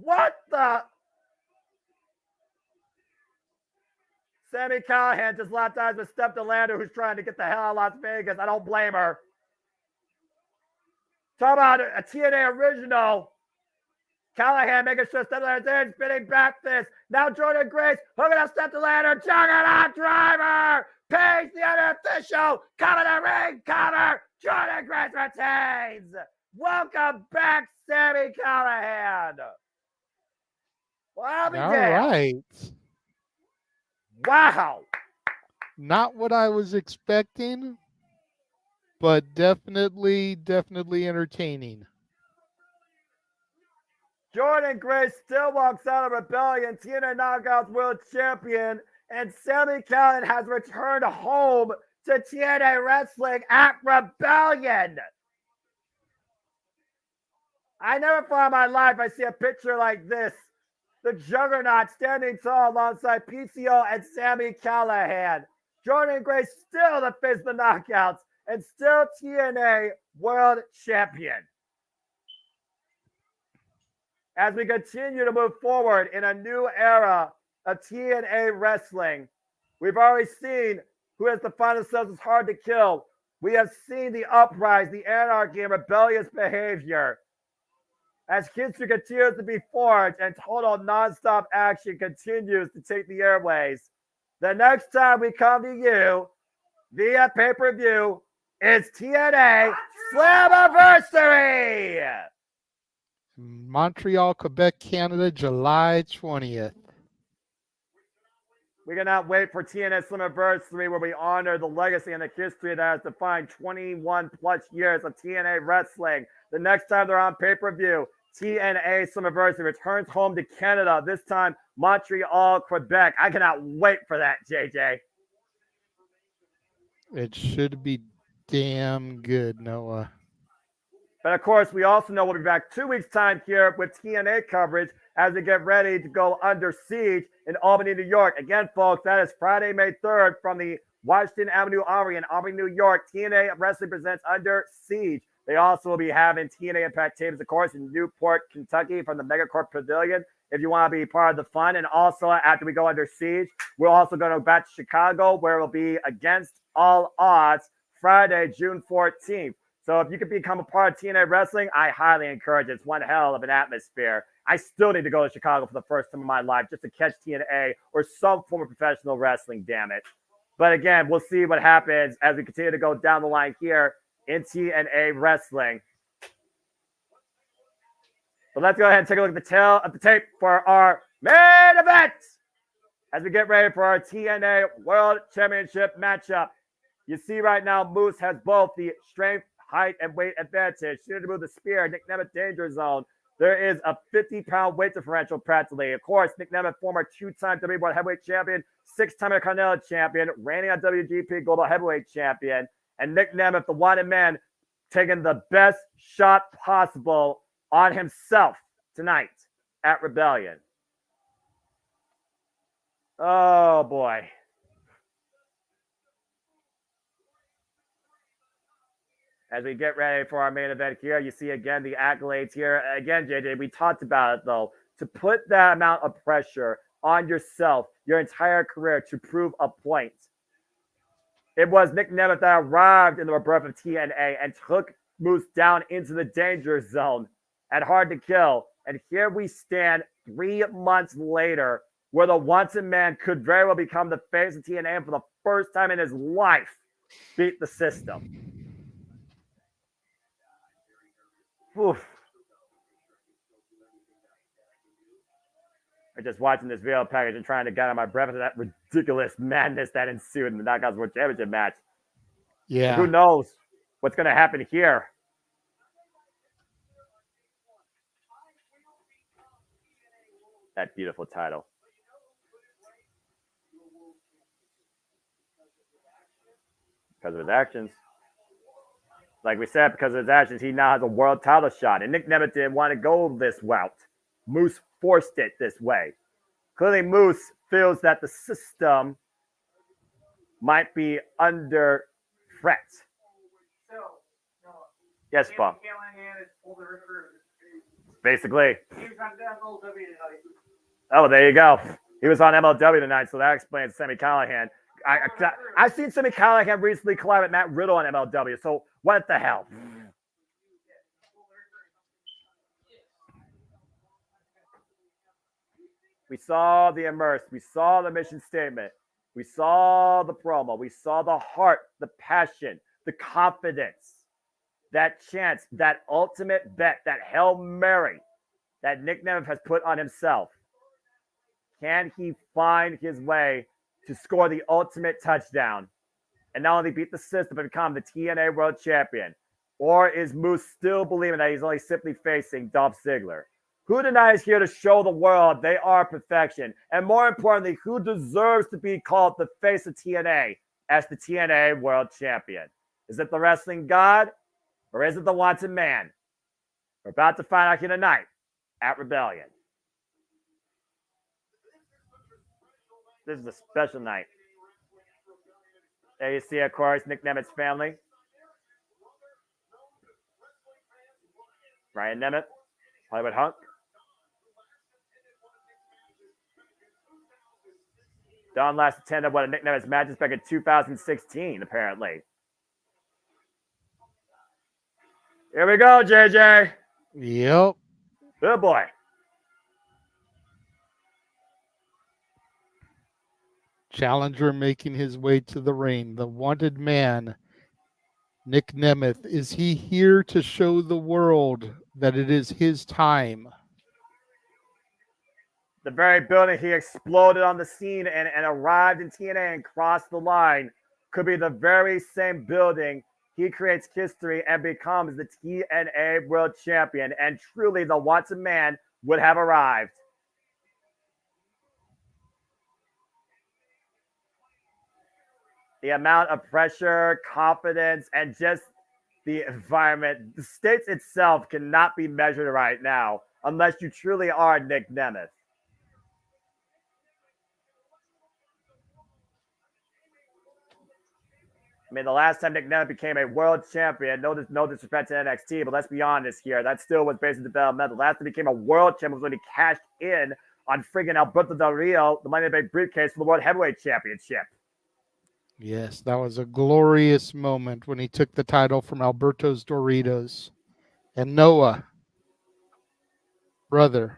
What the? Sami Callihan just locked eyes with Step Delander, who's trying to get the hell out of Las Vegas. I don't blame her. Talk about a TNA original. Callihan making sure Step Delander's in, spinning back fist. Now Jordan Grace hooking up Step Delander. Juggernaut Driver. Page the unofficial. Cover the ring. Cover. Jordan Grace retains. Welcome back, Sami Callihan. Well, I'll be damned. Right. Wow. Not what I was expecting, but definitely entertaining. Jordan Grace still walks out of Rebellion, TNA Knockouts World Champion, and Sami Callihan has returned home to TNA Wrestling at Rebellion. I never thought in my life I'd see a picture like this. The Juggernaut standing tall alongside PCO and Sami Callihan. Jordan Grace still the face of the Knockouts and still TNA World Champion. As we continue to move forward in a new era of TNA Wrestling, we've already seen who has defined themselves as hard to kill. We have seen the uprise, the anarchy, and rebellious behavior. As history continues to be forged and total nonstop action continues to take the airways, the next time we come to you via pay-per-view is TNA Slammiversary! Montreal, Quebec, Canada, July 20th. We cannot wait for TNA Slammiversary, where we honor the legacy and the history that has defined 21 plus years of TNA wrestling. The next time they're on pay-per-view, TNA Slammiversary returns home to Canada, this time Montreal, Quebec. I cannot wait for that, JJ. It should be damn good, Noah. But of course, we also know we'll be back 2 weeks' time here with TNA coverage as we get ready to go under siege in Albany, New York. Again, folks, that is Friday, May 3rd from the Washington Avenue Armory in Auburn, New York. TNA Wrestling presents Under Siege. They also will be having TNA Impact tapes, of course, in Newport, Kentucky from the Megacorp Pavilion if you want to be part of the fun. And also, after we go Under Siege, we're also going to go back to Chicago, where it will be Against All Odds Friday, June 14th. So if you could become a part of TNA Wrestling, I highly encourage it. It's one hell of an atmosphere. I still need to go to Chicago for the first time in my life just to catch TNA or some form of professional wrestling, damn it. But again, we'll see what happens as we continue to go down the line here in TNA Wrestling. But let's go ahead and take a look at the tail of the tape for our main event as we get ready for our TNA World Championship matchup. You see right now, Moose has both the strength, height, and weight advantage. Soon to move the spear, Nick Nemeth danger zone. There is a 50-pound weight differential practically. Of course, Nick Nemeth, former two-time WWE World Heavyweight Champion, six-time Intercontinental Champion, reigning on WGP Global Heavyweight Champion, and Nick Nemeth, the wanted man, taking the best shot possible on himself tonight at Rebellion. Oh, boy. As we get ready for our main event here, you see again the accolades here. Again, JJ, we talked about it though. To put that amount of pressure on yourself your entire career to prove a point. It was Nick Nemeth that arrived in the rebirth of TNA and took Moose down into the danger zone at Hard to Kill. And here we stand 3 months later, where the wanted man could very well become the face of TNA and for the first time in his life beat the system. Oof. I'm just watching this video package and trying to get on my breath of that ridiculous madness that ensued in the Knockouts World Championship match. Yeah. And who knows what's going to happen here? That beautiful title. Because of his actions. Like we said, because of his actions, he now has a world title shot. And Nick Nemeth didn't want to go this route. Moose forced it this way. Clearly, Moose feels that the system might be under threat. Yes, Bob. Basically. Oh, there you go. He was on MLW tonight, so that explains Sami Callihan. I've seen Sami Callihan recently collide with Matt Riddle on MLW, so what the hell? We saw the immerse. We saw the mission statement. We saw the promo. We saw the heart, the passion, the confidence, that chance, that ultimate bet, that Hail Mary that Nick Nemeth has put on himself. Can he find his way to score the ultimate touchdown and not only beat the system but become the TNA World Champion? Or is Moose still believing that he's only simply facing Dolph Ziggler? Who tonight is here to show the world they are perfection? And more importantly, who deserves to be called the face of TNA as the TNA World Champion? Is it the wrestling god or is it the wanted man? We're about to find out here tonight at Rebellion. This is a special night. There you see, of course, Nick Nemeth's family. Ryan Nemeth, Hollywood Hunk. Don last attended one of Nick Nemeth's matches back in 2016, apparently. Here we go, JJ. Yep. Good boy. Challenger making his way to the ring. The wanted man, Nick Nemeth. Is he here to show the world that it is his time? The very building he exploded on the scene and arrived in TNA and crossed the line could be the very same building he creates history and becomes the TNA World Champion. And truly, the wanted man would have arrived. The amount of pressure, confidence, and just the environment, the stage itself cannot be measured right now unless you truly are Nick Nemeth. I mean, the last time Nick Nemeth became a world champion, no disrespect to NXT, but let's be honest here, that still was basically developmental. The last time he became a world champion was when he cashed in on friggin' Alberto Del Rio, the Money in the Bank briefcase for the World Heavyweight Championship. Yes, that was a glorious moment when he took the title from Alberto's Doritos. And Noah, brother,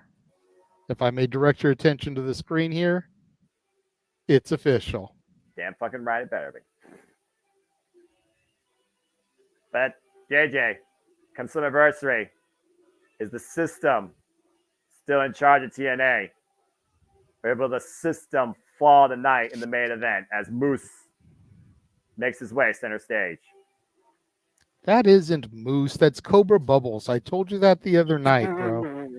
if I may direct your attention to the screen here, it's official. Damn fucking right, it better be. But JJ, comes to anniversary. Is the system still in charge of TNA? Or will the system fall tonight in the main event as Moose makes his way center stage? That isn't Moose. That's Cobra Bubbles. I told you that the other night, bro.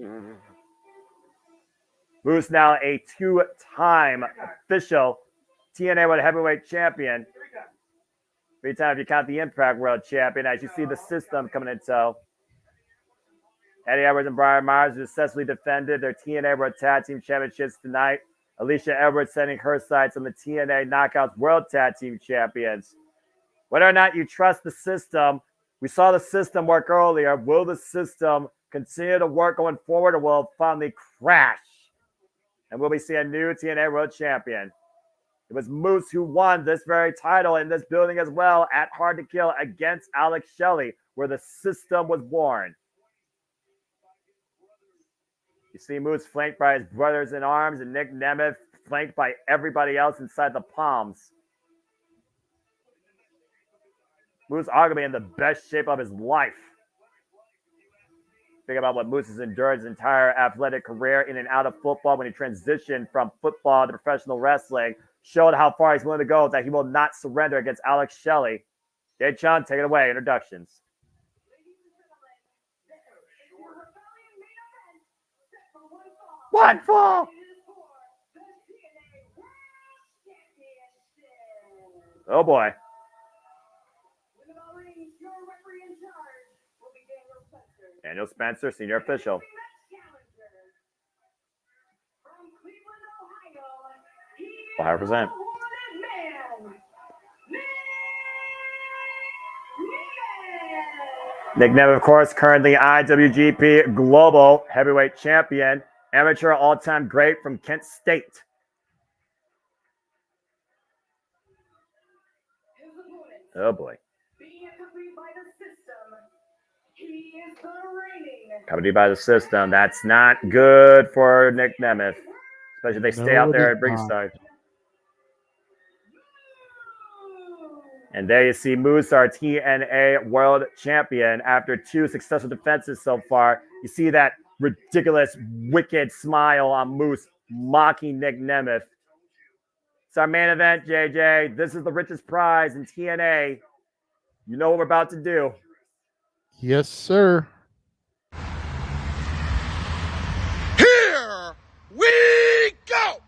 Moose now a two-time official TNA World Heavyweight Champion. 3 times if you count the Impact World Champion. As you see the system coming in tow. Eddie Edwards and Brian Myers successfully defended their TNA World Tag Team Championships tonight. Alicia Edwards setting her sights on the TNA Knockouts World Tag Team Champions. Whether or not you trust the system, we saw the system work earlier. Will the system continue to work going forward, or will it finally crash? And will we see a new TNA World Champion? It was Moose who won this very title in this building as well at Hard to Kill against Alex Shelley, where the system was born. You see Moose flanked by his brothers in arms and Nick Nemeth flanked by everybody else inside the Palms. Moose arguably in the best shape of his life. Think about what Moose has endured his entire athletic career in and out of football when he transitioned from football to professional wrestling. Showed how far he's willing to go, that he will not surrender against Alex Shelley. Jay Chun, take it away. Introductions. One fall. Oh boy. Daniel Spencer, senior official. Ohio present. Nick Nemeth, of course, currently IWGP Global Heavyweight Champion, amateur all-time great from Kent State. Oh boy. Accompanied by the system. That's not good for Nick Nemeth, especially if they stay out there at ringside. And there you see Moose, our TNA World Champion, after 2 successful defenses so far. You see that ridiculous, wicked smile on Moose, mocking Nick Nemeth. It's our main event, JJ. This is the richest prize in TNA. You know what we're about to do. Yes, sir. Here we go!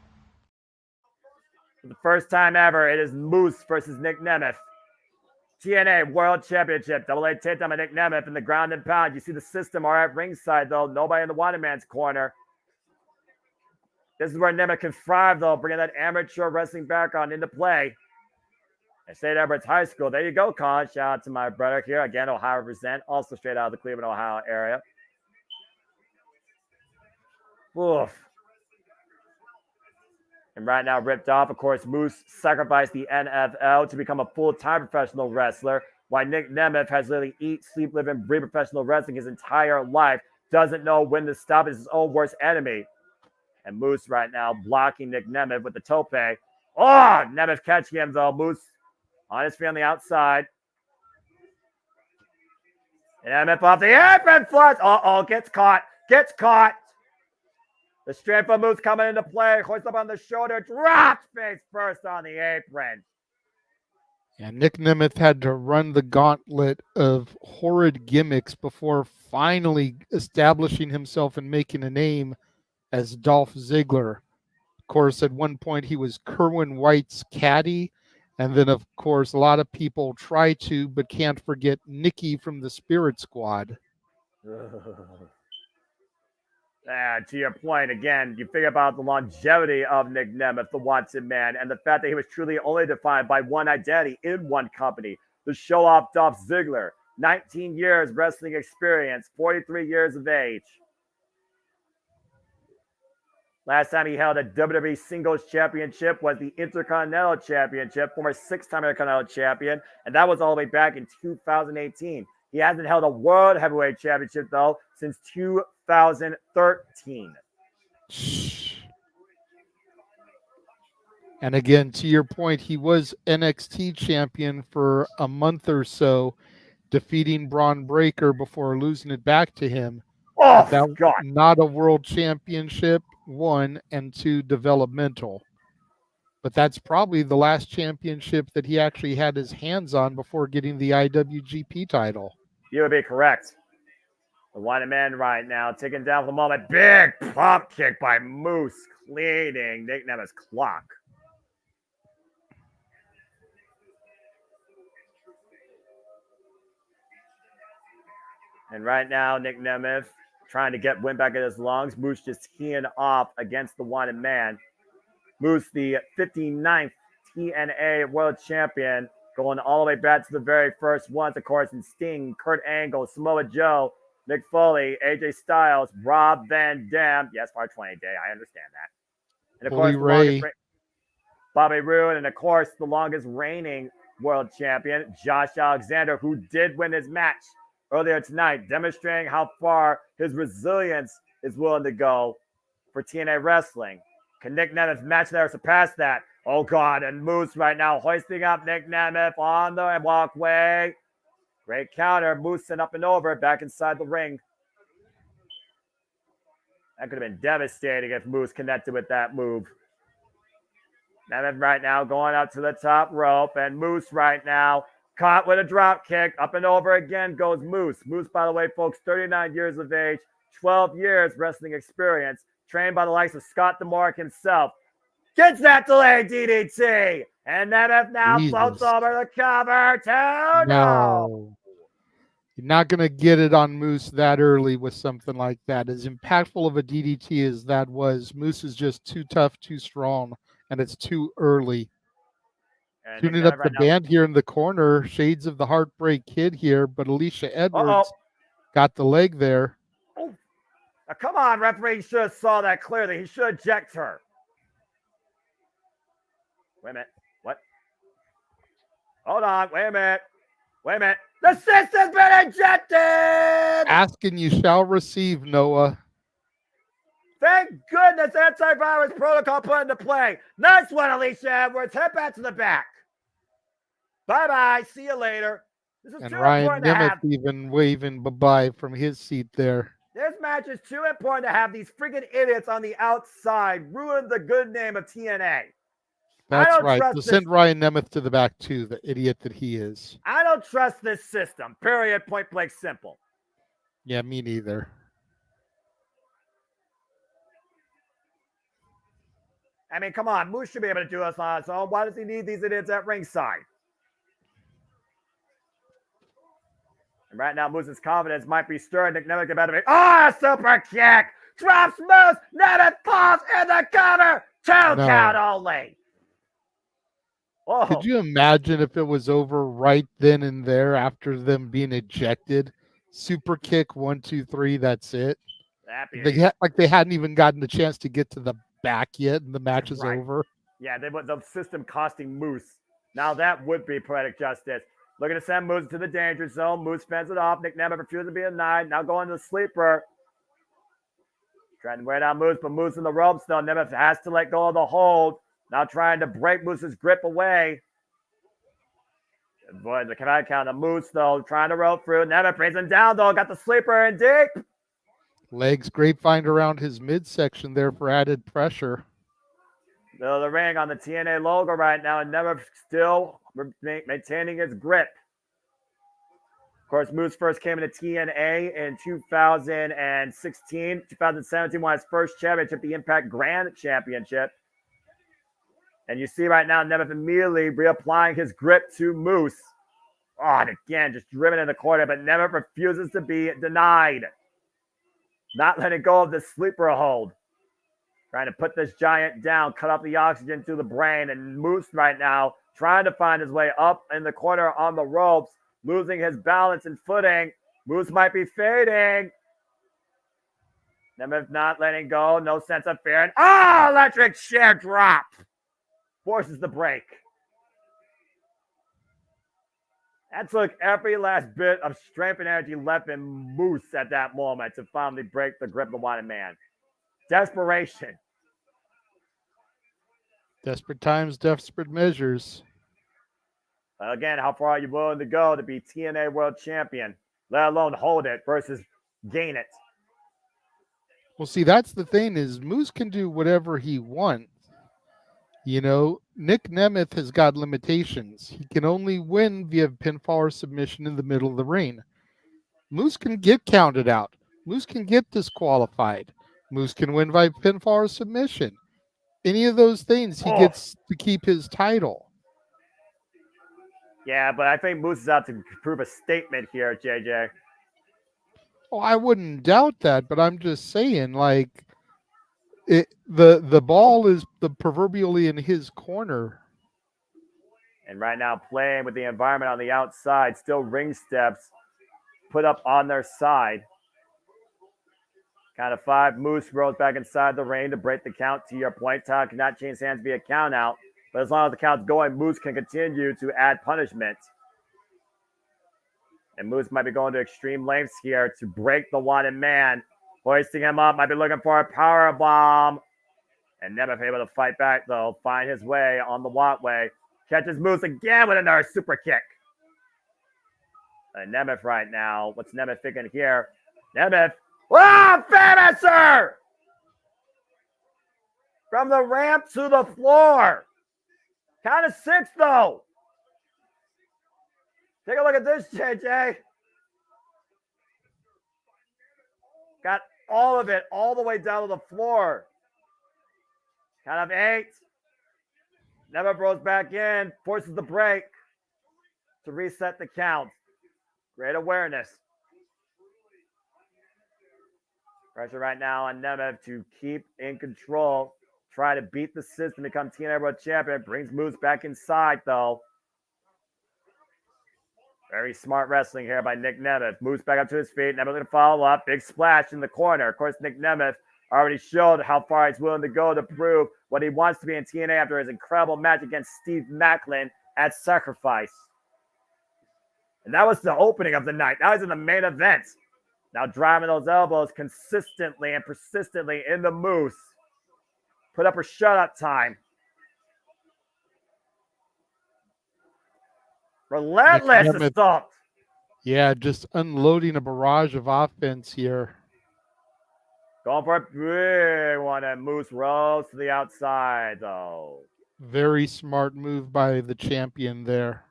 For the first time ever, it is Moose versus Nick Nemeth. TNA World Championship. Double A takedown by Nick Nemeth in the ground and pound. You see the system are at ringside, though. Nobody in the wanted man's corner. This is where Nemeth can thrive, though, bringing that amateur wrestling background into play. At St. Edward's High School. There you go, Colin. Shout out to my brother here. Again, Ohio represent. Also straight out of the Cleveland, Ohio area. Oof. And right now, ripped off. Of course, Moose sacrificed the NFL to become a full-time professional wrestler, while Nick Nemeth has literally eat, sleep, live, and breathe professional wrestling his entire life. Doesn't know when to stop. Is his own worst enemy. And Moose right now blocking Nick Nemeth with the tope. Oh, Nemeth catching him, though. Moose on his feet on the outside. And Nemeth off the apron flush. Uh-oh, gets caught. Gets caught. The straight foot Moose coming into play. Hoist up on the shoulder. Drops face first on the apron. Yeah, Nick Nemeth had to run the gauntlet of horrid gimmicks before finally establishing himself and making a name as Dolph Ziggler. Of course, at one point he was Kerwin White's caddy. And then, of course, a lot of people try to, but can't forget Nikki from the Spirit Squad. To your point, again, you think about the longevity of Nick Nemeth, the Watson man, and the fact that he was truly only defined by one identity in one company, the show-off Dolph Ziggler. 19 years wrestling experience, 43 years of age. Last time he held a WWE Singles Championship was the Intercontinental Championship, former six-time Intercontinental Champion, and that was all the way back in 2018. He hasn't held a World Heavyweight Championship, though, since 2013. And again, to your point, he was NXT champion for a month or so, defeating Braun Breaker before losing it back to him. Oh, that God. Not a world championship, 1, and 2, developmental. But that's probably the last championship that he actually had his hands on before getting the IWGP title. You would be correct. The one man right now, taking down for the moment. Big pop kick by Moose, cleaning Nick Nemeth's clock. And right now, Nick Nemeth trying to get wind back in his lungs. Moose just teeing off against the wanted man. Moose, the 59th TNA World Champion, going all the way back to the very first ones, of course, in Sting, Kurt Angle, Samoa Joe, Mick Foley, AJ Styles, Rob Van Dam. Yes, 420 Day, I understand that. And of course, the longest Bobby Roode, and of course, the longest reigning world champion, Josh Alexander, who did win his match earlier tonight, demonstrating how far his resilience is willing to go for TNA Wrestling. Can Nick Nemeth match that or surpass that? Oh, God, and Moose right now hoisting up Nick Nemeth on the walkway. Great counter, Moose and up and over, back inside the ring. That could have been devastating if Moose connected with that move. Nemeth right now going out to the top rope, and Moose right now caught with a drop kick. Up and over again goes Moose. Moose, by the way, folks, 39 years of age, 12 years wrestling experience, trained by the likes of Scott DeMark himself. Gets that delayed DDT. And Nemeth now floats over the cover. No. You're not going to get it on Moose that early with something like that. As impactful of a DDT as that was, Moose is just too tough, too strong, and it's too early. Tuning up the band here in the corner, shades of the Heartbreak Kid here, but Alicia Edwards got the leg there. Oh. Now, come on, referee should have saw that clearly. He should eject her. Wait a minute. What? Hold on. Wait a minute. Wait a minute. The system's been ejected! Ask and you shall receive, Noah. Thank goodness antivirus protocol put into play. Nice one, Alicia Edwards. Head back to the back. Bye-bye. See you later. This is and too Ryan important to have. Nemeth even waving bye-bye from his seat there. This match is too important to have these freaking idiots on the outside ruin the good name of TNA. That's right. So send Ryan Nemeth to the back, too, the idiot that he is. I don't trust this system. Period. Point blank simple. Yeah, me neither. I mean, come on. Moose should be able to do this on his own. Why does he need these idiots at ringside? And right now, Moose's confidence might be stirred. Nick Nemeth about to make super kick. Drops Moose. Nemeth falls in the cover. Two count only. Whoa. Could you imagine if it was over right then and there after them being ejected? Super kick, 1, 2, 3. That's it. They hadn't even gotten the chance to get to the back yet, and the match is over. Yeah, the system costing Moose. Now that would be poetic justice. Looking to send Moose to the danger zone. Moose fends it off. Nick Nemeth refuses to be denied. Now going to the sleeper. Trying to wear down Moose, but Moose in the ropes though. Nemeth has to let go of the hold. Now trying to break Moose's grip away. Boy, the count of Moose, though, trying to roll through. Nemeth brings him down, though. Got the sleeper in deep. Legs grapevine around his midsection there for added pressure. Middle of the ring on the TNA logo right now, and Nemeth still maintaining his grip. Of course, Moose first came into TNA in 2016. 2017 won his first championship, the Impact Grand Championship. And you see right now, Nemeth immediately reapplying his grip to Moose. Oh, and again, just driven in the corner, but Nemeth refuses to be denied. not letting go of the sleeper hold. Trying to put this giant down, cut off the oxygen to the brain, and Moose right now trying to find his way up in the corner on the ropes, losing his balance and footing. Moose might be fading. Nemeth not letting go, no sense of fear. And electric chair drop. Forces the break. That took every last bit of strength and energy left in Moose at that moment to finally break the grip of the Wanted Man. Desperation. Desperate times, desperate measures. Again, how far are you willing to go to be TNA World Champion, let alone hold it versus gain it? Well, see, that's the thing is Moose can do whatever he wants. You know, Nick Nemeth has got limitations. He can only win via pinfall or submission in the middle of the ring. Moose can get counted out. Moose can get disqualified. Moose can win by pinfall or submission. Any of those things, he gets to keep his title. Yeah, but I think Moose is out to prove a statement here, JJ. Oh, I wouldn't doubt that, but I'm just saying, like, the ball is the proverbially in his corner. And right now, playing with the environment on the outside, still ring steps put up on their side. Count of 5, Moose rolls back inside the ring to break the count. To your point, Todd cannot change hands via count out. But as long as the count's going, Moose can continue to add punishment. And Moose might be going to extreme lengths here to break the Wanted Man. Hoisting him up, might be looking for a power bomb. And Nemeth able to fight back, though. Find his way on the walkway. Catches Moose again with another super kick. And Nemeth right now. What's Nemeth thinking here? Nemeth. Finisher! From the ramp to the floor. Count of 6, though. Take a look at this, JJ. Got all of it, all the way down to the floor. Count of 8. Never rolls back in, forces the break to reset the count. Great awareness. Pressure right now on Nemeth to keep in control. Try to beat the system, become TNA World Champion. Brings Moose back inside, though. Very smart wrestling here by Nick Nemeth. Moves back up to his feet. Nemeth going to follow up. Big splash in the corner. Of course, Nick Nemeth already showed how far he's willing to go to prove what he wants to be in TNA after his incredible match against Steve Macklin at Sacrifice. And that was the opening of the night. That was in the main event. Now driving those elbows consistently and persistently in the Moose. Put up or shut up time. Relentless assault. Yeah, just unloading a barrage of offense here. Going for a big one, and Moose rolls to the outside, though. Very smart move by the champion there.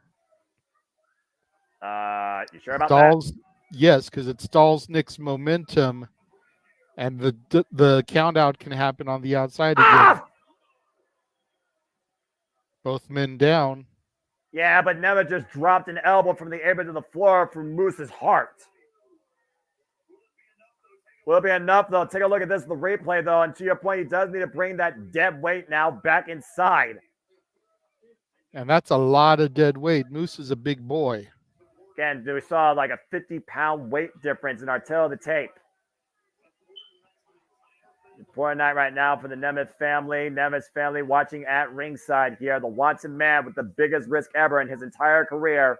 You sure about that? Yes, because it stalls Nick's momentum, and the count out can happen on the outside again. Both men down. Yeah, but Nemeth just dropped an elbow from the apron to the floor from Moose's heart. Will be enough, though. Take a look at this, the replay, though. And to your point, he does need to bring that dead weight now back inside. And that's a lot of dead weight. Moose is a big boy. Again, we saw like a 50-pound weight difference in our tail of the tape. Important night right now for the Nemeth family. Nemeth's family watching at ringside here. The wanted man with the biggest risk ever in his entire career.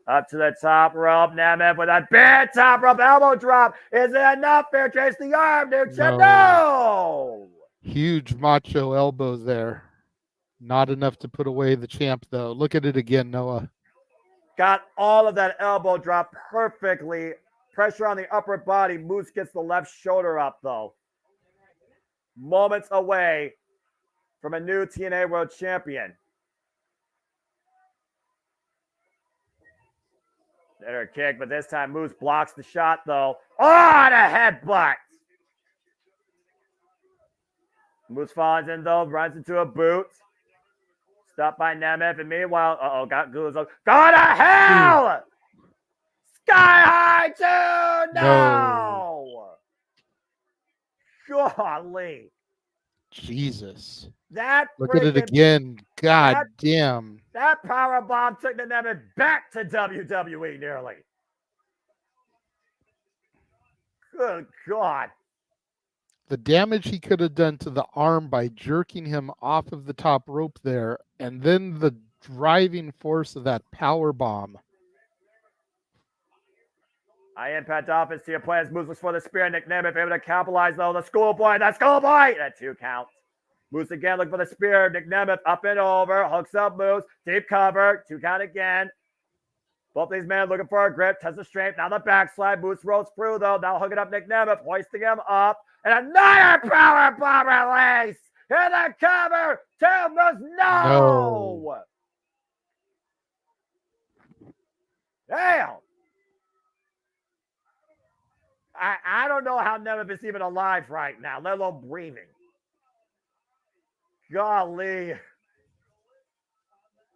Up to the top rope. Nemeth with a big top rope elbow drop. Is it enough? Fair chase the arm, dude. No! Huge macho elbow there. Not enough to put away the champ, though. Look at it again, Noah. Got all of that elbow drop perfectly. Pressure on the upper body. Moose gets the left shoulder up, though. Moments away from a new TNA World Champion. Better kick, but this time Moose blocks the shot, though. Oh, and a headbutt. Moose falls in, though. Runs into a boot. Stopped by Nemeth, and meanwhile, got Guzzo. Go to hell! Sky high, too! No! Golly. Jesus. That Look at it freaking again. God damn. That power bomb took the Nemeth back to WWE nearly. Good God. The damage he could have done to the arm by jerking him off of the top rope there, and then the driving force of that power bomb. Impact offense to your players. Moose looks for the spear. Nick Nemeth able to capitalize though. The schoolboy. That 2 count. Moose again looking for the spear. Nick Nemeth up and over. Hooks up Moose. Deep cover. 2 count again. Both these men looking for a grip. Test of strength. Now the backslide. Moose rolls through though. Now hooking up Nick Nemeth. Hoisting him up. And another power bomb release. In the cover. To Moose. No. Damn. I don't know how Nemeth is even alive right now, let alone breathing. Golly.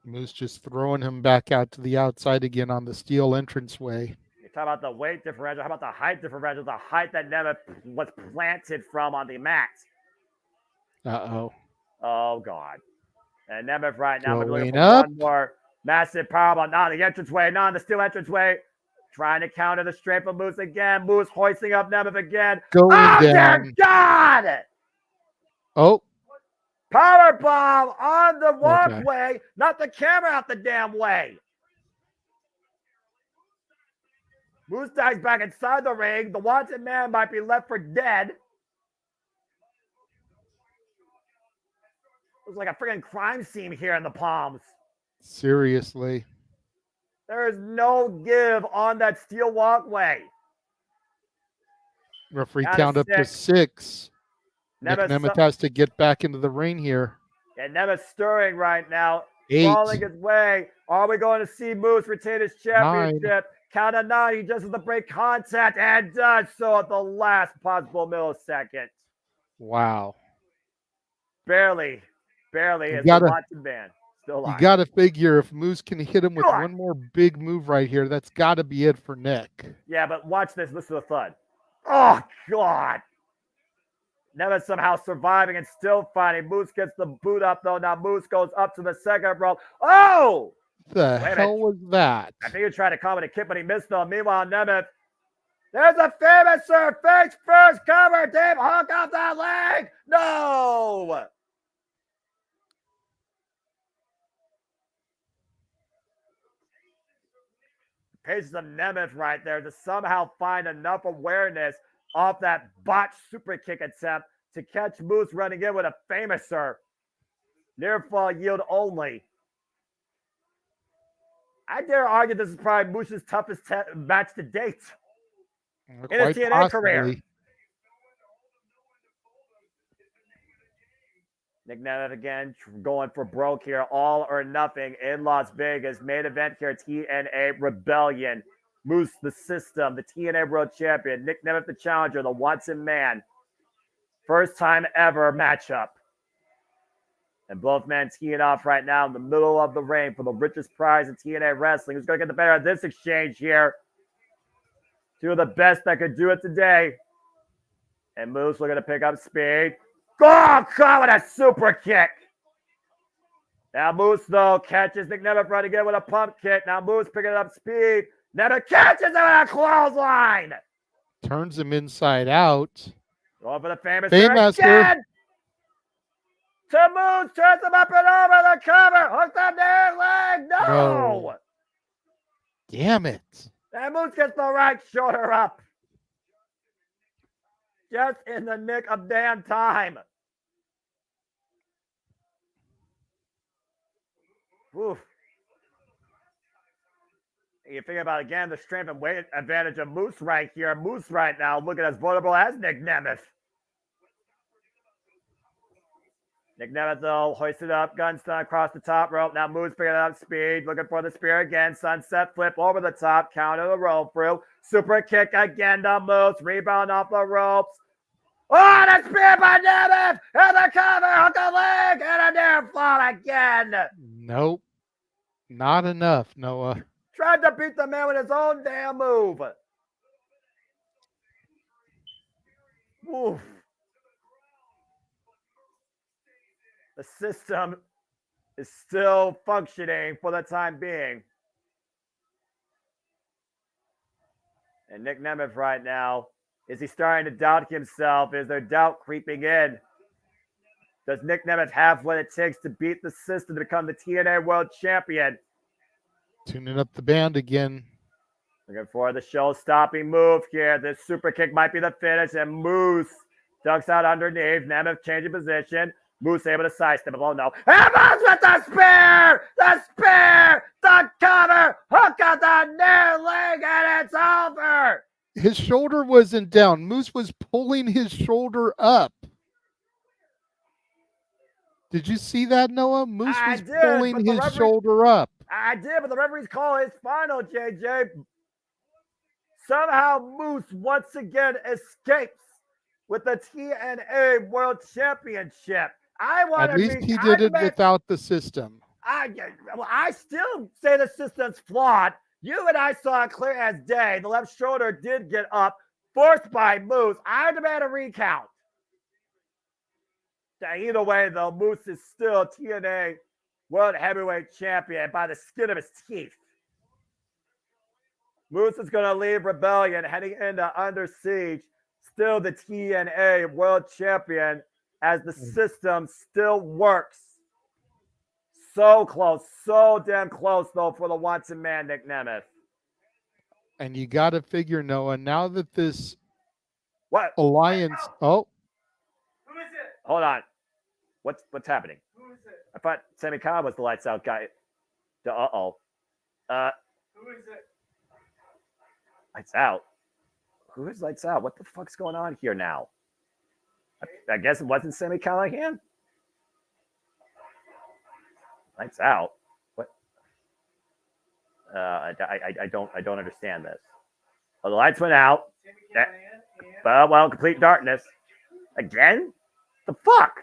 Moose just throwing him back out to the outside again on the steel entranceway. You talk about the weight differential. How about the height differential? The height that Nemeth was planted from on the mat. Uh-oh. Oh, God. And Nemeth right now Going looking for up. one more massive powerbomb. Not the entranceway, not the steel entranceway. Trying to counter the straight from Moose again. Moose hoisting up Nemeth again. Going down. Dear God! Oh. Power bomb on the walkway, not the camera out the damn way. Moose dives back inside the ring. The wanted man might be left for dead. Looks like a freaking crime scene here in the Palms. Seriously. There is no give on that steel walkway. Referee count up to 6. Nick Nemeth has to get back into the ring here. And Nemeth stirring right now. 8. Falling his way. Are we going to see Moose retain his championship? 9. Count of 9. He just has to break contact and does so at the last possible millisecond. Wow. Barely is gotta, the watching man still alive. You got to figure if Moose can hit him with one more big move right here, that's got to be it for Nick. Yeah, but watch this. Listen to the thud. Oh, God. Nemeth somehow surviving and still fighting. Moose gets the boot up, though. Now Moose goes up to the second rope. Oh! The hell was that? I think he tried to come with a kick, but he missed, though. Meanwhile, Nemeth. There's a famous face first cover. Dave Hawk off that leg. No! Paces of Nemeth right there to somehow find enough awareness off that botched super kick attempt to catch Moose running in with a famouser. Near fall yield only. I dare argue this is probably Moose's toughest match to date in his TNA career. Nick Nemeth again going for broke here. All or nothing in Las Vegas. Main event here, TNA Rebellion. Moose the System, the TNA World Champion. Nick Nemeth the Challenger, the Watson Man. First time ever matchup. And both men teeing off right now in the middle of the ring for the richest prize in TNA Wrestling. Who's going to get the better of this exchange here? Two of the best that could do it today. And Moose looking to pick up speed. Oh, God, with a super kick. Now Moose, though, catches Nick Nemeth running again with a pump kick. Now Moose picking up speed. Nemeth catches him with a clothesline. Turns him inside out. Going for the famous again. To Moose, turns him up and over the cover. Hooks up their leg. No. Damn it. And Moose gets the right shoulder up. Just in the nick of damn time. Oof. You think about, again, the strength and weight advantage of Moose right here. Moose right now looking as vulnerable as Nick Nemeth. Nick Nemeth, though, hoisted up, gun stun across the top rope. Now Moose picking up speed, looking for the spear again. Sunset flip over the top, counter the roll through. Super kick again to Moose, rebound off the ropes. Oh, the spear by Nemeth, and the cover, hook a leg, and a near fall again. Nope, not enough, Noah. Tried to beat the man with his own damn move. Oof. The system is still functioning for the time being. And Nick Nemeth right now, is he starting to doubt himself? Is there doubt creeping in? Does Nick Nemeth have what it takes to beat the system to become the TNA World Champion? Tuning up the band again. Looking for the show-stopping move here. This super kick might be the finish, and Moose ducks out underneath. Nemeth changing position. Moose able to sidestep. Oh no. And Moose with the spear! The spear! The cover! Hook on the near leg, and it's over! His shoulder wasn't down. Moose was pulling his shoulder up. Did you see that, Noah? Moose was pulling his shoulder up. I did, but the referee's call is final, JJ. Somehow Moose once again escapes with the TNA World Championship. At least he did it without the system. I still say the system's flawed. You and I saw it clear as day. The left shoulder did get up, forced by Moose. I demand a recount. Either way, though, Moose is still TNA World Heavyweight Champion by the skin of his teeth. Moose is going to leave Rebellion, heading into Under Siege, still the TNA World Champion, as the system still works. So close, so damn close, though, for the wanted man, Nick Nemeth. And you got to figure, Noah, now that this alliance... Oh. Who is it? Hold on. What's happening? Who is it? I thought Sammy Khan was the lights out guy. Who is it? Lights out? Who is lights out? What the fuck's going on here now? I guess it wasn't Sammy Callahan? Lights out? What? I don't understand this. Well, the lights went out. Well, complete darkness. Again? The fuck?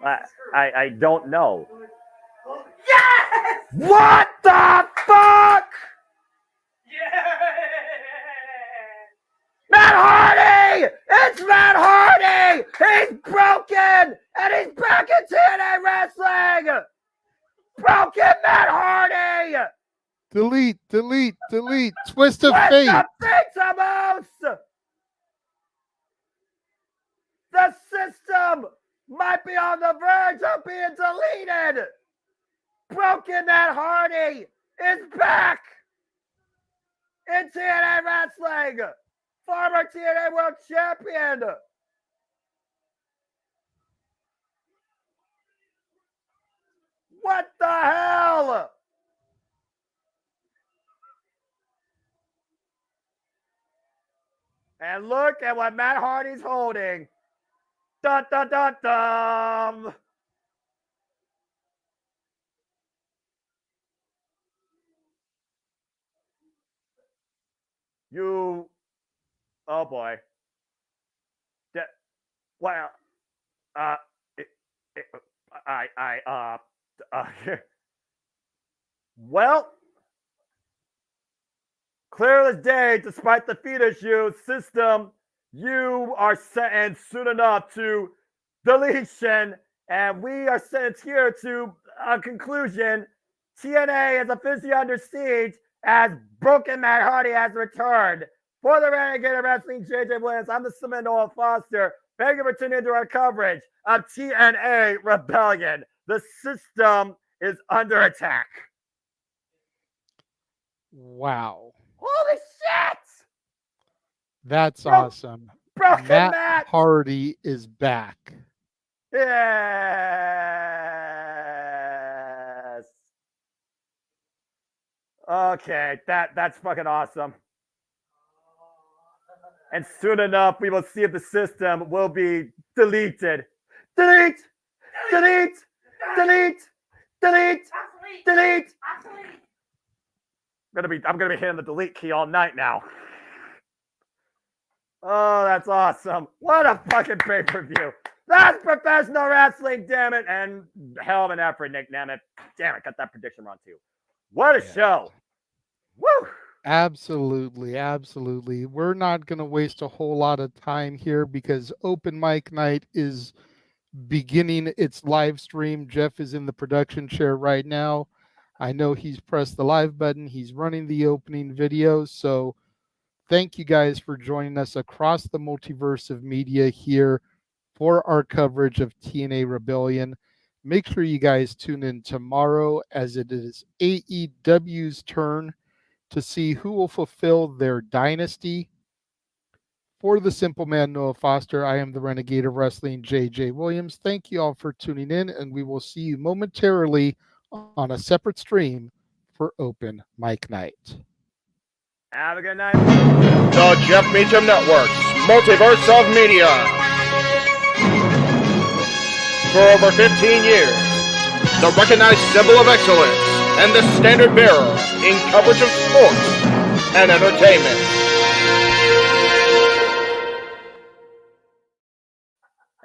I don't know. Yes! What the fuck? Yeah! Matt Hardy! It's Matt Hardy! He's broken! And he's back in TNA Wrestling! Broken Matt Hardy! Delete. Twist of fate. Moose! The system might be on the verge of being deleted. Broken Matt Hardy is back in TNA Wrestling. Former TNA World Champion. What the hell? And look at what Matt Hardy's holding. Dun, dun, dun, dun. Oh boy. Well, clear as day, despite the feet issue, system, you are sentenced soon enough to deletion, and we are sent here to a conclusion. TNA is officially under siege as Broken Matt Hardy has returned. For the Renegade Wrestling, JJ Williams, I'm the Cement Noah Foster. Thank you for tuning into our coverage of TNA Rebellion. The system is under attack. Wow. Holy shit! That's awesome. Broken Matt Hardy is back. Yes. Okay, that's fucking awesome. And soon enough, we will see if the system will be deleted. Delete! Delete! Delete! Delete! Delete! I'm gonna be hitting the delete key all night now. Oh, that's awesome. What a fucking pay-per-view. That's professional wrestling, damn it. And hell of an effort, Nick Nemeth. Damn it, got that prediction wrong too. What a show. Woo! Absolutely. We're not going to waste a whole lot of time here because open mic night is beginning its live stream. Jeff is in the production chair right now. I know he's pressed the live button. He's running the opening video. So thank you guys for joining us across the multiverse of media here for our coverage of TNA Rebellion. Make sure you guys tune in tomorrow as it is AEW's turn to see who will fulfill their dynasty. For the simple man, Noah Foster, I am the Renegade of Wrestling, JJ Williams. Thank you all for tuning in, and we will see you momentarily on a separate stream for Open Mic Night. Have a good night. The Jeff Meacham Network's Multiverse of Media. For over 15 years, the recognized symbol of excellence and the standard bearer in coverage of sports and entertainment.